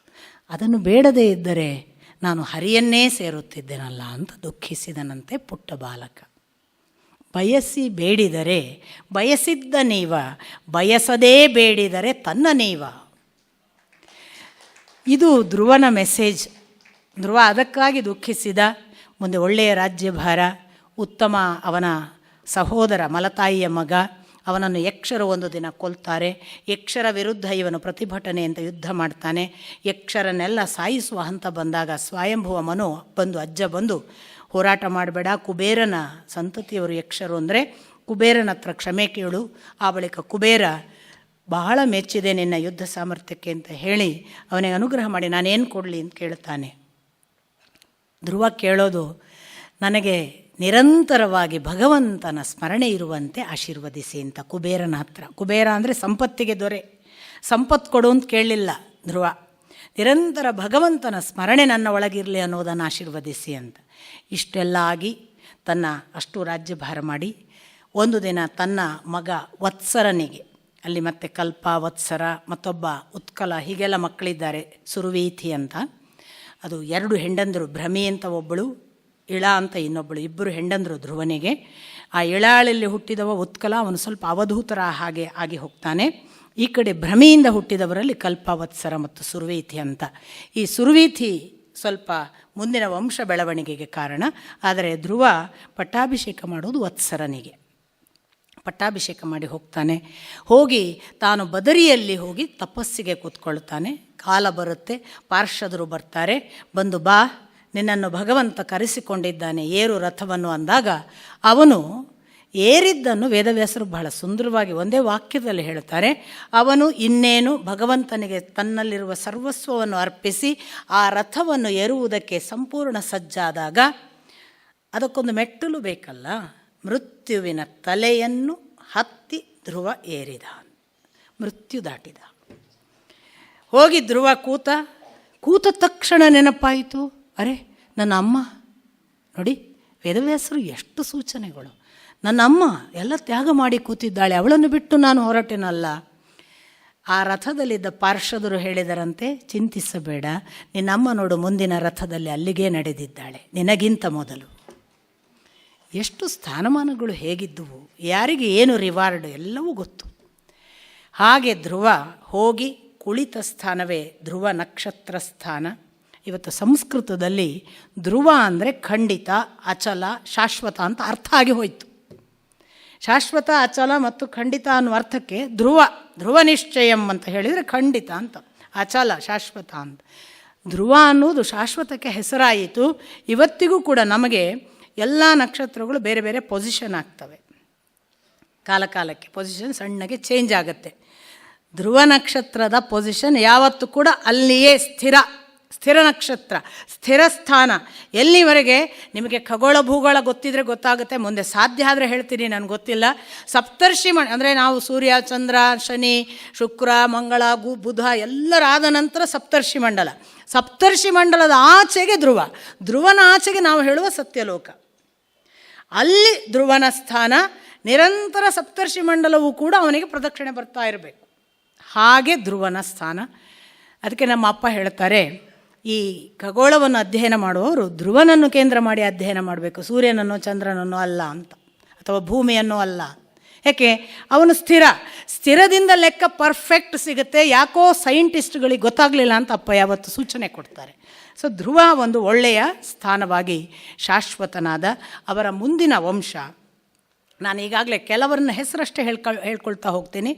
ಅದನ್ನು ಬೇಡದೇ ಇದ್ದರೆ ನಾನು ಹರಿಯನ್ನೇ ಸೇರುತ್ತಿದ್ದೇನಲ್ಲ ಅಂತ ದುಃಖಿಸಿದನಂತೆ ಪುಟ್ಟ ಬಾಲಕ. ಬಯಸಿ ಬೇಡಿದರೆ ಬಯಸಿದ್ದ ನೀವ, ಬಯಸದೇ ಬೇಡಿದರೆ ತನ್ನ ನೀವ. ಇದು ಧ್ರುವನ ಮೆಸೇಜ್. ಧ್ರುವ ಅದಕ್ಕಾಗಿ ದುಃಖಿಸಿದ. ಮುಂದೆ ಒಳ್ಳೆಯ ರಾಜ್ಯಭಾರ, ಉತ್ತಮ ಅವನ ಸಹೋದರ ಮಲತಾಯಿಯ ಮಗ, ಅವನನ್ನು ಯಕ್ಷರು ಒಂದು ದಿನ ಕೊಲ್ತಾರೆ. ಯಕ್ಷರ ವಿರುದ್ಧ ಇವನು ಪ್ರತಿಭಟನೆ ಅಂತ ಯುದ್ಧ ಮಾಡ್ತಾನೆ. ಯಕ್ಷರನ್ನೆಲ್ಲ ಸಾಯಿಸುವ ಹಂತ ಬಂದಾಗ ಸ್ವಯಂಭುವ ಮನು ಬಂದು, ಅಜ್ಜ ಬಂದು, ಹೋರಾಟ ಮಾಡಬೇಡ, ಕುಬೇರನ ಸಂತತಿಯವರು ಯಕ್ಷರು ಅಂದರೆ ಕುಬೇರನ ಹತ್ರ ಕ್ಷಮೆ ಕೇಳು. ಆ ಬಳಿಕ ಕುಬೇರ ಬಹಳ ಮೆಚ್ಚಿದೆ ನಿನ್ನ ಯುದ್ಧ ಸಾಮರ್ಥ್ಯಕ್ಕೆ ಅಂತ ಹೇಳಿ ಅವನಿಗೆ ಅನುಗ್ರಹ ಮಾಡಿ ನಾನೇನು ಕೊಡಲಿ ಅಂತ ಕೇಳ್ತಾನೆ. ಧ್ರುವ ಕೇಳೋದು, ನನಗೆ ನಿರಂತರವಾಗಿ ಭಗವಂತನ ಸ್ಮರಣೆ ಇರುವಂತೆ ಆಶೀರ್ವದಿಸಿ ಅಂತ ಕುಬೇರನ ಹತ್ರ. ಕುಬೇರ ಅಂದರೆ ಸಂಪತ್ತಿಗೆ ದೊರೆ, ಸಂಪತ್ತು ಕೊಡು ಅಂತ ಕೇಳಲಿಲ್ಲ ಧ್ರುವ. ನಿರಂತರ ಭಗವಂತನ ಸ್ಮರಣೆ ನನ್ನ ಒಳಗಿರಲಿ ಅನ್ನೋದನ್ನು ಆಶೀರ್ವದಿಸಿ ಅಂತ. ಇಷ್ಟೆಲ್ಲ ಆಗಿ ತನ್ನ ಅಷ್ಟು ರಾಜ್ಯಭಾರ ಮಾಡಿ ಒಂದು ದಿನ ತನ್ನ ಮಗ ವತ್ಸರನಿಗೆ, ಅಲ್ಲಿ ಮತ್ತೆ ಕಲ್ಪ, ವತ್ಸರ, ಮತ್ತೊಬ್ಬ ಉತ್ಕಲ, ಹೀಗೆಲ್ಲ ಮಕ್ಕಳಿದ್ದಾರೆ, ಸುರುವೀಥಿ ಅಂತ. ಅದು 2 ಹೆಂಡಂದರು, ಭ್ರಮಿ ಅಂತ ಒಬ್ಬಳು, ಇಳ ಅಂತ ಇನ್ನೊಬ್ಬಳು, ಇಬ್ಬರು ಹೆಂಡಂದರು ಧ್ರುವನಿಗೆ. ಆ ಇಳಾಳಲ್ಲಿ ಹುಟ್ಟಿದವ ಉತ್ಕಲ, ಅವನು ಸ್ವಲ್ಪ ಅವಧೂತರ ಹಾಗೆ ಆಗಿ ಹೋಗ್ತಾನೆ. ಈ ಕಡೆ ಭ್ರಮಿಯಿಂದ ಹುಟ್ಟಿದವರಲ್ಲಿ ಕಲ್ಪ, ವತ್ಸರ ಮತ್ತು ಸುರ್ವೀಥಿ ಅಂತ. ಈ ಸುರ್ವೀಥಿ ಸ್ವಲ್ಪ ಮುಂದಿನ ವಂಶ ಬೆಳವಣಿಗೆಗೆ ಕಾರಣ. ಆದರೆ ಧ್ರುವ ಪಟ್ಟಾಭಿಷೇಕ ಮಾಡೋದು ವತ್ಸರನಿಗೆ. ಪಟ್ಟಾಭಿಷೇಕ ಮಾಡಿ ಹೋಗ್ತಾನೆ. ಹೋಗಿ ತಾನು ಬದರಿಯಲ್ಲಿ ಹೋಗಿ ತಪಸ್ಸಿಗೆ ಕೂತ್ಕೊಳ್ತಾನೆ. ಕಾಲ ಬರುತ್ತೆ, ಪಾರ್ಷದರು ಬರ್ತಾರೆ. ಬಂದು, ಬಾ, ನಿನ್ನನ್ನು ಭಗವಂತ ಕರೆಸಿಕೊಂಡಿದ್ದಾನೆ, ಏರು ರಥವನ್ನು ಅಂದಾಗ ಅವನು ಏರಿದ್ದನ್ನು ವೇದವ್ಯಾಸರು ಬಹಳ ಸುಂದರವಾಗಿ ಒಂದೇ ವಾಕ್ಯದಲ್ಲಿ ಹೇಳ್ತಾರೆ. ಅವನು ಇನ್ನೇನು ಭಗವಂತನಿಗೆ ತನ್ನಲ್ಲಿರುವ ಸರ್ವಸ್ವವನ್ನು ಅರ್ಪಿಸಿ ಆ ರಥವನ್ನು ಏರುವುದಕ್ಕೆ ಸಂಪೂರ್ಣ ಸಜ್ಜಾದಾಗ ಅದಕ್ಕೊಂದು ಮೆಟ್ಟಲು ಬೇಕಲ್ಲ, ಮೃತ್ಯುವಿನ ತಲೆಯನ್ನು ಹತ್ತಿ ಧ್ರುವ ಏರಿದ, ಮೃತ್ಯು ದಾಟಿದ. ಹೋಗಿ ಧ್ರುವ ಕೂತ ತಕ್ಷಣ ನೆನಪಾಯಿತು, ಅರೆ ನನ್ನ ಅಮ್ಮ ನೋಡಿ, ವೇದವ್ಯಾಸರು ಎಷ್ಟು ಸೂಚನೆಗಳು. ನನ್ನ ಅಮ್ಮ ಎಲ್ಲ ತ್ಯಾಗ ಮಾಡಿ ಕೂತಿದ್ದಾಳೆ, ಅವಳನ್ನು ಬಿಟ್ಟು ನಾನು ಹೊರಟೆನಲ್ಲ. ಆ ರಥದಲ್ಲಿದ್ದ ಪಾರ್ಷದರು ಹೇಳಿದರಂತೆ, ಚಿಂತಿಸಬೇಡ, ನಿನ್ನಮ್ಮ ನೋಡು ಮುಂದಿನ ರಥದಲ್ಲಿ ಅಲ್ಲಿಗೇ ನಡೆದಿದ್ದಾಳೆ, ನಿನಗಿಂತ ಮೊದಲು. ಎಷ್ಟು ಸ್ಥಾನಮಾನಗಳು ಹೇಗಿದ್ದುವು, ಯಾರಿಗೆ ಏನು ರಿವಾರ್ಡ್ ಎಲ್ಲವೂ ಗೊತ್ತು. ಹಾಗೆ ಧ್ರುವ ಹೋಗಿ ಕುಳಿತ ಸ್ಥಾನವೇ ಧ್ರುವ ನಕ್ಷತ್ರ ಸ್ಥಾನ. ಇವತ್ತು ಸಂಸ್ಕೃತದಲ್ಲಿ ಧ್ರುವ ಅಂದರೆ ಖಂಡಿತ, ಅಚಲ, ಶಾಶ್ವತ ಅಂತ ಅರ್ಥ ಆಗಿ ಹೋಯಿತು. ಶಾಶ್ವತ, ಅಚಲ ಮತ್ತು ಖಂಡಿತ ಅನ್ನುವ ಅರ್ಥಕ್ಕೆ ಧ್ರುವ ನಿಶ್ಚಯಂ ಅಂತ ಹೇಳಿದರೆ ಖಂಡಿತ ಅಂತ, ಅಚಲ ಶಾಶ್ವತ ಅಂತ. ಧ್ರುವ ಅನ್ನುವುದು ಶಾಶ್ವತಕ್ಕೆ ಹೆಸರಾಯಿತು. ಇವತ್ತಿಗೂ ಕೂಡ ನಮಗೆ ಎಲ್ಲ ನಕ್ಷತ್ರಗಳು ಬೇರೆ ಬೇರೆ ಪೊಸಿಷನ್ ಆಗ್ತವೆ, ಕಾಲಕಾಲಕ್ಕೆ ಪೊಸಿಷನ್ ಸಣ್ಣಗೆ ಚೇಂಜ್ ಆಗುತ್ತೆ. ಧ್ರುವ ನಕ್ಷತ್ರದ ಪೊಸಿಷನ್ ಯಾವತ್ತೂ ಕೂಡ ಅಲ್ಲಿಯೇ ಸ್ಥಿರ ನಕ್ಷತ್ರ, ಸ್ಥಿರ ಸ್ಥಾನ. ಎಲ್ಲಿವರೆಗೆ ನಿಮಗೆ ಖಗೋಳ ಭೂಗೋಳ ಗೊತ್ತಿದ್ರೆ ಗೊತ್ತಾಗುತ್ತೆ, ಮುಂದೆ ಸಾಧ್ಯ ಆದರೆ ಹೇಳ್ತೀನಿ, ನನಗೆ ಗೊತ್ತಿಲ್ಲ. ಸಪ್ತರ್ಷಿ ಅಂದರೆ ನಾವು ಸೂರ್ಯ, ಚಂದ್ರ, ಶನಿ, ಶುಕ್ರ, ಮಂಗಳ, ಬುಧ ಎಲ್ಲರಾದ ನಂತರ ಸಪ್ತರ್ಷಿ ಮಂಡಲದ ಆಚೆಗೆ ಧ್ರುವನ ಆಚೆಗೆ ನಾವು ಹೇಳುವ ಸತ್ಯಲೋಕ. ಅಲ್ಲಿ ಧ್ರುವನ ಸ್ಥಾನ, ನಿರಂತರ ಸಪ್ತರ್ಷಿ ಮಂಡಲವೂ ಕೂಡ ಅವನಿಗೆ ಪ್ರದಕ್ಷಿಣೆ ಬರ್ತಾ ಇರಬೇಕು. ಹಾಗೆ ಧ್ರುವನ ಸ್ಥಾನ. ಅದಕ್ಕೆ ನಮ್ಮ ಅಪ್ಪ ಹೇಳ್ತಾರೆ, ಈ ಖಗೋಳವನ್ನು ಅಧ್ಯಯನ ಮಾಡುವವರು ಧ್ರುವನನ್ನು ಕೇಂದ್ರ ಮಾಡಿ ಅಧ್ಯಯನ ಮಾಡಬೇಕು, ಸೂರ್ಯನನ್ನು ಚಂದ್ರನನ್ನು ಅಲ್ಲ ಅಂತ, ಅಥವಾ ಭೂಮಿಯನ್ನು ಅಲ್ಲ. ಯಾಕೆ? ಅವನು ಸ್ಥಿರದಿಂದ ಲೆಕ್ಕ ಪರ್ಫೆಕ್ಟ್ ಸಿಗುತ್ತೆ. ಯಾಕೋ ಸೈಂಟಿಸ್ಟ್ಗಳಿಗೆ ಗೊತ್ತಾಗಲಿಲ್ಲ ಅಂತ ಅಪ್ಪ ಯಾವತ್ತು ಸೂಚನೆ ಕೊಡ್ತಾರೆ. ಸೊ ಧ್ರುವ ಒಂದು ಒಳ್ಳೆಯ ಸ್ಥಾನವಾಗಿ ಶಾಶ್ವತನಾದ ಅವರ ಮುಂದಿನ ವಂಶ. ನಾನು ಈಗಾಗಲೇ ಕೆಲವರನ್ನ ಹೆಸರಷ್ಟೇ ಹೇಳ್ಕೊಳ್ತಾ ಹೋಗ್ತೀನಿ.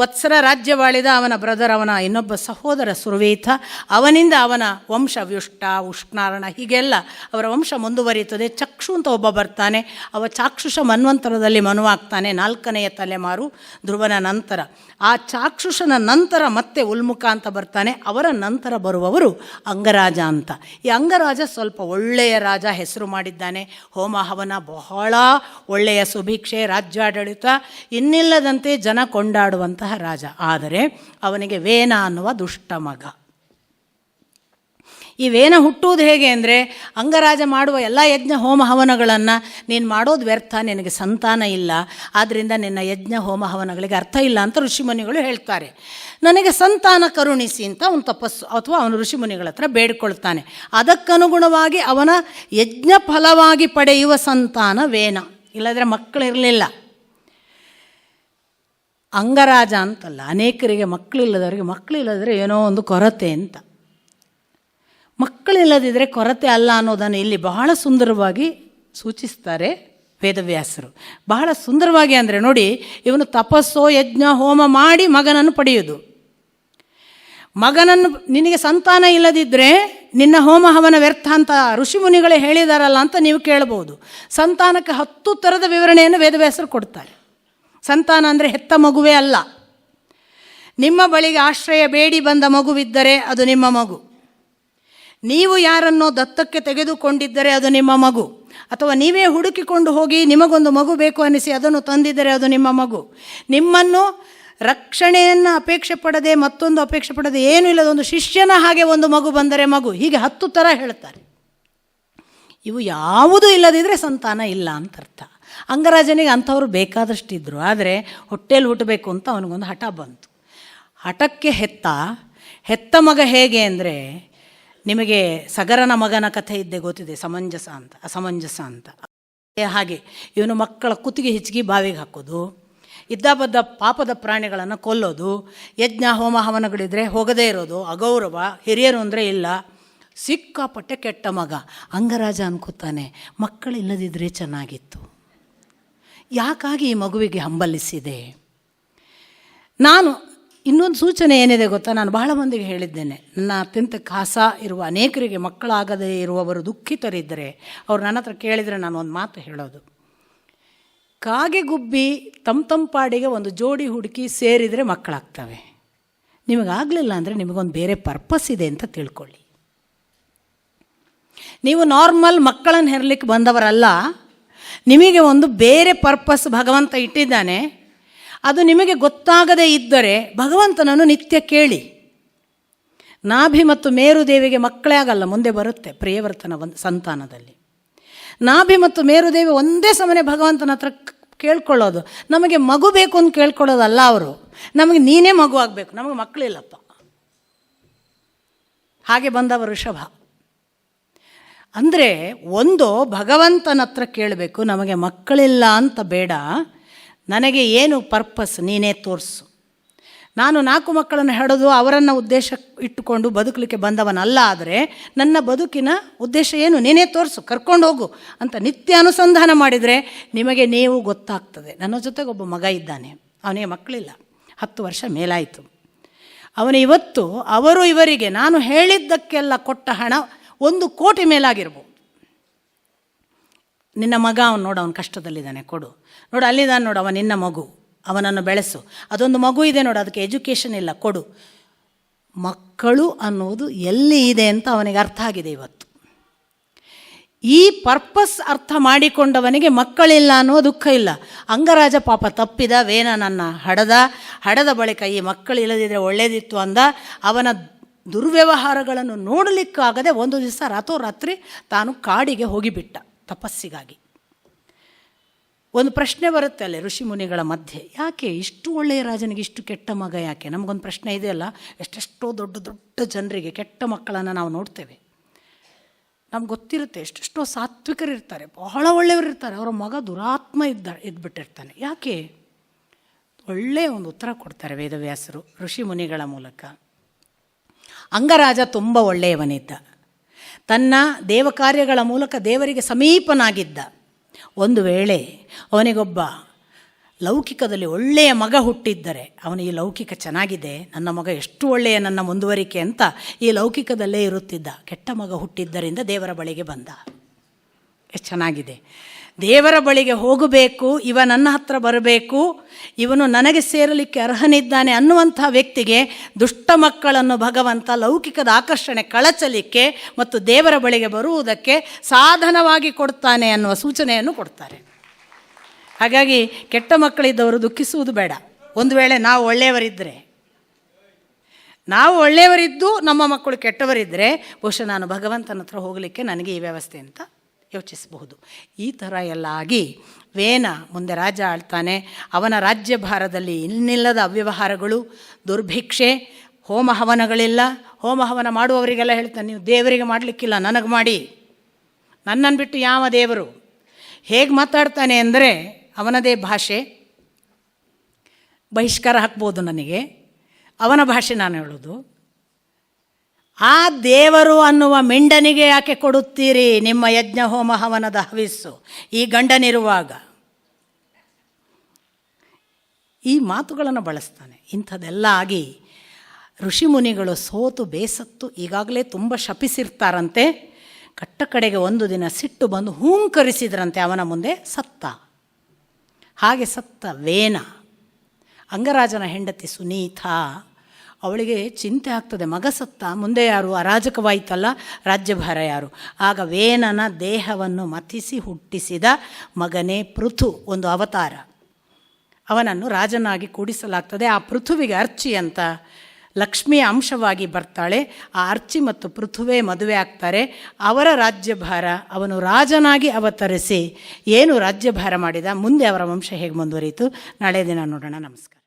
ವತ್ಸರ ರಾಜ್ಯವಾಳಿದ ಅವನ ಬ್ರದರ್, ಅವನ ಇನ್ನೊಬ್ಬ ಸಹೋದರ ಸುರ್ವೇಥ, ಅವನಿಂದ ಅವನ ವಂಶ ವ್ಯುಷ್ಟ, ಉಷ್ಣಾರಣ, ಹೀಗೆಲ್ಲ ಅವರ ವಂಶ ಮುಂದುವರಿಯುತ್ತದೆ. ಚಕ್ಷು ಅಂತ ಒಬ್ಬ ಬರ್ತಾನೆ, ಅವ ಚಾಕ್ಷುಷ ಮನ್ವಂತರದಲ್ಲಿ ಮನುವಾಗ್ತಾನೆ, 4ನೆಯ ತಲೆಮಾರು ಧ್ರುವನ ನಂತರ. ಆ ಚಾಕ್ಷುಷನ ನಂತರ ಮತ್ತೆ ಉಲ್ಮುಖ ಅಂತ ಬರ್ತಾನೆ, ಅವರ ನಂತರ ಬರುವವರು ಅಂಗರಾಜ ಅಂತ. ಈ ಅಂಗರಾಜ ಸ್ವಲ್ಪ ಒಳ್ಳೆಯ ರಾಜ, ಹೆಸರು ಮಾಡಿದ್ದಾನೆ. ಹೋಮ ಹವನ, ಬಹಳ ಒಳ್ಳೆಯ ಸುಭಿಕ್ಷೆ, ರಾಜ್ಯಾಡಳಿತ, ಇನ್ನಿಲ್ಲದಂತೆ ಜನ ಕೊಂಡಾಡುವಂತಹ ರಾಜ. ಆದರೆ ಅವನಿಗೆ ವೇನ ಅನ್ನುವ ದುಷ್ಟ ಮಗ. ಈ ವೇನ ಹುಟ್ಟುವುದು ಹೇಗೆ ಅಂದರೆ, ಅಂಗರಾಜ ಮಾಡುವ ಎಲ್ಲ ಯಜ್ಞ ಹೋಮ ಹವನಗಳನ್ನು ನೀನು ಮಾಡೋದು ವ್ಯರ್ಥ, ನಿನಗೆ ಸಂತಾನ ಇಲ್ಲ, ಆದ್ದರಿಂದ ನಿನ್ನ ಯಜ್ಞ ಹೋಮ ಹವನಗಳಿಗೆ ಅರ್ಥ ಇಲ್ಲ ಅಂತ ಋಷಿಮುನಿಗಳು ಹೇಳ್ತಾರೆ. ನನಗೆ ಸಂತಾನ ಕರುಣಿಸಿ ಅಂತ ಅವನು ತಪಸ್ಸು ಅಥವಾ ಅವನು ಋಷಿಮುನಿಗಳ ಹತ್ರ ಬೇಡಿಕೊಳ್ತಾನೆ. ಅದಕ್ಕನುಗುಣವಾಗಿ ಅವನ ಯಜ್ಞ ಫಲವಾಗಿ ಪಡೆಯುವ ಸಂತಾನ ವೇನ. ಇಲ್ಲದ್ರೆ ಮಕ್ಕಳಿರಲಿಲ್ಲ. ಅಂಗರಾಜ ಅಂತಲ್ಲ, ಅನೇಕರಿಗೆ ಮಕ್ಕಳಿಲ್ಲದವರಿಗೆ ಏನೋ ಒಂದು ಕೊರತೆ ಅಂತ. ಮಕ್ಕಳಿಲ್ಲದಿದ್ದರೆ ಕೊರತೆ ಅಲ್ಲ ಅನ್ನೋದನ್ನು ಇಲ್ಲಿ ಬಹಳ ಸುಂದರವಾಗಿ ಸೂಚಿಸ್ತಾರೆ ವೇದವ್ಯಾಸರು. ಬಹಳ ಸುಂದರವಾಗಿ ಅಂದರೆ ನೋಡಿ, ಇವನು ತಪಸ್ಸೋ ಯಜ್ಞ ಹೋಮ ಮಾಡಿ ಮಗನನ್ನು ಪಡೆಯುವುದು. ನಿನಗೆ ಸಂತಾನ ಇಲ್ಲದಿದ್ದರೆ ನಿನ್ನ ಹೋಮ ಹವನ ವ್ಯರ್ಥ ಅಂತ ಋಷಿಮುನಿಗಳೇ ಹೇಳಿದಾರಲ್ಲ ಅಂತ ನೀವು ಕೇಳಬಹುದು. ಸಂತಾನಕ್ಕೆ 10 ಥರದ ವಿವರಣೆಯನ್ನು ವೇದವ್ಯಾಸರು ಕೊಡ್ತಾರೆ. ಸಂತಾನ ಅಂದರೆ ಹೆತ್ತ ಮಗುವೇ ಅಲ್ಲ. ನಿಮ್ಮ ಬಳಿಗೆ ಆಶ್ರಯ ಬೇಡಿ ಬಂದ ಮಗುವಿದ್ದರೆ ಅದು ನಿಮ್ಮ ಮಗು. ನೀವು ಯಾರನ್ನೋ ದತ್ತಕ್ಕೆ ತೆಗೆದುಕೊಂಡಿದ್ದರೆ ಅದು ನಿಮ್ಮ ಮಗು. ಅಥವಾ ನೀವೇ ಹುಡುಕಿಕೊಂಡು ಹೋಗಿ ನಿಮಗೊಂದು ಮಗು ಬೇಕು ಅನ್ನಿಸಿ ಅದನ್ನು ತಂದಿದ್ದರೆ ಅದು ನಿಮ್ಮ ಮಗು. ನಿಮ್ಮನ್ನು ರಕ್ಷಣೆಯನ್ನು ಅಪೇಕ್ಷೆ ಪಡದೆ, ಮತ್ತೊಂದು ಅಪೇಕ್ಷೆ ಪಡದೆ, ಏನೂ ಇಲ್ಲದೊಂದು ಶಿಷ್ಯನ ಹಾಗೆ ಒಂದು ಮಗು ಬಂದರೆ ಮಗು. ಹೀಗೆ 10 ಥರ ಹೇಳ್ತಾರೆ. ಇವು ಯಾವುದೂ ಇಲ್ಲದಿದ್ದರೆ ಸಂತಾನ ಇಲ್ಲ ಅಂತ ಅರ್ಥ. ಅಂಗರಾಜನಿಗೆ ಅಂಥವ್ರು ಬೇಕಾದಷ್ಟಿದ್ದರು. ಆದರೆ ಹೊಟ್ಟೆಯಲ್ಲಿ ಹುಟ್ಟಬೇಕು ಅಂತ ಅವನಿಗೊಂದು ಹಠ ಬಂತು. ಹಠಕ್ಕೆ ಹೆತ್ತ ಮಗ ಹೇಗೆ ಅಂದರೆ, ನಿಮಗೆ ಸಗರನ ಮಗನ ಕಥೆ ಇದ್ದೇ ಗೊತ್ತಿದೆ, ಅಸಮಂಜಸ ಅಂತ. ಹಾಗೆ ಇವನು ಮಕ್ಕಳ ಕುತ್ತಿಗೆ ಹಿಚ್ಕಿ ಬಾವಿಗೆ ಹಾಕೋದು, ಇದ್ದಬದ್ದ ಪಾಪದ ಪ್ರಾಣಿಗಳನ್ನು ಕೊಲ್ಲೋದು, ಯಜ್ಞ ಹೋಮ ಹವನಗಳಿದ್ರೆ ಹೋಗದೇ ಇರೋದು, ಅಗೌರವ, ಹಿರಿಯರು ಅಂದರೆ ಇಲ್ಲ, ಸಿಕ್ಕಾಪಟ್ಟೆ ಕೆಟ್ಟ ಮಗ. ಅಂಗರಾಜ ಅನ್ಕೋತಾನೆ, ಮಕ್ಕಳಿಲ್ಲದಿದ್ದರೆ ಚೆನ್ನಾಗಿತ್ತು, ಯಾಕಾಗಿ ಈ ಮಗುವಿಗೆ ಹಂಬಲಿಸಿದೆ. ನಾನು ಇನ್ನೊಂದು ಸೂಚನೆ ಏನಿದೆ ಗೊತ್ತಾ, ನಾನು ಬಹಳ ಮಂದಿಗೆ ಹೇಳಿದ್ದೇನೆ, ನನ್ನ ಅತ್ಯಂತ ಖಾಸ ಇರುವ ಅನೇಕರಿಗೆ ಮಕ್ಕಳಾಗದೇ ಇರುವವರು ದುಃಖಿತರಿದ್ದರೆ ಅವ್ರು ನನ್ನ ಹತ್ರ ಕೇಳಿದರೆ ನಾನು ಒಂದು ಮಾತು ಹೇಳೋದು, ಕಾಗೆ ಗುಬ್ಬಿ ತಮ್ಮ ಪಾಡಿಗೆ ಒಂದು ಜೋಡಿ ಹುಡುಕಿ ಸೇರಿದರೆ ಮಕ್ಕಳಾಗ್ತವೆ. ನಿಮಗಾಗಲಿಲ್ಲ ಅಂದರೆ ನಿಮಗೊಂದು ಬೇರೆ ಪರ್ಪಸ್ ಇದೆ ಅಂತ ತಿಳ್ಕೊಳ್ಳಿ. ನೀವು ನಾರ್ಮಲ್ ಮಕ್ಕಳನ್ನು ಹೆರಲಿಕ್ಕೆ ಬಂದವರಲ್ಲ, ನಿಮಗೆ ಒಂದು ಬೇರೆ ಪರ್ಪಸ್ ಭಗವಂತ ಇಟ್ಟಿದ್ದಾನೆ. ಅದು ನಿಮಗೆ ಗೊತ್ತಾಗದೇ ಇದ್ದರೆ ಭಗವಂತನನ್ನು ನಿತ್ಯ ಕೇಳಿ. ನಾಭಿ ಮತ್ತು ಮೇರುದೇವಿಗೆ ಮಕ್ಕಳೇ ಆಗಲ್ಲ, ಮುಂದೆ ಬರುತ್ತೆ ಪ್ರಿಯವರ್ತನ ಸಂತಾನದಲ್ಲಿ. ನಾಭಿ ಮತ್ತು ಮೇರುದೇವಿ ಒಂದೇ ಸಮನೆ ಭಗವಂತನ ಹತ್ರ ಕೇಳ್ಕೊಳ್ಳೋದು. ನಮಗೆ ಮಗು ಬೇಕು ಅಂತ ಕೇಳ್ಕೊಳ್ಳೋದಲ್ಲ ಅವರು, ನಮಗೆ ನೀನೇ ಮಗು ಆಗಬೇಕು, ನಮಗೆ ಮಕ್ಕಳಿಲ್ಲಪ್ಪ. ಹಾಗೆ ಬಂದವ ಋಷಭ. ಅಂದರೆ ಒಂದು ಭಗವಂತನ ಹತ್ರ ಕೇಳಬೇಕು, ನಮಗೆ ಮಕ್ಕಳಿಲ್ಲ ಅಂತ ಬೇಡ, ನನಗೆ ಏನು ಪರ್ಪಸ್ ನೀನೇ ತೋರಿಸು. ನಾನು 4 ಮಕ್ಕಳನ್ನು ಹೆಡೋದು ಅವರನ್ನು ಉದ್ದೇಶ ಇಟ್ಟುಕೊಂಡು ಬದುಕಲಿಕ್ಕೆ ಬಂದವನಲ್ಲ. ಆದರೆ ನನ್ನ ಬದುಕಿನ ಉದ್ದೇಶ ಏನು ನೀನೇ ತೋರಿಸು, ಕರ್ಕೊಂಡು ಹೋಗು ಅಂತ ನಿತ್ಯ ಅನುಸಂಧಾನ ಮಾಡಿದರೆ ನಿಮಗೆ ನೀವು ಗೊತ್ತಾಗ್ತದೆ. ನನ್ನ ಜೊತೆಗೆ ಒಬ್ಬ ಮಗ ಇದ್ದಾನೆ, ಅವನಿಗೆ ಮಕ್ಕಳಿಲ್ಲ, 10 ವರ್ಷ ಮೇಲಾಯಿತು. ಅವನು ಇವತ್ತು ಅವರು ಇವರಿಗೆ ನಾನು ಹೇಳಿದ್ದಕ್ಕೆಲ್ಲ ಕೊಟ್ಟ ಹಣ 1 ಕೋಟಿ ಮೇಲಾಗಿರ್ಬೋದು. ನಿನ್ನ ಮಗ ಅವನು ನೋಡು, ಅವನು ಕಷ್ಟದಲ್ಲಿದ್ದಾನೆ, ಕೊಡು. ನೋಡು ಅಲ್ಲಿದ್ದಾನೆ, ನೋಡು ಅವ ನಿನ್ನ ಮಗು, ಅವನನ್ನು ಬೆಳೆಸು. ಅದೊಂದು ಮಗು ಇದೆ ನೋಡು, ಅದಕ್ಕೆ ಎಜುಕೇಷನ್ ಇಲ್ಲ, ಕೊಡು. ಮಕ್ಕಳು ಅನ್ನುವುದು ಎಲ್ಲಿ ಇದೆ ಅಂತ ಅವನಿಗೆ ಅರ್ಥ ಆಗಿದೆ ಇವತ್ತು. ಈ ಪರ್ಪಸ್ ಅರ್ಥ ಮಾಡಿಕೊಂಡವನಿಗೆ ಮಕ್ಕಳಿಲ್ಲ ಅನ್ನುವ ದುಃಖ ಇಲ್ಲ. ಅಂಗರಾಜ ಪಾಪ ತಪ್ಪಿದ, ವೇನನನ್ನು ಹಡದ ಬಳಿಕ ಈ ಮಕ್ಕಳಿಲ್ಲದಿದ್ದರೆ ಒಳ್ಳೆಯದಿತ್ತು ಅಂದ. ಅವನ ದುರ್ವ್ಯವಹಾರಗಳನ್ನು ನೋಡಲಿಕ್ಕಾಗದೆ ಒಂದು ದಿವಸ ರಾತ್ರೋರಾತ್ರಿ ತಾನು ಕಾಡಿಗೆ ಹೋಗಿಬಿಟ್ಟ ತಪಸ್ಸಿಗಾಗಿ. ಒಂದು ಪ್ರಶ್ನೆ ಬರುತ್ತೆ ಅಲ್ಲಿ ಋಷಿ ಮುನಿಗಳ ಮಧ್ಯೆ, ಯಾಕೆ ಇಷ್ಟು ಒಳ್ಳೆಯ ರಾಜನಿಗೆ ಇಷ್ಟು ಕೆಟ್ಟ ಮಗ ಯಾಕೆ? ನಮಗೊಂದು ಪ್ರಶ್ನೆ ಇದೆಯಲ್ಲ, ಎಷ್ಟೆಷ್ಟೋ ದೊಡ್ಡ ದೊಡ್ಡ ಜನರಿಗೆ ಕೆಟ್ಟ ಮಕ್ಕಳನ್ನು ನಾವು ನೋಡ್ತೇವೆ. ನಮ್ಗೆ ಗೊತ್ತಿರುತ್ತೆ, ಎಷ್ಟೆಷ್ಟೋ ಸಾತ್ವಿಕರಿರ್ತಾರೆ, ಬಹಳ ಒಳ್ಳೆಯವರಿರ್ತಾರೆ, ಅವರ ಮಗ ದುರಾತ್ಮ ಇದ್ಬಿಟ್ಟಿರ್ತಾನೆ. ಯಾಕೆ? ಒಳ್ಳೆಯ ಒಂದು ಉತ್ತರ ಕೊಡ್ತಾರೆ ವೇದವ್ಯಾಸರು ಋಷಿ ಮುನಿಗಳ ಮೂಲಕ. ಅಂಗರಾಜ ತುಂಬ ಒಳ್ಳೆಯವನಿದ್ದ, ತನ್ನ ದೇವಕಾರ್ಯಗಳ ಮೂಲಕ ದೇವರಿಗೆ ಸಮೀಪನಾಗಿದ್ದ. ಒಂದು ವೇಳೆ ಅವನಿಗೊಬ್ಬ ಲೌಕಿಕದಲ್ಲಿ ಒಳ್ಳೆಯ ಮಗ ಹುಟ್ಟಿದ್ದರೆ, ಅವನು ಈ ಲೌಕಿಕ ಚೆನ್ನಾಗಿದೆ, ನನ್ನ ಮಗ ಎಷ್ಟು ಒಳ್ಳೆಯ ನನ್ನ ಮುಂದುವರಿಕೆ ಅಂತ ಈ ಲೌಕಿಕದಲ್ಲೇ ಇರುತ್ತಿದ್ದ. ಕೆಟ್ಟ ಮಗ ಹುಟ್ಟಿದ್ದರಿಂದ ದೇವರ ಬಳಿಗೆ ಬಂದ. ಎಷ್ಟು ಚೆನ್ನಾಗಿದೆ, ದೇವರ ಬಳಿಗೆ ಹೋಗಬೇಕು, ಇವ ನನ್ನ ಹತ್ರ ಬರಬೇಕು, ಇವನು ನನಗೆ ಸೇರಲಿಕ್ಕೆ ಅರ್ಹನಿದ್ದಾನೆ ಅನ್ನುವಂಥ ವ್ಯಕ್ತಿಗೆ ದುಷ್ಟ ಮಕ್ಕಳನ್ನು ಭಗವಂತ ಲೌಕಿಕದ ಆಕರ್ಷಣೆ ಕಳಚಲಿಕ್ಕೆ ಮತ್ತು ದೇವರ ಬಳಿಗೆ ಬರುವುದಕ್ಕೆ ಸಾಧನವಾಗಿ ಕೊಡ್ತಾನೆ ಅನ್ನುವ ಸೂಚನೆಯನ್ನು ಕೊಡ್ತಾರೆ. ಹಾಗಾಗಿ ಕೆಟ್ಟ ಮಕ್ಕಳಿದ್ದವರು ದುಃಖಿಸುವುದು ಬೇಡ. ಒಂದು ವೇಳೆ ನಾವು ಒಳ್ಳೆಯವರಿದ್ದು ನಮ್ಮ ಮಕ್ಕಳು ಕೆಟ್ಟವರಿದ್ದರೆ ಬಹುಶಃ ನಾನು ಭಗವಂತನ ಹತ್ರ ಹೋಗಲಿಕ್ಕೆ ನನಗೆ ಈ ವ್ಯವಸ್ಥೆ ಅಂತ ಯೋಚಿಸಬಹುದು. ಈ ಥರ ಎಲ್ಲ ಆಗಿ ವೇನ ಮುಂದೆ ರಾಜ ಆಳ್ತಾನೆ. ಅವನ ರಾಜ್ಯಭಾರದಲ್ಲಿ ಇನ್ನಿಲ್ಲದ ಅವ್ಯವಹಾರಗಳು, ದುರ್ಭಿಕ್ಷೆ, ಹೋಮ ಹವನಗಳಿಲ್ಲ. ಹೋಮ ಹವನ ಮಾಡುವವರಿಗೆಲ್ಲ ಹೇಳ್ತಾನೆ, ನೀವು ದೇವರಿಗೆ ಮಾಡಲಿಕ್ಕಿಲ್ಲ, ನನಗೆ ಮಾಡಿ, ನನ್ನನ್ನು ಬಿಟ್ಟು ಯಾವ ದೇವರು. ಹೇಗೆ ಮಾತಾಡ್ತಾನೆ ಅಂದರೆ ಅವನದೇ ಭಾಷೆ, ಬಹಿಷ್ಕಾರ ಹಾಕ್ಬೋದು ನನಗೆ, ಅವನ ಭಾಷೆ ನಾನು ಹೇಳೋದು. ಆ ದೇವರು ಅನ್ನುವ ಮಿಂಡನಿಗೆ ಯಾಕೆ ಕೊಡುತ್ತೀರಿ ನಿಮ್ಮ ಯಜ್ಞ ಹೋಮ ಹವನದ ಹವಿಸ್ಸು ಈ ಗಂಡನಿರುವಾಗ? ಈ ಮಾತುಗಳನ್ನು ಬಳಸ್ತಾನೆ. ಇಂಥದ್ದೆಲ್ಲ ಆಗಿ ಋಷಿಮುನಿಗಳು ಸೋತು ಬೇಸತ್ತು ಈಗಾಗಲೇ ತುಂಬ ಶಪಿಸಿರ್ತಾರಂತೆ. ಕಟ್ಟ ಕಡೆಗೆ ಒಂದು ದಿನ ಸಿಟ್ಟು ಬಂದು ಹೂಂಕರಿಸಿದ್ರಂತೆ ಅವನ ಮುಂದೆ, ಸತ್ತ. ಹಾಗೆ ಸತ್ತ ವೇನ. ಅಂಗರಾಜನ ಹೆಂಡತಿ ಸುನೀತಾ, ಅವಳಿಗೆ ಚಿಂತೆ ಆಗ್ತದೆ, ಮಗ ಸತ್ತ, ಮುಂದೆ ಯಾರು? ಅರಾಜಕವಾಯಿತಲ್ಲ ರಾಜ್ಯಭಾರ ಯಾರು? ಆಗ ವೇನನ ದೇಹವನ್ನು ಮಥಿಸಿ ಹುಟ್ಟಿಸಿದ ಮಗನೇ ಪೃಥು, ಒಂದು ಅವತಾರ, ಅವನನ್ನು ರಾಜನಾಗಿ ಕೂಡಿಸಲಾಗ್ತದೆ. ಆ ಪೃಥುವಿಗೆ ಅರ್ಚಿ ಅಂತ ಲಕ್ಷ್ಮಿಯ ಅಂಶವಾಗಿ ಬರ್ತಾಳೆ. ಆ ಅರ್ಚಿ ಮತ್ತು ಪೃಥುವೇ ಮದುವೆ ಆಗ್ತಾರೆ. ಅವರ ರಾಜ್ಯಭಾರ, ಅವನು ರಾಜನಾಗಿ ಅವತರಿಸಿ ಏನು ರಾಜ್ಯಭಾರ ಮಾಡಿದ, ಮುಂದೆ ಅವರ ವಂಶ ಹೇಗೆ ಮುಂದುವರಿಯಿತು ನಾಳೆ ದಿನ ನೋಡೋಣ. ನಮಸ್ಕಾರ.